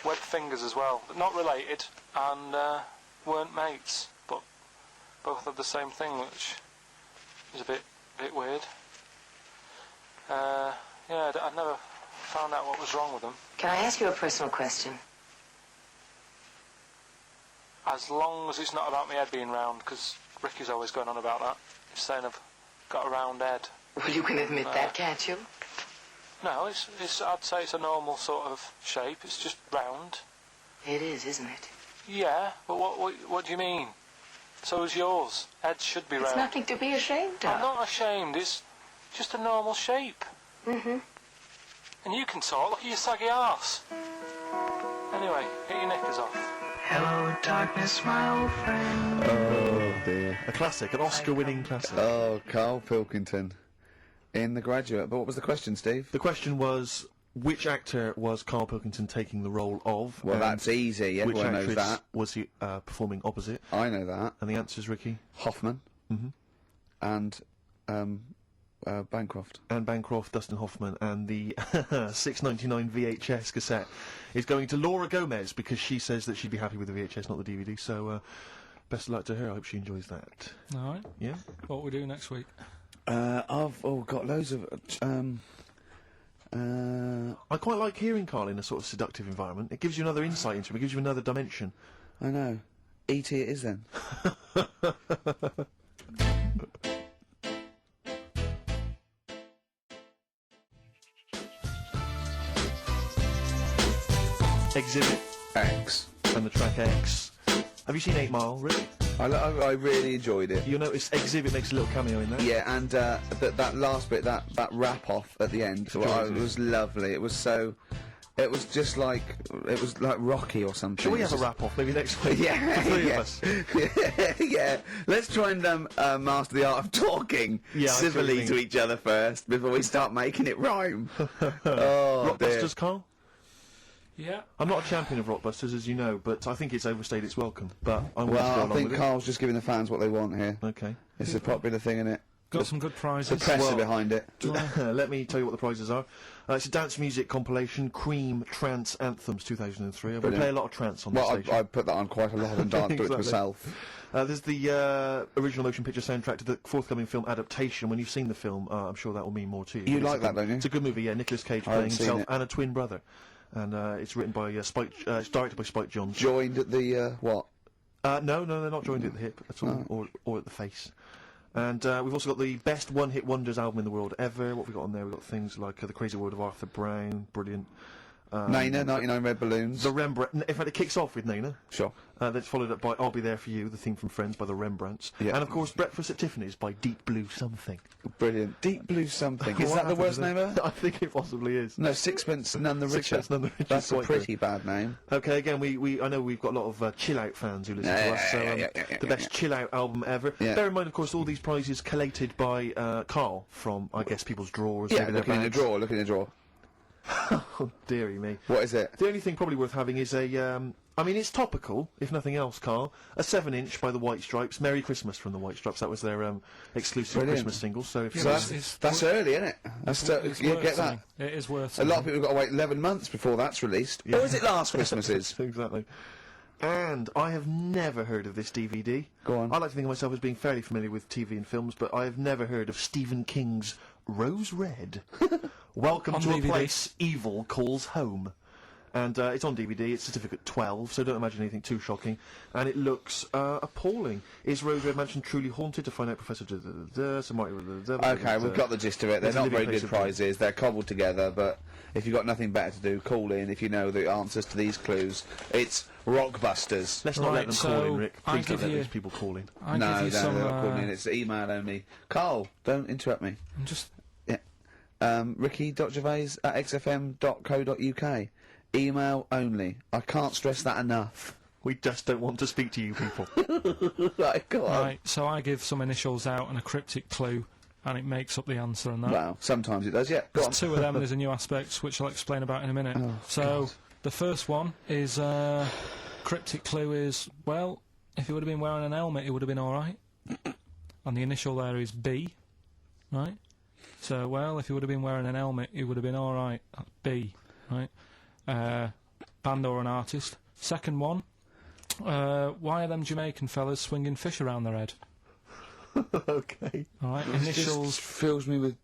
Webbed fingers as well, but not related, and weren't mates, but both had the same thing, which is a bit weird. I'd never found out what was wrong with them. Can I ask you a personal question? As long as it's not about my head being round, because Ricky's always going on about that. He's saying I've got a round head. Well, you can admit that, can't you? No, I'd say it's a normal sort of shape. It's just round. It is, isn't it? Yeah, but what do you mean? So is yours. Ed's should be It's round. nothing to be ashamed I'm of. not ashamed. It's just a normal shape. Mm-hmm. And you can talk. Look at your saggy arse. Anyway, get your knickers off. Hello, darkness, my old friend. Oh dear. A classic, an Oscar-winning classic. Oh, Carl Pilkington in The Graduate. But what was the question, Steve? The question was, which actor was Carl Pilkington taking the role of? Well, and that's easy. which Everyone knows actress that. was he performing opposite? I know that. And the answer's Ricky? Hoffman. Mm-hmm. And Bancroft. Anne Bancroft, Dustin Hoffman, and the $6.99 VHS cassette is going to Laura Gomez because she says that she'd be happy with the VHS, not the DVD. So, best of luck to her. I hope she enjoys that. All right. Yeah. What we do next week? I've got loads of. I quite like hearing Carl in a sort of seductive environment. It gives you another insight into him. It gives you another dimension. I know. E.T. it is then. Exhibit X. and the track X. Have you seen 8 Mile, Rick? I really enjoyed it. You'll notice Exhibit makes a little cameo in there. Yeah, and that last bit, that wrap off at the end, it was lovely. It was so. It was just like Rocky or something. Shall we have a wrap off maybe next week? Yeah, The three yeah. of us. Yeah. Let's try and master the art of talking Yeah, I see what you civilly mean. to each other first before we start making it rhyme. Oh, dear. Rockbusters, Carl? Yeah. I'm not a champion of Rockbusters, as you know, but I think it's overstayed its welcome. But I'm willing to go Well, I along think with Carl's just giving the fans what they want here. it. Okay. It's a popular thing, isn't it? Got some good prizes. The press Well- are behind it. Let me tell you what the prizes are. It's a dance music compilation, Cream Trance Anthems 2003. We Brilliant. play a lot of trance on this Well, station. I put that on quite a lot and danced to it Exactly. myself. There's the original motion picture soundtrack to the forthcoming film adaptation. When you've seen the film, I'm sure that will mean more to you. You It's like a that, good- don't you? It's a good movie, yeah. Nicolas Cage I playing haven't seen himself it. and a twin brother. And it's written by Spike. It's directed by Spike Jonze. Joined at the, what? No, they're not joined at the hip at all, or at the face. And we've also got the best one-hit wonders album in the world ever. What have we got on there? We've got things like The Crazy World of Arthur Brown, brilliant. Nana, 99 Red Balloons. The Rembrandt. In fact, it kicks off with Nana. Sure. That's followed up by I'll Be There For You, the theme from Friends by the Rembrandts. Yeah. And of course, Breakfast at Tiffany's by Deep Blue Something. Brilliant. Deep Blue Something. Is What that the happened worst to name that? ever? I think it possibly is. No, Sixpence None the Richer. Sixpence None the Richer That's is a quite pretty bad name. Okay, again, I know we've got a lot of chill-out fans who listen to us, so the best chill-out album ever. Yeah. Bear in mind, of course, all these prizes collated by Carl from, I guess, people's drawers. Yeah, maybe their looking in the bags. drawer, looking in the drawer. Oh, dearie me. What is it? The only thing probably worth having is a, I mean, it's topical, if nothing else, Carl. A 7-inch by the White Stripes. Merry Christmas from the White Stripes. That was their exclusive Brilliant. Christmas single. So if So you that's early, isn't it? That's yeah, worth get that. something. It is worth A lot of something. people have got to wait 11 months before that's released. Yeah. Or is it last Christmases? Exactly. And I have never heard of this DVD. Go on. I like to think of myself as being fairly familiar with TV and films, but I have never heard of Stephen King's Rose Red. Welcome On to a DVD. place evil calls home. And it's on DVD, it's certificate 12, so don't imagine anything too shocking. And it looks appalling. Is Rose Red Mansion truly haunted? To find out, Professor... Okay, we've got the gist of it. They're There's a not living very place good of prizes. They're cobbled together, but if you've got nothing better to do, call in if you know the answers to these clues. It's Rockbusters. Let's not Right, let them call in, so Rick. I Please don't give let you- these people call in. I No, give you some. they're not calling in. It's email only. Carl, don't interrupt me. I'm just. Ricky.gervais@xfm.co.uk. Email only. I can't stress that enough. We just don't want to speak to you people. Right, go on. Right, so I give some initials out and a cryptic clue, and it makes up the answer and that. Well, sometimes it does, yeah. Go on. There's two of them, there's a new aspect, which I'll explain about in a minute. So, the first one is, cryptic clue is, well, if he would have been wearing an helmet, it would have been alright. And the initial there is B, right? So, well, if he would have been wearing an helmet, it would have been alright. That's B, right? Band or an artist. Second one, why are them Jamaican fellas swinging fish around their head? Okay. Alright, Just initials fills me with...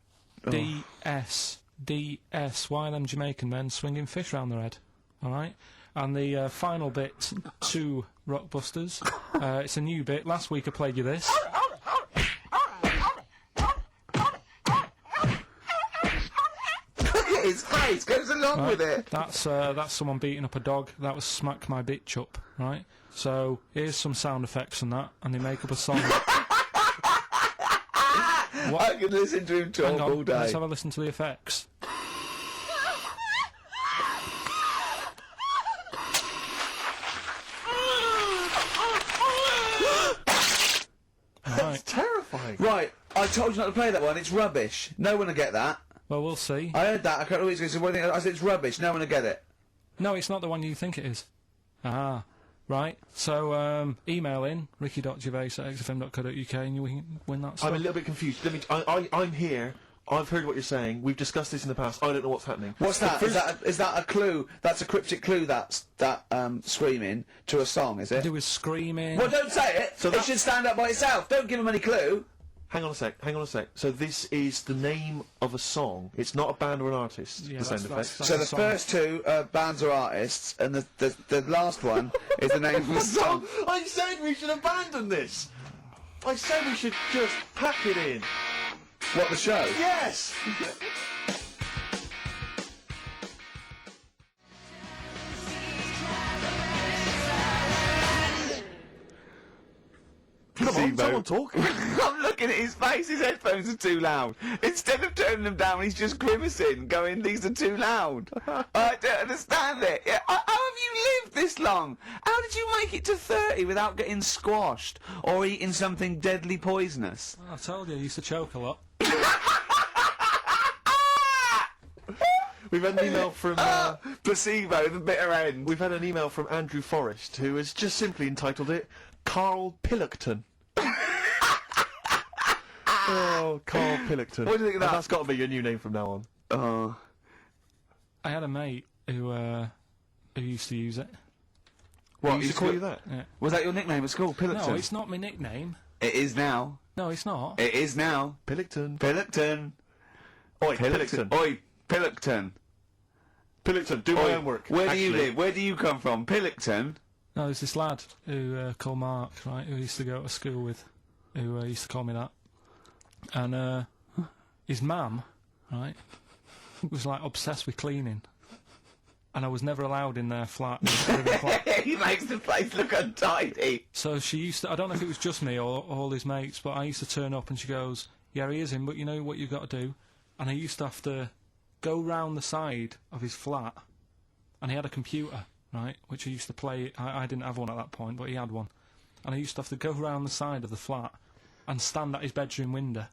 DS. DS. Why are them Jamaican men swinging fish around their head? Alright? And the final bit to Rockbusters. It's a new bit. Last week I played you this. his face goes along with it. That's someone beating up a dog. That was Smack My Bitch Up, right? So here's some sound effects and that, and they make up a song. I could listen to him talk all day. Let's have a listen to the effects. That's terrifying. Right, I told you not to play that one. It's rubbish. No one will get that. Well, we'll see. I heard that. I can't always say, I said it's rubbish. No one will get it. No, it's not the one you think it is. Ah, right. So, email in, ricky.gervais@xfm.co.uk and you win that stuff. I'm a little bit confused. I'm here. I've heard what you're saying. We've discussed this in the past. I don't know what's happening. What's that? Is that a clue? That's a cryptic clue. That screaming to a song, is it? To do with screaming. Well, don't say it. So it should stand up by itself. Don't give him any clue. Hang on a sec. So this is the name of a song. It's not a band or an artist. Yeah, the sound effect. So the first two are bands or artists, and the last one is the name of the song. I said we should abandon this. I said we should just pack it in. What, the show? Yes! Come on, someone talk. I'm looking at his face, his headphones are too loud. Instead of turning them down, he's just grimacing, going, these are too loud. I don't understand it. How have you lived this long? How did you make it to 30 without getting squashed or eating something deadly poisonous? I told you, I used to choke a lot. We've had an email from... placebo, the bitter end. We've had an email from Andrew Forrest, who has just simply entitled it, Carl Pillockton. Oh, Carl Pillockton. What do you think of that? That's got to be your new name from now on. I had a mate who used to use it. What, he used to call you that? Yeah. Was that your nickname at school, Pillockton? No, it's not my nickname. It is now. No, it's not. It is now. Pillockton. Pillockton. Oi, Pillockton. Oi, Pillockton. Pillockton, do my homework. Where do you live? Where do you come from? Pillockton? No, there's this lad who called Mark, right, who used to go to school with, who used to call me that. And his mum, right, was like obsessed with cleaning. And I was never allowed in their flat. He makes the place look untidy. So she used to, I don't know if it was just me or all his mates, but I used to turn up and she goes, yeah, he is in, but you know what you've got to do? And I used to have to go round the side of his flat, and he had a computer, right, which I used to play. I didn't have one at that point, but he had one. And I used to have to go round the side of the flat and stand at his bedroom window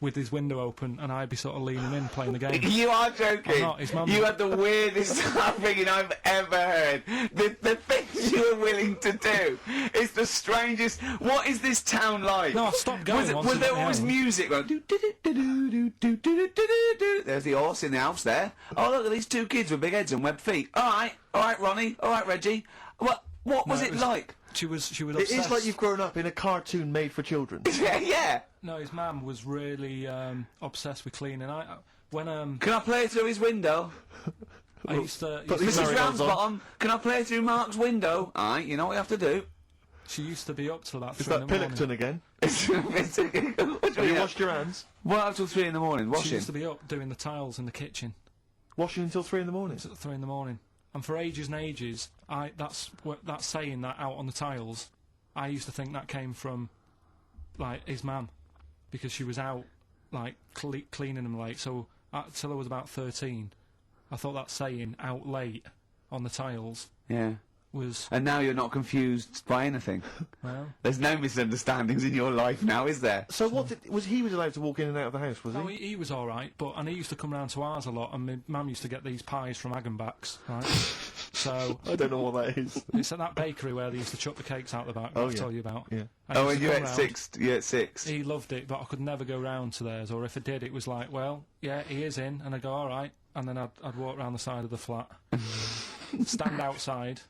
with his window open, and I'd be sort of leaning in playing the game. You are joking. I'm not, his mum. You had the weirdest upbringing I've ever heard. The things you were willing to do is the strangest. What is this town like? No, I stopped going. Was there always music? Like, there's the horse in the house there. Oh, look at these two kids with big heads and webbed feet. All right, Ronnie. All right, Reggie. What was it like? She was It obsessed. is like you've grown up in a cartoon made for children. Yeah. No, his mum was really obsessed with cleaning. Can I play through his window? I used to... Mrs. Ramsbottom, can I play through Mark's window? Aye, you know what you have to do. She used to be up till about 3 Is in that the morning. Pillockton again? Have Have you washed your hands? What up till 3 in the morning? She Washing? used to be up doing the tiles in the kitchen. Washing until 3 in the morning? It's at 3 in the morning. And for ages and ages, that's saying that out on the tiles, I used to think that came from, like, his mum. Because she was out, like, cleaning them late. So, till I was about 13, I thought that saying, out late, on the tiles, Yeah. was... And now you're not confused by anything. Well... There's no misunderstandings in your life now, is there? So what was he allowed to walk in and out of the house, was No, he? he was all right, and he used to come round to ours a lot, and my mum used to get these pies from Hagenbach's, right? So I don't know what that is. it's at that bakery where they used to chuck the cakes out the back. I'll tell you about. Yeah. Oh, and you at 6? You at 6? He loved it, but I could never go round to theirs, or if I did, it was like, well, yeah, he is in, and I'd go, all right, and then I'd walk round the side of the flat, stand outside.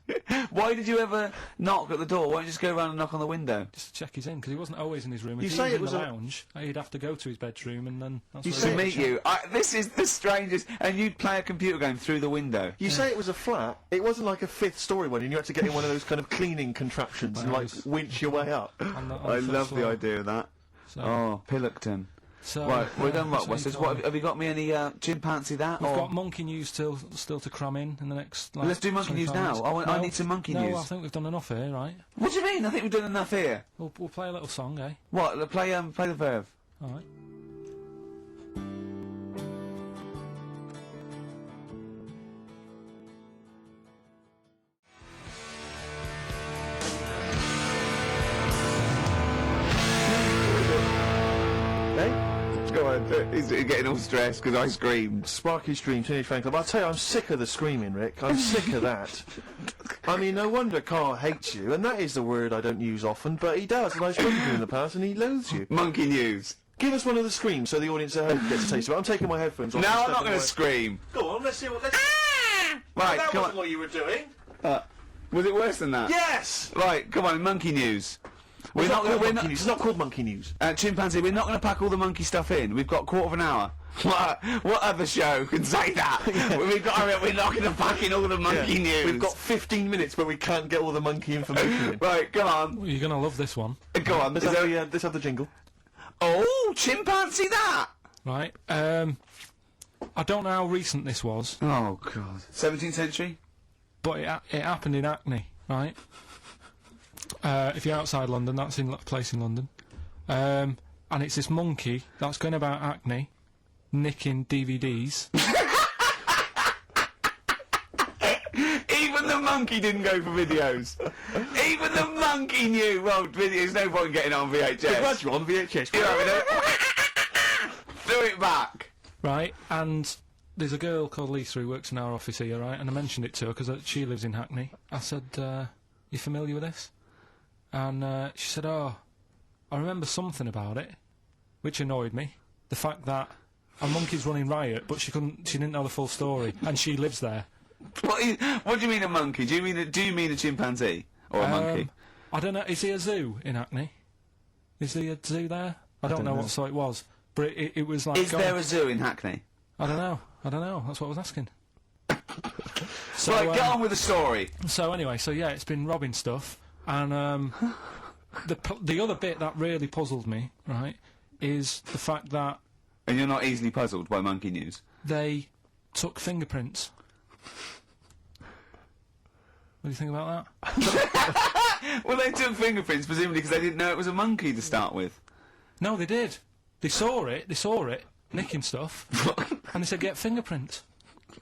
Why did you ever knock at the door? Why don't you just go around and knock on the window? Just to check he's in, because he wasn't always in his room. You If he say was it in was the a- lounge, he'd have to go to his bedroom, and then that's You where say he'd To it meet check. you. This is the strangest. And you'd play a computer game through the window. You say it was a flat. It wasn't like a 5th story one, and you had to get in one of those kind of cleaning contraptions and, like, winch your way up. On the I first love the floor. idea of that. So, Oh, Pillockton. So, Right, we're done what? so What's this? you What, told me. have you got me any chimpanzee that? We've or got monkey news still to cram in the next. Like, Let's do monkey news 25 now. minutes. I need some monkey no, news. I think we've done enough here, right? What do you mean? I think we've done enough here. We'll play a little song, eh? What? Play the verve. All right. Go on, he's getting all stressed because I screamed. Sparky's Dream, Teenage Fan Club. I'll tell you, I'm sick of the screaming, Rick. I'm sick of that. I mean, no wonder Carl hates you, and that is the word I don't use often, but he does, and I've spoken to him in the past, and he loathes you. Monkey news. Give us one of the screams so the audience at home gets a taste of it. I'm taking my headphones off. No, and I'm stepping not going to away. scream. Go on, let's see what... Let's... Right, that come wasn't on. what you were doing. Was it worse than that? Yes! Right, come on, monkey news. It's not called monkey news. It's not called monkey news. Chimpanzee, we're not going to pack all the monkey stuff in. We've got a quarter of an hour. What other show can say that? We're not going to pack in all the monkey news. We've got 15 minutes where we can't get all the monkey information in. Right, come on. Well, you're gonna love this one. Go on. Let's have the jingle. Oh, chimpanzee that! Right. I don't know how recent this was, Oh, God. 17th century? but it happened in Hackney, right? If you're outside London, that's in a place in London. And it's this monkey that's going about Hackney, nicking DVDs. Even the monkey didn't go for videos. Even the monkey knew. Well, there's no point in getting on VHS. Glad you're on VHS. You know what I mean? Do it back. Right, and there's a girl called Lisa who works in our office here, right, and I mentioned it to her because she lives in Hackney. I said, you familiar with this? And she said, oh, I remember something about it, which annoyed me. The fact that a monkey's running riot, but she didn't know the full story, and she lives there. What do you mean a monkey? Do you mean a chimpanzee? Or a monkey? I don't know, is there a zoo in Hackney? Is there a zoo there? I don't know what sort it was. But it was like... Is there a zoo in Hackney? I don't know. That's what I was asking. So, right, get on with the story. So anyway, yeah, it's been robbing stuff, and the other bit that really puzzled me, right, is the fact that... And you're not easily puzzled by monkey news? They took fingerprints. What do you think about that? Well, they took fingerprints, presumably because they didn't know it was a monkey to start with. No, they did. They saw it, nicking stuff, and they said, get fingerprints.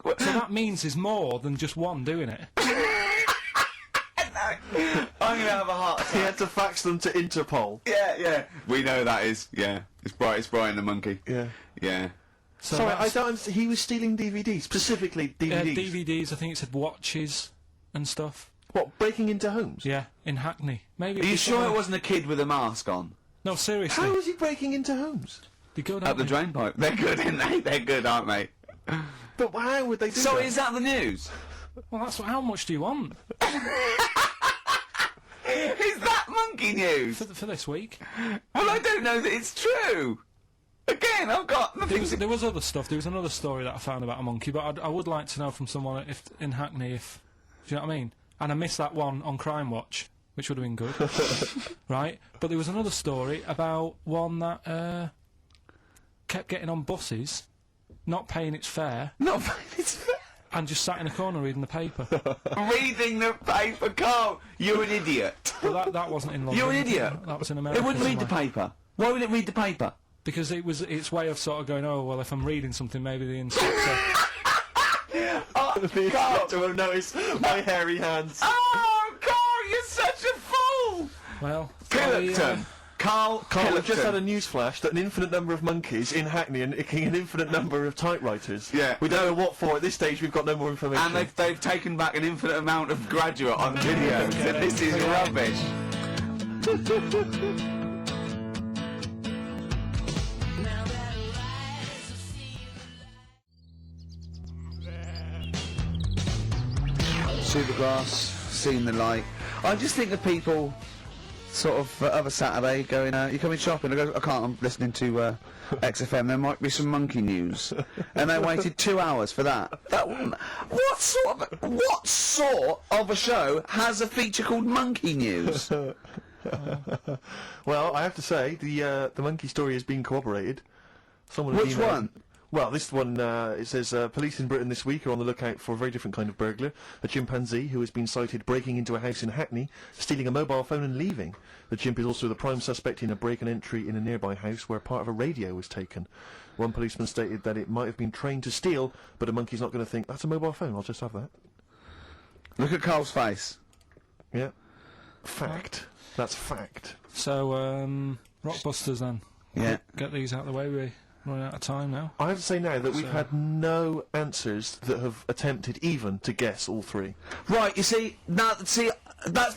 So that means there's more than just one doing it. I'm going to have a heart attack. He had to fax them to Interpol. Yeah. We know that is, yeah. It's Brian the monkey. Yeah. So Sorry, I don't... He was stealing DVDs, specifically DVDs. DVDs, I think it said watches and stuff. What, breaking into homes? Yeah, in Hackney. Maybe. Are you sure it wasn't a kid with a mask on? No, seriously. How is he breaking into homes? They're good, Up the drain pipe. They're good, aren't they? They're good, aren't they? But how would they do So that? is that the news? Well, that's how much do you want? Is that monkey news? For this week? Well, I don't know that it's true. Again, I've got nothing. There was other stuff. There was another story that I found about a monkey, but I would like to know from someone in Hackney if... Do you know what I mean? And I missed that one on Crime Watch, which would have been good. Right? But there was another story about one that kept getting on buses, not paying its fare, and just sat in a corner reading the paper. Reading the paper, Carl. You're an idiot. Well, that wasn't in London. You're an idiot. That was in America. It wouldn't read the somewhere. paper. Why would it read the paper? Because it was its way of sort of going, oh, well, if I'm reading something, maybe the instructor... The instructor won't notice my hairy hands. Oh, Carl, you're such a fool! Well... Pillerton. Carl, I've just had a news flash that an infinite number of monkeys in Hackney are nicking an infinite number of typewriters. Yeah. We don't know what for. At this stage, we've got no more information. And they've taken back an infinite amount of graduate on video. So this is rubbish. See the grass, seeing the light. I just think of people sort of other Saturday going, you coming shopping? I go, I can't, I'm listening to XFM, there might be some monkey news. And they waited 2 hours for that. What sort of a show has a feature called Monkey News? Well, I have to say, the monkey story has been corroborated. Someone has Which emailed- one? Well, this one, it says, police in Britain this week are on the lookout for a very different kind of burglar. A chimpanzee who has been sighted breaking into a house in Hackney, stealing a mobile phone and leaving. The chimp is also the prime suspect in a break and entry in a nearby house where part of a radio was taken. One policeman stated that it might have been trained to steal, but a monkey's not going to think, that's a mobile phone, I'll just have that. Look at Carl's face. Yeah. Fact. That's fact. So, Rockbusters then. Yeah. Get these out of the way, we're running out of time now. I have to say now that we've So- had no answers that have attempted even to guess all three. Right, you see, that's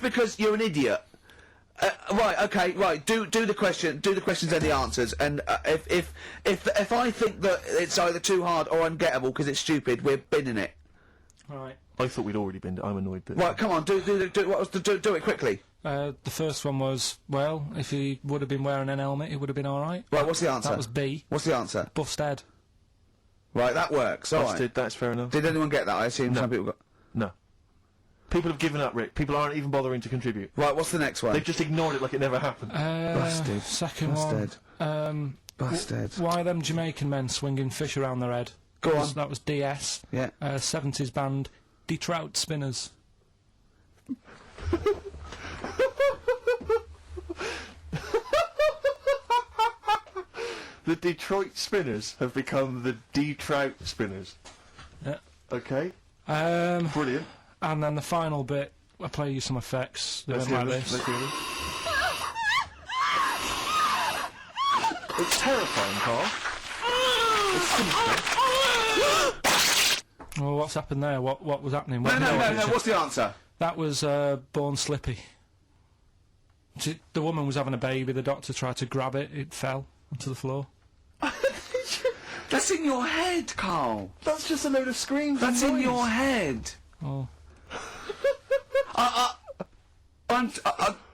because you're an idiot. Right, okay, right. Do the questions and the answers. And if I think that it's either too hard or ungettable because it's stupid, we're binning it. Right. I thought we'd already been. I'm annoyed that. Right, come on, do it quickly. The first one was, well, if he would have been wearing an helmet, he would have been alright. Right, what's the answer? That was B. What's the answer? Busted. Right, that works. All right. Busted, that's fair enough. Did anyone get that? I assume some people got. No. People have given up, Rick. People aren't even bothering to contribute. Right, what's the next one? They've just ignored it like it never happened. Busted. Second Busted. one. Busted. Why them Jamaican men swinging fish around their head? Go on. That was DS. Yeah. 70s band, Trout Spinners. The Detroit Spinners have become the D-Trout Spinners. Yeah. Okay. Brilliant. And then the final bit, I play you some effects. They Let's went hear like this. this. Let's hear this. It's terrifying, Carl. It's sinister. Well, what's happened there? What was happening? No, what's the answer? That was Born Slippy. The woman was having a baby, the doctor tried to grab it, it fell onto the floor. That's in your head, Carl. That's just a load of screams. That's and in noise. your head. Oh.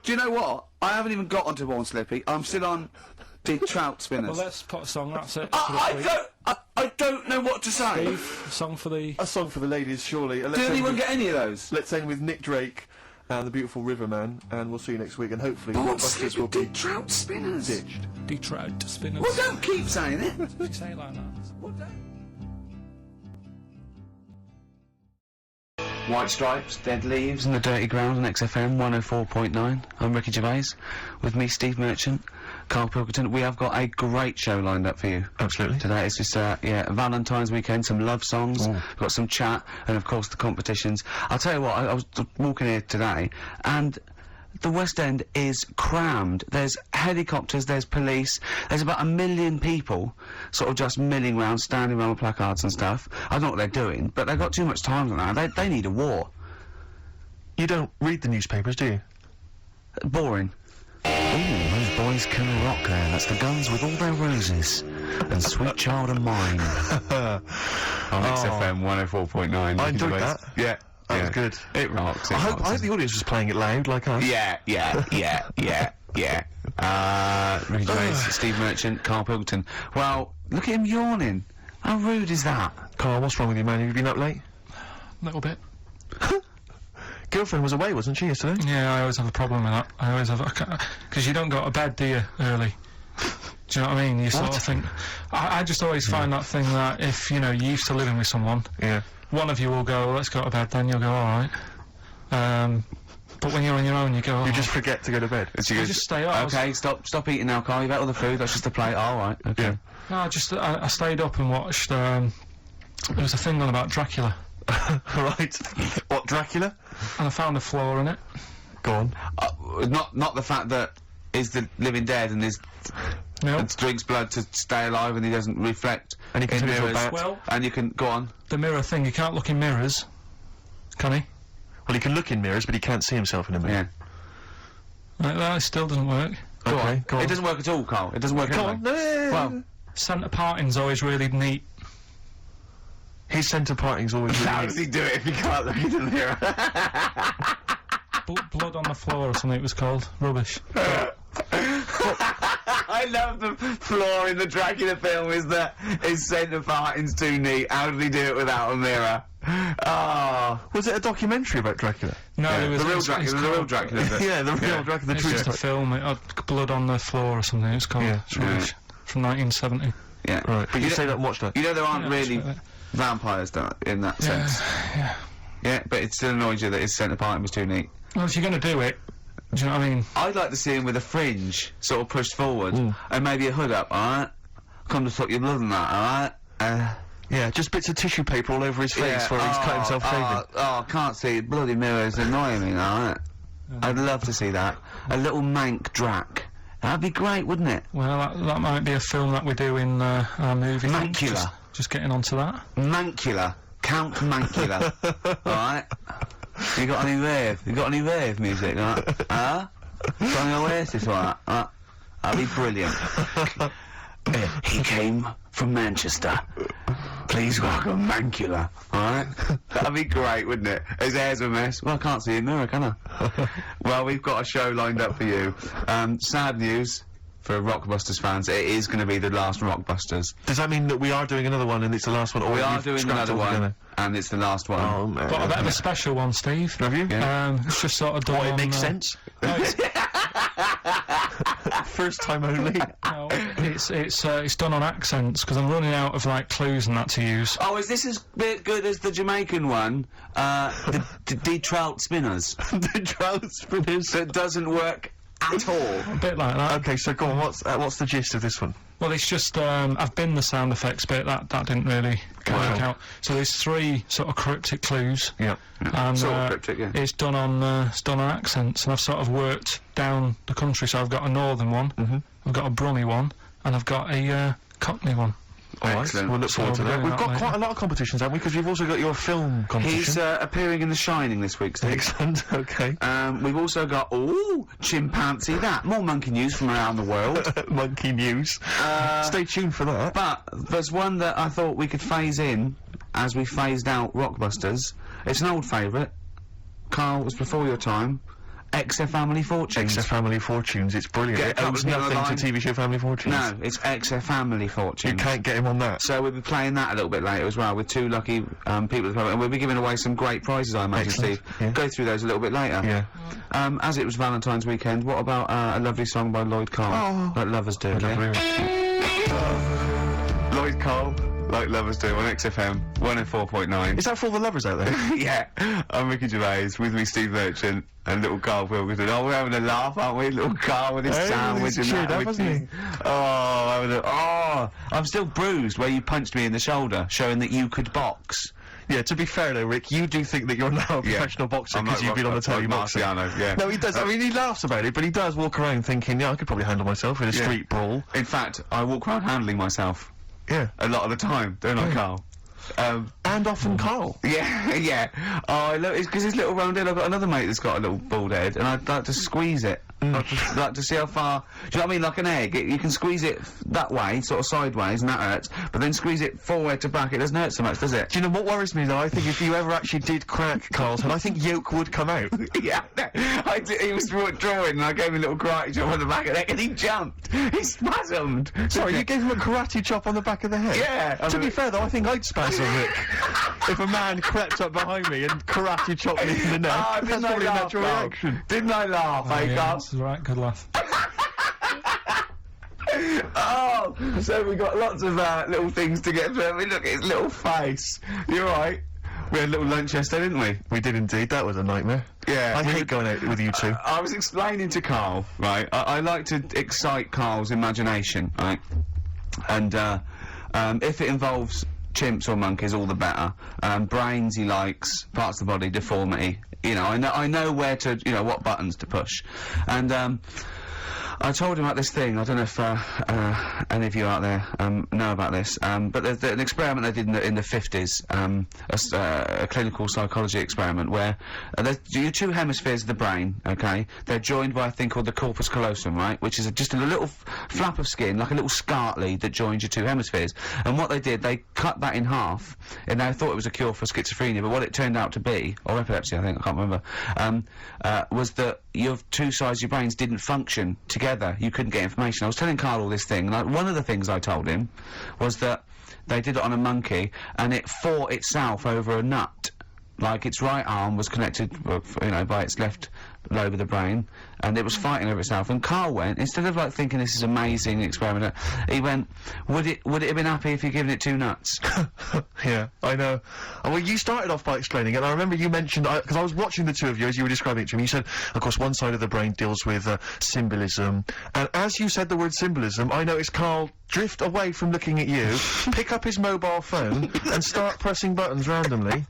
Do you know what? I haven't even got onto Born Slippy. I'm still on the Trout Spinners. Well, let's put a song, that's it. I don't know what to say. Steve, a song for the... A song for the ladies, surely. Did anyone get any of those? Let's end with Nick Drake and the beautiful Riverman, and we'll see you next week, and hopefully Rockbusters will be Trout Spinners. ditched. Trout Spinners. Well, don't keep saying it. You say it like that. White Stripes, Dead Leaves and the Dirty Ground on XFM 104.9. I'm Ricky Gervais, with me Steve Merchant, Carl Pilkington. We have got a great show lined up for you. Absolutely. Today it's just, Valentine's weekend, some love songs, Ooh. we've got some chat, and of course the competitions. I'll tell you what, I was walking here today, and the West End is crammed. There's helicopters, there's police, there's about 1 million people sort of just milling around, standing around with placards and stuff. I don't know what they're doing, but they've got too much time on that. They need a war. You don't read the newspapers, do you? Boring. Ooh, those boys can rock there. That's the Guns with All Their Roses. And Sweet Child of Mine. On XFM 104.9. I enjoyed that. Yeah. That was good. It rocks. I hope the audience was playing it loud, like us. Yeah. Ricky Gervais, Steve Merchant, Carl Pilkington. Well, look at him yawning. How rude is that? Carl, what's wrong with you, man? Have you been up late? A little bit. Girlfriend was away, wasn't she, yesterday? Yeah, I always have a problem with that. I always have... Because you don't go to bed, do you, early? Do you know what I mean? You sort of think... I just always find that thing that if, you know, you're used to living with someone... Yeah. One of you will go, let's go to bed, then you'll go, alright. But when you're on your own, you go, You just forget to go to bed. you just stay up. Okay, stop eating now, Carl. You've ate all the food. That's just a plate. All right. Okay. Yeah. No, I stayed up and watched, there was a thing on about Dracula. Right. What, Dracula? And I found a flaw in it. Go on. Not the fact that he's the living dead and and drinks blood to stay alive and he doesn't reflect And he can in turn into a mirrors. bat. Well, And you can go on. the mirror thing, you can't look in mirrors, can he? Well, he can look in mirrors, but he can't see himself in a mirror. Yeah. Like that, it still doesn't work. Go Okay, on. go on. It doesn't work at all, Carl. It doesn't work. Go anyway. on. No. Well, Centre parting's always really neat. His centre parting's always how really does he do it if he can't look in the mirror? Blood on the floor or something it was called. Rubbish. I love the flaw in the Dracula film is that his centre parting's too neat. How did he do it without a mirror? Oh. Was it a documentary about Dracula? No, Yeah, it was the real it's Dracula. The real Dracula. Yeah, the real Dracula, the It's true just a story. film. It had blood on the floor or something. It was called. Yeah. It's rubbish. From 1970. Yeah. Right. But you say that and watch that. You know there aren't Yeah, really that's right. vampires in that sense. Yeah. Yeah, but it still annoys you that his centre parting was too neat. Well, if you're going to do it, do you know what I mean? I'd like to see him with a fringe sort of pushed forward and maybe a hood up, alright? Come to suck your blood and that, alright? Yeah, just bits of tissue paper all over his face where he's cut himself shaving. I can't see it. Bloody mirrors annoying me, alright? I'd love to see that. A little mank Drac. That'd be great, wouldn't it? Well, that might be a film that we do in our movie. Mancula. Just getting onto that. Mancula. Count Mancula. Alright? You got any rave? You got any rave music, right? Huh? Got any Oasis, right? That'd be brilliant. He came from Manchester. Please welcome Mancula. Alright? That'd be great, wouldn't it? His hair's a mess. Well, I can't see a mirror, can I? Well, we've got a show lined up for you. Sad news for Rockbusters fans. It is going to be the last Rockbusters. Does that mean that we are doing another one and it's the last one? Or We are you've doing scrapped another one, altogether? and it's the last one. Oh, man. Got a bit of a special one, Steve. Have you? Yeah. It's just sort of done What, it on, makes sense? No, it's, First time only. no, it's done on accents because I'm running out of like clues and that to use. Oh, is this as good as the Jamaican one? The trout spinners. The trout spinners. That doesn't work at all. A bit like that. Okay, so go on, what's the gist of this one? Well, it's just I've been the sound effects bit that didn't really work out. So there's 3 sort of cryptic clues. Yeah. And Sort of cryptic, yeah. it's done on accents, and I've sort of worked down the country. So I've got a northern one, I've got a Brummie one, and I've got a Cockney one. Alright, Excellent. we'll look forward to So that. we're We've doing got that quite later. a lot of competitions, haven't we? Because you've also got your film competition. He's appearing in The Shining this week, Steve. Excellent, okay. We've also got, chimpanzee that. More monkey news from around the world. Monkey news. Stay tuned for that. But there's one that I thought we could phase in as we phased out Rockbusters. It's an old favourite. Carl, it was before your time. XF Family Fortunes. XF Family Fortunes, it's brilliant. Get It owes up another nothing line. to TV show Family Fortunes. No, it's XF Family Fortunes. You can't get him on that. So we'll be playing that a little bit later as well with 2 lucky people at the moment, and we'll be giving away some great prizes, I imagine, Excellent. Steve. Yeah. Go through those a little bit later. Yeah. As it was Valentine's weekend, what about a lovely song by Lloyd Cole? Like lovers do. Lloyd Cole, like lovers do, on XFM 104.9. Is that for all the lovers out there? Yeah, I'm Ricky Gervais, with me Steve Merchant and little Carl Pilkington. Oh, we're having a laugh, aren't we? Little Carl with his Hey, sandwich he's and cheered that. up, with hasn't his- I'm still bruised where you punched me in the shoulder, showing that you could box. Yeah, to be fair though, Rick, you do think that you're now a professional boxer I'm because like you've been on the telly like boxing. Marciano, yeah. No, he does. I mean, he laughs about it, but he does walk around thinking, yeah, I could probably handle myself in a street brawl. In fact, I walk around handling myself Yeah. a lot of the time, don't I, Carl? And often Carl. Yeah, yeah. Oh, I love it's because his little round head. I've got another mate that's got a little bald head, and I'd like to squeeze it. I'd just like to see how far. Do you know what I mean? Like an egg, you can squeeze it that way, sort of sideways, and that hurts. But then squeeze it forward to back, it doesn't hurt so much, does it? Do you know what worries me though? I think if you ever actually did crack Carl's head, I think yolk would come out. Yeah, he was drawing, and I gave him a little karate chop on the back of the neck, and he jumped. He spasmed. Sorry, you gave him a karate chop on the back of the head? Yeah. To be fair though, I think I'd spasm, Rick. If a man crept up behind me and karate chopped me in the neck, Oh, that's didn't I probably a laugh, natural Carl? reaction. Didn't I laugh, Yeah, Carl? that's right. Good laugh. Oh, so we got lots of little things to get through. I mean, look at his little face. You're right. We had a little lunch yesterday, didn't we? We did indeed. That was a nightmare. Yeah. I hate going out with you two. I was explaining to Carl, right? I like to excite Carl's imagination, right? And if it involves chimps or monkeys, all the better. Brains he likes, parts of the body, deformity. You know, I know where to, you know, what buttons to push. And I told him about this thing. I don't know if any of you out there know about this, but there's an experiment they did in the 50s, a clinical psychology experiment where there's your 2 hemispheres of the brain, okay? They're joined by a thing called the corpus callosum, right? Which is just a little flap of skin, like a little scartly that joins your 2 hemispheres. And what they did, they cut that in half, and they thought it was a cure for schizophrenia, but what it turned out to be, or epilepsy, I think, I can't remember, was that your 2 sides of your brains didn't function together. You couldn't get information. I was telling Carl all this thing, and one of the things I told him was that they did it on a monkey, and it fought itself over a nut. Like its right arm was connected, you know, by its left lobe of the brain, and it was fighting over itself, and Carl went, instead of like thinking this is amazing experiment, he went, would it have been happy if you'd given it 2 nuts? Yeah, I know. Well, you started off by explaining it, and I remember you mentioned, because I was watching the two of you as you were describing it to me, you said, of course, one side of the brain deals with symbolism, and as you said the word symbolism, I noticed Carl drift away from looking at you, pick up his mobile phone, and start pressing buttons randomly.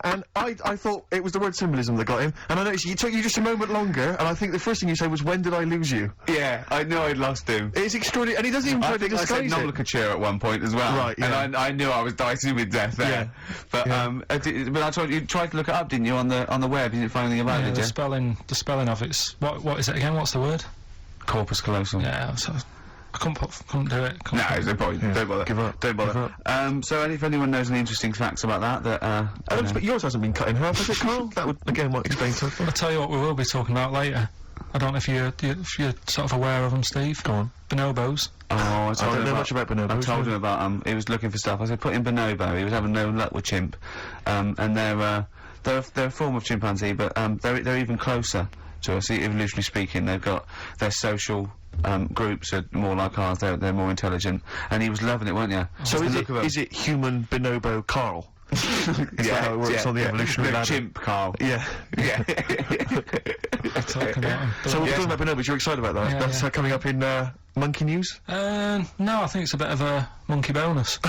And I thought it was the word symbolism that got him, and I noticed it took you just a moment longer, and I think the first thing you said was, when did I lose you? Yeah, I knew I'd lost him. It's extraordinary, and he doesn't even try to disguise I said it. nomenclature at one point as well. Right, yeah. And I knew I was dicing with death there. Yeah. But, but I told you tried to look it up, didn't you, on the web? You didn't find anything about it, did you? The spelling of it's, what is it again, what's the word? Corpus callosum. Yeah, so I couldn't do it. No, there's no point. Yeah. Don't bother. Give up. Don't bother. Give up. So if anyone knows any interesting facts about that, But yours hasn't been cut in half, has it, Carl? That would, again, might explain something. I'll tell you what we will be talking about later. I don't know if you're sort of aware of them, Steve. Go on. Bonobos. Oh, I don't know much about bonobos. I told him about he was looking for stuff. I said put in bonobo. He was having no luck with chimp, and they're a form of chimpanzee, but they're even closer to us, evolutionarily speaking. They've got their social groups are more like ours. They're more intelligent, and he was loving it, weren't you? So is it human bonobo Carl? Is that how it works on the evolutionary ladder? Chimp Carl. Yeah. Yeah. Talking about them. So we're talking about bonobos. You're excited about that? Yeah, That's coming up in Monkey News. No, I think it's a bit of a monkey bonus. We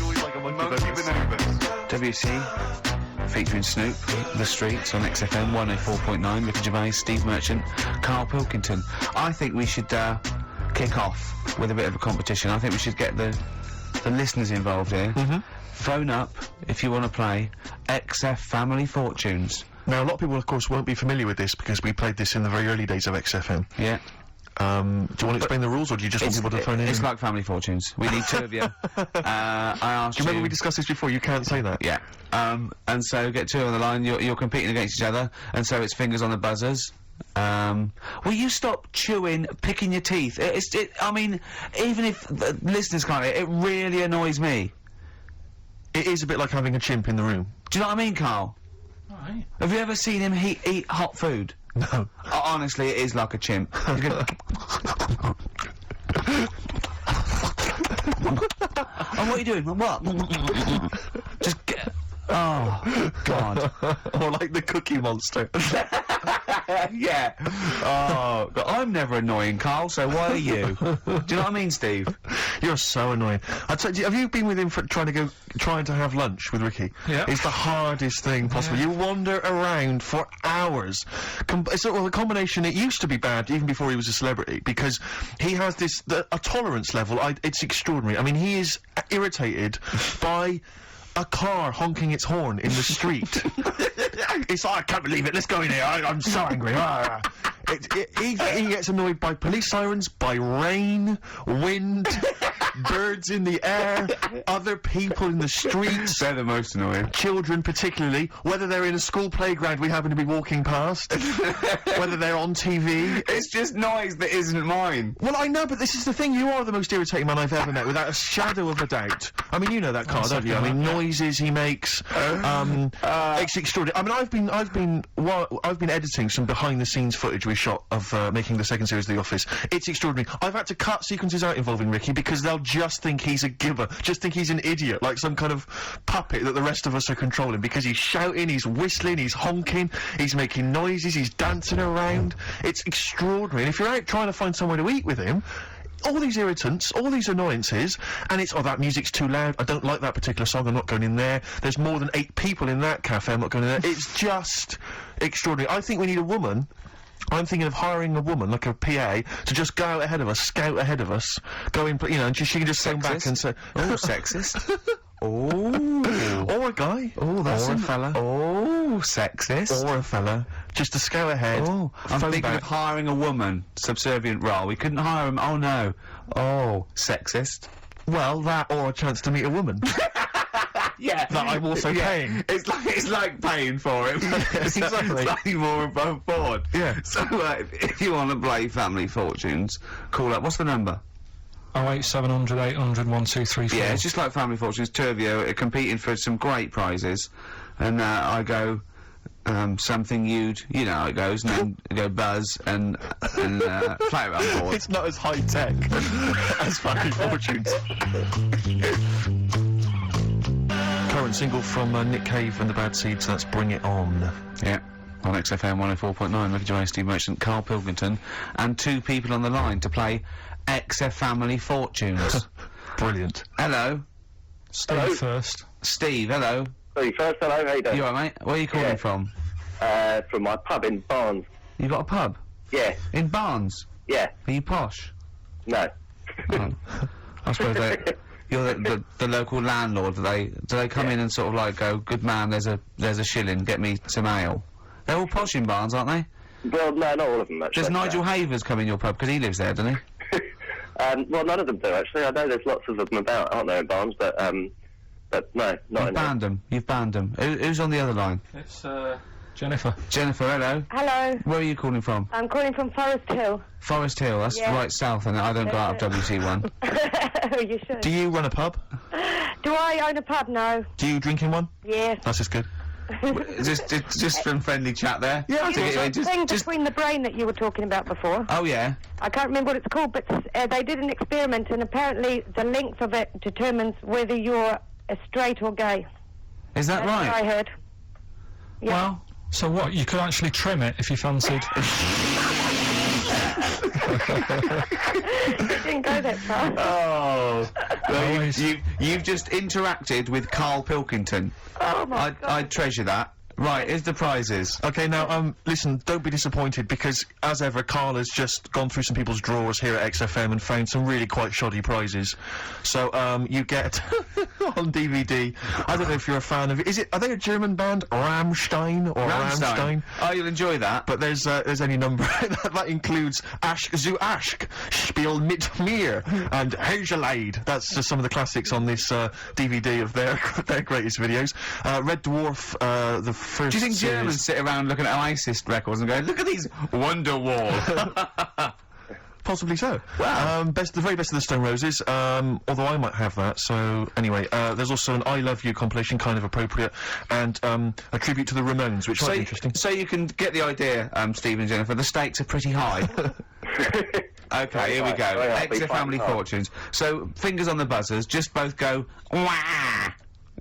always like a monkey bonus. WC, featuring Snoop, The Streets on XFM 104.9, Ricky Gervais, Steve Merchant, Carl Pilkington. I think we should kick off with a bit of a competition. I think we should get the listeners involved here. Phone up if you want to play XF Family Fortunes. Now, a lot of people, of course, won't be familiar with this because we played this in the very early days of XFM. Yeah. Do you want to explain the rules, or do you just want people to phone in? It's like Family Fortunes. We need 2 of you. I asked Do you remember we discussed this before? You can't say that. Yeah. And so get 2 on the line. You're competing against each other, and so it's fingers on the buzzers. Will you stop chewing, picking your teeth? I mean, even if the listeners can't, it really annoys me. It is a bit like having a chimp in the room. Do you know what I mean, Carl? Alright. Have you ever seen him eat hot food? No. Honestly, it is like a chimp. He's gonna oh, what are you doing? What? Just get... Oh, God. Or like the Cookie Monster. Yeah. Oh, God. I'm never annoying, Carl, so why are you? Do you know what I mean, Steve? You're so annoying. Have you been with him for trying to have lunch with Ricky? Yeah. It's the hardest thing possible. You wander around for hours. The combination, it used to be bad even before he was a celebrity, because he has a tolerance level, it's extraordinary. I mean, he is irritated by a car honking its horn in the street. It's like, I can't believe it, let's go in here, I'm so angry. He gets annoyed by police sirens, by rain, wind, birds in the air, other people in the streets. They're the most annoying. Children particularly, whether they're in a school playground we happen to be walking past, whether they're on TV. It's just noise that isn't mine. Well, I know, but this is the thing, you are the most irritating man I've ever met, without a shadow of a doubt. I mean, you know that, Carl, don't you? I mean, noises he makes, it's extraordinary. I mean, I've been editing some behind-the-scenes footage we shot of making the second series of The Office. It's extraordinary. I've had to cut sequences out involving Ricky because they'll just think he's a gibber, just think he's an idiot, like some kind of puppet that the rest of us are controlling, because he's shouting, he's whistling, he's honking, he's making noises, he's dancing around. It's extraordinary. And if you're out trying to find somewhere to eat with him, all these irritants, all these annoyances, and it's, oh, that music's too loud, I don't like that particular song, I'm not going in there, there's more than 8 people in that cafe, I'm not going in there. It's just extraordinary. I think we need a woman. I'm thinking of hiring a woman, like a PA, to just go out ahead of us, scout ahead of us, go in, you know, and she can just phone back and say, oh, sexist. Oh. Or a guy. Oh, that's or a fella. Oh, sexist. Or a fella. Just to scout ahead. Oh, I'm thinking of hiring a woman, subservient role. We couldn't hire him. Oh, no. Oh, sexist. Well, that or a chance to meet a woman. Yeah. That I'm also paying. It's like paying for him. It's exactly. Slightly more above board. Yeah. So, if you want to play Family Fortunes, call up. What's the number? 08700 800 1234. Yeah, it's just like Family Fortunes. 2 of you are competing for some great prizes. and I go something you know how it goes, and then I go Buzz and Flower on board. It's not as high tech as Family Fortunes. Current single from Nick Cave and the Bad Seeds. That's Bring It On. Yeah. On XFM 104.9, Ricky Gervais, Steve Merchant, Carl Pilkington, and 2 people on the line to play XF Family Fortunes. Brilliant. Hello. Steve first. Steve, hello. Steve first, hello, how you doing? You alright, mate? Where are you calling from? From my pub in Barnes. You got a pub? Yeah. In Barnes? Yeah. Are you posh? No. Oh. I suppose you're the local landlord. Do they come in and sort of like go, good man, there's a shilling, get me some ale? They're all posh in Barnes, aren't they? Well, no, not all of them, actually. Does Nigel Havers come in your pub? Because he lives there, doesn't he? Well, none of them do, actually. I know there's lots of them about, aren't there, in Barnes, but no, not You've banned them. You've banned them. Who's on the other line? It's, Jennifer. Jennifer, hello. Hello. Where are you calling from? I'm calling from Forest Hill. Forest Hill, that's Yeah. right south, and I don't go out of WC1. You should. Do you run a pub? Do I own a pub? No. Do you drink in one? Yes. That's just good. just from friendly chat there. Yeah, You know the thing between the brain that you were talking about before? Oh yeah. I can't remember what it's called, but they did an experiment, and apparently the length of it determines whether you're straight or gay. Is that That's right? what I heard. Yeah. Well, so what? You could actually trim it if you fancied. It didn't go that far. Oh. Well, Always. you've just interacted with Carl Pilkington. Oh my God. I'd treasure that. Right, here's the prizes. Okay, now, listen, don't be disappointed, because, as ever, Carl has just gone through some people's drawers here at XFM and found some really quite shoddy prizes. So, you get, on DVD, I don't know if you're a fan of it, are they a German band? Rammstein? Or Rammstein? Oh, you'll enjoy that. But there's any number, that includes Asch zu Asch, Spiel mit mir, and Hergelade. That's just some of the classics on this, DVD of their greatest videos. Red Dwarf, the first Do you think series. Germans sit around looking at Oasis records and go, look at these Wonderwall? Possibly so. Wow. The very best of the Stone Roses, although I might have that, so anyway, there's also an I Love You compilation, kind of appropriate, and a tribute to the Ramones, which might be interesting. So you can get the idea, Steve and Jennifer, the stakes are pretty high. Okay, here we go. Extra Family Fortunes. So, fingers on the buzzers, just both go, wah!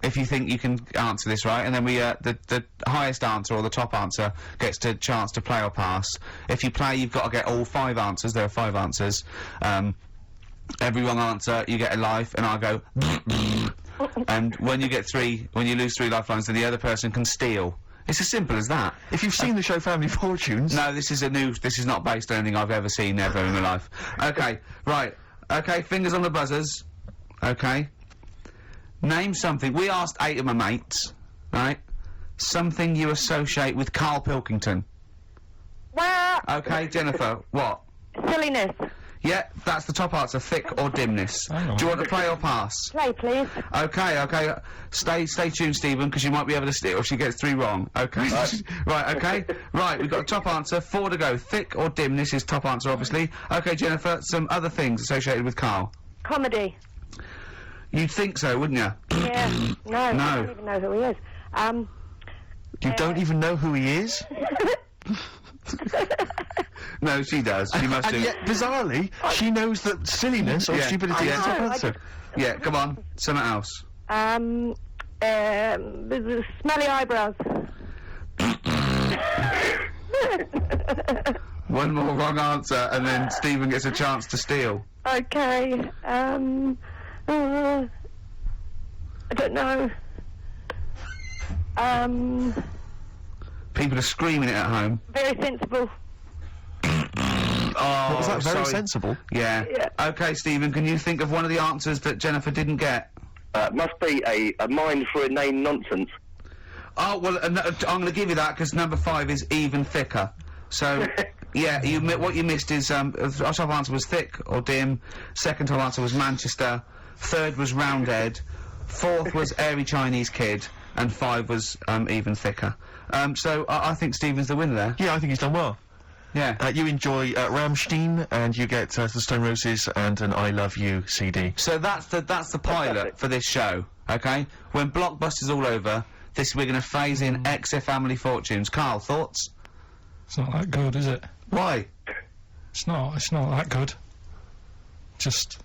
If you think you can answer this right, and then we, the highest answer or the top answer gets a chance to play or pass. If you play, you've got to get all 5 answers. There are 5 answers. Every wrong answer, you get a life, and I'll go, and when you lose 3 lifelines, then the other person can steal. It's as simple as that. If you've seen the show Family Fortunes... No, this is not based on anything I've ever seen ever in my life. Okay, right. Okay, fingers on the buzzers. Okay. Name something. We asked 8 of my mates, right? Something you associate with Carl Pilkington. Well, Okay, Jennifer, what? silliness. Yeah, that's the top answer, thick or dimness. Hang on. Do you want to play or pass? Play, please. Okay. Stay tuned, Stephen, because you might be able to steal if she gets 3 wrong. Okay. Right, okay. Right, we've got a top answer, 4 to go. Thick or dimness is top answer, obviously. Okay, Jennifer, some other things associated with Carl. Comedy. You'd think so, wouldn't you? Yeah. No, I don't even know who he is. You don't even know who he is? No, she does. She must do. And yet, bizarrely, she knows that silliness or stupidity is top answer. Yeah, come on. Something else. Smelly eyebrows. One more wrong answer, and then Stephen gets a chance to steal. Okay. I don't know. People are screaming it at home. Very sensible. Oh, Was that very sorry. sensible? Yeah. Okay, Stephen, can you think of one of the answers that Jennifer didn't get? Must be a mind for inane nonsense. Oh, well, I'm going to give you that, because number 5 is even thicker. So, yeah, what you missed is, our top answer was thick or dim, second top answer was Manchester, third was Roundhead, 4th was airy Chinese kid, and 5 was, even thicker. So, I think Stephen's the winner there. Yeah, I think he's done well. Yeah. You enjoy Rammstein, and you get the Stone Roses and an I Love You CD. So that's the pilot for this show, okay? When Blockbuster's all over, We're going to phase in XF Family Fortunes. Carl, thoughts? It's not that good, is it? Why? It's not that good. Just...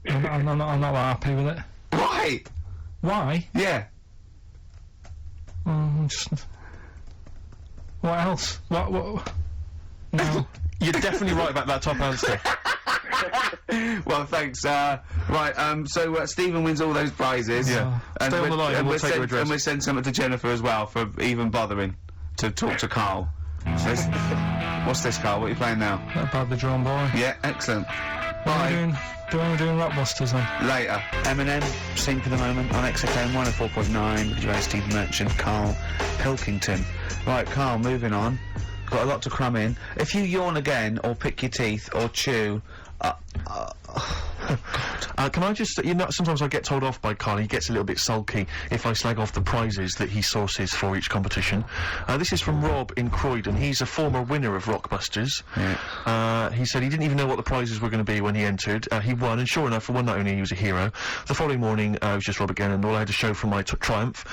I'm not that happy with it. Why? Why? Yeah. Just... What else? What? No. You're definitely right about that top answer. Well, thanks. So Stephen wins all those prizes. Yeah. And Stay on the line and we'll take your address. And we'll send something to Jennifer as well for even bothering to talk to Carl. So what's this, Carl? What are you playing now? Not badly drawn, boy. Yeah, excellent. Bye. We're doing Rockbusters then. Later. Eminem, Sing for the Moment on XFM 104.9 with your host Steve Merchant, Carl Pilkington. Right, Carl, moving on. Got a lot to cram in. If you yawn again, or pick your teeth, or chew... Can I just, sometimes I get told off by Carl, he gets a little bit sulky if I slag off the prizes that he sources for each competition. This is from Rob in Croydon. He's a former winner of Rockbusters. Yeah. He said he didn't even know what the prizes were going to be when he entered. He won, and sure enough, for one night only, he was a hero. The following morning, it was just Rob again, and all I had to show from my triumph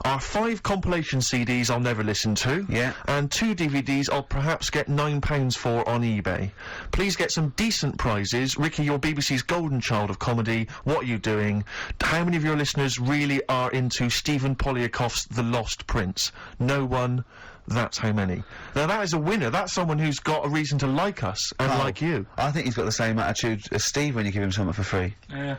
are 5 compilation CDs I'll never listen to, and 2 DVDs I'll perhaps get £9 for on eBay. Please get some decent prizes. Ricky, you're BBC's golden child of comedy. What are you doing? How many of your listeners really are into Stephen Polyakoff's The Lost Prince? No one. That's how many. Now that is a winner. That's someone who's got a reason to like us and like you. I think he's got the same attitude as Steve when you give him something for free. Yeah.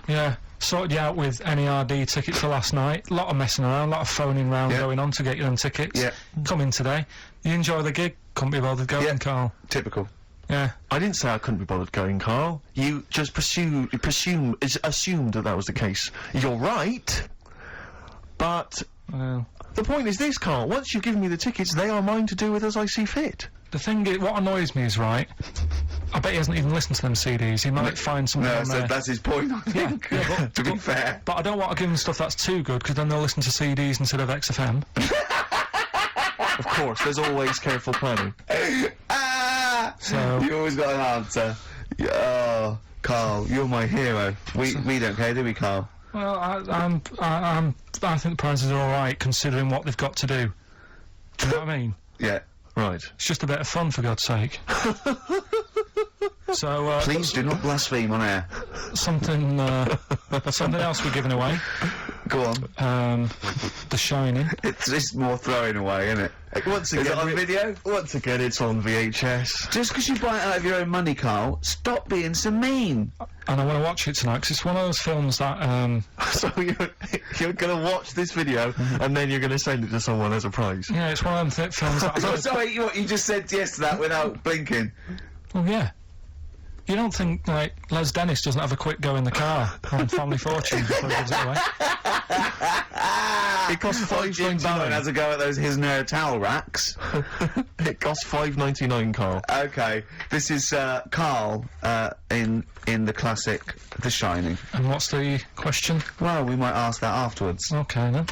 Yeah. Sorted you out with NERD tickets for last night. A lot of messing around, a lot of phoning round going on to get you them tickets. Yeah. Come in today. You enjoy the gig? Couldn't be bothered going, Carl. Typical. Yeah. I didn't say I couldn't be bothered going, Carl. You just assumed that was the case. You're right, but the point is this, Carl. Once you've given me the tickets, they are mine to do with as I see fit. The thing is, what annoys me is, right, I bet he hasn't even listened to them CDs. He might find something on there. That's his point, I think. Yeah, to be fair. But I don't want to give them stuff that's too good, because then they'll listen to CDs instead of XFM. Of course, there's always careful planning. So you always got an answer. Oh, Carl, you're my hero. We don't care, do we, Carl? Well, I think the prizes are all right considering what they've got to do. Do you know what I mean? Yeah. Right. It's just a bit of fun, for God's sake. So please do not blaspheme on air. Something else we're giving away. Go on. The Shining. It's more throwing away, isn't it? Once again, is it on video? Once again, it's on VHS. Just because you buy it out of your own money, Carl, stop being so mean. And I want to watch it tonight, because it's one of those films that, So you're going to watch this video, and then you're going to send it to someone as a prize? Yeah, it's one of them films that... Sorry, you just said yes to that without blinking. Well, yeah. You don't think, like, Les Dennis doesn't have a quick go in the car on Family Fortune before he gives it away? It costs Jim Bowen has $5.99. a go at those his and her towel racks. It costs $5.99, Carl. Okay, this is Carl in the classic The Shining. And what's the question? Well, we might ask that afterwards. Okay, then.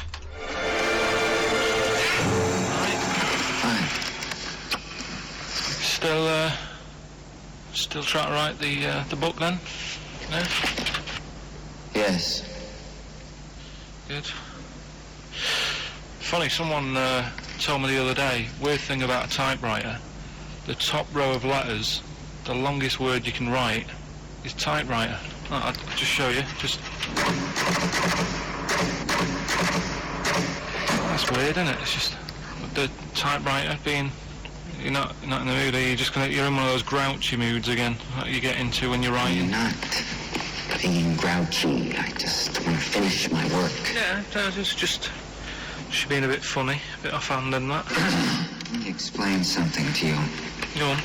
Still trying to write the book then? No? Yes. Good. Funny, someone told me the other day, weird thing about a typewriter, the top row of letters, the longest word you can write is typewriter. I'll just show you, That's weird, isn't it? It's just the typewriter being... You're not in the mood, are you? You're in one of those grouchy moods again, that you get into when you're writing. I'm not being grouchy. I just want to finish my work. Yeah, it's just being a bit funny, a bit offhand and that. Let me explain something to you. Go on.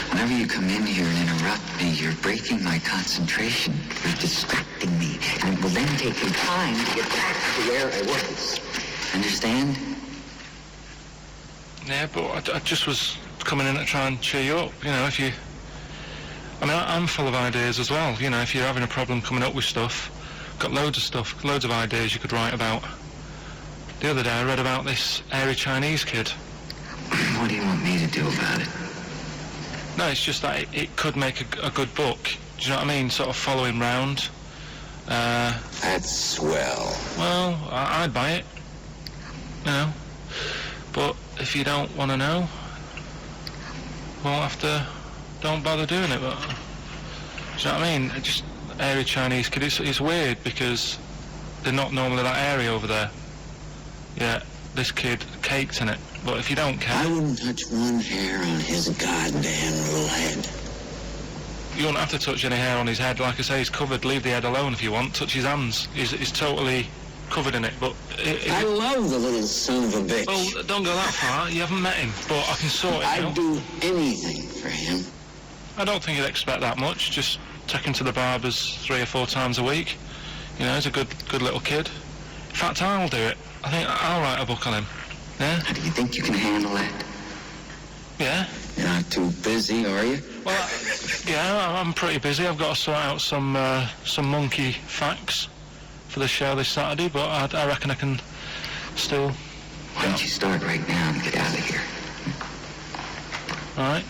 Whenever you come in here and interrupt me, you're breaking my concentration. You're distracting me. And it will then take me time to get back to where I was. Understand? Yeah, but I just was coming in to try and cheer you up, you know, if you... I mean, I'm full of ideas as well, you know, if you're having a problem coming up with stuff, got loads of ideas you could write about. The other day I read about this airy Chinese kid. What do you want me to do about it? No, it's just that it could make a good book, do you know what I mean, sort of following round. That's swell. Well, I'd buy it. You know. But if you don't want to know, don't bother doing it. But, do you know what I mean? Just airy Chinese kid. It's weird because they're not normally that airy over there. Yeah, this kid caked in it. But if you don't care... I wouldn't touch one hair on his goddamn little head. You won't have to touch any hair on his head. Like I say, he's covered. Leave the head alone if you want. Touch his hands. He's totally covered in it. But I love the little son of a bitch. Well, don't go that far. You haven't met him. But I can sort it out. I'd do anything for him. I don't think you'd expect that much. Just take him to the barbers 3 or 4 times a week. You know, he's a good little kid. In fact, I'll do it. I think I'll write a book on him. Yeah? How do you think you can handle that? Yeah? You're not too busy, are you? Well, yeah, I'm pretty busy. I've got to sort out some monkey facts for the show this Saturday, but I reckon I can still... Why don't you start right now and get out of here? Alright.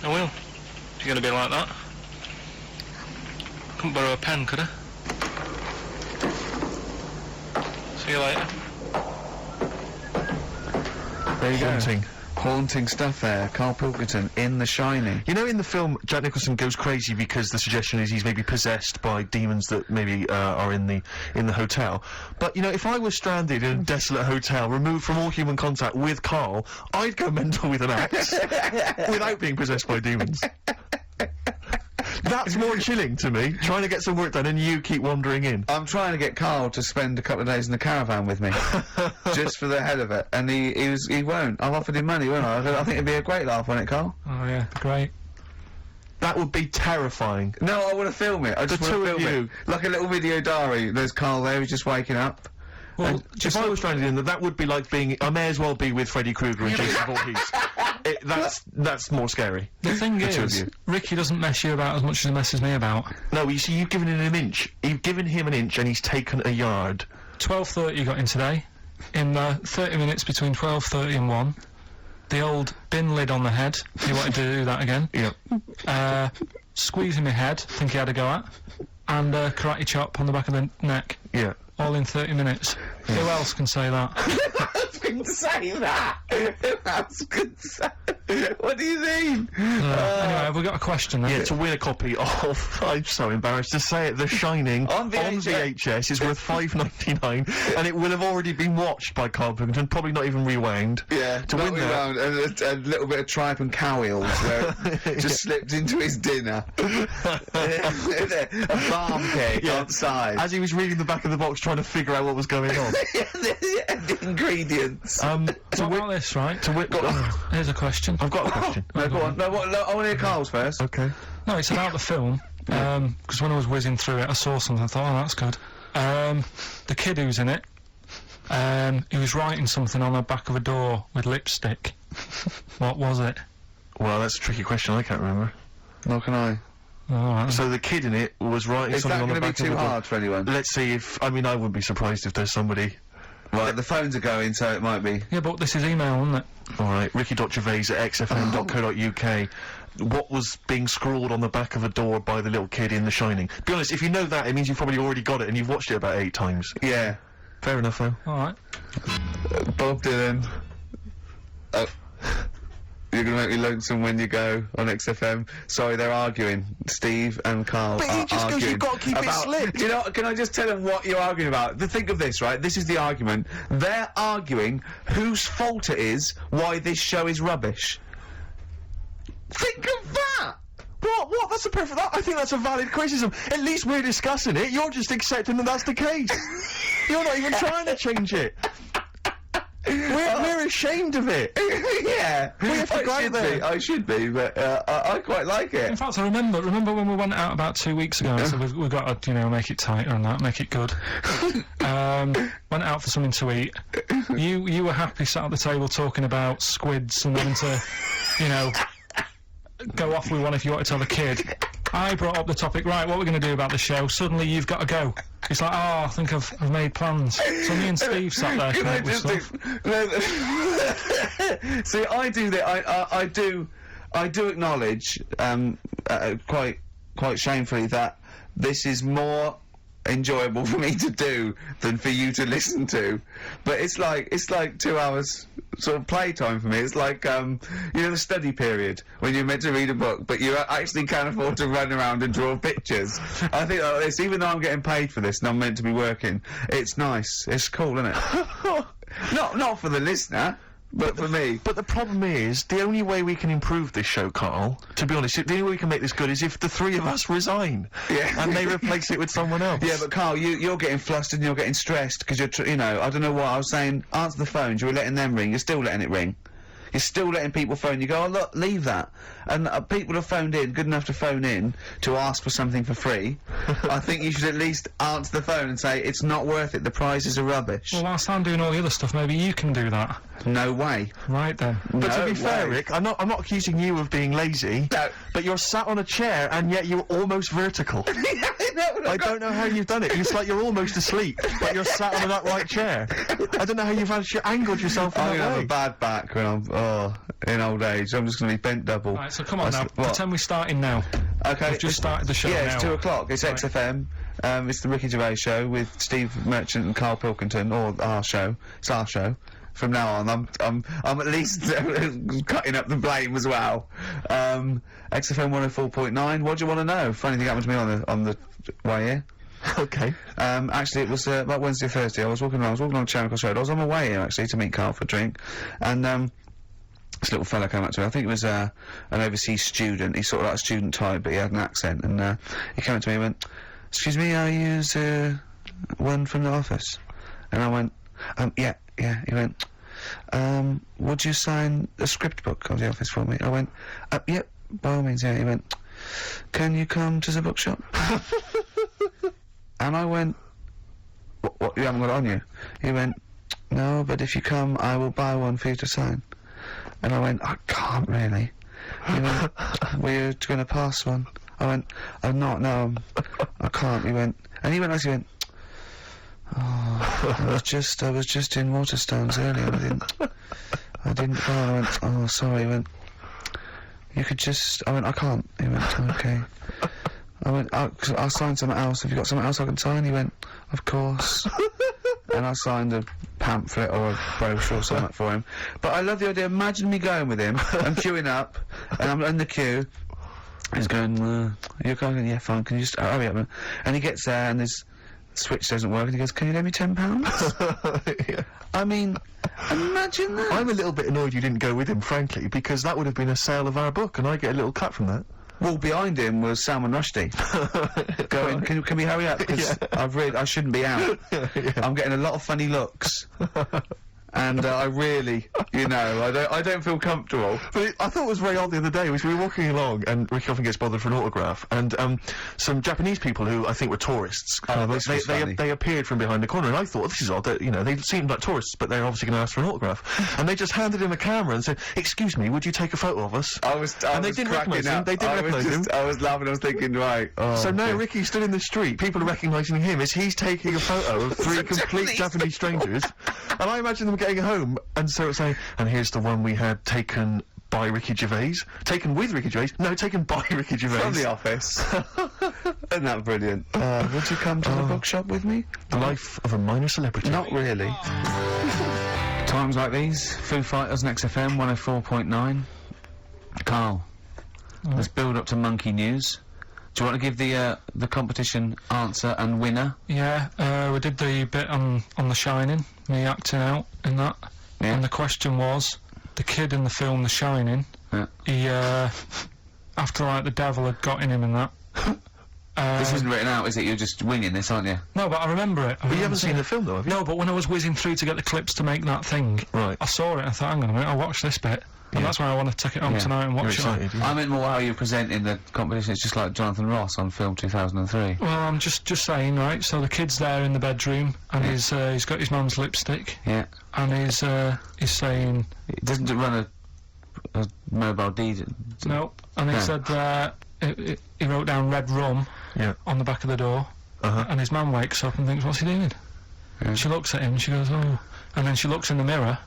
I will. If you're going to be like that. Couldn't borrow a pen, could I? See you later. There you Haunting. go. Haunting stuff there. Carl Pilkington in The Shining. You know, in the film, Jack Nicholson goes crazy because the suggestion is he's maybe possessed by demons that maybe are in the hotel. But you know, if I was stranded in a desolate hotel, removed from all human contact with Carl, I'd go mental with an axe without being possessed by demons. That's more chilling to me, trying to get some work done and you keep wandering in. I'm trying to get Carl to spend a couple of days in the caravan with me, just for the head of it, and he won't. I've offered him money, won't I? I think it'd be a great laugh, wouldn't it, Carl? Oh yeah, great. That would be terrifying. No, I want to film it. I just want to film it. Like a little video diary. There's Carl there, he's just waking up. Well, if I was stranded in there, that would be like being... I may as well be with Freddy Krueger and Jason Voorhees. That's more scary. The thing is, Ricky doesn't mess you about as much as he messes me about. No, you see, you've given him an inch. You've given him an inch and he's taken a yard. 12:30 you got in today. In 30 minutes between 12:30 and 1. The old bin lid on the head. He wanted to do that again. Yep. Squeezing my head, think he had a go at. And karate chop on the back of the neck. Yeah. All in 30 minutes. Yeah. Who else can say that? Who else can say that? Who else can say... What do you mean? Anyway, have we got a question then? Yeah, to win a copy of... I'm so embarrassed to say it. The Shining on VHS is worth $5.99 and it will have already been watched by Carl Pilkington, probably not even rewound. Yeah, to win that. And a little bit of tripe and cow eels where it just slipped into his dinner. A farm cake outside. As he was reading the back of the box trying to figure out what was going on. The ingredients. What about this, right? Here's a question. I've got a question. No, go on. No, I want to hear Carl's first. Okay. No, it's about the film. Because when I was whizzing through it, I saw something. I thought, oh, that's good. The kid who's in it, he was writing something on the back of a door with lipstick. What was it? Well, that's a tricky question. I can't remember. Nor can I. Alright. So the kid in it was writing something on the back of the door. Is that going to be too hard for anyone? Let's see if... I mean, I wouldn't be surprised if there's somebody... Right, the phones are going, so it might be. Yeah, but this is email, isn't it? Alright, ricky.gervais@xfm.co.uk. What was being scrawled on the back of a door by the little kid in The Shining? To be honest, if you know that, it means you've probably already got it and you've watched it about 8 times. Yeah. Fair enough, though. Alright. Bob Dylan. You're gonna make me lonesome when you go on XFM. Sorry, they're arguing. Steve and Carl but he just goes, you've got to keep it slick. Do you know, can I just tell them what you're arguing about? Think of this, right? This is the argument. They're arguing whose fault it is why this show is rubbish. Think of that! What? That's a perfect... I think that's a valid criticism. At least we're discussing it. You're just accepting that that's the case. You're not even trying to change it. We're ashamed of it. Yeah, I should be, but I quite like it. In fact, I remember when we went out about 2 weeks ago. So we've got to, you know, make it tighter and that, make it good. Went out for something to eat. You were happy sat at the table talking about squids and having to, you know, go off with one if you want to tell the kid. I brought up the topic, right, what we're going to do about the show. Suddenly you've got to go. It's like, oh, I think I've made plans. So me and Steve sat there coming up with stuff. See, I do that. I do acknowledge, quite shamefully, that this is more enjoyable for me to do than for you to listen to. But it's like 2 hours sort of playtime for me. It's like, you know, the study period when you're meant to read a book, but you actually can't afford to run around and draw pictures. I think like this, even though I'm getting paid for this and I'm meant to be working, it's nice. It's cool, isn't it? Not for the listener. But for me. But the problem is, the only way we can improve this show, Carl, to be honest, the only way we can make this good is if the three of us resign. Yeah. And they replace it with someone else. Yeah, but Carl, you're getting flustered and you're getting stressed because you're, you know, I don't know what, I was saying, answer the phones, you were letting them ring, you're still letting it ring. You're still letting people phone. You go, oh, look, leave that. And people have phoned in, good enough to phone in, to ask for something for free. I think you should at least answer the phone and say, it's not worth it, the prizes are rubbish. Well, whilst I'm doing all the other stuff, maybe you can do that. No way. Right then. But No to be fair, way. Rick, I'm not accusing you of being lazy. No. But you're sat on a chair and yet you're almost vertical. I don't know how you've done it. It's like you're almost asleep, but you're sat on an upright chair. I don't know how you've angled yourself in I'm that going to have way. a bad back when I'm, in old age. I'm just going to be bent double. Right, so come on now. What? Pretend we're starting now. Okay. We've just started the show Yeah, now. it's 2 o'clock. It's Right. XFM. It's the Ricky Gervais show with Steve Merchant and Carl Pilkington, or our show. It's our show. From now on, I'm at least cutting up the blame as well. XFM 104.9. What do you want to know? Funny thing happened to me on the way here. Okay. Actually, it was about Wednesday or Thursday. I was walking along Charing Cross Road. I was on my way here actually to meet Carl for a drink, and this little fella came up to me. I think it was an overseas student. He's sort of like a student type, but he had an accent, and he came up to me and went, "Excuse me, are you one from the office?" And I went, yeah. He went, would you sign a script book of the office for me? I went, yep, by all means, yeah. He went, can you come to the bookshop? And I went, what, you haven't got it on you? He went, no, but if you come, I will buy one for you to sign. And I went, I can't really. He went, were you going to pass one? I went, I'm not, no, I can't. He went, he went, oh, I was just in Waterstones earlier. I didn't go. I went, oh, sorry. He went, you could just. I went, I can't. He went, okay. I went, I'll sign something else. Have you got something else I can sign? He went, of course. And I signed a pamphlet or a brochure or something for him. But I love the idea. Imagine me going with him. I'm queuing up, and I'm in the queue. He's going, you're going, yeah, fine. Can you just hurry up? And he gets there, and there's. Switch doesn't work, and he goes, can you lend me £10? Yeah. I mean, imagine that. I'm a little bit annoyed you didn't go with him, frankly, because that would have been a sale of our book, and I get a little cut from that. Well, behind him was Salman Rushdie. Going, can we hurry up? Because I shouldn't be out. I'm getting a lot of funny looks. And I really, you know, I don't feel comfortable. But I thought it was very odd the other day. We were walking along, and Ricky often gets bothered for an autograph, and some Japanese people who I think were tourists, they appeared from behind the corner, and I thought, this is odd. That, you know, they seemed like tourists, but they're obviously going to ask for an autograph. And they just handed him a camera and said, "Excuse me, would you take a photo of us?" And they didn't recognise him. They didn't recognise him. I was laughing. I was thinking, right. Oh, so now Ricky stood in the street. People are recognising him as he's taking a photo of three complete Japanese strangers. And I imagine them getting home. And so it's saying, and here's the one we had taken by Ricky Gervais. Taken with Ricky Gervais? No, taken by Ricky Gervais. From the office. Isn't that brilliant? Would you come to the bookshop with me? The life of a minor celebrity. Not really. Times like these, Foo Fighters and XFM 104.9. Carl, let's build up to Monkey News. Do you want to give the competition answer and winner? Yeah, we did the bit on The Shining, me acting out in that. Yeah. And the question was, the kid in the film The Shining, he, after, like, the devil had got in him and that. This isn't written out, is it? You're just winging this, aren't you? No, but I remember it. But you haven't seen the film, though, have you? No, but when I was whizzing through to get the clips to make that thing, I saw it and I thought, hang on a minute, I'll watch this bit. And that's why I want to take it home tonight and watch it. I meant more how you're presenting the competition. It's just like Jonathan Ross on film 2003. Well, I'm just saying, right, so the kid's there in the bedroom, and he's got his mum's lipstick. Yeah. And he's saying... Doesn't it run a mobile deed? No. And he said, he wrote down red rum on the back of the door, and his mum wakes up and thinks, what's he doing? Yeah. She looks at him and she goes, oh. And then she looks in the mirror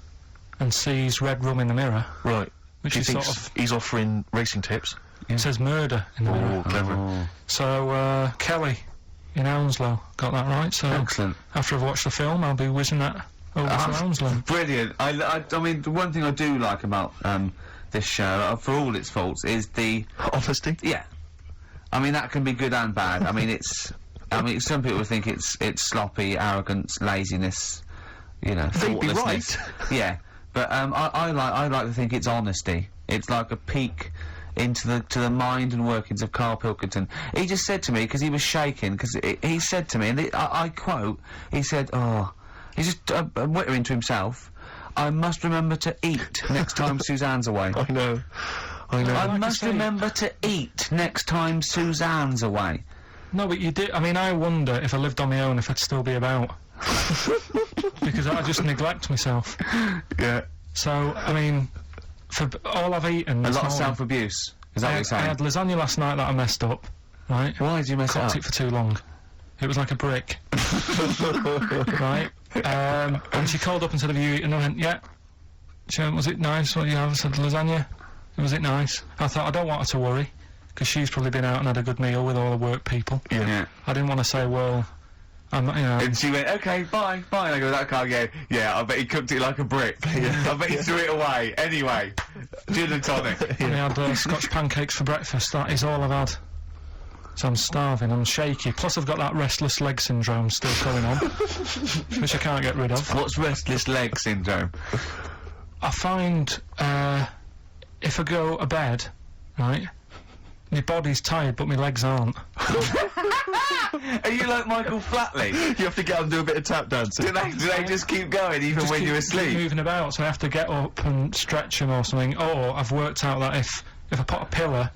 and sees red rum in the mirror. Right. Which is sort of... He's offering racing tips. It says murder in the mirror. Clever. So, Kelly, in Hounslow. Got that right. So Excellent. after I've watched the film, I'll be whizzing that over to Hounslow. Brilliant. I mean, the one thing I do like about this show, for all its faults, is the honesty. Yeah. I mean, that can be good and bad. I mean, it's. I mean, some people think it's sloppy, arrogance, laziness. You know, They'd be thoughtlessness. right. Yeah. But I like to think it's honesty. It's like a peek into the mind and workings of Carl Pilkington. He just said to me, because he was shaking, because he said to me, and I quote, he said, "Oh," he's just whittering to himself, "I must remember to eat next time Suzanne's away." I know. I must remember to eat next time Suzanne's away. No, but you did. I mean, I wonder if I lived on my own if I'd still be about. Because I just neglect myself. Yeah. So, I mean, for all I've eaten... A this lot of morning, self-abuse. Is that what you're I saying? had lasagna last night that I messed up, right? Why did you mess it Cooked up? it for too long. It was like a brick. Right? And she called up and said, "Have you eaten?" I went, "Yeah." She went, "Was it nice? What do you have?" I said, "Lasagna." "Was it nice?" I thought, I don't want her to worry, because she's probably been out and had a good meal with all the work people. Yeah. I didn't want to say, well, I'm not, you know... And she went, "Okay, bye, bye." And I go, "That can't go." "Yeah, I bet he cooked it like a brick." "I bet he threw it away." Anyway, gin and tonic. And I had Scotch pancakes for breakfast. That is all I've had. So I'm starving, I'm shaky. Plus I've got that restless leg syndrome still going on, which I can't get rid of. What's restless leg syndrome? I find, if I go to bed, right, my body's tired but my legs aren't. Are you like Michael Flatley? You have to get up and do a bit of tap dancing. Do they just keep going even Just when keep you're asleep? moving about, so I have to get up and stretch them or something. Or I've worked out that if I put a pillar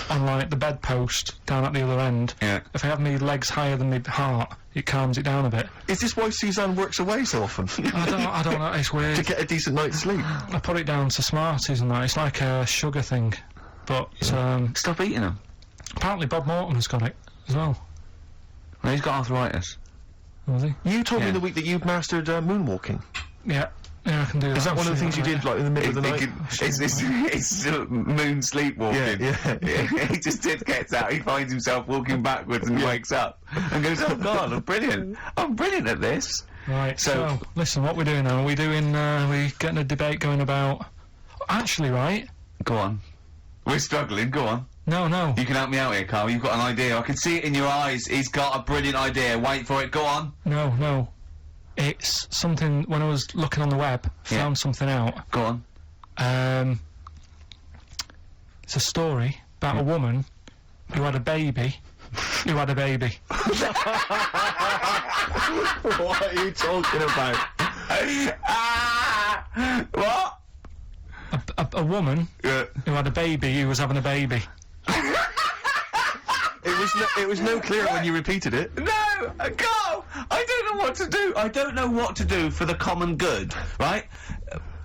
on like the bedpost down at the other end, Yeah. if I have my legs higher than my heart, it calms it down a bit. Is this why Suzanne works away so often? I don't know. It's weird. To get a decent night's sleep. I put it down to Smarties and that. It's like a sugar thing, but Stop eating them. apparently Bob Morton's got it as well. Well, he's got arthritis. Was he? You told me Yeah. the week that you'd mastered moonwalking. Yeah, I can do that. Is that one of the things you did, like, in the middle of the night? It's moon sleepwalking. Yeah. He just gets out, he finds himself walking backwards and wakes up and goes, "Oh God, I'm brilliant at this." Right, So- so listen, what we're doing now, we getting a debate going about... Actually, right? Go on. We're struggling, go on. No. You can help me out here, Carl, you've got an idea. I can see it in your eyes. He's got a brilliant idea. Wait for it, go on. No. It's something, when I was looking on the web, found something out. Go on. It's a story about a woman who had a baby. What are you talking about? What? A woman Yeah. who had a baby who was having a baby. It was no clearer when you repeated it. No! Carl! I don't know what to do. I don't know what to do for the common good, right?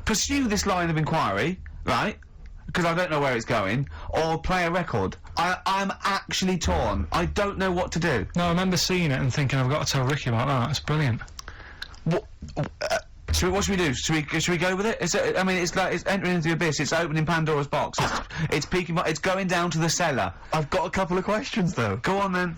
Pursue this line of inquiry, right? Because I don't know where it's going, or play a record. I'm actually torn. I don't know what to do. No, I remember seeing it and thinking, I've got to tell Ricky about that. It's brilliant. What should we do? Should we go with it? I mean, it's like it's entering into the abyss. It's opening Pandora's box. It's peeking. It's going down to the cellar. I've got a couple of questions, though. Go on then.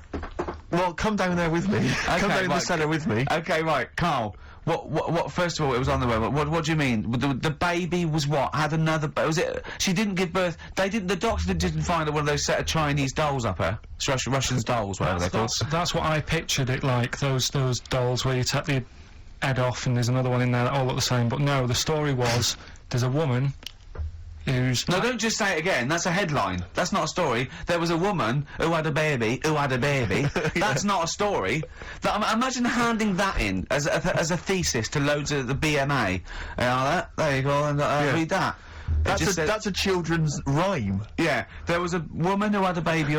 Well, come down there with me. Come down the cellar with me. Okay, right, Carl. What? First of all, it was on the web. What do you mean? The baby was what? Had another? Was it? She didn't give birth. They didn't. The doctor didn't find one of those set of Chinese dolls up her. Russian dolls, whatever they're called. That's what I pictured it like. Those dolls where you take the head off and there's another one in there that all look the same. But no, the story was there's a woman who's... No, don't just say it again. That's a headline. That's not a story. There was a woman who had a baby, That's not a story. Imagine handing that in as a thesis to loads of the BMA. There you go, and read that. That's a children's rhyme. Yeah, there was a woman who had a baby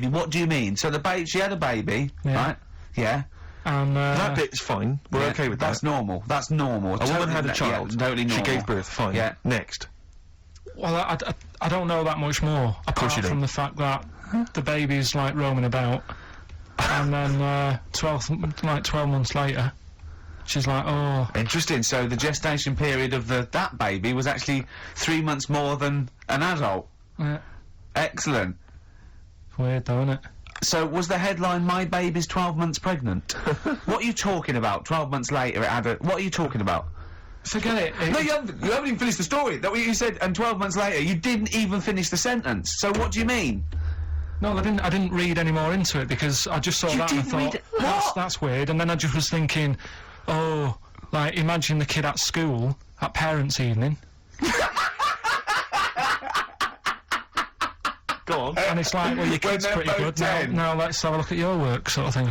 What do you mean? So she had a baby, right? Yeah. That bit's fine. We're okay with that. That's normal. That's normal. A woman had a child. Yeah, totally normal. She gave birth. Fine. Yeah. Next. Well, I don't know that much more, apart from the fact that the baby's, like, roaming about, and then 12 months later, she's like, oh... Interesting, so the gestation period of that baby was actually 3 months more than an adult. Yeah. Excellent. It's weird, though, isn't it? So was the headline "My baby's 12 months pregnant"? What are you talking about? 12 months later, it had a. What are you talking about? Forget it. No, you haven't even finished the story. That what you said. And 12 months later, you didn't even finish the sentence. So what do you mean? No, I didn't read any more into it because I just saw that and I thought that's weird. And then I just was thinking, oh, like imagine the kid at school at parents' evening. Go on. And it's like, well, your kid's pretty good. Now let's have a look at your work, sort of thing.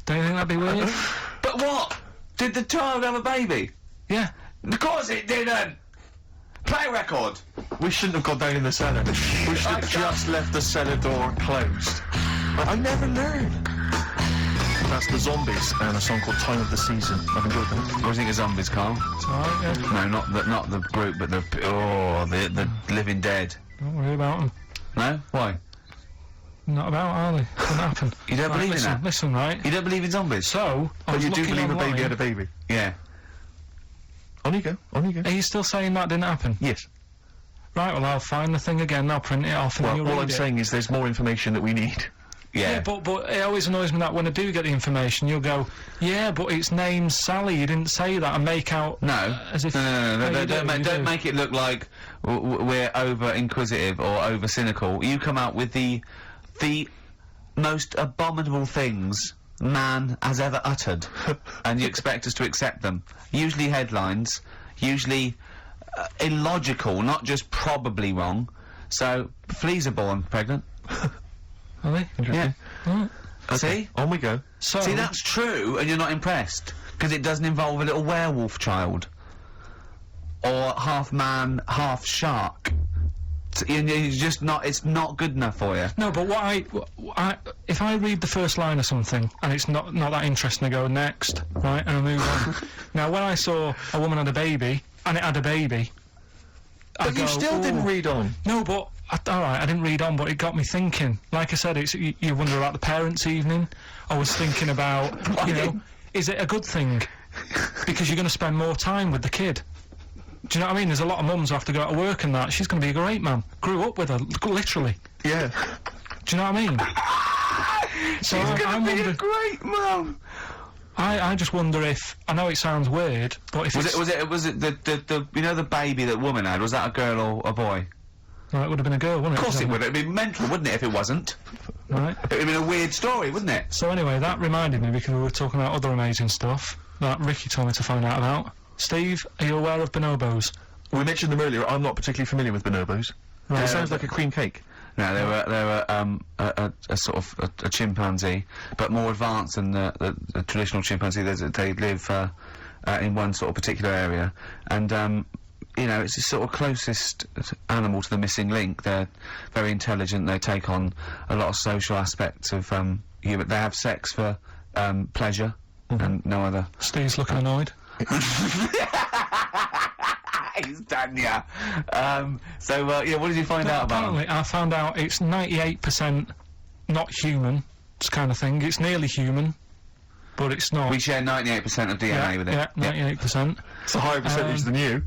Don't you think that'd be weird? But what? Did the child have a baby? Yeah. Of course it didn't. Play a record. We shouldn't have gone down in the cellar. We should have just left the cellar door closed. I never learn. That's the Zombies and a song called Time of the Season. I've enjoyed them. What do you think of Zombies, Carl? It's alright, yeah. No, not the group, but the Living Dead. Don't worry about them. No? Why? Not about, are they? Couldn't happen. You don't believe in that? Listen, right? You don't believe in zombies? So, but you do believe a baby had a baby? Yeah. On you go, on you go. Are you still saying that didn't happen? Yes. Right, well, I'll find the thing again, I'll print it off and then you'll read it. All I'm saying is there's more information that we need. Yeah, but it always annoys me that when I do get the information, you'll go, yeah, but it's named Sally, you didn't say that, and make out... No. As if... No, don't make it look like we're over-inquisitive or over-cynical. You come out with the most abominable things man has ever uttered, and you expect us to accept them. Usually headlines, usually illogical, not just probably wrong. So, fleas are born pregnant. Are they? Yeah. Right. Okay. See? On we go. So, see, that's true, and you're not impressed, because it doesn't involve a little werewolf child. Or half man, half shark. You're just not, it's not good enough for you. No, but if I read the first line or something, and it's not that interesting, I go next, right, and I move on. Now, when I saw a woman had a baby, and it had a baby, but you still didn't read on. No, but, alright, I didn't read on, but it got me thinking. Like I said, you wonder about the parents' evening. I was thinking about, you know, is it a good thing? Because you're going to spend more time with the kid. Do you know what I mean? There's a lot of mums who have to go to work and that. She's going to be a great mum. Grew up with her, literally. Yeah. Do you know what I mean? So she's going to be a great mum. I just wonder if, I know it sounds weird, but if was it the you know the baby that woman had, was that a girl or a boy? Well, it would have been a girl, wouldn't it? Of course it would. It'd be mental, wouldn't it, if it wasn't? Right. It would have been a weird story, wouldn't it? So anyway, that reminded me, because we were talking about other amazing stuff that Ricky told me to find out about. Steve, are you aware of bonobos? We mentioned them earlier. I'm not particularly familiar with bonobos. Right. It sounds like a cream cake. No, they were a sort of a chimpanzee, but more advanced than the traditional chimpanzee. They live in one sort of particular area, and you know, it's the sort of closest animal to the missing link. They're very intelligent. They take on a lot of social aspects of human. They have sex for pleasure and no other. Steve's looking annoyed. He's done, yeah. Yeah, what did you find out about apparently, I found out it's 98% not human, this kind of thing. It's nearly human, but it's not. We share 98% of DNA with it. Yeah, 98%. It's a higher percentage than you.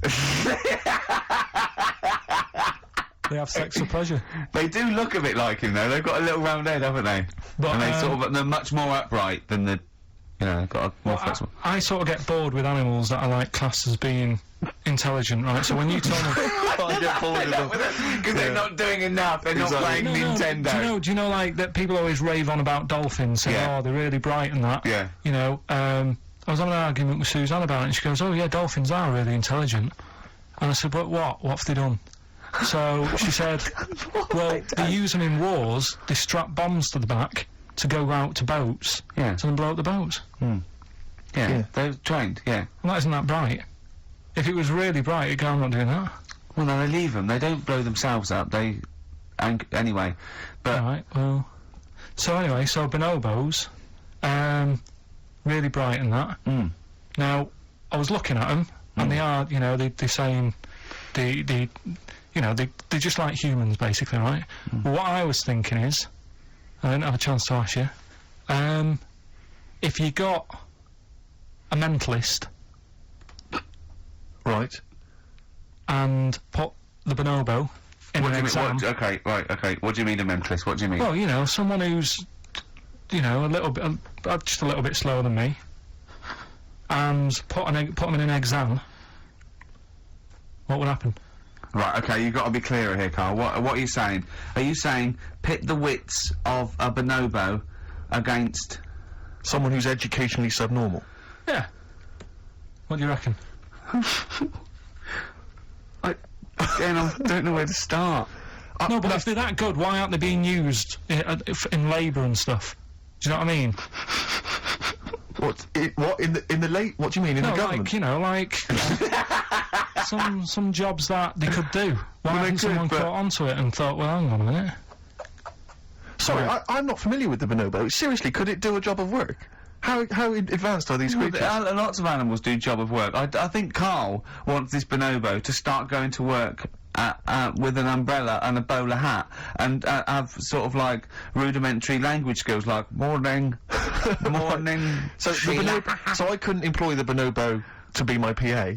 They have sex for pleasure. They do look a bit like him, though. They've got a little round head, haven't they? But, and they're much more upright than the... You know, they've got a more flexible... I sort of get bored with animals that are, like, classed as being intelligent, right? So when you tell me... I get bored with them. Because they're not doing enough, they're not playing Nintendo. Do you know, like, that people always rave on about dolphins, saying, oh, they're really bright and that? Yeah. You know, I was having an argument with Suzanne about it, and she goes, oh, yeah, dolphins are really intelligent. And I said, but what? What have they done? So she said, well, they use them in wars, they strap bombs to the back to go out to boats, to then blow up the boats. Yeah, they're trained, yeah. Well, that isn't that bright. If it was really bright, you'd go, I'm not doing that. Well, no, they leave them. They don't blow themselves up. They... anyway, but... Right, well... So anyway, so bonobos, really bright and that. Now, I was looking at them, and they are, you know, they're saying... You know, they're just like humans, basically, right? What I was thinking is... I didn't have a chance to ask you. If you got a mentalist... Right. And put the bonobo in What an do you exam. mean? Okay, right, okay. What do you mean a mentalist? What do you mean? Well, you know, someone who's, you know, a little bit, just a little bit slower than me, and put them in an exam. What would happen? Right, okay, you've got to be clearer here, Carl. What are you saying? Are you saying pit the wits of a bonobo against someone who's educationally subnormal? Yeah. What do you reckon? I don't know where to start. No, but if they're that good, why aren't they being used in labour and stuff? Do you know what I mean? What in the late? What do you mean in the government? Like, you know, like some jobs that they could do. Why hasn't someone caught onto it and thought, well, hang on a minute? Sorry, I'm not familiar with the bonobo. Seriously, could it do a job of work? How advanced are these creatures? Lots of animals do job of work. I think Carl wants this bonobo to start going to work with an umbrella and a bowler hat and have sort of like rudimentary language skills like morning, morning. So I couldn't employ the bonobo to be my PA.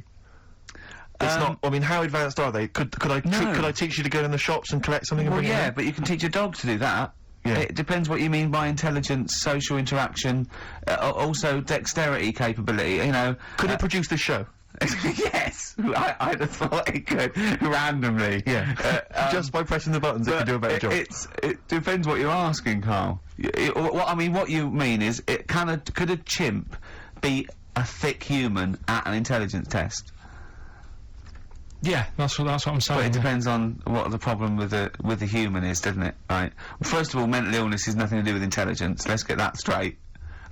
It's not. I mean, how advanced are they? Could I teach you to go in the shops and collect something? And bring it in? But you can teach a dog to do that. Yeah. It depends what you mean by intelligence, social interaction, also dexterity capability, you know. Could it produce this show? Yes! I'd have thought it could, randomly. Yeah. Just by pressing the buttons it could do a better job. It depends what you're asking, Carl. What you mean is, could a chimp be a thick human at an intelligence test? Yeah, that's what I'm saying. But it depends on what the problem with the human is, doesn't it? Right. Well, first of all, mental illness has nothing to do with intelligence. Let's get that straight.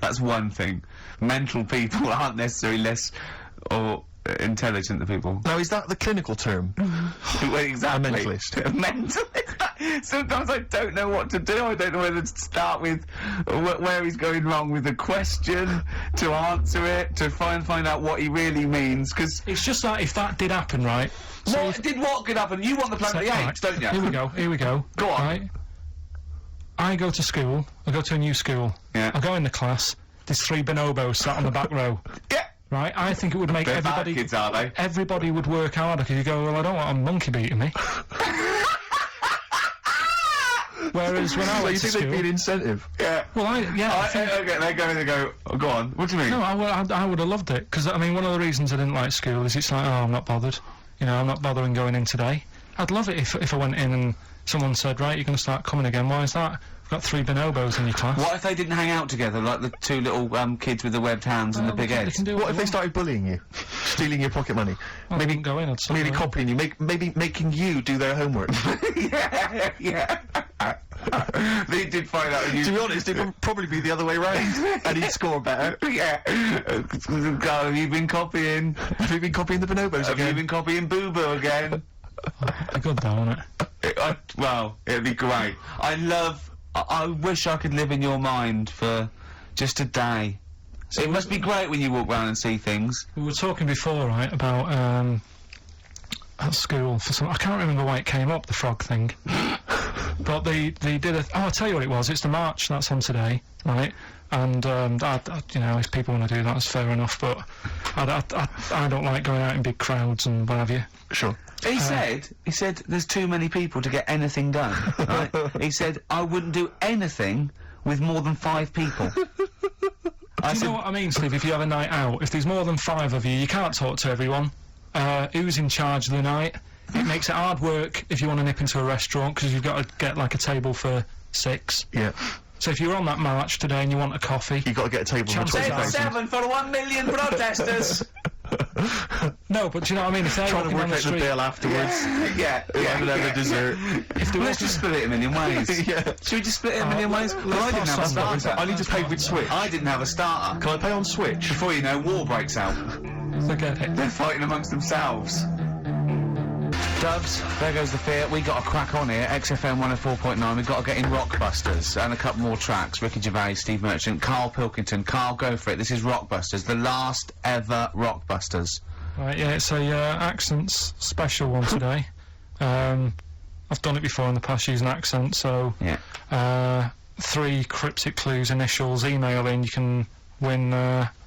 That's one thing. Mental people aren't necessarily less or intelligent than people. Now, is that the clinical term? Well, exactly. A mentalist. A mentalist. Sometimes I don't know what to do. I don't know whether to start with where he's going wrong with the question, to answer it, to find out what he really means, because it's just that if that did happen, right? So what could happen? You want the Planet of the Apes, don't you? Here we go. Go on. Right? I go to school. I go to a new school. Yeah. I go in the class. There's 3 bonobos sat on the back row. Yeah. Right, I think it would make everybody. Bad kids, are they? Everybody would work harder because you go, well, I don't want a monkey beating me. Whereas when I went to school, there'd be an incentive? Yeah. Well, okay, they go. Oh, go on. What do you mean? No, I would have loved it because I mean, one of the reasons I didn't like school is it's like, oh, I'm not bothered. You know, I'm not bothering going in today. I'd love it if I went in and someone said, right, you're going to start coming again. Why is that? We've got 3 bonobos in your class. What if they didn't hang out together, like the 2 little kids with the webbed hands and the big heads? What if they started bullying you, stealing your pocket money? Well, maybe go in. Maybe copying you, maybe making you do their homework. yeah. They did find out. To be honest, it would probably be the other way round, and he'd score better. Yeah. God, have you been copying? Have you been copying the bonobos again? Have you been copying Boo Boo again? It'd be good though, wouldn't it? Well, it'd be great. I wish I could live in your mind for just a day. So it must be great when you walk around and see things. We were talking before, right, about at school for some. I can't remember why it came up, the frog thing. But they did a. Oh, I'll tell you what it was. It's the march that's on today, right? And you know, if people want to do that, that's fair enough. But I don't like going out in big crowds and what have you. Sure. He said there's too many people to get anything done. Right? He said I wouldn't do anything with more than 5 people. Do you know what I mean, Steve? If you have a night out, if there's more than 5 of you, you can't talk to everyone. Who's in charge of the night? It makes it hard work if you want to nip into a restaurant because you've got to get like a table for 6. Yeah. So if you're on that march today and you want a coffee, you've got to get a table for 20,000. 7 for 1 million protesters. No, but do you know what I mean? If they're trying to work out the bill afterwards. Yeah. The dessert. Let's just split it a million ways. Yeah. Should we just split it a million ways? Well, I didn't have a starter. I need to pay with Switch. I didn't have a starter. Can I pay on Switch? Before you know, war breaks out. Forget it. They're fighting amongst themselves. Dubs, there goes the fear. We got a crack on here. XFM 104.9. We've got to get in Rockbusters and a couple more tracks. Ricky Gervais, Steve Merchant, Carl Pilkington. Carl, go for it. This is Rockbusters, the last ever Rockbusters. Right, yeah, it's a accents special one today. I've done it before in the past using accent, so yeah. 3 cryptic clues, initials, email in, you can win.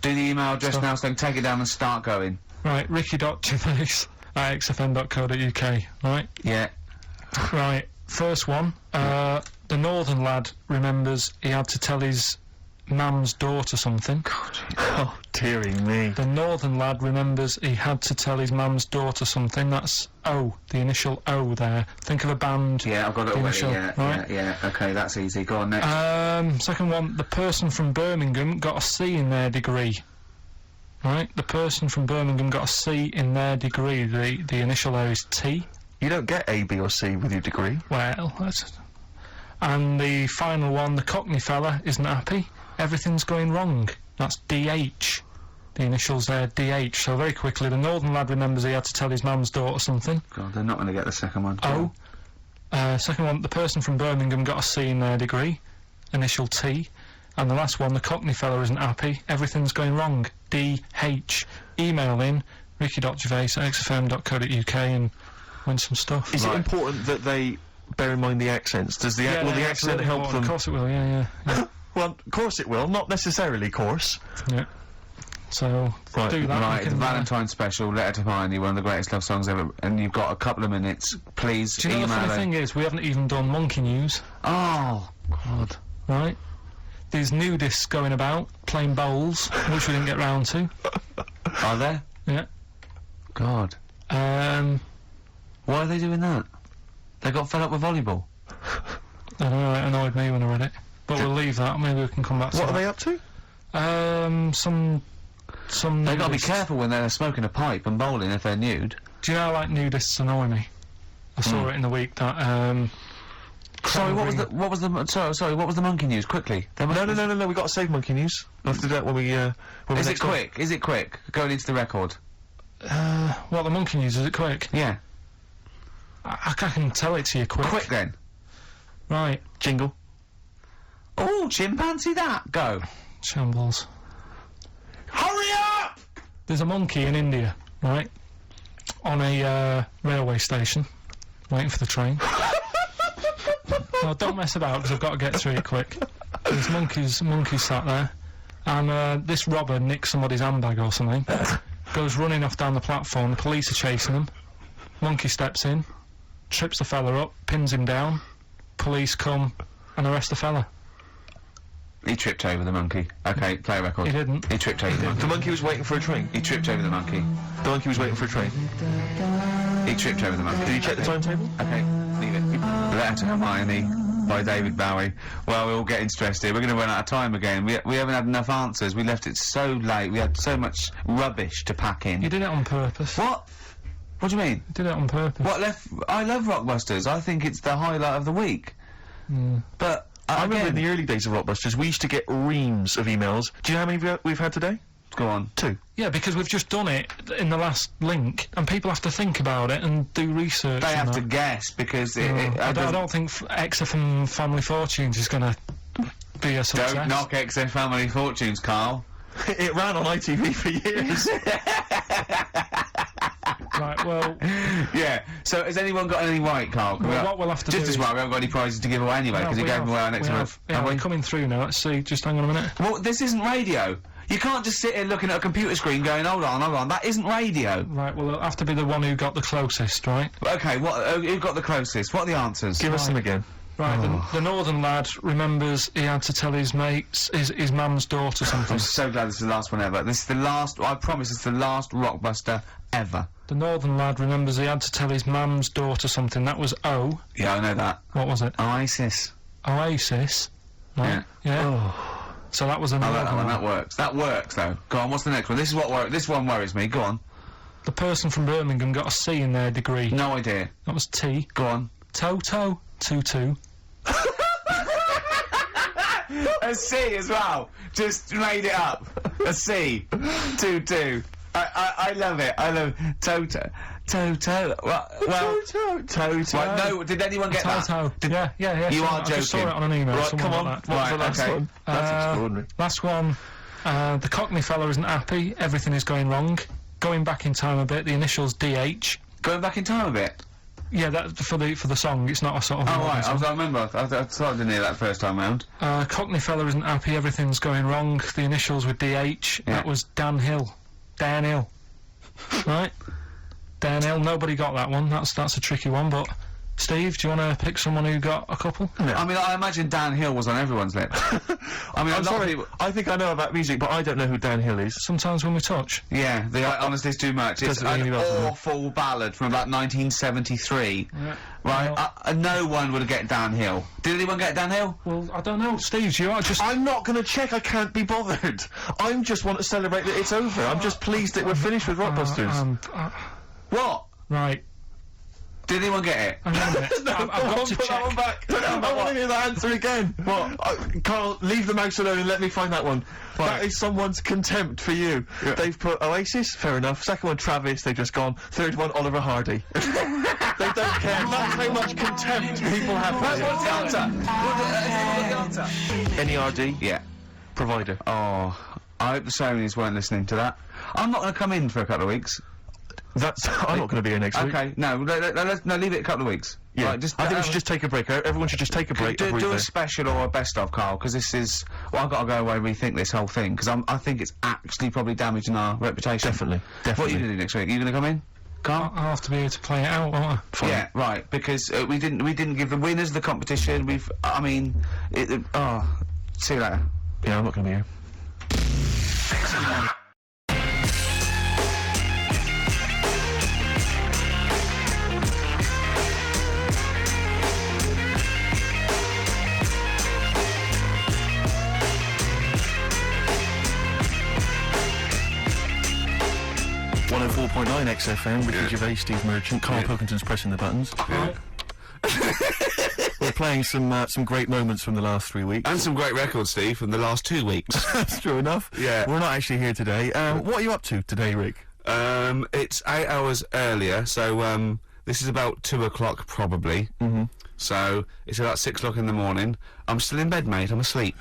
Do the email address now, so take it down and start going. Right, ricky.gervais@xfm.co.uk, right? Yeah. Right, first one. The northern lad remembers he had to tell his mum's daughter something. Oh, dearie me. The northern lad remembers he had to tell his mum's daughter something. That's O, the initial O there. Think of a band. Yeah, I've got it the already. initial, Yeah, right? yeah. Okay, that's easy. Go on next. Second one, the person from Birmingham got a C in their degree. Right, the person from Birmingham got a C in their degree. The initial there is T. You don't get A, B or C with your degree. Well, that's... And the final one, the Cockney fella isn't happy. Everything's going wrong. That's DH. The initials there, DH. So very quickly, the northern lad remembers he had to tell his mum's daughter something. God, they're not going to get the second one. O. Second one, the person from Birmingham got a C in their degree. Initial T. And the last one, the Cockney fella isn't happy. Everything's going wrong. DH. Email in ricky.gervais@xfm.co.uk and win some stuff. Is it important that they bear in mind the accents? Will the accent really help them? Of course it will, yeah. Well, of course it will. Not necessarily, course. Yeah. So, right, do that. Right, the Valentine special, Letter to Piney, one of the greatest love songs ever, and you've got a couple of minutes. Please do you know email the funny thing is, we haven't even done monkey news. Oh, God. Right? There's nudists going about, playing bowls, which we didn't get round to. Are there? Yeah. God. Why are they doing that? They got fed up with volleyball. I don't know, it annoyed me when I read it. But we'll leave that, maybe we can come back to What that. are they up to? Some They've got to be nudists. careful when they're smoking a pipe and bowling if they're nude. Do you know how, like, nudists annoy me? I saw it in the week that, Sorry, what was the monkey news? Quickly. No, we got to save monkey news. We'll have to do that when we, Is it quick? Is it quick? Going into the record. What, the monkey news, is it quick? Yeah. I can tell it to you quick. Quick then. Right. Jingle. Oh, chimpanzee that. Go. Shambles. Hurry up! There's a monkey in India, right? On a, railway station. Waiting for the train. No, don't mess about, because I've got to get through it quick. There's monkeys sat there. And, this robber nicks somebody's handbag or something. Goes running off down the platform. The police are chasing him. Monkey steps in. Trips the fella up. Pins him down. Police come and arrest the fella. He tripped over the monkey. Okay, play a record. He didn't. He tripped over the monkey. The monkey was waiting for a train. He tripped over the monkey. The monkey was waiting for a train. He tripped over the monkey. Did you check the timetable? Okay, leave it. Letter to Hermione by David Bowie. Well, we're all getting stressed here. We're going to run out of time again. We haven't had enough answers. We left it so late. We had so much rubbish to pack in. You did it on purpose. What? What do you mean? You did it on purpose. What left? I love Rockbusters. I think it's the highlight of the week. But I remember in the early days of Rockbusters, we used to get reams of emails. Do you know how many we've had today? Go on. 2. Yeah, because we've just done it in the last link, and people have to think about it and do research. They have and to that. guess because I don't think XFM Family Fortunes is going to be a success. Don't knock XF Family Fortunes, Carl. It ran on ITV for years. Right, well... Yeah, so has anyone got any right, Carl? Well, what we'll have to do just as well, we haven't got any prizes to give away anyway, because he gave them away on next month. Yeah, we're coming through now. Let's see. Just hang on a minute. Well, this isn't radio. You can't just sit here looking at a computer screen going, hold on, that isn't radio. Right, well, it'll have to be the one who got the closest, right? Okay, who got the closest? What are the answers? Give us them again. Right, the northern lad remembers he had to tell his mates, his mum's daughter something. I'm so glad this is the last one ever. This is the last, I promise it's the last Rockbuster ever. The northern lad remembers he had to tell his mum's daughter something. That was O. Yeah, I know that. What was it? Oasis. Oasis. Right. Yeah. Oh. So that was a northern lad. That works. That works, though. Go on, what's the next one? This one worries me. Go on. The person from Birmingham got a C in their degree. No idea. That was T. Go on. Toto. 2-2. A C as well. Just made it up. A C. 2-2. I love it. I love Toto. Toto. Well, Toto. Right, no, did anyone get Toto. that? Yeah. You are I just saw joking. it on an email. Right, Someone come on. got that. What was the last one? That's extraordinary. Last one. The Cockney fella isn't happy. Everything is going wrong. Going back in time a bit. The initials DH. Going back in time a bit? Yeah, that for the song. It's not a sort of. Oh right, I remember. I thought I didn't hear that first time round. Cockney fella isn't happy. Everything's going wrong. The initials were DH. Yeah. That was Dan Hill. Dan Hill. Right. Dan Hill. Nobody got that one. That's a tricky one, but Steve, do you want to pick someone who got a couple? I mean, I imagine Dan Hill was on everyone's lips. I mean, I'm sorry, I think I know about music, but I don't know who Dan Hill is. Sometimes When We Touch. Yeah, they honestly it's too much. It's Doesn't an really matter. awful ballad from about 1973. Yeah. Right? No one would get Dan Hill. Did anyone get Dan Hill? Well, I don't know. Steve, you are just... I'm not going to check. I can't be bothered. I just want to celebrate that it's over. I'm just pleased that we're finished with Rockbusters. What? Right. Did anyone get it? Hang on a minute. No, I've got to put that check. one back. I want to hear that answer again. What? Carl, leave the mouse alone and let me find that one. Right. That is someone's contempt for you. Yeah. They've put Oasis, fair enough. Second one, Travis, they've just gone. Third one, Oliver Hardy. They don't care. That's how much contempt people have for you. What's the answer? NERD? Yeah. Provider. Oh, I hope the Sonys weren't listening to that. I'm not going to come in for a couple of weeks. I'm not going to be here next week. Okay, no, leave it a couple of weeks. Yeah, Right, I think we should just take a break. Everyone should just take a break. do a special or a best of, Carl, because this is... Well, I've got to go away and rethink this whole thing, because I think it's actually probably damaging our reputation. Definitely. What are you going to do next week? Are you going to come in? Carl? I'll have to be here to play it out, won't I? Fine. Yeah, right, because we didn't give the winners of the competition. See you later. Yeah, I'm not going to be here. 104.9 XFM, Ricky Gervais, Steve Merchant, Carl Pilkington's pressing the buttons. We're playing some great moments from the last 3 weeks. And some great records, Steve, from the last 2 weeks. That's true enough. Yeah. We're not actually here today. What are you up to today, Rick? It's 8 hours earlier, so this is about 2 o'clock probably. Mm-hmm. So it's about 6 o'clock in the morning. I'm still in bed, mate. I'm asleep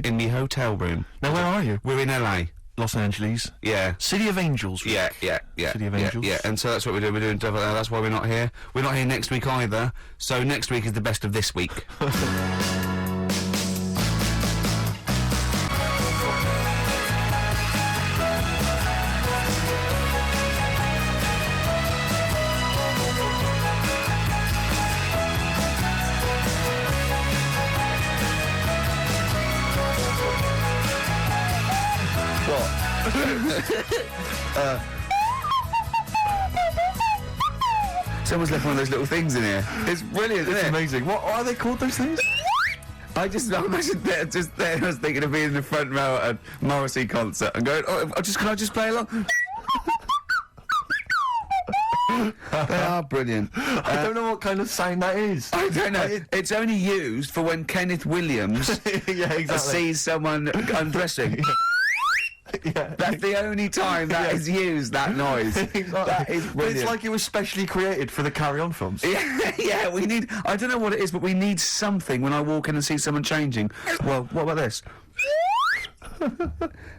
in the hotel room. Now, where are you? We're in LA. Los Angeles. Yeah. City of Angels, Rick. Yeah. City of Angels. Yeah, and so that's what we're doing. We're doing stuff like that. That's why we're not here. We're not here next week either. So next week is the best of this week. Someone's left one of those little things in here. It's brilliant, isn't It's it? amazing. What are they called, those things? I imagine just there, I was thinking of being in the front row at a Morrissey concert and going, can I just play along? They are brilliant. I don't know what kind of sound that is. I don't know. It's only used for when Kenneth Williams yeah, exactly. sees someone undressing. Yeah. That's the only time that is used, that noise. Exactly. That is But brilliant. it's like it was specially created for the Carry On films. Yeah, we need... I don't know what it is, but we need something when I walk in and see someone changing. Well, what about this?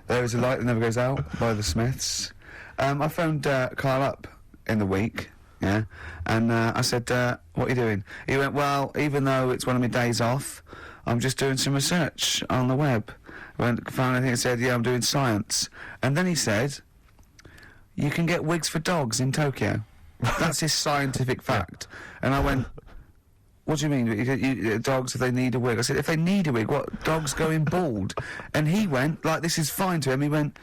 There is a light that never goes out by the Smiths. I phoned Carl up in the week, yeah, and I said, what are you doing? He went, well, even though it's one of my days off, I'm just doing some research on the web. Found anything that said, yeah, I'm doing science. And then he said, you can get wigs for dogs in Tokyo. That's his scientific fact. And I went, what do you mean? Dogs, if they need a wig? I said, if they need a wig, what? Dogs going bald? And he went, like, this is fine to him. He went,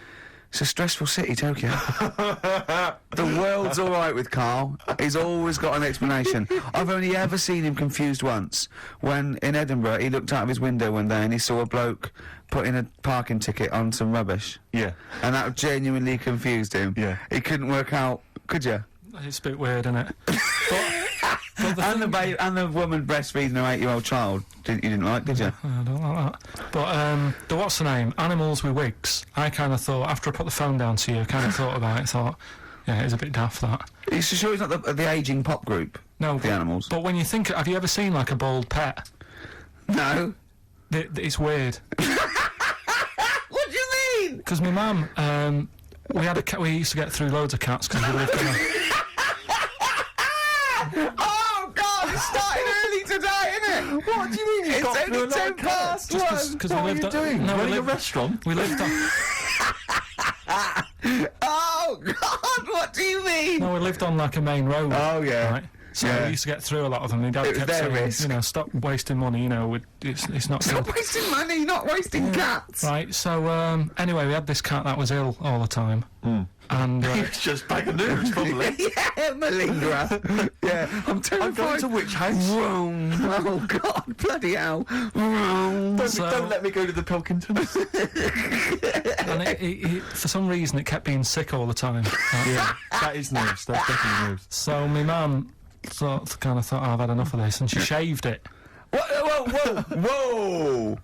it's a stressful city, Tokyo. The world's all right with Carl. He's always got an explanation. I've only ever seen him confused once. When, in Edinburgh, he looked out of his window one day and he saw a bloke putting a parking ticket on some rubbish. Yeah. And that genuinely confused him. Yeah. He couldn't work out, could you? It's a bit weird, isn't it? And the woman breastfeeding her 8-year-old child, you didn't like, did you? I don't like that. But, the what's the name? Animals with wigs. I kind of thought, after I put the phone down to you, I kind of thought about it, thought, yeah, it's a bit daft, that. Are you sure he's not the ageing pop group? No. The Animals? But when you think, have you ever seen, like, a bald pet? No. It's weird. What do you mean? Because my mum, we had a cat, we used to get through loads of cats because we lived in a... Oh, God, it's starting early today, isn't it? What do you mean? It's only 10 past one. What are you doing? No, Running a restaurant? We lived on... Oh, God, what do you mean? No, we lived on, like, a main road. Oh, yeah. Right? So Yeah. we used to get through a lot of them. My dad It was kept their saying, risk. you know, stop wasting money. You know, it's not Stop good. wasting money, not wasting cats. Right. So anyway, we had this cat that was ill all the time, and It's just bag of news, probably. Yeah, malingerer. Yeah, I'm terrified. I'm going to which house? Vroom. Oh God, bloody hell! Vroom. Don't let me go to the Pilkingtons. and it, for some reason, it kept being sick all the time. Yeah, that is news. That's definitely news. So my mum kind of thought, oh, I've had enough of this, and she shaved it. Whoa! Whoa!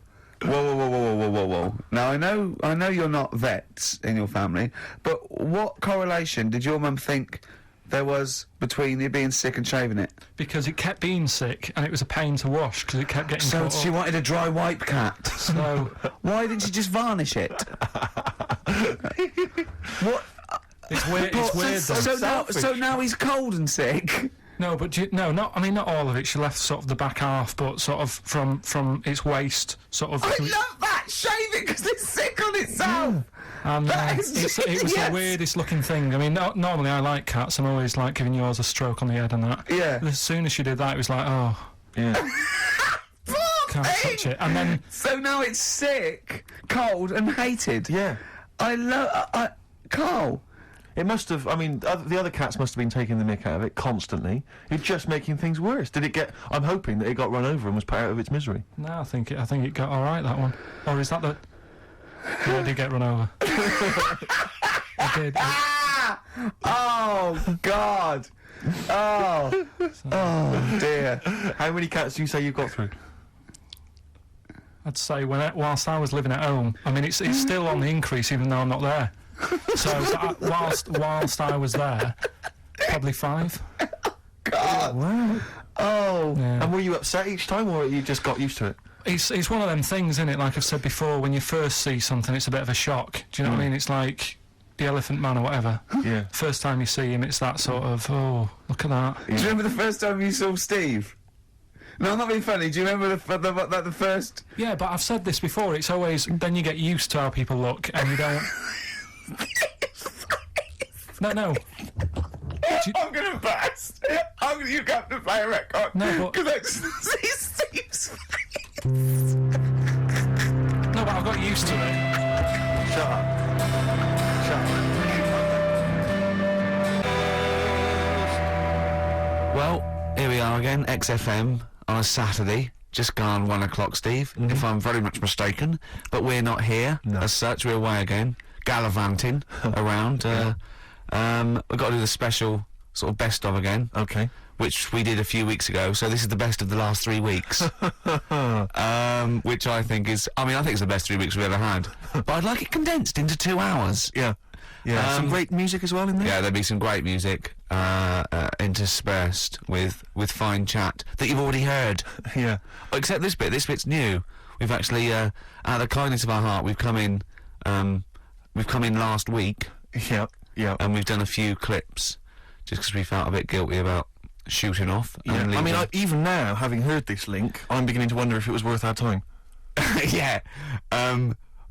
Now I know you're not vets in your family, but what correlation did your mum think there was between you being sick and shaving it? Because it kept being sick, and it was a pain to wash because it kept getting So caught she up. wanted a dry wipe cat. So why didn't she just varnish it? What? it's weird. It's weird. Though. So now he's cold and sick. No, but not all of it. She left sort of the back half, but sort of from its waist, sort of. I love that. Shave it because it's sick on itself. And That is it was genius. the weirdest looking thing. I mean, normally I like cats. I'm always like giving yours a stroke on the head and that. Yeah. As soon as she did that, it was like, oh, Yeah. can't touch it. And then So now it's sick, cold, and hated. Yeah. I love. Carl. It must have. I mean, the other cats must have been taking the mick out of it constantly. It's just making things worse. Did it get? I'm hoping that it got run over and was put out of its misery. no, I think it got all right, that one. Or is that the? Yeah, it did get run over. It did. Oh God. Oh. Oh dear. How many cats do you say you've got through? I'd say whilst I was living at home, I mean, it's still on the increase even though I'm not there. So whilst I was there, probably 5. God. Wow. Oh. Yeah. And were you upset each time, or you just got used to it? It's one of them things, isn't it? Like I've said before, when you first see something, it's a bit of a shock. Do you know what I mean? It's like the Elephant Man or whatever. Yeah. First time you see him, it's that sort of, oh, look at that. Do you remember the first time you saw Steve? No, I'm not being funny. Do you remember the first? Yeah, but I've said this before. It's always then you get used to how people look, and you don't. No. I'm gonna burst. You have to play a record. No, but because I just see Steve's face. No, but I've got used to it. Shut up. Well, here we are again, XFM on a Saturday. Just gone 1 o'clock, Steve, if I'm very much mistaken. But we're not here as such. We're away again, gallivanting around. We've got to do the special sort of best of again. Okay. Which we did a few weeks ago. So this is the best of the last 3 weeks. Which I think is, I think it's the best 3 weeks we've ever had. But I'd like it condensed into 2 hours. Yeah. Yeah. Some great music as well in there. Yeah, there'll be some great music interspersed with fine chat that you've already heard. Yeah. Except this bit. This bit's new. We've actually, out of the kindness of our heart, we've come in last week. Yeah. Yeah. And we've done a few clips just because we felt a bit guilty about shooting off. Yeah. And I mean, leaving. even now, having heard this link, I'm beginning to wonder if it was worth our time. Yeah.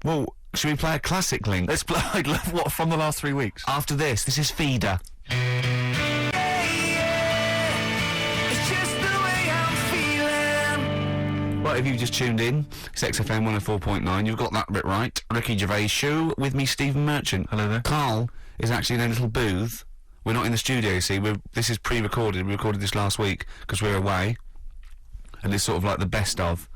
Well, should we play a classic link? Let's play. I'd love what from the last 3 weeks. After this is Feeder. Well, if you've just tuned in, it's XFM 104.9. You've got that bit right. Ricky Gervais Show with me, Stephen Merchant. Hello there. Carl is actually in a little booth. We're not in the studio, you see. This is pre-recorded. We recorded this last week because we're away. And it's sort of like the best of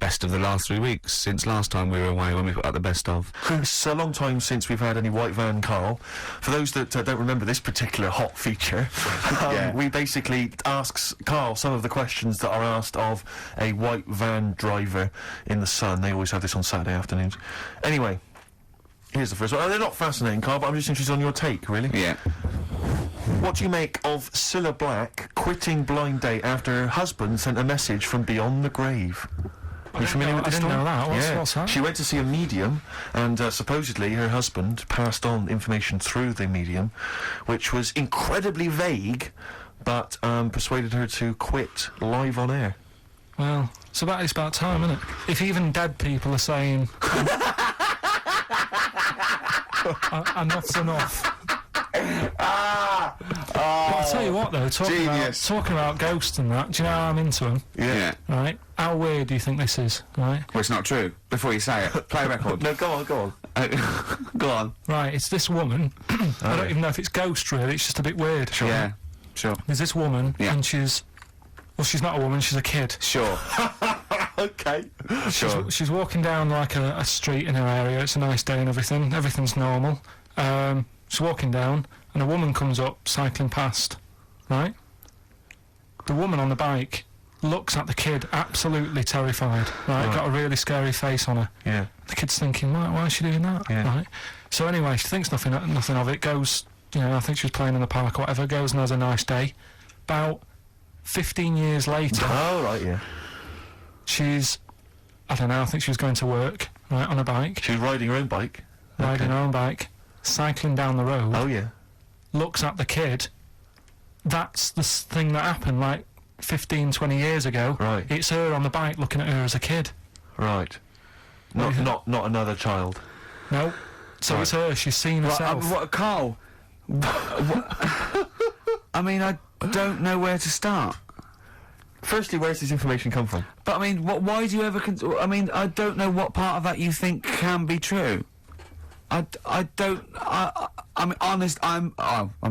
the last 3 weeks since last time we were away when we put out the best of. It's a long time since we've had any White Van Carl. For those that don't remember this particular hot feature, we basically ask Carl some of the questions that are asked of a white van driver in the Sun. They always have this on Saturday afternoons. Anyway, here's the first one. They're not fascinating, Carl, but I'm just interested on your take, really. Yeah. What do you make of Cilla Black quitting Blind Date after her husband sent a message from beyond the grave? Are you familiar with this story? I didn't know that. What's that? She went to see a medium, and supposedly her husband passed on information through the medium, which was incredibly vague, but persuaded her to quit live on air. Well, it's about time, isn't it? If even dead people are saying enough's enough. I'll tell you what, though, Genius. talking about ghosts and that, do you know how I'm into them? Yeah. Right? How weird do you think this is, right? Well, it's not true. Before you say it, play a record. No, go on. Go on. Right, it's this woman. I don't even know if it's ghost, really. It's just a bit weird. Sure. Yeah, sure. There's this woman, and she's not a woman, she's a kid. Sure. Okay. Sure. She's walking down, like, a street in her area. It's a nice day and everything. Everything's normal. She's walking down, and a woman comes up, cycling past, right? The woman on the bike looks at the kid, absolutely terrified, right? Got a really scary face on her. Yeah. The kid's thinking, why is she doing that? Yeah. Right? So anyway, she thinks nothing of it, goes, I think she was playing in the park or whatever, goes and has a nice day. About 15 years later... Oh, right, yeah. She's, I don't know, I think she was going to work, right, on a bike. She was riding her own bike? Riding her own bike, cycling down the road. Oh, yeah. Looks at the kid. That's the thing that happened, like, 15, 20 years ago. Right. It's her on the bike looking at her as a kid. Right. Not another child. No. So it's her. She's seen herself. What, Carl? I mean, I don't know where to start. Firstly, where's this information come from? But I mean, why do you ever? I mean, I don't know what part of that you think can be true. I don't. I'm honest. I'm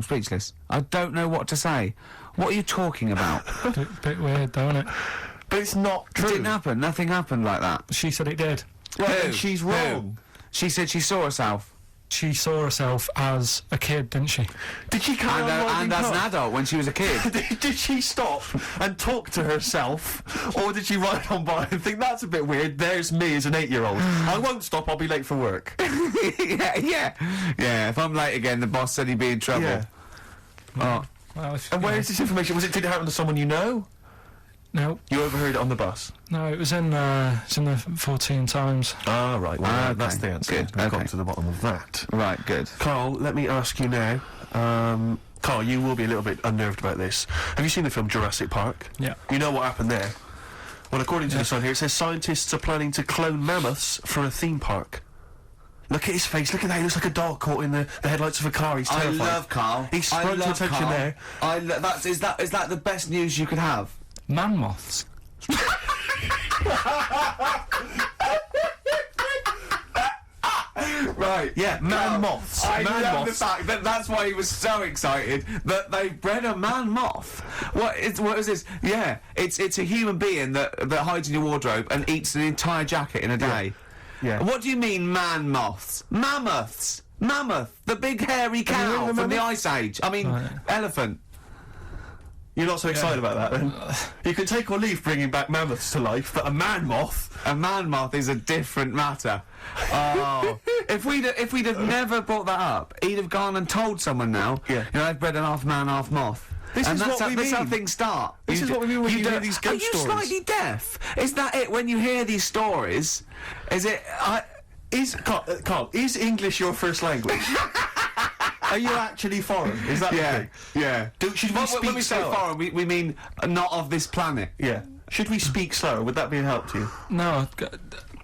speechless. I don't know what to say. What are you talking about? Bit weird, though, isn't it? But it's not true. It didn't happen. Nothing happened like that. She said it did. Well, Who? then she's wrong. She said she saw herself. She saw herself as a kid, didn't she? Did she carry on riding and as an cars? adult when she was a kid. Did she stop and talk to herself, or did she ride on by and think that's a bit weird? There's me as an 8-year-old. I won't stop. I'll be late for work. yeah. If I'm late again, the boss said he'd be in trouble. Yeah. Oh. Well, And where is this information? Did it happen to someone you know? No. You overheard it on the bus? No, it was in the 14 Times. Ah, right. Well, Okay. that's the answer. Good. We've Okay. got to the bottom of that. Right, good. Carl, let me ask you now. Carl, you will be a little bit unnerved about this. Have you seen the film Jurassic Park? Yeah. You know what happened there? Well, according to the sign here, it says scientists are planning to clone mammoths for a theme park. Look at his face. Look at that. He looks like a dog caught in the headlights of a car. He's terrified. I love Carl. He sprung to attention Carl. there. Is that the best news you could have? Man moths. Right. Yeah, man moths. I Man love moths. the fact that that's why he was so excited that they bred a man moth. What is this? Yeah, it's a human being that hides in your wardrobe and eats an entire jacket in a day. Yeah. What do you mean, man moths? Mammoths. Mammoth, the big hairy cow from the Ice Age. I mean, elephant. You're not so excited about that, then? You can take or leave bringing back mammoths to life, but a man moth... A man moth is a different matter. Oh, if we'd have never brought that up, he'd have gone and told someone now. Yeah. I've bred an half man, half moth. This is what we That's how mean. things start. This is what we mean when you hear these ghost Are you stories. slightly deaf? Is that it? When you hear these stories, is it? Carl, is English your first language? Are you actually foreign? Is that the thing? Yeah. Should we speak when we say slower? foreign, we mean not of this planet. Yeah. Should we speak slower? Would that be a help to you? No,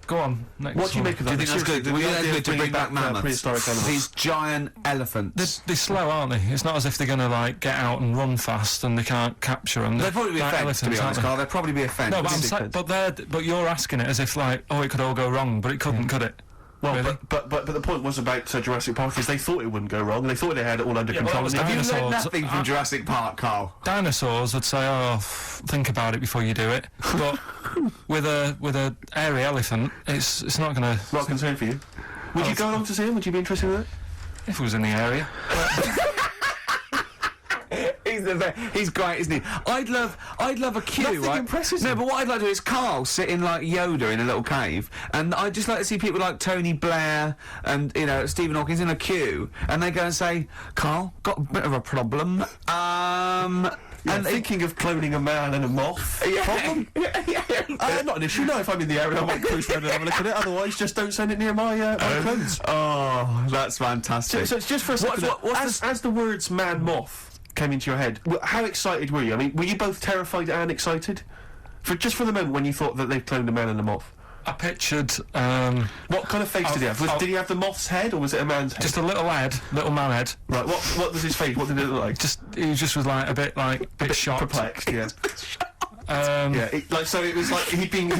go on. Next What do you one. make of Do that? you think that's good? Seriously, Do the you think idea that's of good to bring back mammoths? prehistoric animals. These giant elephants. They're slow, aren't they? It's not as if they're going to, like, get out and run fast and they can't capture them. They'd probably be a fence, to be honest, Carl. They'd probably be a fence. No, but you're asking it as if, like, it could all go wrong, but it couldn't, could it? Well, Really? but the point was about Jurassic Park is they thought it wouldn't go wrong. They thought they had it all under Yeah, control. well, and that they was didn't. You learned Dinosaurs. nothing from Jurassic Park, Carl. Dinosaurs would say, think about it before you do it. But with a hairy elephant, it's not going to... Not a concern for you. Would you go along to see him? Would you be interested in that? If it was in the area. He's great, isn't he? I'd love a queue, Nothing right? impresses No, him. but what I'd like to do is Carl sitting like Yoda in a little cave, and I'd just like to see people like Tony Blair and Stephen Hawking in a queue, and they go and say, "Carl, got a bit of a problem." And thinking of cloning a man and a moth. Problem? Not an issue. No, if I'm in the area, I might cruise around and have a look at it. Otherwise, just don't send it near my clothes. Oh, that's fantastic. So it's just for a second. As the words "man moth" came into your head, how excited were you? I mean, were you both terrified and excited? For the moment when you thought that they'd cloned a man and a moth? I pictured, What kind of face did he have? Did he have the moth's head, or was it a man's head? just a little head, little man head. Right, what was his face? What did it look like? He just was like a bit shocked. Perplexed, yeah. Yeah, so it was like he'd been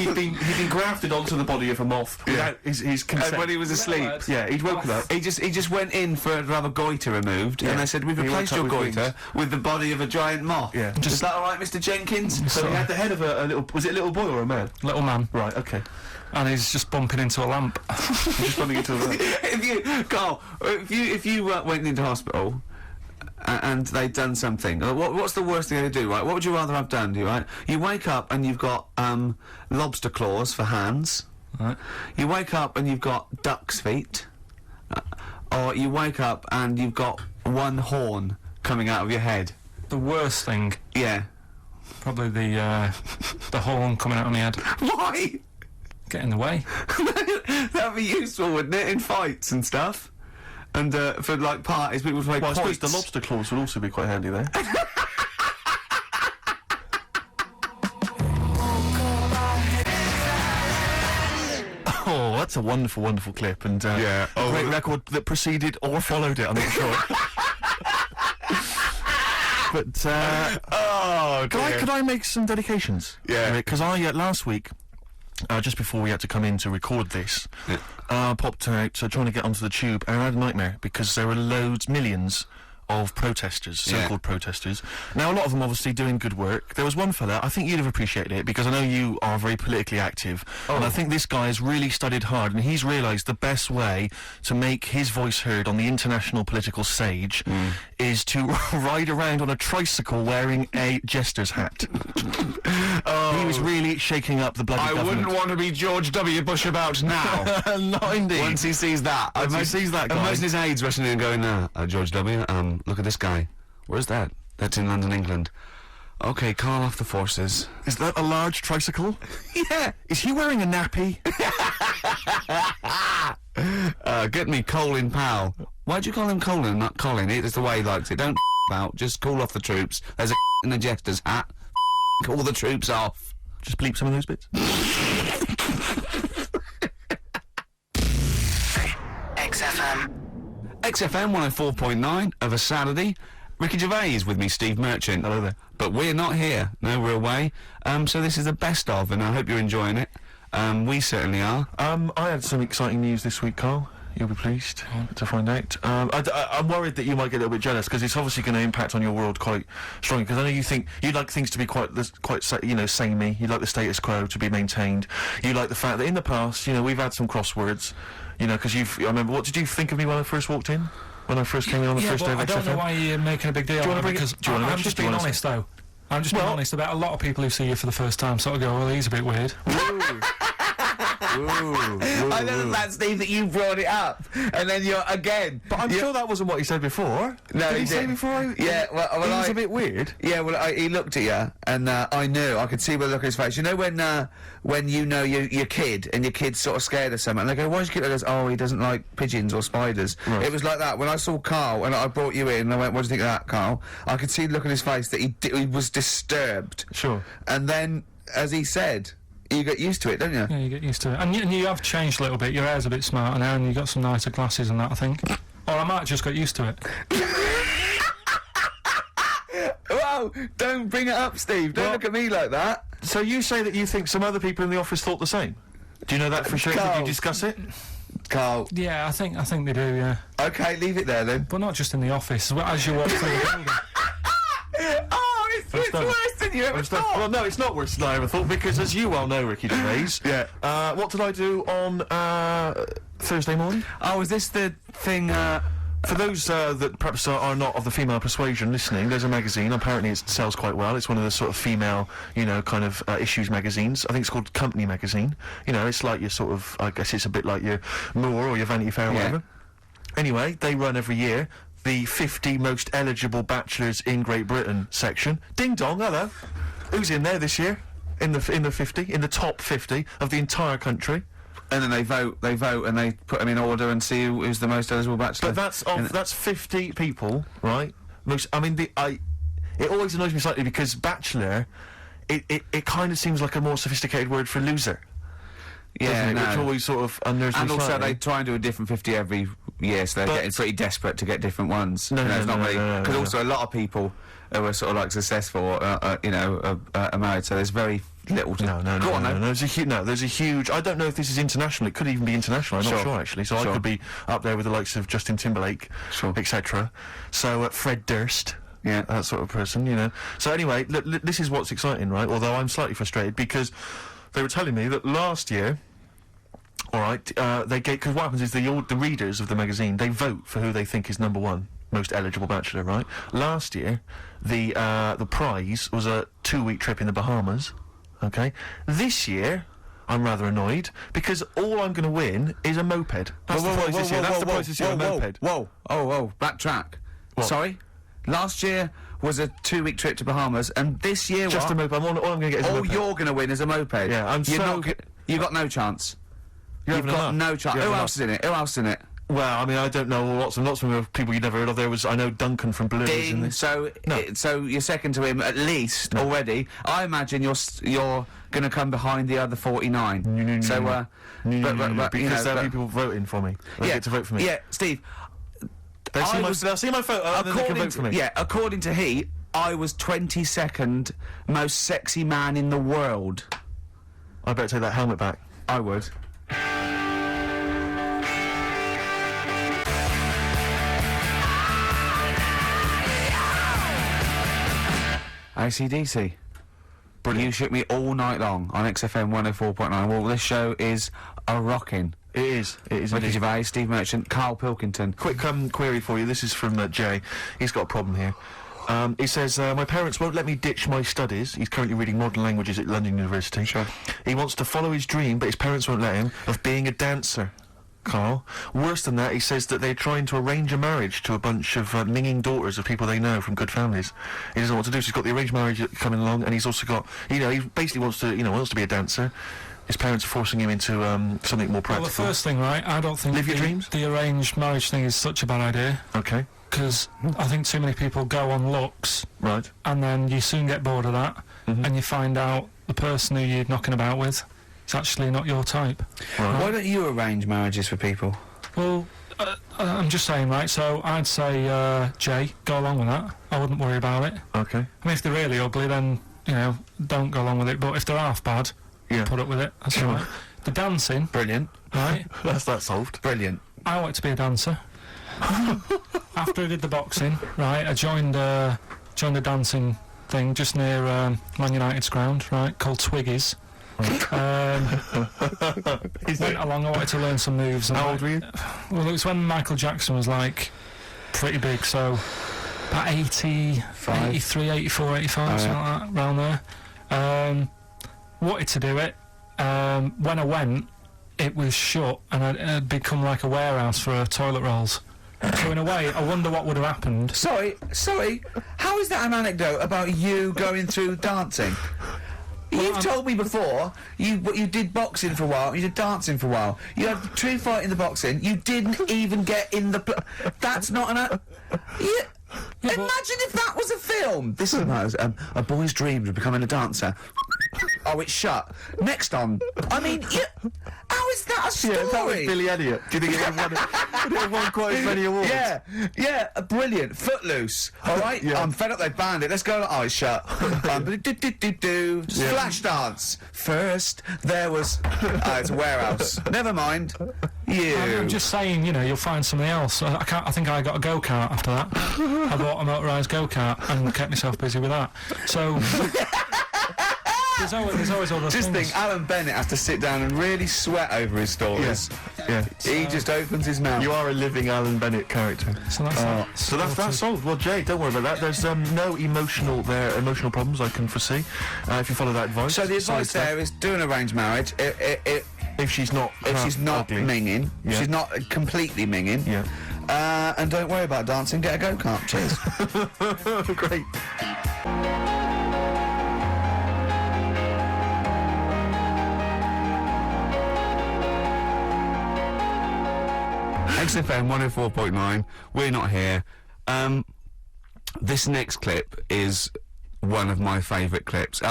grafted onto the body of a moth without his consent. And when he was asleep, he'd woken up. he just went in to have a goiter removed, and they said, "We've replaced your goiter with the body of a giant moth." Yeah. Is that all right, Mr. Jenkins? So he had the head of a little. Was it a little boy or a man? little man. Right. Okay. And he's just bumping into a lamp. Just bumping into a lamp. If you went into hospital and they'd done something, what's the worst thing they do, right? What would you rather have done, do you, right? You wake up and you've got lobster claws for hands. Right. You wake up and you've got duck's feet. Or you wake up and you've got one horn coming out of your head. The worst thing, Yeah. probably the horn coming out of my head. Why? Get in the way. That'd be useful, wouldn't it, in fights and stuff? And for like parties, people would make Well, I suppose points. the lobster claws would also be quite handy there. Oh, that's a wonderful, wonderful clip, and Yeah. a great record that preceded or followed it. I'm not sure. But Oh, dear. could I make some dedications? Yeah. Because I last week, just before we had to come in to record this, popped out trying to get onto the tube, and I had a nightmare because there were millions of protesters, so-called protesters. Now, a lot of them obviously doing good work. There was one fella, I think you'd have appreciated it, because I know you are very politically active, and I think this guy has really studied hard, and he's realised the best way to make his voice heard on the international political stage is to ride around on a tricycle wearing a jester's hat. He was really shaking up the bloody I government. wouldn't want to be George W. Bush about now. Not indeed. Once he sees that. Imagine his aides rushing in and going, George W., look at this guy. Where's that? That's in London, England. Okay, call off the forces. Is that a large tricycle? Yeah. Is he wearing a nappy? Get me Colin Powell. Why'd you call him Colin, not Colin? It's the way he likes it. Don't out. Just call off the troops. There's a in the jester's hat. Call the troops off. Just bleep some of those bits. XFM. XFM 104.9 of a Saturday. Ricky Gervais with me, Steve Merchant. Hello there. But we're not here. No, we're away. So this is the best of, and I hope you're enjoying it. We certainly are. I had some exciting news this week, Carl. You'll be pleased to find out. I'm worried that you might get a little bit jealous because it's obviously going to impact on your world quite strongly. Because I know you think you'd like things to be quite samey. You'd like the status quo to be maintained. You like the fact that in the past, we've had some crosswords. Because I remember. What did you think of me when I first walked in? When I first came in on the first day of XFM? I don't know why you're making a big deal out of it, because I'm just being honest, though. I'm just being honest about a lot of people who see you for the first time sort of go, well, he's a bit weird. I know that, Steve, that you brought it up, and then you're again. But I'm sure that wasn't what he said before. No, did he say before? Yeah, well, he was a bit weird. Yeah, well, he looked at you, and I knew. I could see by the look on his face. You know when you know your kid, and your kid's sort of scared of something, and they go, "Why's your kid like this?" "Oh, he doesn't like pigeons or spiders." Right. It was like that when I saw Carl, and I brought you in, and I went, "What do you think of that, Carl?" I could see the look on his face that he was disturbed. Sure. And then, as he said, you get used to it, don't you? Yeah, you get used to it. And you have changed a little bit. Your hair's a bit smarter now, and you've got some nicer glasses and that, I think. Or I might have just got used to it. Whoa! Don't bring it up, Steve. Don't look at me like that. So you say that you think some other people in the office thought the same? Do you know that for sure? Did you discuss it? Carl. Yeah, I think they do, yeah. Okay, leave it there then. But not just in the office, as you walk through the building. Oh, it's worse than you ever thought. Well, no, it's not worse than I ever thought, because as you well know, Ricky Gervais, what did I do on Thursday morning? Oh, is this the thing, for those that perhaps are not of the female persuasion listening, there's a magazine, apparently it sells quite well, it's one of the sort of female, kind of issues magazines. I think it's called Company Magazine. It's like your sort of, I guess it's a bit like your Moore or your Vanity Fair or whatever. Anyway, they run every year the 50 most eligible bachelors in Great Britain section. Ding dong, hello. Who's in there this year? In the 50, in the top 50 of the entire country. And then they vote, and they put them in order and see who's the most eligible bachelor. But that's 50 people, right? It always annoys me slightly because bachelor, it kind of seems like a more sophisticated word for loser. Yeah, doesn't it? Which no. always sort of unnerves me And also slightly. they try and do a different 50 every year, so they're But- getting pretty desperate to get different ones. No, it's no, not no, really. no, no, Because no. also a lot of people who are sort of like successful, are married, so there's very little to... No, Go on, though. there's a huge. I don't know if this is international. It could even be international. I'm not Sure. sure actually. So I Sure. could be up there with the likes of Justin Timberlake, etc. So Fred Durst. Yeah. That sort of person, you know. So anyway, look, this is what's exciting, right? Although I'm slightly frustrated because they were telling me that last year, all right, because what happens is the readers of the magazine, they vote for who they think is number one, most eligible bachelor, right? Last year, the prize was a 2-week trip in the Bahamas, okay? This year, I'm rather annoyed, because all I'm going to win is a moped. That's the prize this year, that's the prize this year, a moped. Whoa, backtrack. What? Sorry? Last year was a 2-week trip to Bahamas, and this year Just a moped, all I'm going to get is a all moped. you're going to win is a moped. Yeah, You've got no chance. You've haven't got enough. no chance. You Who haven't else is in it? Who else is in it? Well, I mean, I don't know, lots of people you've never heard of. I know Duncan from Blue is in Ding. this. So you're second to him at least already. I imagine you're going to come behind the other 49. So, but you because know, there are people voting for me. They get to vote for me. Yeah, Steve. They'll see my photo and then they can vote for me. Yeah, according to he, I was 22nd most sexy man in the world. I better take that helmet back. I would. AC/DC. Brilliant. You shook me all night long on XFM 104.9. Well, this show is a rocking. It is. It is. Ricky indeed. Gervais, Steve Merchant, Carl Pilkington. Quick query for you. This is from Jay. He's got a problem here. He says, my parents won't let me ditch my studies. He's currently reading modern languages at London University. Sure. He wants to follow his dream, but his parents won't let him, of being a dancer. Carl. Worse than that, he says that they're trying to arrange a marriage to a bunch of minging daughters of people they know from good families. He doesn't know what to do, so he's got the arranged marriage coming along, and he's also got, he basically wants to be a dancer. His parents are forcing him into something more practical. Well, the first thing, right, I don't think Live your dreams? the arranged marriage thing is such a bad idea. Okay. Because I think too many people go on looks. Right. And then you soon get bored of that, and you find out the person who you're knocking about with is actually not your type. Right. Why don't you arrange marriages for people? Well, I'm just saying, right, so I'd say, Jay, go along with that. I wouldn't worry about it. Okay. I mean, if they're really ugly, then, don't go along with it. But if they're half bad, put up with it. That's all right. The dancing. Brilliant. Right? That's that solved. Brilliant. I wanted to be a dancer. After I did the boxing, right, I joined a dancing thing just near Man United's ground, right, called Twiggies. Went along, I wanted to learn some moves. And How old were you? Well, it was when Michael Jackson was, like, pretty big, so about 83, 84, 85, something like that, around there. Wanted to do it. When I went, it was shut, and it had become like a warehouse for toilet rolls. So in a way, I wonder what would have happened. Sorry, how is that an anecdote about you going through dancing? You've told me before you did boxing for a while, you did dancing for a while. You had a true fight in the boxing. You didn't even get in the. That's not an. Imagine if that was a film. This is a boy's dreams of becoming a dancer. Oh, it's shut. Next on. I mean, how is that a story? Yeah, that was Billy Elliot. Do you think it won quite as many awards? Yeah, brilliant. Footloose. All right, Yeah. I'm fed up. They banned it. Let's go. Oh, it's shut. Flash dance. First, there was. It's a warehouse. Never mind. I'm just saying, you'll find something else. I think I got a go-kart after that. I bought a motorised go-kart and kept myself busy with that. So there's always other Just things. think, Alan Bennett has to sit down and really sweat over his stories. Yeah. He just opens his mouth. You are a living Alan Bennett character. So that's solved. Well, Jay, don't worry about that. There's no emotional problems I can foresee if you follow that advice. So the advice there is do an arranged marriage. If she's not ugly. minging, if she's not completely minging. Yeah. And don't worry about dancing. Get a go-kart. Cheers. Great. XFM 104.9. We're not here. This next clip is one of my favourite clips.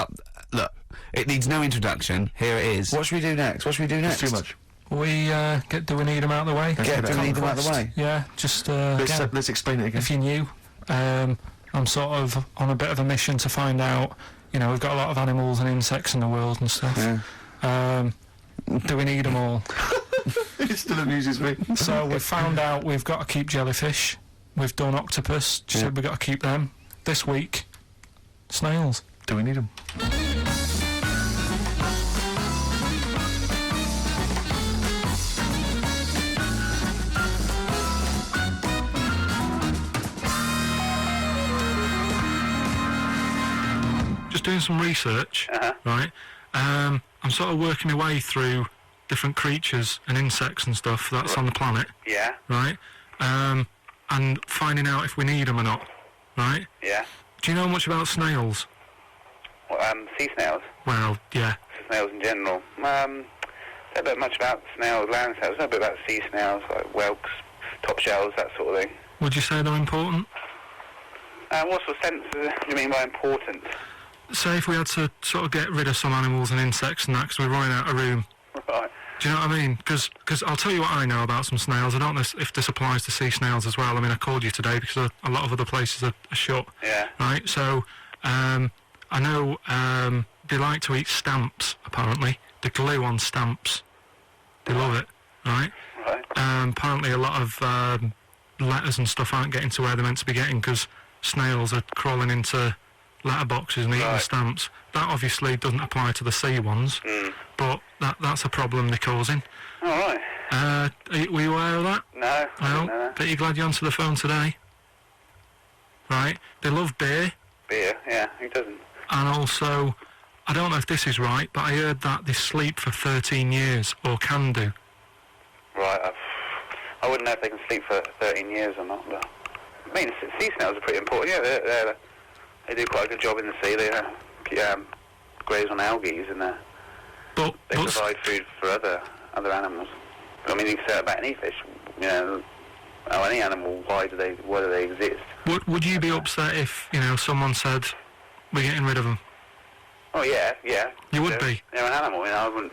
look, it needs no introduction. Here it is. What should we do next? What should we do next? It's too much. We do we need them out of the way? Do we need them out of the way? Yeah, just Let's explain it again. if you're new, I'm sort of on a bit of a mission to find out. You know, we've got a lot of animals and insects in the world and stuff. Yeah. Do we need them all? It still amuses me. So we've found out we've got to keep jellyfish. We've done octopus. She said we've got to keep them. This week, snails. Do we need them? Just doing some research, right? I'm sort of working my way through different creatures and insects and stuff that's on the planet. Yeah. Right? And finding out if we need them or not. Right? Yeah. Do you know much about snails? Well, sea snails. Well, yeah. Snails in general. Don't know much about snails, land snails. Know a bit about sea snails, like whelks, top shells, that sort of thing. Would you say they're important? What sort of sense do you mean by important? Say if we had to sort of get rid of some animals and insects and that because we're running out of room. Right. Do you know what I mean? Because I'll tell you what I know about some snails. I don't know if this applies to sea snails as well. I mean, I called you today because a lot of other places are shut. Yeah. Right? So, I know they like to eat stamps, apparently. The glue on stamps. They love it, right? Right. Apparently a lot of letters and stuff aren't getting to where they're meant to be getting because snails are crawling into letterboxes and eating the stamps. That obviously doesn't apply to the sea ones, but that's a problem they're causing. All right. Were you aware of that? No. I didn't know that. But you're glad you answered the phone today. Right? They love beer. Beer, yeah. Who doesn't? And also, I don't know if this is right, but I heard that they sleep for 13 years, or can do. Right. I wouldn't know if they can sleep for 13 years or not, but... I mean, sea snails are pretty important. Yeah, they do quite a good job in the sea. They graze on algae and they provide food for other animals. I mean, you can say that about any fish. You know, any animal. Why do they exist? Would you be upset if someone said we're getting rid of them? Oh yeah. You would be. They're an animal. I wouldn't.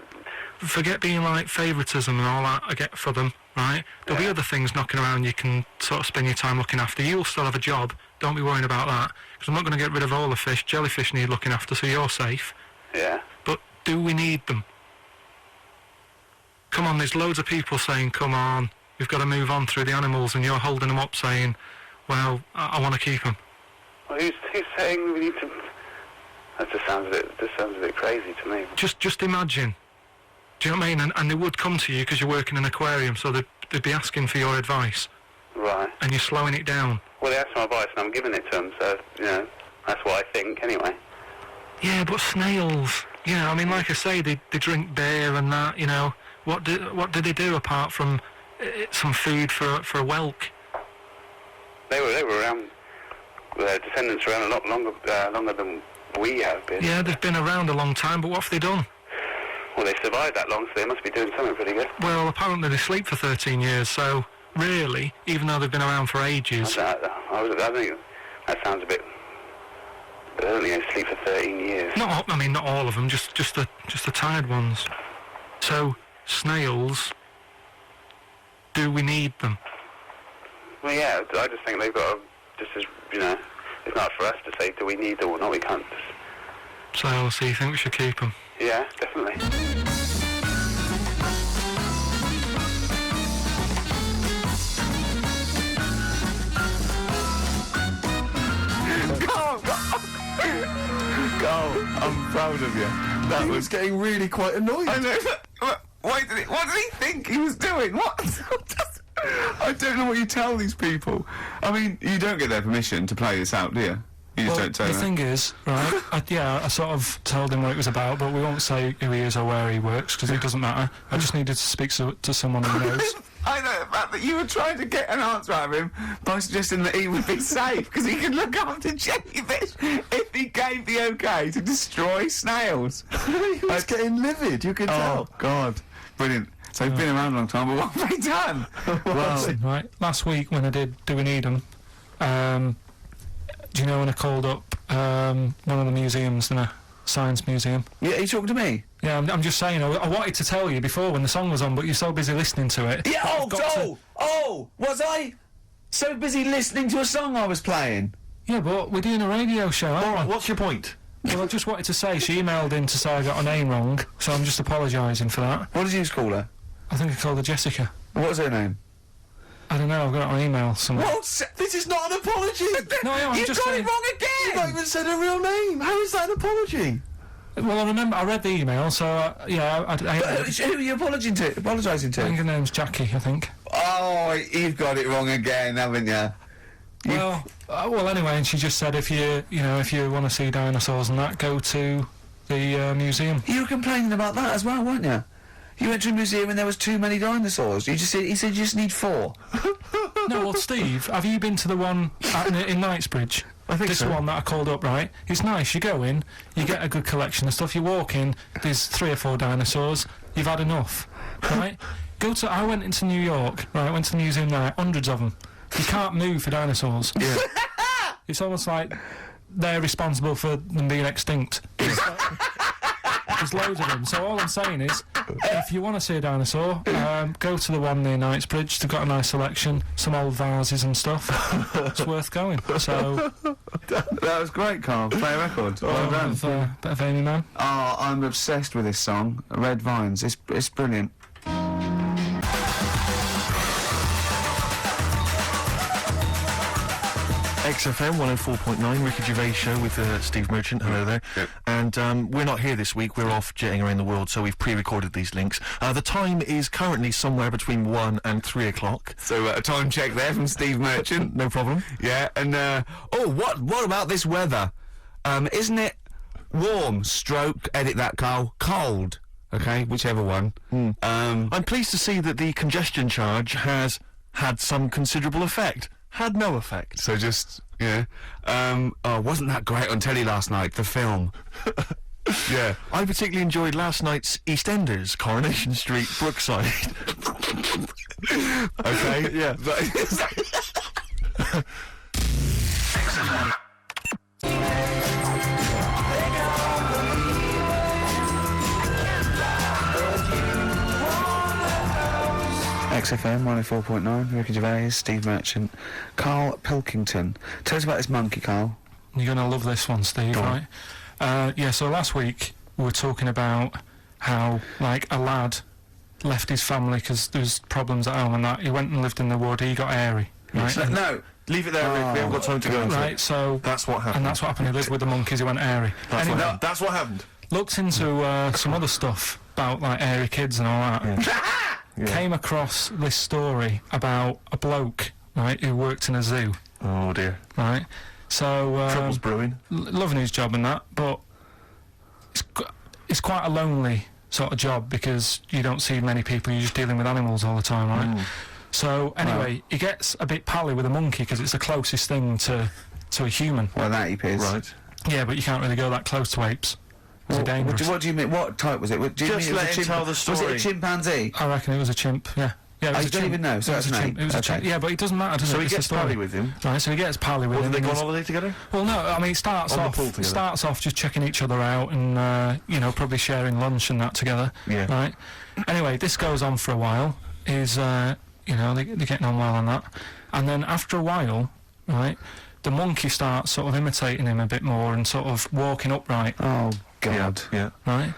Forget being like favouritism and all that I get for them, right? There'll be other things knocking around you can sort of spend your time looking after. You'll still have a job, don't be worrying about that, because I'm not going to get rid of all the fish. Jellyfish need looking after, so you're safe. Yeah. But do we need them? Come on, there's loads of people saying, come on, we've got to move on through the animals, and you're holding them up saying, well, I want to keep them. Well, who's saying we need to... That just sounds a bit crazy to me. Just imagine. Do you know what I mean? And they would come to you because you're working in an aquarium, so they'd be asking for your advice. Right. And you're slowing it down. Well, they asked my advice and I'm giving it to them, so, that's what I think, anyway. Yeah, but snails, I mean, like I say, they drink beer and that, What do they do apart from some food for a whelk? They were around, their descendants were around a lot longer than we have been. Yeah, they've been around a long time, but what have they done? Well, they survived that long, so they must be doing something pretty good. Well, apparently they sleep for 13 years, so really, even though they've been around for ages... I think that sounds a bit... But I don't think they sleep for 13 years. Not all of them, just the tired ones. So, snails, do we need them? Well, yeah, I just think they've got it's not for us to say, do we need them or not, we can't. So you think we should keep them? Yeah, definitely. Go! I'm proud of you. That was getting really quite annoyed. I know. What did he think he was doing? What? I don't know what you tell these people. I mean, you don't get their permission to play this out, do you? You just don't tell the them. thing is, right, I sort of told him what it was about, but we won't say who he is or where he works, because it doesn't matter. I just needed to speak to someone who knows. I know the fact that you were trying to get an answer out of him by suggesting that he would be safe, because he could look after jellyfish if he gave the okay to destroy snails. He was getting livid, you could tell. Oh, God. Brilliant. So he's been around a long time, but what have they done? Well, right, last week when I did Do We Need 'Em, do you know when I called up one of the museums, didn't I? Science Museum. Yeah, are you talking to me? Yeah, I'm just saying, I wanted to tell you before when the song was on, but you're so busy listening to it. Yeah, was I so busy listening to a song I was playing? Yeah, but we're doing a radio show, aren't we? Alright, what's your point? Well, I just wanted to say she emailed in to say I got her name wrong, so I'm just apologising for that. What did you call her? I think I called her Jessica. What was her name? I don't know, I've got it on email somewhere. This is not an apology! No, I'm You've just got saying... it wrong again! You've not even said her real name! How is that an apology? Well, I remember, I read the email, so, yeah, I who are you apologising to? I think her name's Jackie, I think. Oh, you've got it wrong again, haven't you? Well, anyway, and she just said if you want to see dinosaurs and that, go to the museum. You were complaining about that as well, weren't you? You went to a museum and there was too many dinosaurs. He said you just need 4. No, well, Steve, have you been to the one in Knightsbridge? I think this so. one that I called up, right? It's nice. You go in, you get a good collection of stuff. You walk in, there's 3 or 4 dinosaurs. You've had enough, right? I went into New York, right? Went to the museum there, hundreds of them. You can't move for dinosaurs. Yeah. It's almost like they're responsible for them being extinct. There's loads of them. So all I'm saying is, if you want to see a dinosaur, go to the one near Knightsbridge. They've got a nice selection, some old vases and stuff. It's worth going. So that was great, Carl. Play a record. Well done. Bit of Amy Man. Oh, I'm obsessed with this song, Red Vines. It's brilliant. XFM 104.9, Ricky Gervais show with Steve Merchant. Hello there. Yep. And we're not here this week. We're off jetting around the world, so we've pre-recorded these links. The time is currently somewhere between 1 and 3 o'clock. So a time check there from Steve Merchant. No problem. Yeah, and what about this weather? Isn't it warm? Stroke. Edit that, Carl. Cold. Okay, whichever one. I'm pleased to see that the congestion charge has had some considerable effect. Had no effect. So just, yeah. Wasn't that great on telly last night, the film? Yeah. I particularly enjoyed last night's EastEnders, Coronation Street, Brookside. Okay, yeah. XFM 104.9, Ricky Gervais, Steve Merchant, Carl Pilkington. Tell us about this monkey, Carl. You're going to love this one, Steve, right? Yeah, so last week we were talking about how, like, a lad left his family because there was problems at home and that. He went and lived in the wood, he got airy, right? No, leave it there, Rick. We haven't got time to go into Right, it. so... That's what happened. And that's what happened. He lived with the monkeys, he went airy. That's what happened. Looked into some other stuff about, like, airy kids and all that. Yeah. Came across this story about a bloke, right, who worked in a zoo. Oh, dear. Right? So... Trouble's brewing. Loving his job and that, but it's quite a lonely sort of job because you don't see many people, you're just dealing with animals all the time, right? So, anyway, he gets a bit pally with a monkey because it's the closest thing to a human. Well, that ape is. Right. Yeah, but you can't really go that close to apes. It's dangerous. What do you mean? What type was it? Do you Just mean let him tell the story. Was it a chimpanzee? I reckon it was a chimp, yeah. Yeah, it was you a don't chimp. even know, so It that's was a an chimp. ape. It was a chimp. Okay. Yeah, but it doesn't matter, does it? So he It's the gets story. pally with him. Right, so he gets pally with Well, him. did they go on and holiday together? Well, no, I mean, it starts On the off pool together. just checking each other out and, probably sharing lunch and that together. Yeah. Right? Anyway, this goes on for a while. They're getting on well on that. And then after a while, right, the monkey starts sort of imitating him a bit more and sort of walking upright. Oh, God. Yeah. Right?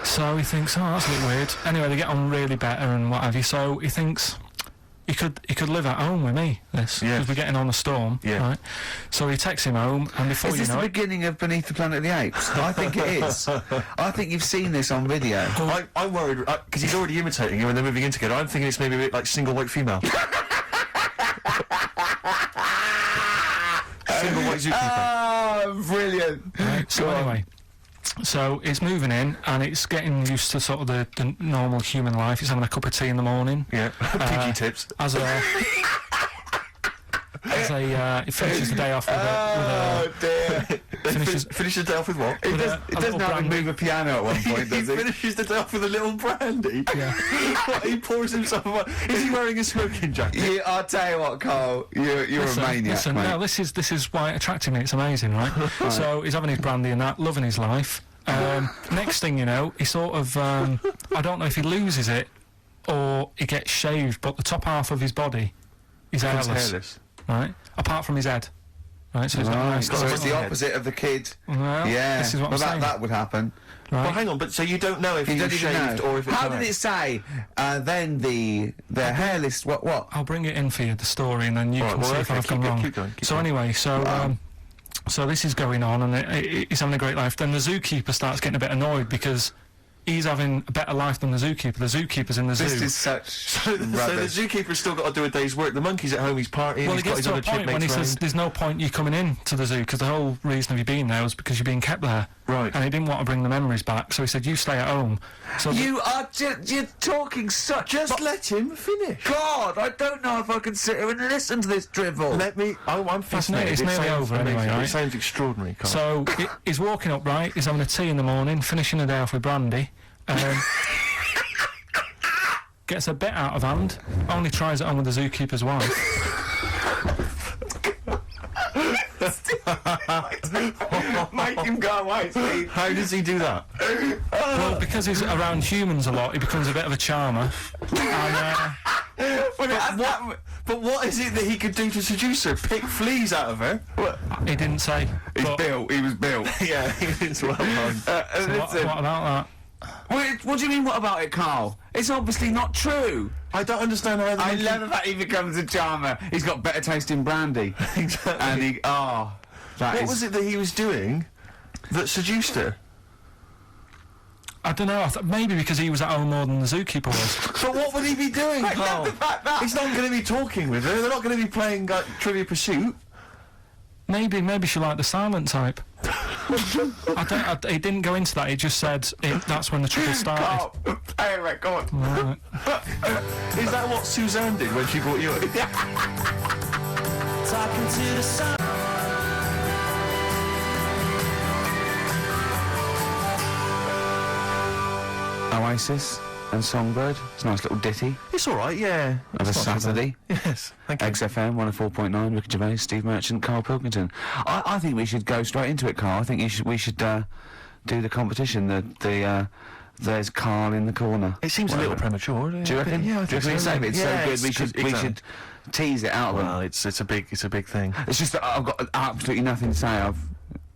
So he thinks, oh, that's a bit weird. Anyway, they get on really better and what have you. So he thinks he could live at home with me, this. Yeah. Because we're getting on a storm. Yeah. Right? So he takes him home and before Is you this know the it... beginning of Beneath the Planet of the Apes? I think it is. I think you've seen this on video. I'm worried, because he's already imitating him and they're moving in together. I'm thinking it's maybe a bit like single white female. Single white zookeeper. Oh, brilliant. Right, so anyway, so it's moving in and it's getting used to sort of the normal human life. It's having a cup of tea in the morning. Yeah, piggy tips. It finishes the day off with Oh, dear. Finishes the day off with what? He doesn't have to move a piano at one point, does he? Finishes the day off with a little brandy. Yeah. He pours himself a... Is he wearing a smoking jacket? Yeah, I'll tell you what, Carl. You're a maniac, Listen, mate. no, this is why it attracted me. It's amazing, right? So he's having his brandy and that, loving his life. Next thing you know, he sort of, I don't know if he loses it or he gets shaved, but the top half of his body is hairless. Right? Apart from his head. Right, so he's got a nice so it's the head. opposite of the kid. Well, yeah. this is what I'm saying. that would happen. Right. Well, hang on, but so you don't know if You he don't was even shaved know. or if it's How not. did it say? Then the hairless. What? I'll bring it in for you, the story, and then you can see if I've gone wrong. Keep going. So anyway, so this is going on, and he's having a great life. Then the zookeeper starts getting a bit annoyed because he's having a better life than the zookeeper. The zookeeper's in the zoo. This is such So the rubbish. zookeeper's still got to do a day's work. The monkey's at home, he's partying, Well, he's he got gets his to a other point when he chipmates says round. there's no point you coming in to the zoo because the whole reason of you being there was because you're being kept there. Right. And he didn't want to bring the memories back, so he said, you stay at home. So You are you're talking such. Just let him finish. God, I don't know if I can sit here and listen to this drivel. Let me. Oh, I'm fascinated. It's nearly sounds over anyway, amazing. right? It sounds extraordinary, Carl. So he's walking up, right? He's having a tea in the morning, finishing the day off with brandy. Gets a bit out of hand. Only tries it on with the zookeeper's wife. Make him go away, Steve. How does he do that? Well, because he's around humans a lot, he becomes a bit of a charmer. And, But what is it that he could do to seduce her? Pick fleas out of her? he didn't say. He was built. Yeah, it's well done. So what about that? What do you mean, what about it, Carl? It's obviously not true. I don't understand how. I love the fact he becomes a charmer. He's got better taste in brandy. Exactly. And he, What was it that he was doing that seduced her? I don't know. Maybe because he was at home more than the zookeeper was. But what would he be doing, Carl? He's not going to be talking with her. They're not going to be playing Trivia Pursuit. Maybe she liked the silent type. He didn't go into that. He just said that's when the trouble started. Carl, play a record. Right. Is that what Suzanne did when she brought you in? Talking to the sun. Oasis and Songbird. It's a nice little ditty It's all right, yeah. of a It's not too bad. Saturday. Yes, thank you. XFM 104.9. Ricky Gervais, Steve Merchant, Carl Pilkington. I think we should go straight into it, Carl. I think we should do the competition. There's Carl in the corner. It seems a little premature. Do you reckon? Yeah, I think Do you reckon so. it's so Yeah, good? We should tease it out of them. Well, it's a big thing. It's just that I've got absolutely nothing to say.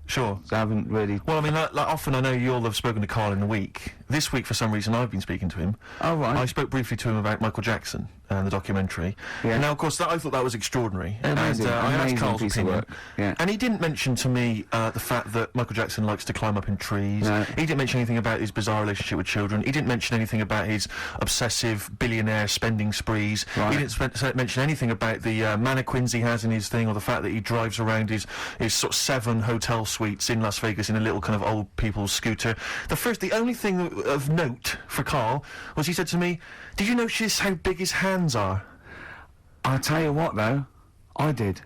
Sure. I haven't really. Well, I mean, like often I know you all have spoken to Carl in the week. This week, for some reason, I've been speaking to him. Oh, right. I spoke briefly to him about Michael Jackson and the documentary. Yeah. Now, of course, I thought that was extraordinary. Amazing, and I asked amazing Carl's piece of opinion. work. Yeah. And he didn't mention to me the fact that Michael Jackson likes to climb up in trees. No. He didn't mention anything about his bizarre relationship with children. He didn't mention anything about his obsessive billionaire spending sprees. Right. He didn't mention anything about the mannequins he has in his thing, or the fact that he drives around his sort of 7 hotel suites in Las Vegas in a little kind of old people's scooter. The only thing of note for Carl was he said to me, "Did you notice how big his hands are?" I'll tell you what, though, I did.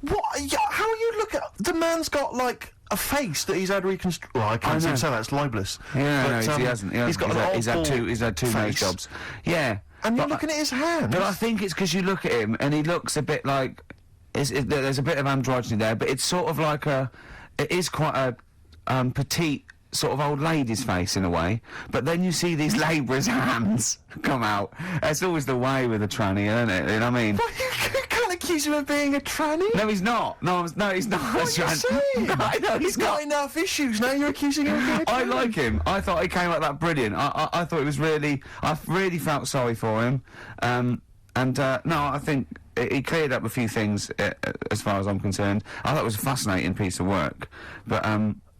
What? Yeah, how you look at the man's got like a face that he's had reconstructed. Well, I can't know. say that's libelous. Yeah, but, he hasn't. He's got he's had two nose face. jobs. Yeah, And you're but looking at his hands. But I think it's because you look at him and he looks a bit like there's a bit of androgyny there, but it's sort of like it is quite a petite sort of old lady's face in a way. But then you see these labourers' hands come out. That's always the way with a tranny, isn't it? You know what I mean? Well, you can't accuse him of being a tranny. No, he's not. No, he's not. What are you saying? No, he's got enough issues. Now you're accusing him of being a tranny. I like him. I thought he came out that brilliant. I thought it was really. I really felt sorry for him. No, I think he cleared up a few things as far as I'm concerned. I thought it was a fascinating piece of work, but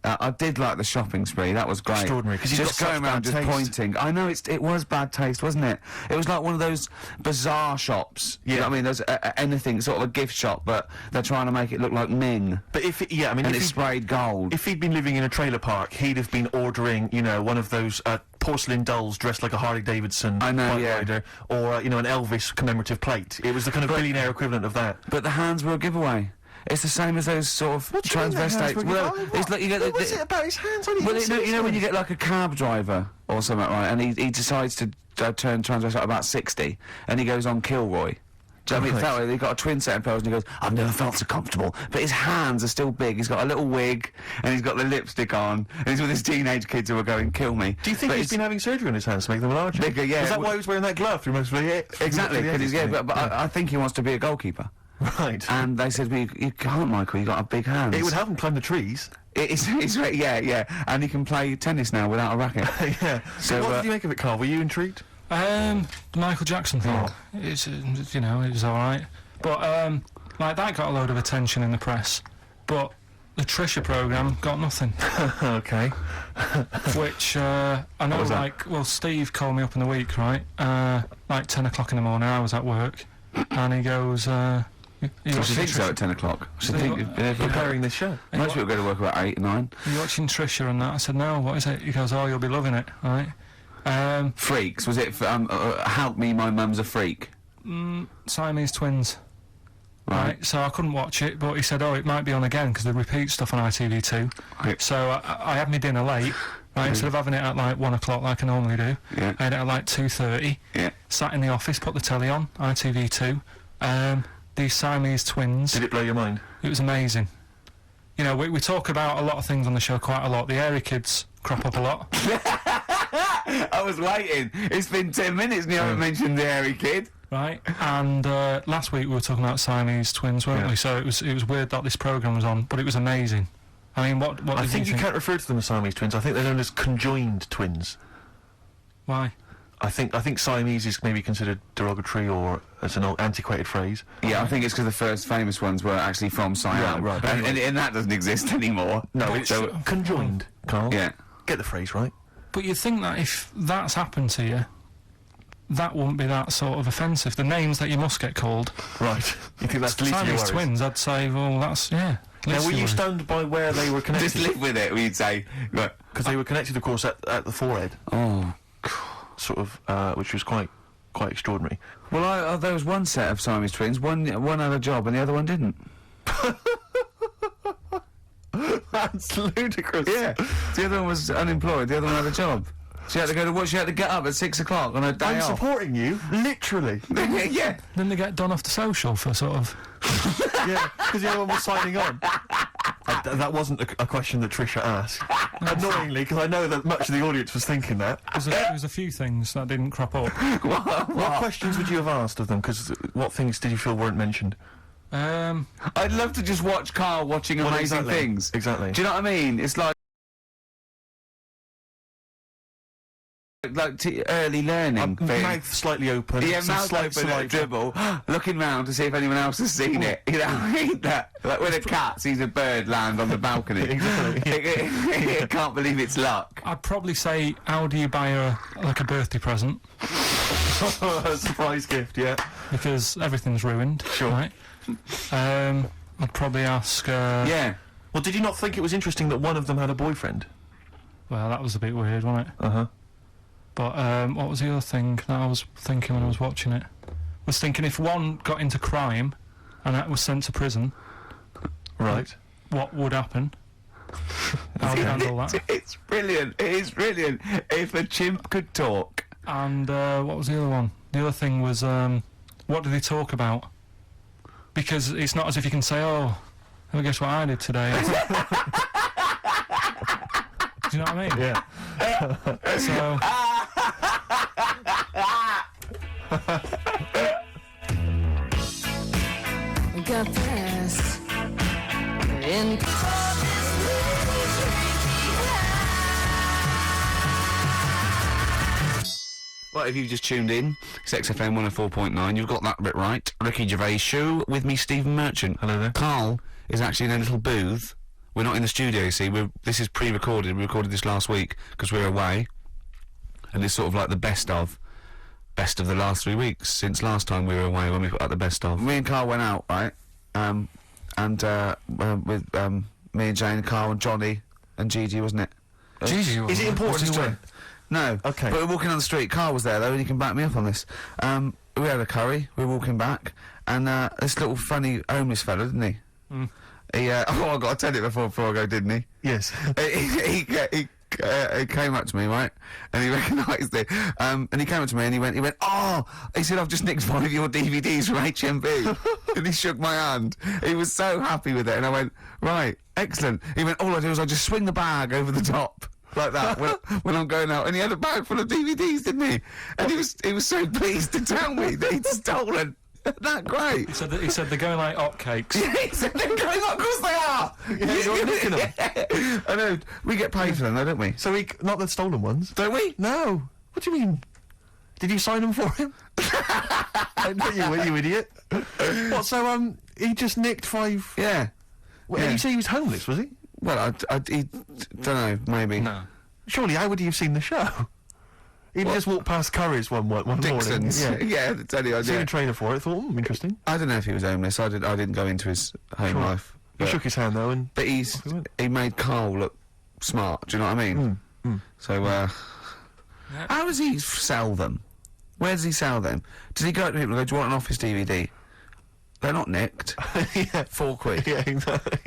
I did like the shopping spree. That was great. Extraordinary, 'cause he's just got going such around bad just taste. pointing. I know it was bad taste, wasn't it? It was like one of those bazaar shops. Yeah. You know what I mean? There's anything sort of a gift shop, but they're trying to make it look like Ming. But and it's sprayed gold. If he'd been living in a trailer park, he'd have been ordering, one of those porcelain dolls dressed like a Harley Davidson bike rider, or an Elvis commemorative plate. It was the kind of billionaire equivalent of that. But the hands were a giveaway. It's the same as those sort of What do you mean the hands transvestites. were a Well, giveaway? it's like you get What was it about his hands? I didn't Well, even see you know his when you hands. get like a cab driver or something, right? And he decides to turn transvestite about 60, and he goes on Kilroy. Do you know what I mean? Right. Felt like he got a twin set of pearls and he goes, I've never felt so comfortable. But his hands are still big. He's got a little wig and he's got the lipstick on and he's with his teenage kids who are going, kill me. Do you think he's been having surgery on his hands to make them larger? Bigger, yeah. Is that why he was wearing that glove through most of the Exactly, the because edits, but I think he wants to be a goalkeeper. Right. And they said, well, you can't, Michael, you got a big hands. It would help him climb the trees. Yeah, and he can play tennis now without a racket. Yeah. So what did you make of it, Carl? Were you intrigued? The Michael Jackson thing. It's you know, it was all right, but like that got a load of attention in the press, but the Trisha programme got nothing. Okay. Which I know, like, well, Steve called me up in the week, right? Like 10 o'clock in the morning. I was at work, and he goes. So she thinks so at 10 o'clock. She preparing this show. Most people go to work about 8, 9. Are you watching Trisha and that? I said, no, what is it? He goes, oh, you'll be loving it, right? Freaks, was it, Help Me, My Mum's a Freak? Siamese twins. Right, so I couldn't watch it, but he said, oh, it might be on again, because they repeat stuff on ITV2. Right. So I had my dinner late, right, instead of having it at like 1 o'clock like I normally do, I had it at like 2:30, sat in the office, put the telly on, ITV2, these Siamese twins. Did it blow your mind? It was amazing. You know, we talk about a lot of things on the show quite a lot. The Airy Kids crop up a lot. I was waiting. It's been 10 minutes and you haven't mentioned the Airy Kid. Right, and last week we were talking about Siamese twins, weren't we? So it was weird that this programme was on, but it was amazing. I mean, what I think you can't refer to them as Siamese twins. I think they're known as conjoined twins. Why? I think Siamese is maybe considered derogatory or as an old antiquated phrase. Yeah, I think it's because the first famous ones were actually from Siam. Right. And that doesn't exist anymore. No, it's conjoined, Carl. Yeah. Get the phrase right. But you'd think that if that's happened to you, that wouldn't be that sort of offensive. The names that you must get called. Right. You think that's least of your Siamese worries? twins, I'd say, well, that's, yeah. Now, were you stunned by where they were connected? Just live with it, we'd say. Because they were connected, of course, at the forehead. Oh, sort of, which was quite extraordinary. Well, there was one set of Siamese twins. One had a job and the other one didn't. That's ludicrous. Yeah. The other one was unemployed. The other one had a job. She had to go to work. She had to get up at 6 o'clock on her day off. I'm supporting you, literally. Yeah. Then they get done off the social for sort of. Yeah, because the other one was signing on. That wasn't a question that Trisha asked. Annoyingly, because I know that much of the audience was thinking that. There was a few things that didn't crop up. What questions would you have asked of them? Because what things did you feel weren't mentioned? I'd love to just watch Carl watching amazing things. Exactly. Do you know what I mean? It's like early learning thing. Mouth slightly open. Yeah, mouth open at a dribble, looking round to see if anyone else has seen it. You know, I mean that. Like when a cat sees a bird land on the balcony. Exactly. It can't believe it's luck. I'd probably say, how do you buy her like a birthday present? A surprise gift, yeah. Because everything's ruined. Sure. Right? I'd probably ask. Yeah. Well, did you not think it was interesting that one of them had a boyfriend? Well, that was a bit weird, wasn't it? Uh-huh. But what was the other thing that I was thinking when I was watching it? I was thinking if one got into crime and that was sent to prison, right? What would happen? How would you handle that? It's brilliant. It is brilliant. If a chimp could talk. And what was the other one? The other thing was what did they talk about? Because it's not as if you can say, oh, well, guess what I did today? Do you know what I mean? Yeah. So. Got past in Well, if you've just tuned in, it's XFM 104.9, you've got that bit right. Ricky Gervais Show with me, Stephen Merchant. Hello there. Carl is actually in a little booth. We're not in the studio, you see. This is pre-recorded. We recorded this last week because we're away. And it's sort of like the best of the last 3 weeks since last time we were away when we put out the best of. Me and Carl went out, right? With me and Jane, Carl and Johnny and Gigi, wasn't it? Gigi, is it important who went? No. Okay. But we're walking on the street. Carl was there though, and he can back me up on this. We had a curry. We were walking back, and this little funny homeless fella, didn't he? Mm. He. I got to tell it before I go, didn't he? Yes. he he came up to me, right, and he recognised it, and he came up to me and he went, oh, he said, I've just nicked one of your DVDs from HMV, and he shook my hand. He was so happy with it, and I went, right, excellent. He went, all I do is I just swing the bag over the top. Like that when I'm going out, and he had a bag full of DVDs, didn't he? And he was so pleased to tell me that he'd stolen. That great. He said they're going like hotcakes. Yeah, he said they're going up. Of course they are. Yeah, you're nicking them. I know. We get paid for them, though, don't we? So not the stolen ones. Don't we? No. What do you mean? Did you sign them for him? you idiot. What? So he just nicked 5. Yeah. Well, you say he was homeless, was he? Well, he don't know, maybe. No. Surely, how would he have seen the show? He'd just walked past Curry's one Dixon's. morning. Yeah, that's any idea. Seen a trailer for it, thought, interesting. I don't know if he was homeless. I didn't go into his home life. He shook his hand, though, but he made Carl look smart, do you know what I mean? So, how does he sell them? Where does he sell them? Does he go to people and go, do you want an Office DVD? They're not nicked. Yeah. £4. Yeah, exactly.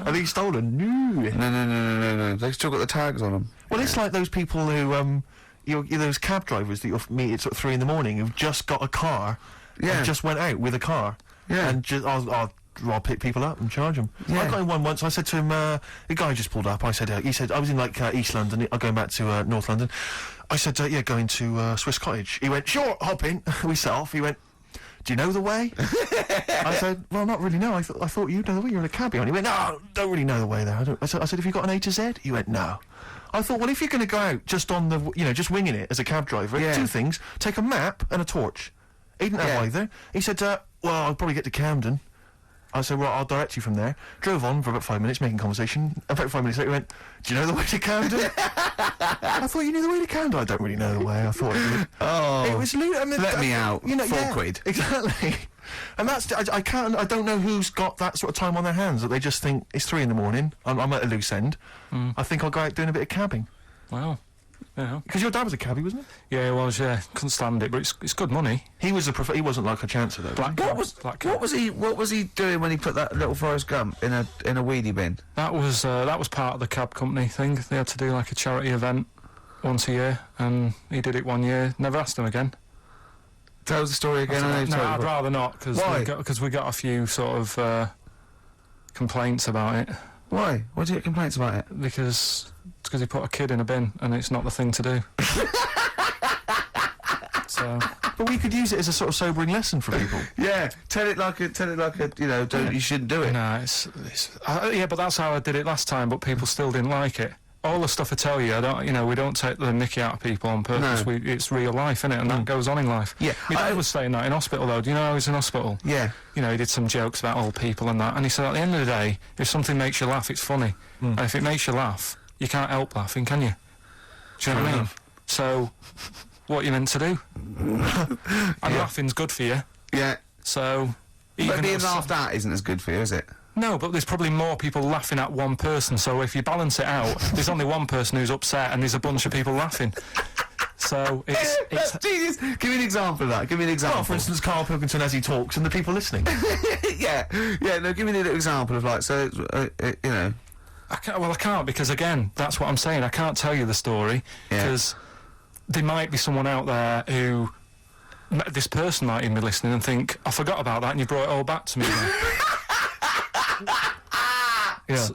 Are these stolen? No. They've still got the tags on them. Well, it's like those people who, those cab drivers that you'll meet at sort of 3 in the morning who've just got a car, and just went out with a car, and just I'll pick people up and charge them. Yeah. I got in one once. I said to him, the guy just pulled up. I said, he said I was in like East London. I'm going back to North London. I said, yeah, going to Swiss Cottage. He went, sure, hop in. We set off. He went, do you know the way? I said, well, not really, no. I thought you'd know the way. You're in a cabbie. And he went, no, don't really know the way there. I said, have you got an A to Z? He went, no. I thought, well, if you're going to go out just on the, just winging it as a cab driver, two things, take a map and a torch. He didn't have either. He said, well, I'll probably get to Camden. I said, well, I'll direct you from there. Drove on for about 5 minutes, making conversation. About 5 minutes later, he went, do you know the way to Camden? I thought you knew the way to Camden. I don't really know the way. I thought it was let me out. £4. Exactly. And that's I don't know who's got that sort of time on their hands that they just think it's 3 in the morning. I'm at a loose end. I think I'll go out doing a bit of cabbing. Wow. Yeah. Because your dad was a cabbie, wasn't he? Yeah, he was. Yeah, couldn't stand it, but it's good money. He was he wasn't like a chancer though. What was he doing when he put that little Forrest Gump in a weedy bin? That was part of the cab company thing. They had to do like a charity event once a year, and he did it one year. Never asked him again. Tell us the story again. I'd rather not, because we got a few sort of complaints about it. Why? Why did you get complaints about it? Because he put a kid in a bin, and it's not the thing to do. So. But we could use it as a sort of sobering lesson for people. Yeah, tell it like a, you shouldn't do it. No, yeah, but that's how I did it last time, but people still didn't like it. All the stuff I tell you, we don't take the nicky out of people on purpose. No. It's real life, innit? And that goes on in life. Yeah. My dad was saying that in hospital, though. Do you know I was in hospital? Yeah. He did some jokes about old people and that, and he said at the end of the day, if something makes you laugh, it's funny. And if it makes you laugh, you can't help laughing, can you? Do you know what I mean? So, what are you meant to do? And laughing's good for you. Yeah. So... But being laughed at isn't as good for you, is it? No, but there's probably more people laughing at one person, so if you balance it out, there's only one person who's upset and there's a bunch of people laughing. So it's genius. Give me an example of that. Give me an example. Well, for instance, Carl Pilkington as he talks and the people listening. Yeah. No, give me an example of I can't, because again, that's what I'm saying. I can't tell you the story because there might be someone out there who. This person might even be listening and think, I forgot about that and you brought it all back to me now.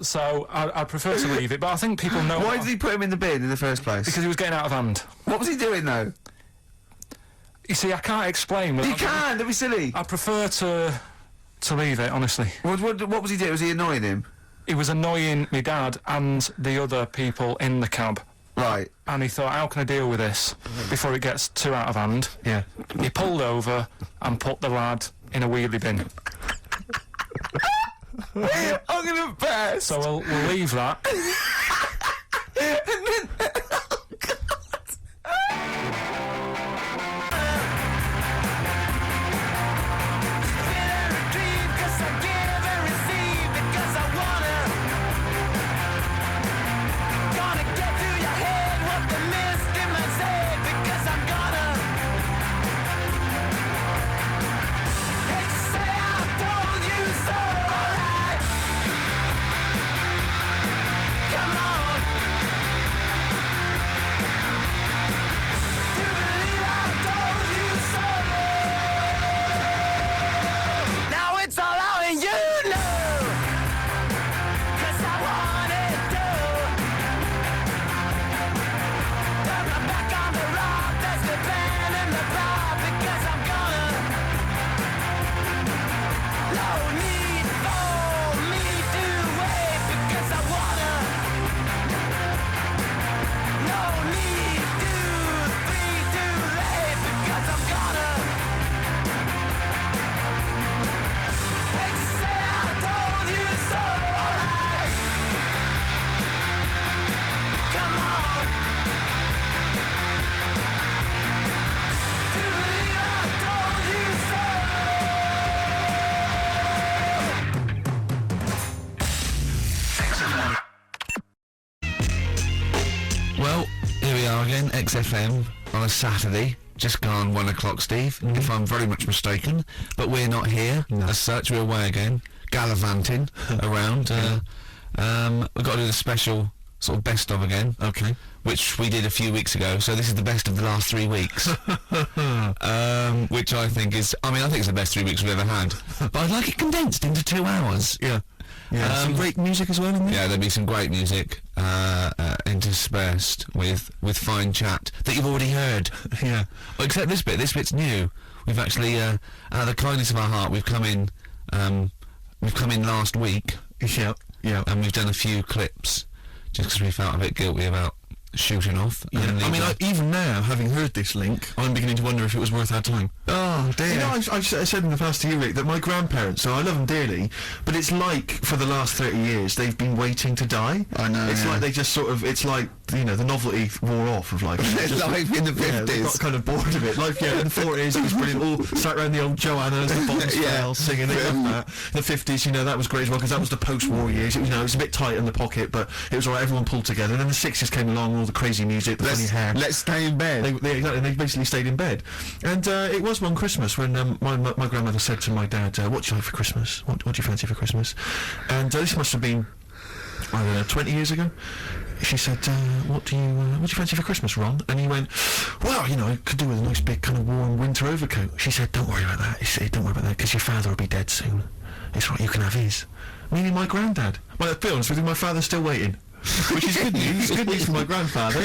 So I'd prefer to leave it, but I think people know... Why did he put him in the bin in the first place? Because he was getting out of hand. What was he doing, though? You see, I can't explain. You can't, don't be silly. I prefer to leave it, honestly. What was he doing? Was he annoying him? He was annoying my dad and the other people in the cab. Right. And he thought, how can I deal with this before it gets too out of hand? Yeah. He pulled over and put the lad in a wheelie bin. I'm gonna burst. So we'll leave that. Come on! Well, here we are again, XFM, on a Saturday. Just gone 1 o'clock, Steve, if I'm very much mistaken. But we're not here, as such. We're away again, gallivanting around. We've got to do the special sort of best of again. Okay. Which we did a few weeks ago, so this is the best of the last 3 weeks. Which I think is, I think it's the best 3 weeks we've ever had. But I'd like it condensed into 2 hours. Yeah. Yeah, some great music as well in there? Yeah, there'll be some great music, interspersed with fine chat that you've already heard. Yeah. Well, except this bit's new. We've actually, out of the kindness of our heart, we've come in last week. Yeah. Yeah. And we've done a few clips, just because we felt a bit guilty about shooting off. Yeah. Even now, having heard this link, I'm beginning to wonder if it was worth our time. Oh, dear. You know, I've said in the past to you, Rick, that my grandparents, so I love them dearly, but it's like, for the last 30 years, they've been waiting to die. I know, It's like they just sort of, it's like, you know, the novelty wore off of life. Life in the 50s. They got kind of bored of it. Life, in the 40s, it was brilliant. All sat around the old Joannas, the Bottomsdale, singing. They loved that. The 50s, you know, that was great as well, because that was the post-war years. It was, you know, it was a bit tight in the pocket, but it was alright, everyone pulled together. And then the 60s came along, all the crazy music, the funny hair. Let's stay in bed. Exactly, they basically stayed in bed. And it was one Christmas when my grandmother said to my dad, what do you like for Christmas? What do you fancy for Christmas? And this must have been, I don't know, 20 years ago. She said, what do you fancy for Christmas, Ron? And he went, well, you know, I could do with a nice big kind of warm winter overcoat. She said, don't worry about that. He said, don't worry about that, because your father will be dead soon. It's right, you can have his. Meaning my granddad. Well, to be honest with you, my father's still waiting. Which is good news. It's good news for my grandfather.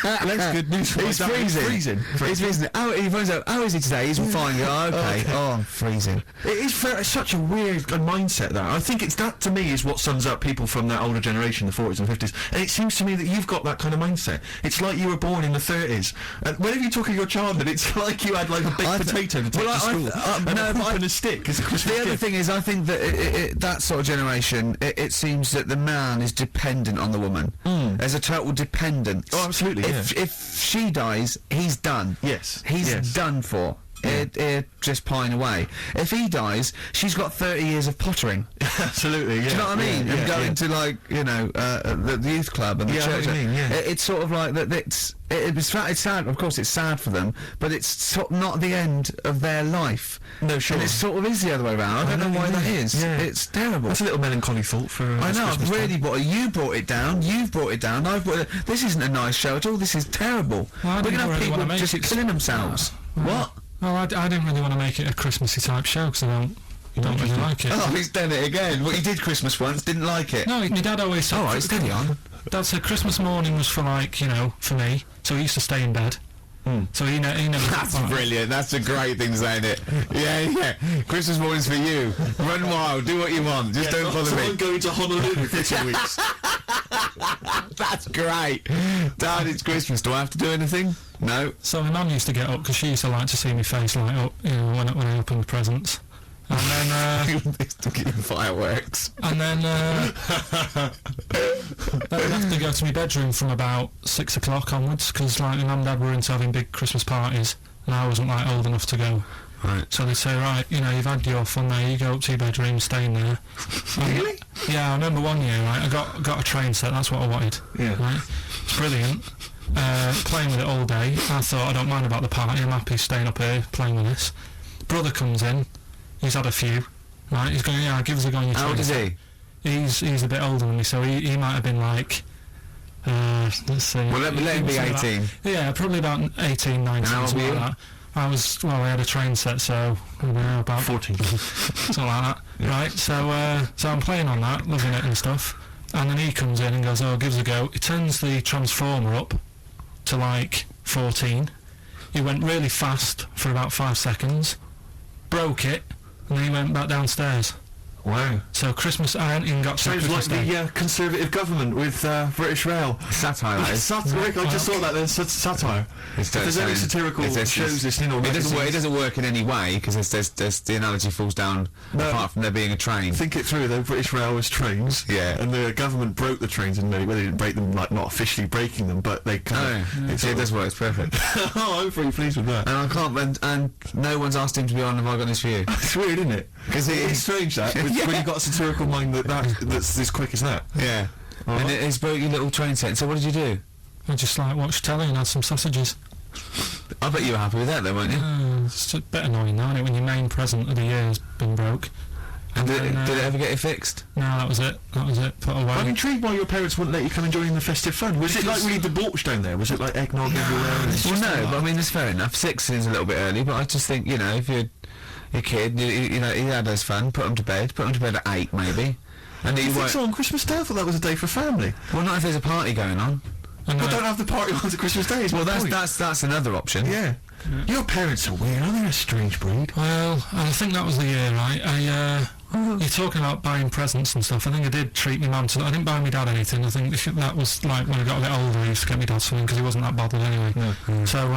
Less good news for my dad. He's freezing. He's freezing. He finds out, how is he today? He's fine. Oh, okay. Oh, I'm freezing. It is it's such a weird mindset, that. I think it's that, to me, is what sums up people from that older generation, the 40s and 50s. And it seems to me that you've got that kind of mindset. It's like you were born in the 30s. And whenever you talk of your childhood, it's like you had, like, a baked potato to take to school. And a poop and a stick as a Christmas gift. The other thing is, I think that that sort of generation, it seems that the man is dependent on the woman. There's a total dependence. Oh, absolutely. If she dies, he's done. Yes. He's done for. Just pine away. If he dies, she's got 30 years of pottering. Absolutely, yeah. Do you know what I mean? And going to, like, you know, the youth club and the church. I mean, it's sort of like that. It's sad. Of course, it's sad for them, but it's sort of not the end of their life. No, sure. And it sort of is the other way around. I don't know why that is. Yeah. It's terrible. That's a little melancholy thought for. I know. I've really you brought it down. You've brought it down. I've brought it. This isn't a nice show at all. This is terrible. Well, we're gonna have people just killing themselves. What? Well, I didn't really want to make it a Christmassy type show, because I don't really like it. Oh, he's done it again. Well, he did Christmas once, didn't like it. No, my dad always said... Oh, right, steady on. Dad said Christmas morning was for, like, you know, for me, so he used to stay in bed. So he never... That's brilliant. That's a great thing, saying it. Yeah. Christmas morning's for you. Run wild, do what you want, just don't bother me. I'm going to Honolulu for 2 weeks. That's great. Dad, it's Christmas. Do I have to do anything? No. So my mum used to get up, because she used to like to see my face light up, you know, when I opened the presents. And then, getting fireworks. And then, then I'd have to go to my bedroom from about 6 o'clock onwards, because, like, my mum and dad were into having big Christmas parties, and I wasn't, like, old enough to go. Right. So they'd say, right, you know, you've had your fun there, you go up to your bedroom, stay in there. Really? Yeah, I remember one year, right, I got a train set, that's what I wanted. Yeah. Right? It's brilliant. Playing with it all day. I thought, I don't mind about the party, I'm happy staying up here playing with this. Brother comes in, he's had a few, right, he's going, yeah, give us a go on your train. How old is he? He's a bit older than me, so he might have been like, let's see. Well, let him be 18. Yeah, probably about 18, 19, something like that. I had a train set, so, I don't know, about 14. Something like that. Yeah. Right, so I'm playing on that, loving it and stuff, and then he comes in and goes, oh, give us a go. He turns the transformer up to, like, 14. He went really fast for about 5 seconds, broke it, and then he went back downstairs. Wow. So Christmas, I hadn't even got to Christmas Day. Sounds like the Conservative government with British Rail. Satire, that is. Satire, I just saw that there's satire. If there's any satirical shows listening or magazines... It doesn't work in any way, because there's the analogy falls down, apart from there being a train. Think it through, though. British Rail was trains. Yeah. And the government broke the trains, and they didn't break them, like, not officially breaking them, but they kind of... It does work, it's perfect. Oh, I'm pretty pleased with that. And I can't... And no one's asked him to be on Have I Got News For You. It's weird, isn't it? Because it's strange, that. When you've got a satirical mind that's as quick as that. Yeah. And it's broke your little train set. So what did you do? I just like watched telly and had some sausages. I bet you were happy with that though, weren't you? It's a bit annoying now, isn't it, when your main present of the year has been broke. And did it ever get it fixed? No, that was it. Put away. I'm intrigued why your parents wouldn't let you come and join the festive fun. Was it like really debauched down there? Was it like eggnog everywhere? Well, no, but I mean, it's fair enough. 6 is a little bit early, but I just think, you know, if you're a kid, you know, he had his fun, put him to bed at 8 maybe. And you think so on Christmas Day? I thought that was a day for family. Well, not if there's a party going on. Well, don't have the party on Christmas Day. Well, that's another option. Yeah. Your parents are weird. Aren't they a strange breed? Well, I think that was the year, right? You're talking about buying presents and stuff. I think I did treat my mum to that. I didn't buy my dad anything. I think that was like when I got a bit older, I used to get my dad something because he wasn't that bothered anyway. So,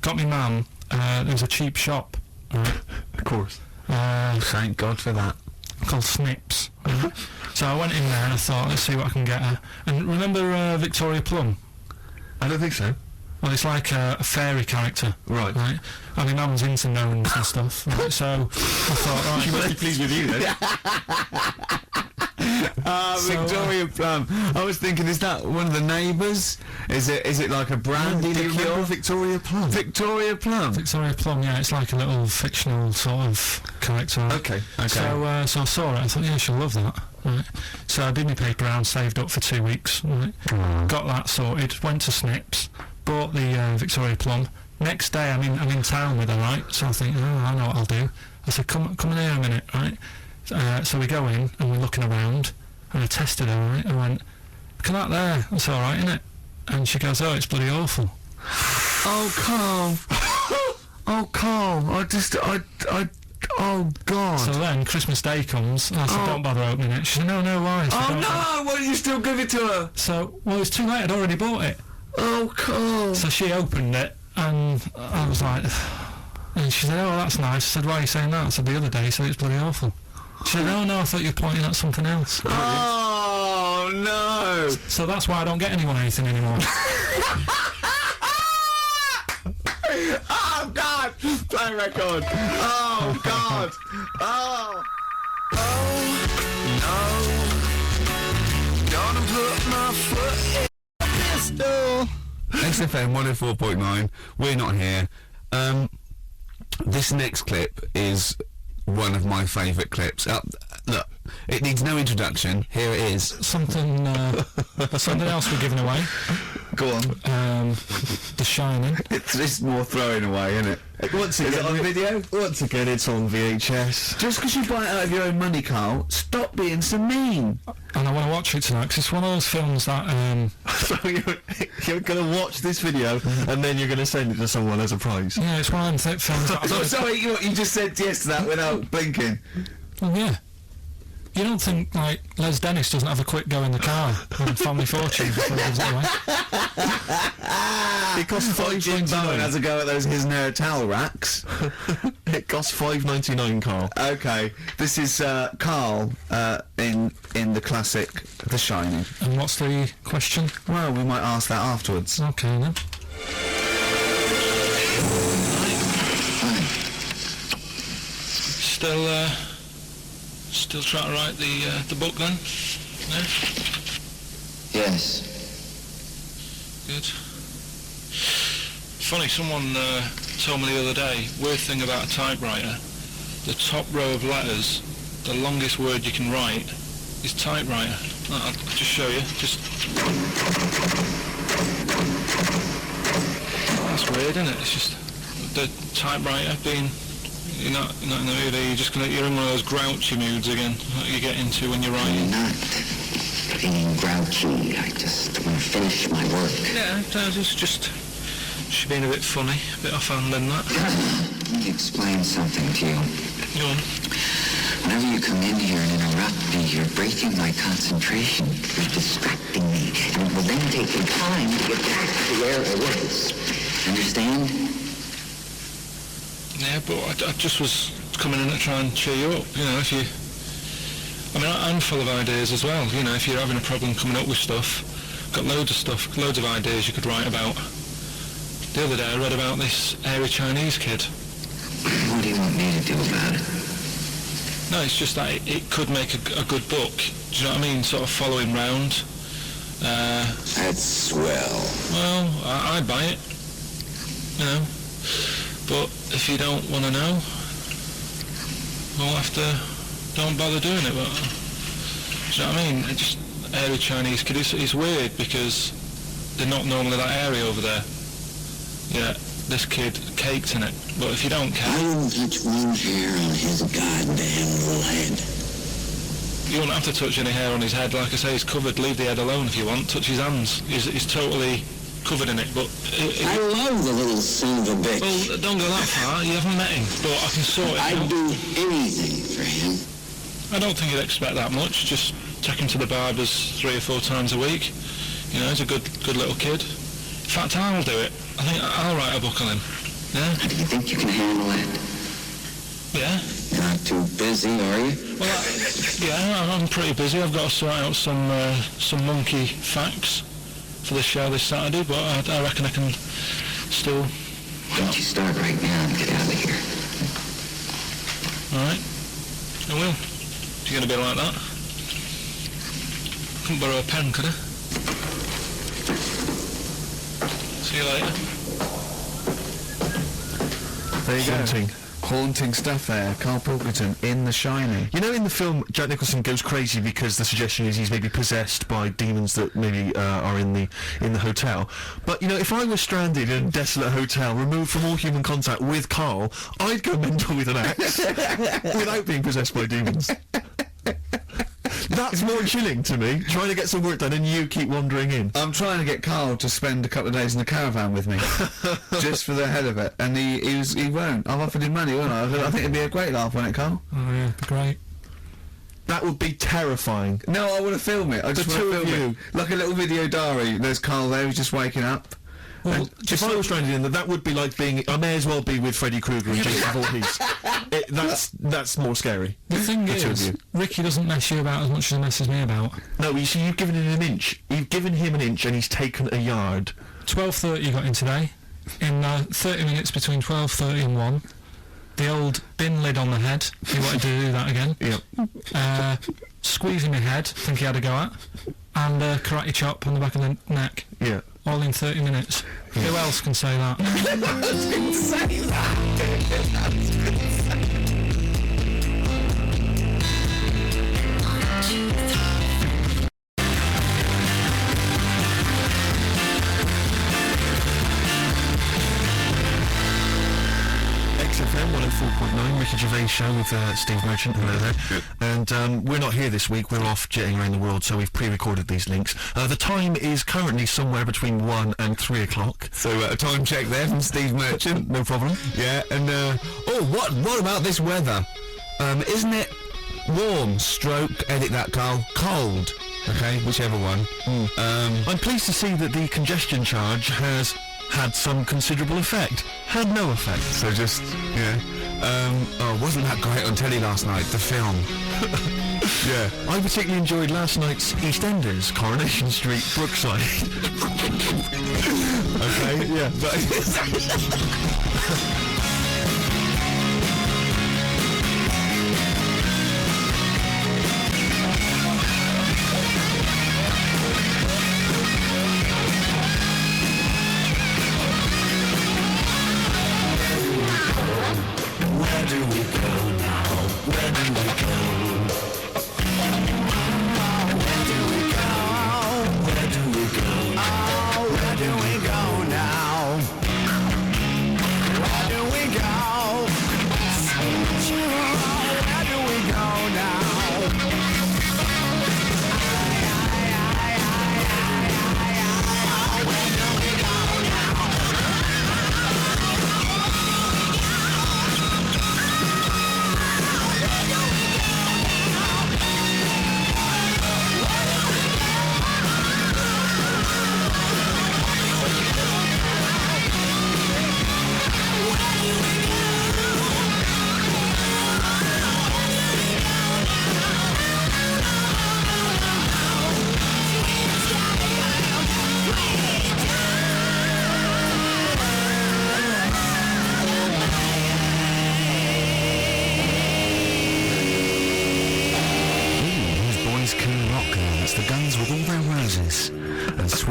got my mum, there was a cheap shop, right? Of course. Thank God for that. Called Snips. Right? So I went in there and I thought, let's see what I can get her. And remember Victoria Plum? I don't think so. Well, it's like a fairy character. Right. And my mum's into gnomes and stuff. Right? So I thought, right. She must be pleased with you then. Victoria Plum. I was thinking, is that one of the neighbours? Is it like a brandy liqueur? Victoria Plum? Victoria Plum. Victoria Plum, yeah, it's like a little fictional sort of character. Okay. So I saw it, I thought, yeah, she'll love that. Right. So I did my paper round, saved up for 2 weeks, right? Got that sorted, went to Snips, bought the Victoria Plum. Next day I'm in town with her, right? So I think, I know what I'll do. I said, come in here a minute, right? So we go in and we're looking around and I tested her, right? I went, look at that there, that's alright, isn't it? And she goes, oh, it's bloody awful. Oh, Carl. Oh, Carl. Oh, God. So then Christmas Day comes and I said, don't bother opening it. She said, no, why? Oh, no, why did you still give it to her? So, well, it's too late, I'd already bought it. Oh, Carl. So she opened it and I was like, and she said, oh, that's nice. I said, why are you saying that? I said, the other day you said it's bloody awful. She said, oh, no, I thought you were pointing at something else. Oh, no. So that's why I don't get anyone anything anymore. Oh, God! Play record. Oh, God. Oh. No. Gonna put my foot in the pistol. XFM 104.9. We're not here. This next clip is one of my favourite clips. Look, it needs no introduction. Here it is. Something else we're giving away. Go on. The Shining. It's more throwing away, isn't it? Once again, is it on video? Once again, it's on VHS. Just because you buy it out of your own money, Carl, stop being so mean. And I want to watch it tonight because it's one of those films that. So you're going to watch this video and then you're going to send it to someone as a prize. Yeah, it's one of them films that. Sorry, you just said yes to that without blinking. Oh yeah. You don't think, like, Les Dennis doesn't have a quick go in the car on Family Fortune before he gives it away? It costs Jim Bowen has $5.99. a go at those his and her towel racks. It costs $5.99, Carl. Okay, this is Carl in the classic The Shining. And what's the question? Well, we might ask that afterwards. Okay then. Still trying to write the book then? No? Yes. Good. Funny, someone told me the other day, weird thing about a typewriter, the top row of letters, the longest word you can write is typewriter. I'll just show you. That's weird, isn't it? It's just the typewriter being... You're not in the mood, you're in one of those grouchy moods again, that you get into when you're writing. I'm not being grouchy. I just want to finish my work. Yeah, it's just she's been a bit funny, a bit offhand and that. Let me explain something to you. Go on. Whenever you come in here and interrupt me, you're breaking my concentration. You're distracting me. And it will then take me time to get back to where I was. Understand? Yeah, but I just was coming in to try and cheer you up, you know, if you... I mean, I'm full of ideas as well, you know, if you're having a problem coming up with stuff, got loads of ideas you could write about. The other day I read about this airy Chinese kid. What do you want me to do about it? No, it's just that it could make a good book, do you know what I mean, sort of following round. That's swell. Well, I'd buy it, you know. But if you don't want to know, don't bother doing it. But do you know what I mean? It's just hairy Chinese kid. It's weird because they're not normally that hairy over there. Yeah, this kid caked in it. But if you don't care, I wouldn't touch one hair on his goddamn little head. you won't have to touch any hair on his head. Like I say, he's covered. Leave the head alone if you want. Touch his hands. He's totally covered in it. But I love the little son of a bitch. Well, don't go that far. You haven't met him. But I can sort it out. I'd do anything for him. I don't think you'd expect that much. Just take him to the barbers 3 or 4 times a week. You know, he's a good little kid. In fact, I'll do it. I think I'll write a book on him. Yeah? Do you think you can handle it? Yeah? You're not too busy, are you? Well, yeah, I'm pretty busy. I've got to sort out some monkey facts for the show this Saturday, but I reckon I can still... Why don't you start right now and get out of here? Alright. I will. If you're going to be like that. Couldn't borrow a pen, could I? See you later. There you go. Haunting stuff there. Carl Pilkington in The Shining. You know, in the film, Jack Nicholson goes crazy because the suggestion is he's maybe possessed by demons that maybe are in the hotel. But you know, if I was stranded in a desolate hotel, removed from all human contact with Carl, I'd go mental with an axe without being possessed by demons. That's more chilling to me, trying to get some work done and you keep wandering in. I'm trying to get Carl to spend a couple of days in the caravan with me, just for the hell of it, and he won't. I've offered him money, won't I? I think it'd be a great laugh, wouldn't it, Carl? Oh yeah, it'd be great. That would be terrifying. No, I want to film it. I just want to film it. Like a little video diary. There's Carl there, he's just waking up. Well, if I was stranded in that would be like being... I may as well be with Freddy Krueger and Jason Voorhees. That's more scary. The thing is, Ricky doesn't mess you about as much as he messes me about. No, you see, you've given him an inch. You've given him an inch and he's taken a yard. 12:30 you got in today. In 30 minutes between 12:30 and 1. The old bin lid on the head. He wanted to do that again. Yep. Squeezing my head, think he had a go at. And karate chop on the back of the neck. Yeah. All in 30 minutes. Yeah. Who else can say that? I didn't say that. XFM 104.9, Ricky Gervais show with Steve Merchant, hello there. And we're not here this week, we're off jetting around the world, so we've pre-recorded these links. The time is currently somewhere between 1 and 3 o'clock. So a time check there from Steve Merchant. No problem. Yeah, and what about this weather? Isn't it warm, stroke, edit that, Carl, cold? Okay, whichever one. I'm pleased to see that the congestion charge has had some considerable effect. Had no effect. So just, yeah. Wasn't that great on telly last night, the film? Yeah. I particularly enjoyed last night's EastEnders, Coronation Street, Brookside. Okay, yeah. But Where do we go now? Where do we go? Where do we go? Where do we go? Oh, where do we go now? Where do we go? Where do we go now?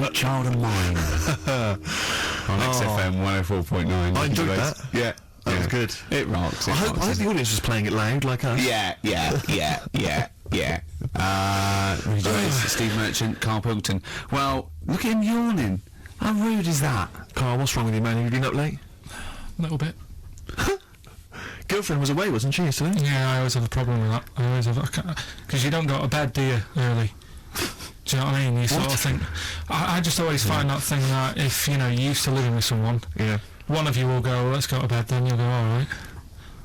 Sweet Child of Mine. On XFM 104.9. I enjoyed that. Yeah. That was good. It rocks. I hope the audience was playing it loud like us. Yeah. Steve Merchant, Carl Pilkington. Well, look at him yawning. How rude is that? Carl, what's wrong with you, man? Have you been up late? A little bit. Girlfriend was away, wasn't she, yesterday? Yeah, I always have a problem with that. I always have, because you don't go to bed, do you, early? Do you know what I mean? You sort of think... I just always find that thing that if, you know, you're used to living with someone, one of you will go, let's go to bed, then you'll go, alright.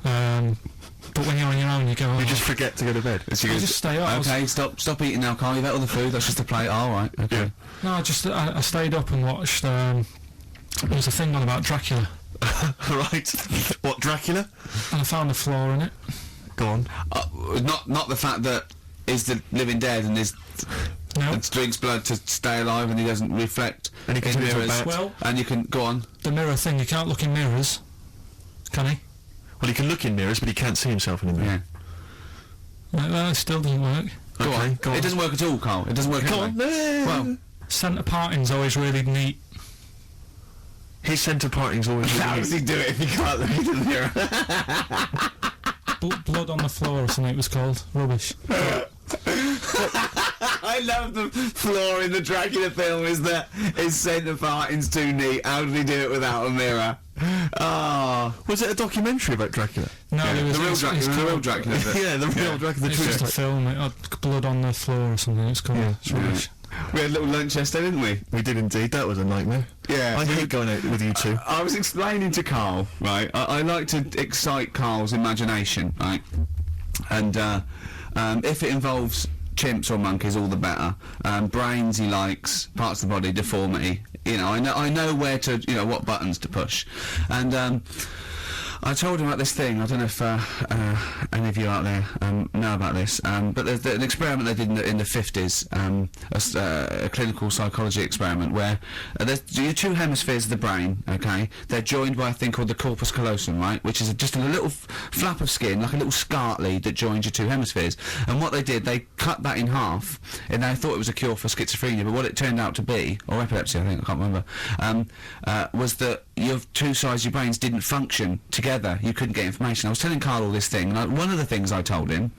But when you're on your own, you go... You just forget to go to bed. You just stay up. Okay, stop eating now, Carl. You've ate all the food. That's just a plate. Alright, okay. No, I stayed up and watched... there was a thing on about Dracula. Right. What, Dracula? And I found a flaw in it. Go on. Not the fact that he's the living dead and drinks blood to stay alive and he doesn't reflect and he can in mirrors. Well, and you can go on. The mirror thing, you can't look in mirrors, can he? Well, he can look in mirrors, but he can't see himself in a mirror. Yeah. Well, it still doesn't work. Go on. It doesn't work at all, Carl. It doesn't work. Go on. Well, centre parting's always really neat. His centre parting's always really neat. How does he do it if he can't look in the mirror? Blood on the floor or something it was called. Rubbish. I love the flaw in the Dracula film is that his centre parting's too neat. How did he do it without a mirror? Oh. Was it a documentary about Dracula? No, yeah, it was the real Dracula. Yeah, the real Dracula. It's just a film. It had blood on the floor or something. It's called. It's rubbish. We had a little lunch yesterday, didn't we? We did indeed. That was a nightmare. Yeah. I hate going out with you two. I was explaining to Carl, right? I like to excite Carl's imagination, right? And if it involves chimps or monkeys, all the better. Brains he likes, parts of the body, deformity. You know, I know where to, you know, what buttons to push. And I told him about this thing. I don't know if any of you out there know about this, but there's an experiment they did in the 50s, a clinical psychology experiment where there's your two hemispheres of the brain, okay? They're joined by a thing called the corpus callosum, right? Which is just a little flap of skin, like a little scarlet lead that joins your two hemispheres. And what they did, they cut that in half, and they thought it was a cure for schizophrenia, but what it turned out to be, or epilepsy, I think, I can't remember, was that your two sides of your brains didn't function together. You couldn't get information. I was telling Carl all this thing, and one of the things I told him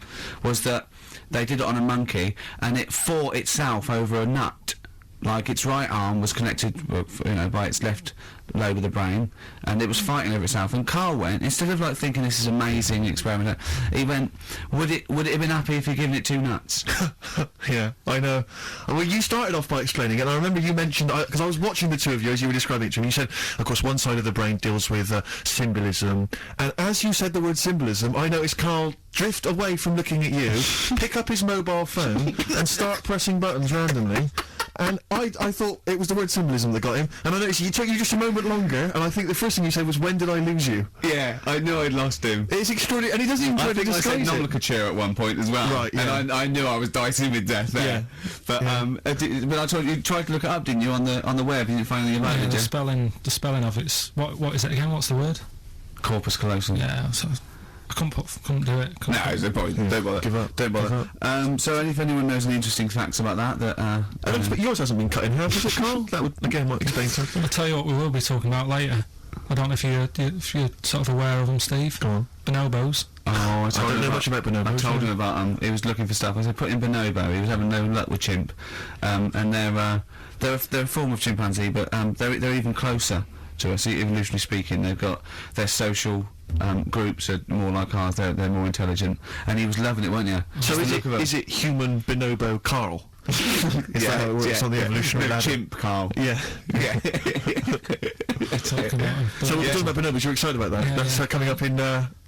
was that they did it on a monkey and it fought itself over a nut. Like its right arm was connected, you know, by its left lobe of the brain, and it was fighting over itself. And Carl went, instead of like thinking this is amazing experiment, he went, would it have been happy if you'd given it two nuts? Yeah, I know. Well, you started off by explaining it, and I remember you mentioned, because I was watching the two of you as you were describing it to me, you said, of course, one side of the brain deals with symbolism, and as you said the word symbolism, I noticed Carl drift away from looking at you, pick up his mobile phone, and start pressing buttons randomly. And I thought it was the word symbolism that got him, and I noticed you took you just a moment longer, and I think the first thing you said was, when did I lose you? Yeah, I knew I'd lost him. It's extraordinary, and he doesn't even try to disguise it. I think I said nomenclature at one point as well. Right, yeah. And I knew I was dicing with death there. Yeah. But but I told you tried to look it up, didn't you, on the web? You didn't find anything about it, did you? The spelling of it's what is it again? What's the word? Corpus callosum. Yeah. So I couldn't do it. No, it's no point. Don't bother. Give up. Don't bother. So if anyone knows any interesting facts about that, but yours hasn't been cut in half, has it, Carl? That would again might explain something. I'll tell you what we will be talking about later. I don't know if you're sort of aware of them, Steve. Go on. Bonobos. Oh, I don't know much about bonobos. I told him about he was looking for stuff. I said put in bonobo. He was having no luck with chimp, and they're a form of chimpanzee, but they're even closer to us, evolutionarily speaking. They've got their social groups are more like ours. They're more intelligent, and he was loving it, weren't you? So is it human bonobo Carl? Is that how it works on the evolutionary ladder? Chimp Carl. Yeah. So we're talking about bonobos. You're excited about that? Yeah, That's coming up in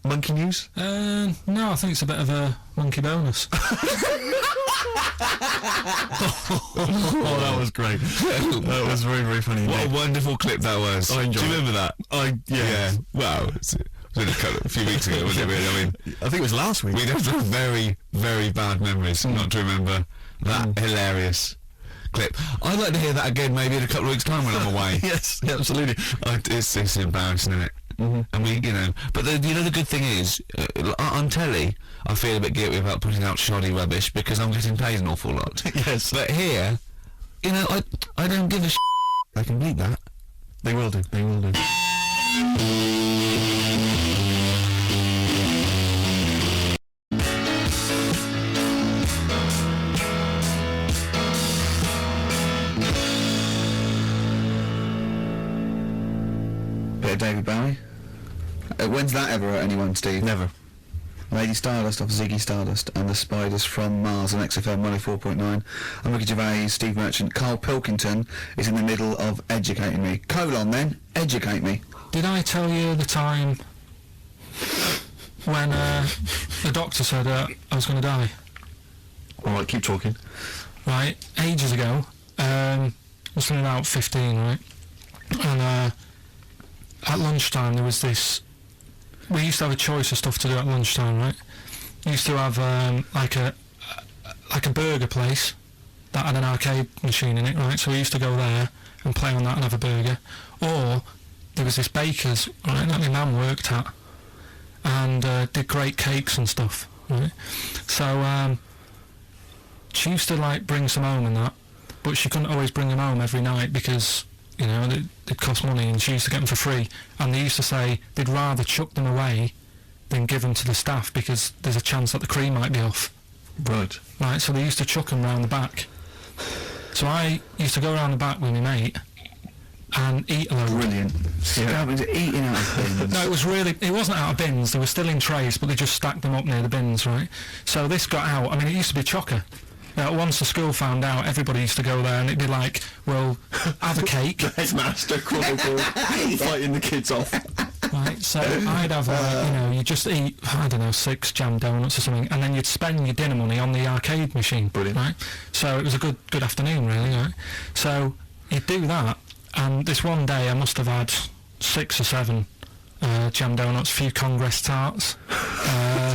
Monkey News. No, I think it's a bit of a monkey bonus. Oh, that was great. That was very, very funny. What a wonderful clip that was. I enjoyed it. Do you remember that? Yeah. Wow. It was a few weeks ago, wasn't it, really? I mean, I think it was last week. We'd have very, very bad memories not to remember that hilarious clip. I'd like to hear that again maybe in a couple of weeks' time when I'm away. Yes, absolutely. It's embarrassing, isn't it? Mm-hmm. And we, you know, but the good thing is, on telly, I feel a bit guilty about putting out shoddy rubbish because I'm getting paid an awful lot. Yes. But here, you know, I don't give a shit. I can bleep that. They will do. They will do. Bit of David Bowie. When's that ever hurt anyone, Steve? Never. Lady Stardust off Ziggy Stardust and the Spiders from Mars on XFM 104.9. I'm Ricky Gervais, Steve Merchant. Carl Pilkington is in the middle of educating me. Colon then, educate me. Did I tell you the time when the doctor said I was going to die? Alright, keep talking. Right, ages ago, I was about 15, right? And at lunchtime there was this... We used to have a choice of stuff to do at lunchtime, right? We used to have like a burger place that had an arcade machine in it, right? So we used to go there and play on that and have a burger. Or there was this baker's, right, that my mum worked at, and did great cakes and stuff, right? So she used to like bring some home and that, but she couldn't always bring them home every night because, you know, they'd cost money, and she used to get them for free. And they used to say they'd rather chuck them away than give them to the staff because there's a chance that the cream might be off. Right. Right, so they used to chuck them round the back. So I used to go around the back with my mate and eat a load. Brilliant. Yeah. Eating out of bins. No, it wasn't out of bins, they were still in trays, but they just stacked them up near the bins, right? So this got out, I mean, it used to be chocker. Once the school found out, everybody used to go there, and it'd be like, well, have a cake. Headmaster, quote-unquote, fighting the kids off. Right, so I'd have, you know, you just eat, I don't know, 6 jam donuts or something, and then you'd spend your dinner money on the arcade machine. Brilliant. Right? So it was a good afternoon, really, right? So you'd do that, and this one day I must have had 6 or 7 jam donuts, a few Congress tarts.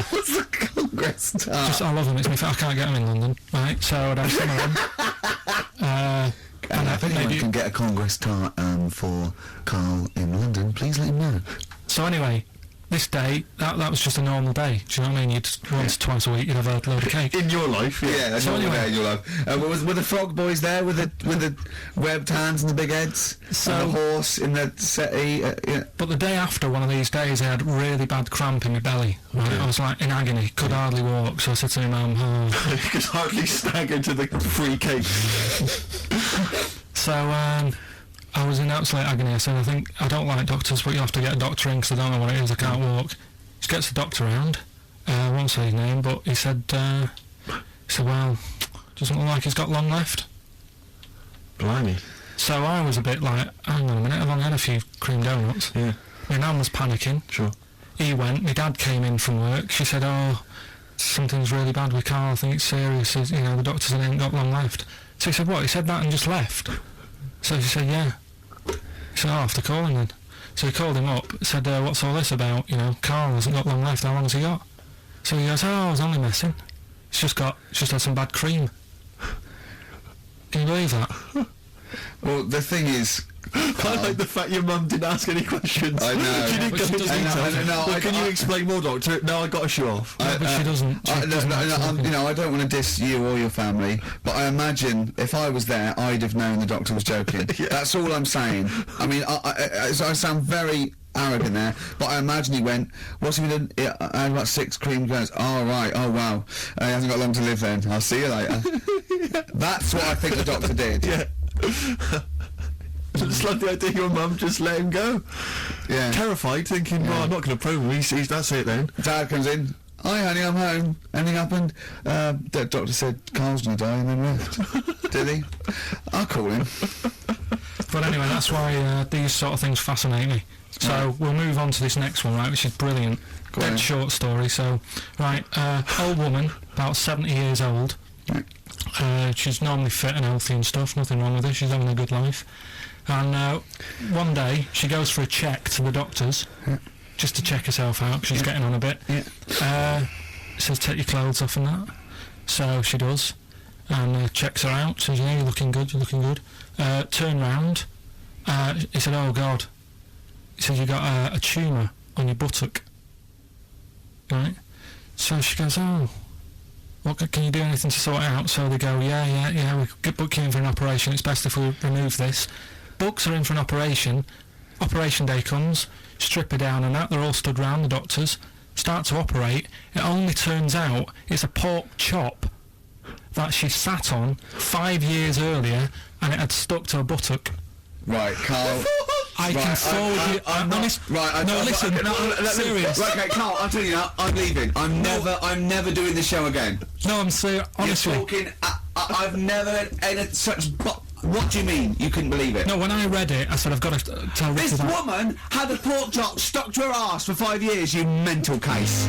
What's a Congress tart? Just, I love them. It's I can't get them in London, right? So I'd have some of them. And if anyone can get a Congress tart for Carl in London, please let him know. So anyway, this day, that was just a normal day. Do you know what I mean? You'd once, twice a week, you'd have a load of cake. In your life, yeah. Yeah, that's So normal anyway- day in your life. Were the frog boys there with the webbed hands and the big heads? So- and the horse in the settee? Yeah. But the day after one of these days, I had really bad cramp in my belly. Right? I was like in agony, could hardly walk. So I said to my mum, You could hardly stagger to the free cake. So I was in absolute agony. I said, I don't like doctors, but you have to get a doctor in because I don't know what it is. I can't walk. Just gets the doctor round. I won't say his name, but he said, well, doesn't look like he's got long left. Blimey. So I was a bit like, hang on a minute, I've only had a few cream donuts. Yeah. My nan was panicking. Sure. He went, my dad came in from work. She said, oh, something's really bad with Carl, I think it's serious. You know, the doctor said he ain't got long left. So he said, what? He said that and just left? So she said, yeah. He said, I'll have to call him then. So he called him up, said, what's all this about? You know, Carl hasn't got long left, how long's he got? So he goes, oh, I was only messing. It's just had some bad cream. Can you believe that? Well, the thing is... I like the fact your mum didn't ask any questions. I know. She didn't But go she into doesn't. detail. No, Well, can you explain more, Doctor? No, I got to show off. But she doesn't. You know, I don't want to diss you or your family, but I imagine if I was there, I'd have known the doctor was joking. Yeah. That's all I'm saying. I mean, I sound very arrogant there, but I imagine he went, what's he been doing? I had about 6 cream cones. Oh, right. Oh, wow. He hasn't got long to live then. I'll see you later. That's what I think the doctor did. Yeah. Just like the idea your mum just let him go. Yeah. Terrified, thinking, well, I'm not going to probe him. He's that's it then. Dad comes in. Hi, honey, I'm home. Anything happened? The doctor said Carl's going to die and then left. Did he? I'll call him. But anyway, that's why these sort of things fascinate me. So we'll move on to this next one, right, which is brilliant. Dead short story. So, right, old woman, about 70 years old. She's normally fit and healthy and stuff, nothing wrong with her, she's having a good life. And one day, she goes for a check to the doctors, just to check herself out, because she's getting on a bit. Says, take your clothes off and that. So she does, and checks her out, says, yeah, you're looking good, turn round. He said, oh, God. He said, you got a tumour on your buttock. Right? So she goes, oh, can you do anything to sort it out? So they go, yeah, we could book you in for an operation, it's best if we remove this. Books are in for an operation, operation day comes, strip her down and that, they're all stood round, the doctors, start to operate. It only turns out it's a pork chop that she sat on 5 years earlier, and it had stuck to her buttock. Right, Carl. I can forward you. I'm not. Honest. Right, No, listen. Serious. Right, okay, Carl. I'm telling you now. I'm leaving. I'm never doing this show again. No, I'm serious. Honestly. You're talking. I've never had such. What do you mean? You couldn't believe it? No, when I read it, I said I've got to tell Ricky This that. woman had a pork chop stuck to her arse for 5 years. You mental case.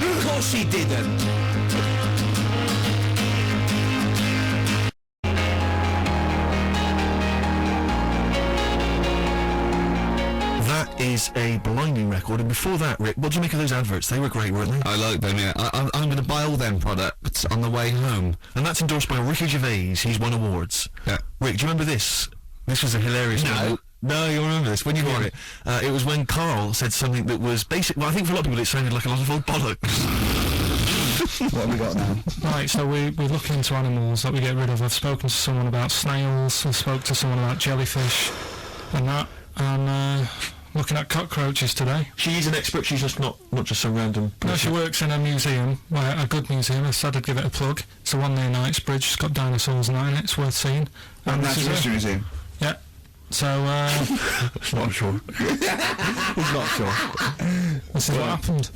Of course she didn't. That is a blinding record, and before that, Rick, what do you make of those adverts? They were great, weren't they? I like them, yeah. I'm going to buy all them products on the way home. And that's endorsed by Ricky Gervais. He's won awards. Yeah. Rick, do you remember this? This was a hilarious one. No, you'll remember this when you hear it. It was when Carl said something that was basic. Well, I think for a lot of people it sounded like a lot of old bollocks. What have we got now? Right, so we look into animals that we get rid of. I've spoken to someone about snails, I spoke to someone about jellyfish, and that, and looking at cockroaches today. She's an expert, she's just not just some random person. No, she works in a museum, a good museum. I said I'd give it a plug. It's the one near Knightsbridge. It's got dinosaurs and that in it. It's worth seeing. And Natural History Museum. Yeah. So, It's not sure. He's not sure. This is what happened.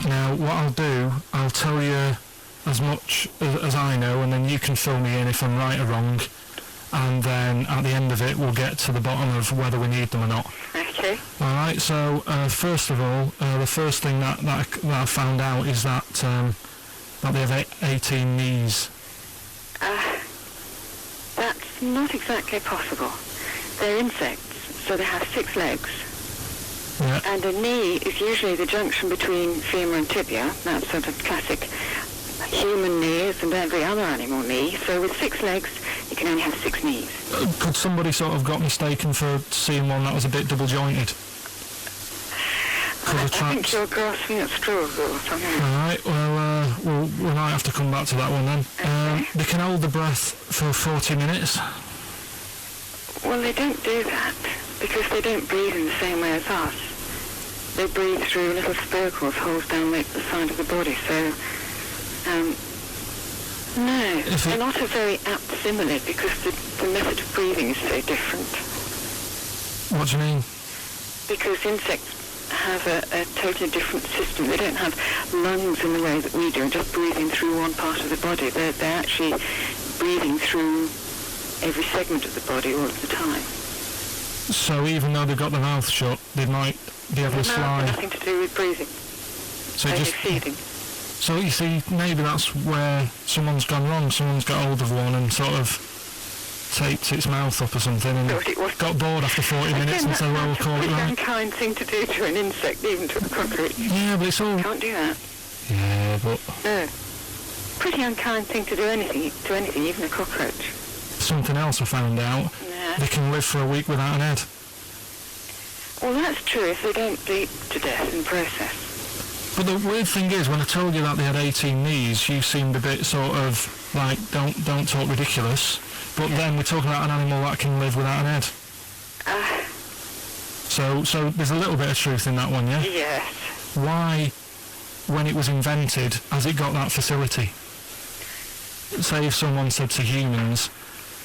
Now, what I'll do, I'll tell you as much as I know, and then you can fill me in if I'm right or wrong, and then at the end of it, we'll get to the bottom of whether we need them or not. Okay. All right. So, first of all, the first thing that I found out is that they have 18 knees. That's not exactly possible. They're insects, so they have 6 legs. Yeah. And a knee is usually the junction between femur and tibia. That's sort of classic human knees and every other animal knee. So with 6 legs, you can only have 6 knees. Could somebody sort of got mistaken for seeing one that was a bit double jointed? I think you're grasping at straws or something. All right. Well, we might have to come back to that one then. Okay. They can hold the breath for 40 minutes. Well, they don't do that because they don't breathe in the same way as us. They breathe through little spiracles, holes down the side of the body. So, no, they're not a very apt simile because the method of breathing is so different. What do you mean? Because insects have a totally different system. They don't have lungs in the way that we do, and just breathing through one part of the body. They're actually breathing through every segment of the body all of the time. So even though they've got their mouth shut, they might be able to fly. Nothing to do with breathing. So only just feeding. So you see, maybe that's where someone's gone wrong. Someone's got hold of one and sort of taped its mouth up or something, and got bored after 40 minutes and said, "Well, we'll call it It's a right." unkind thing to do to an insect, even to a cockroach. Yeah, but it's all. Can't do that. Yeah, but No. Pretty unkind thing to do anything, even a cockroach. something else I found out. Yeah. They can live for a week without an head. Well, that's true if they don't bleed to death in process. But the weird thing is, when I told you that they had 18 knees, you seemed a bit sort of like, don't talk ridiculous. But then we're talking about an animal that can live without an head. So there's a little bit of truth in that one, yeah? Yes. Why, when it was invented, has it got that facility? Say if someone said to humans,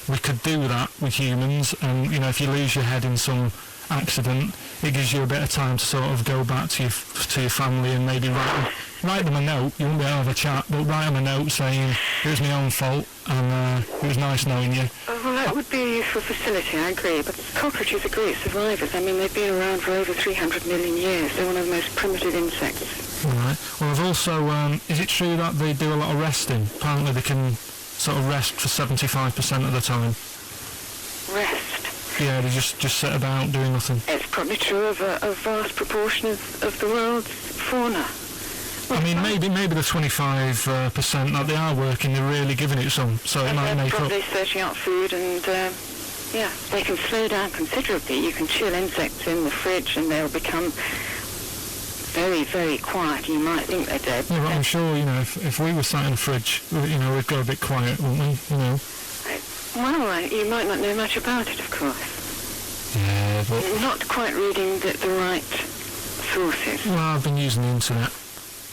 we could do that with humans, and, you know, if you lose your head in some accident, it gives you a bit of time to sort of go back to your family and maybe write them a note. You won't be able to have a chat, but write them a note saying, it was my own fault, and it was nice knowing you. Well, that would be a useful facility, I agree, but cockroaches are great survivors. I mean, they've been around for over 300 million years. They're one of the most primitive insects. Right. Well, I've also, is it true that they do a lot of resting? Apparently they can sort of rest for 75% of the time. Rest? Yeah, they just sit about doing nothing. It's probably true of a vast proportion of the world's fauna. I mean, maybe the 25% that they are working, they're really giving it some, so it might make up. Probably searching out food and, yeah, they can slow down considerably. You can chill insects in the fridge and they'll become very, very quiet. You might think they're dead. Yeah, but I'm sure, you know, if we were sat in the fridge, you know, we'd go a bit quiet, wouldn't we, you know? Well, you might not know much about it, of course. Yeah, but... You're not quite reading the right sources. Well, I've been using the internet.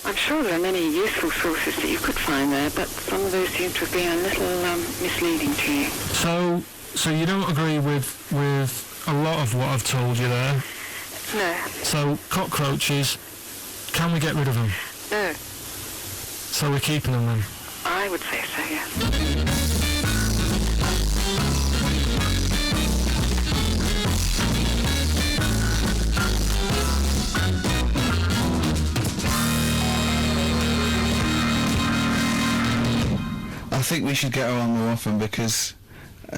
I'm sure there are many useful sources that you could find there, but some of those seem to have been a little misleading to you. So you don't agree with a lot of what I've told you there? No. So, cockroaches, can we get rid of them? No. So we're keeping them then? I would say so, yes. I think we should get her on more often because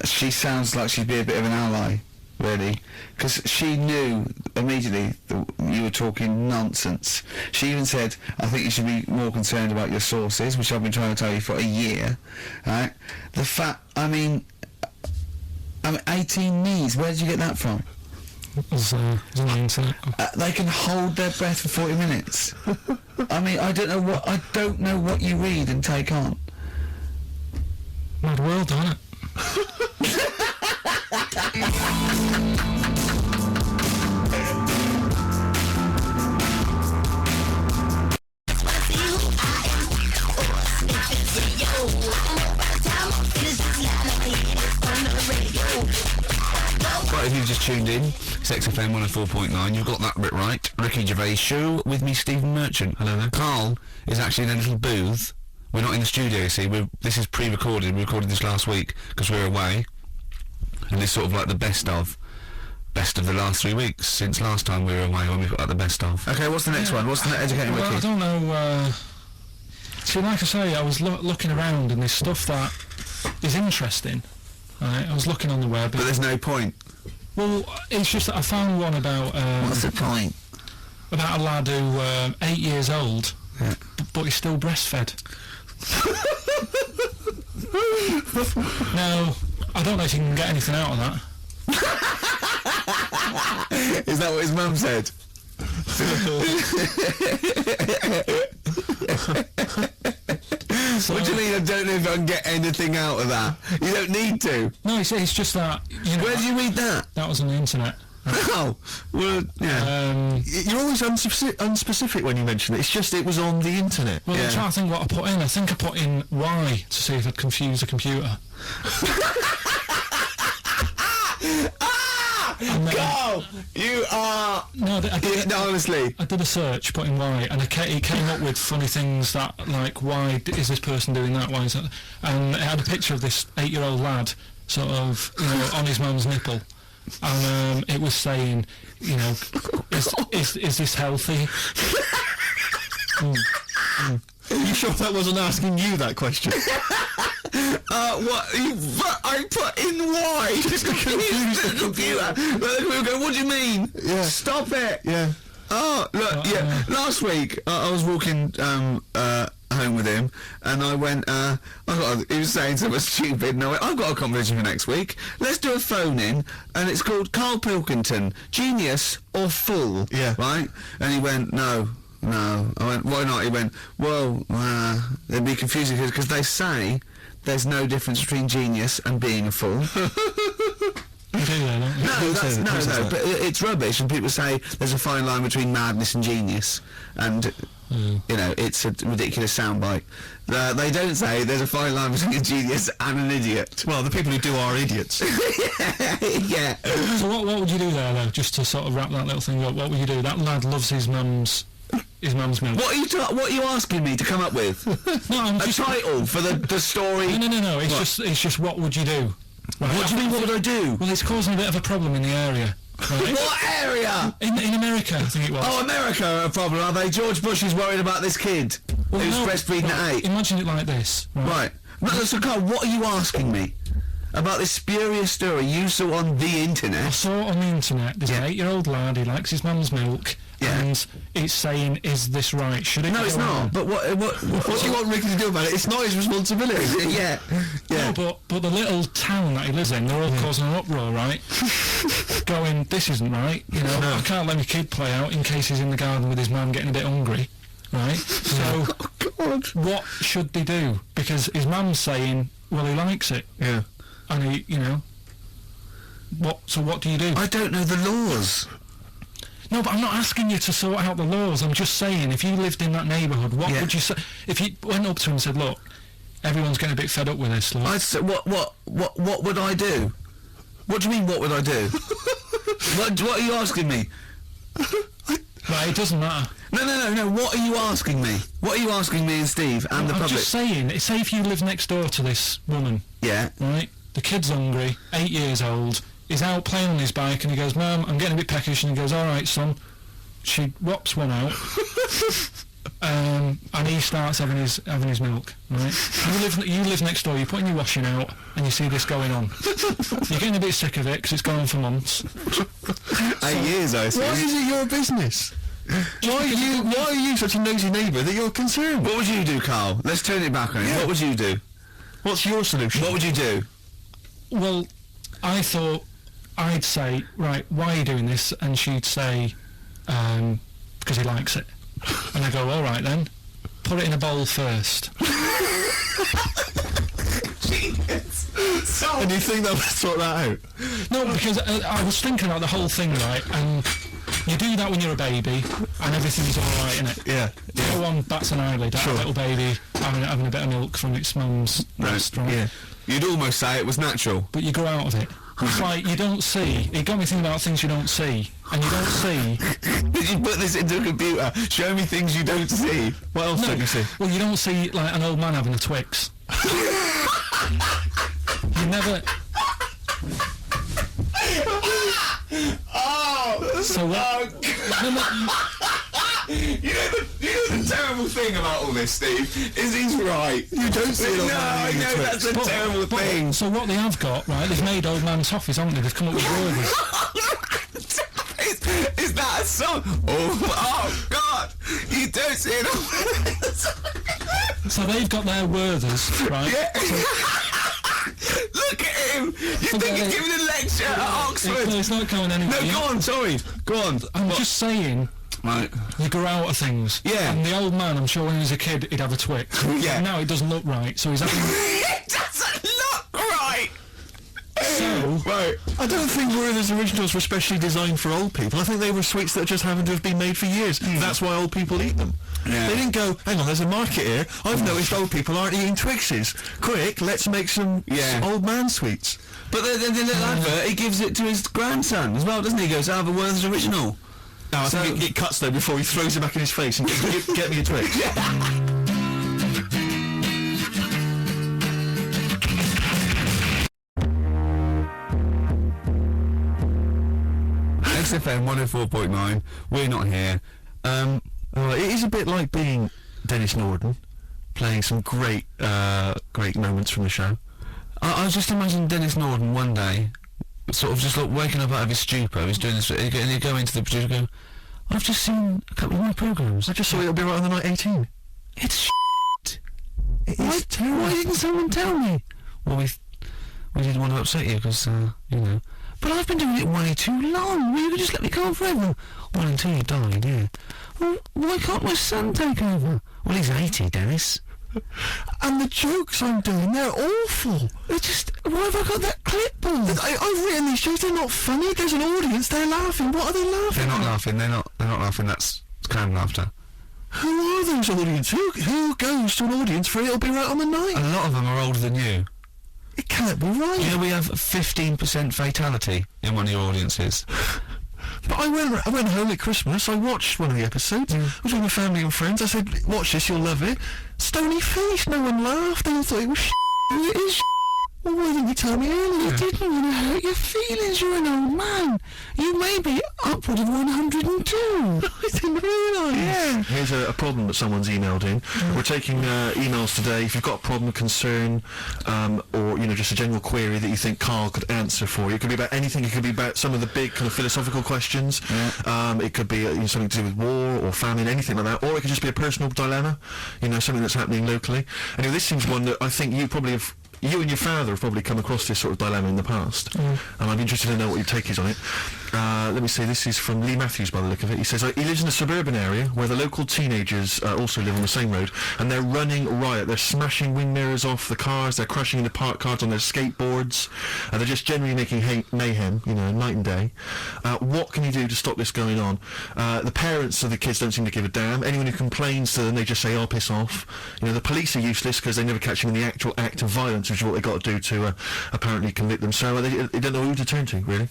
she sounds like she'd be a bit of an ally, really. Because she knew immediately that you were talking nonsense. She even said, I think you should be more concerned about your sources, which I've been trying to tell you for a year, right? The fact, I mean 18 knees, where did you get that from? It was on the internet. They can hold their breath for 40 minutes. I mean, I don't know what you read and take on. Mad world, isn't it? Right, if you've just tuned in, Sex FM 104.9, you've got that bit right. Ricky Gervais Show with me, Stephen Merchant. Hello there. Carl is actually in a little booth. We're not in the studio, you see. This is pre-recorded. We recorded this last week because we were away. And it's sort of like the best of the last 3 weeks since last time we were away when we got out the best of. Okay, what's the next one? What's the educating Well, Ricky? I don't know, see, like I say, I was looking around and there's stuff that is interesting. Right? I was looking on the web. But there's no point. Well, it's just that I found one about... what's the point? About a lad who, 8 years old, yeah. But he's still breastfed. Now, I don't know if you can get anything out of that. Is that what his mum said? What do you mean I don't know if I can get anything out of that? You don't need to. No, it's just that... You know, where did you read that? That was on the internet. Oh, well, yeah. You're always unspecific when you mention it. It's just it was on the internet. Well, I'm trying to think what I put in. I think I put in Y to see if I'd confuse a computer. Go! You are... No, honestly. I did a search, put in Y, and it came up with funny things that, like, why is this person doing that? Why is that? And it had a picture of this 8-year-old lad, sort of, you know, on his mum's nipple. And it was saying, you know, is this healthy? You sure that wasn't asking you that question? What? I put in Y just to confuse the computer. We'll go, what do you mean? Yeah. Stop it. Yeah. Oh, look, yeah. Last week, I was walking home with him, and I went, he was saying something stupid, and I went, I've got a competition for next week. Let's do a phone-in, and it's called Carl Pilkington, Genius or Fool. Yeah. Right? And he went, no. I went, why not? He went, well, it'd be confusing because they say there's no difference between genius and being a fool. No, but it's rubbish, and people say there's a fine line between madness and genius, and you know, it's a ridiculous soundbite. They don't say there's a fine line between a genius and an idiot. Well, the people who do are idiots. Yeah. So what would you do there, though, just to sort of wrap that little thing up? What would you do? That lad loves his mum's milk. What are you asking me to come up with? No, I'm a title for the story. No. It's just what would you do? Right. What do you mean? What would I do? Well, it's causing a bit of a problem in the area. Right? What area? In America, I think it was. Oh, America, a problem, are they? George Bush is worried about this kid who's breastfeeding at 8. Imagine it like this. Right. No, so Carl, what are you asking me? About this spurious story you saw on the internet? I saw it on the internet. There's an 8-year-old lad, he likes his mum's milk, and and it's saying, is this right? Should it No, go it's not. on? But what do you want Ricky to do about it? It's not his responsibility. Yeah. No, but the little town that he lives in, they're all causing an uproar, right? Going, this isn't right, you know, I can't let my kid play out in case he's in the garden with his mum getting a bit hungry, right? So, what should they do? Because his mum's saying, well, he likes it. Yeah. And he, you know, so what do you do? I don't know the laws. No, but I'm not asking you to sort out the laws. I'm just saying, if you lived in that neighbourhood, what would you say? If you went up to him and said, look, everyone's getting a bit fed up with this, look. I'd say, what would I do? What do you mean, what would I do? what are you asking me? Right, it doesn't matter. No, what are you asking me? What are you asking me and Steve and the I'm public? just saying, say if you live next door to this woman. Yeah. Right? The kid's hungry, 8 years old, he's out playing on his bike and he goes, Mum, I'm getting a bit peckish, and he goes, alright son. She whops one out. And he starts having his milk, right? You live next door, you're putting your washing out, and you see this going on. You're getting a bit sick of it, because it's going on for months. 8 years, I see. Why is it your business? Why are you such a nosy neighbour that you're concerned? What would you do, Carl? Let's turn it back on you. What would you do? What's your solution? What would you do? Well, I thought I'd say, right, why are you doing this? And she'd say, because he likes it. And I go, all right then, put it in a bowl first. And you think that would sort that out? No, because I was thinking about the whole thing, right, and you do that when you're a baby, and everything's all right, innit? Yeah. No one bats an eyelid at a little baby having a bit of milk from its mum's breast, right? Yeah. You'd almost say it was natural. But you grow out of it. It's like, you don't see. It got me thinking about things you don't see. And you don't see. Did you put this into a computer? Show me things you don't see. What else don't you see? Well, you don't see, like, an old man having a Twix. You never... So what? You know the terrible thing about all this, Steve, is he's right. You don't see it on I know that's a terrible thing. So what they have got, right, they've made old man toffees, haven't they? They've come up with words. Is that a song? Oh God! You don't see it on... So they've got their Werthers, right? Yeah. Look at him! You think he's giving a lecture at Oxford? It's not going anywhere. No, go on, sorry. Go on. I'm just saying... Right. You grow out of things. Yeah. And the old man, I'm sure when he was a kid, he'd have a Twix. Yeah. Now it doesn't look right, so he's having... It doesn't look right! So... Right. I don't think Werther's originals were specially designed for old people. I think they were sweets that just happened to have been made for years. That's why old people eat them. Yeah. They didn't go, hang on, there's a market here. I've noticed old people aren't eating Twixes. Quick, let's make some old man sweets. But the little advert, he gives it to his grandson as well, doesn't he? He goes, have a Werther's original. No, I think it cuts though before he throws it back in his face and get me a Twix. XFM 104.9, we're not here. It is a bit like being Dennis Norden, playing some great moments from the show. I was just imagining Dennis Norden one day, sort of just like waking up out of his stupor, he's doing this, and he'd go into the producer and go, I've just seen a couple of my programmes. I just saw It'll Be Right on the Night 18. It's shit. Why didn't someone tell me? Well, we didn't want to upset you, because, you know. But I've been doing it way too long. Well, you could just let me go on forever. Well, until you died, yeah. Well, why can't my son take over? Well, he's 80, Dennis. And the jokes I'm doing, they're awful. They're just... Why have I got that clipboard? I've written these jokes, they're not funny. There's an audience, they're laughing. What are they laughing They're not at? laughing, they're not laughing, that's canned laughter. Who are those audience? Who goes to an audience for It'll Be Right on the Night? A lot of them are older than you. It can't be right. You know, we have 15% fatality in one of your audiences. But I went home at Christmas, I watched one of the episodes, I was with my family and friends, I said, watch this, you'll love it. Stony face, no one laughed, they all thought it was shit. It is shit. Well, why didn't you tell me earlier? You didn't want to hurt your feelings. You're an old man. You may be upward of 102. I didn't realise. Yeah. Here's a problem that someone's emailed in. We're taking emails today. If you've got a problem, concern, or just a general query that you think Carl could answer for you, it could be about anything. It could be about some of the big kind of philosophical questions. It could be something to do with war or famine, anything like that, or it could just be a personal dilemma. Something that's happening locally. Anyway, this seems one that I think you probably have. You and your father have probably come across this sort of dilemma in the past, and I'm interested to know what your take is on it. Let me see, this is from Lee Matthews by the look of it. He says, he lives in a suburban area where the local teenagers also live on the same road, and they're running riot. They're smashing wing mirrors off the cars, they're crashing into parked cars on their skateboards, and they're just generally making mayhem, night and day. What can you do to stop this going on? The parents of the kids don't seem to give a damn. Anyone who complains to them, they just say, oh, piss off. The police are useless because they never catch them in the actual act of violence, which is what they've got to do to apparently convict them. So they don't know who to turn to, really.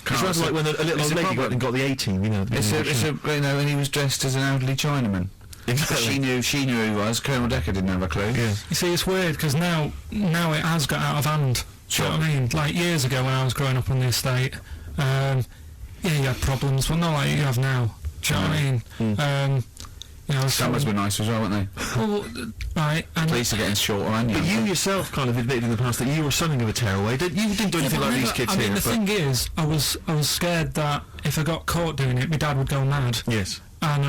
It's rather like when a little old lady went and got the A-team, and he was dressed as an elderly Chinaman. Exactly. She knew who he was. Colonel Decker didn't have a clue. Yeah. You see, it's weird because now it has got out of hand. Do you know what I mean? Like years ago when I was growing up on the estate, you had problems, but not like you have now. Do you know what I mean? Summers were nice as well, weren't they? Well, right. And police are getting shorter, aren't you? But you yourself kind of admitted in the past that you were something of a tearaway. You didn't do anything like these kids here. The thing is, I was scared that if I got caught doing it, my dad would go mad. Yes. And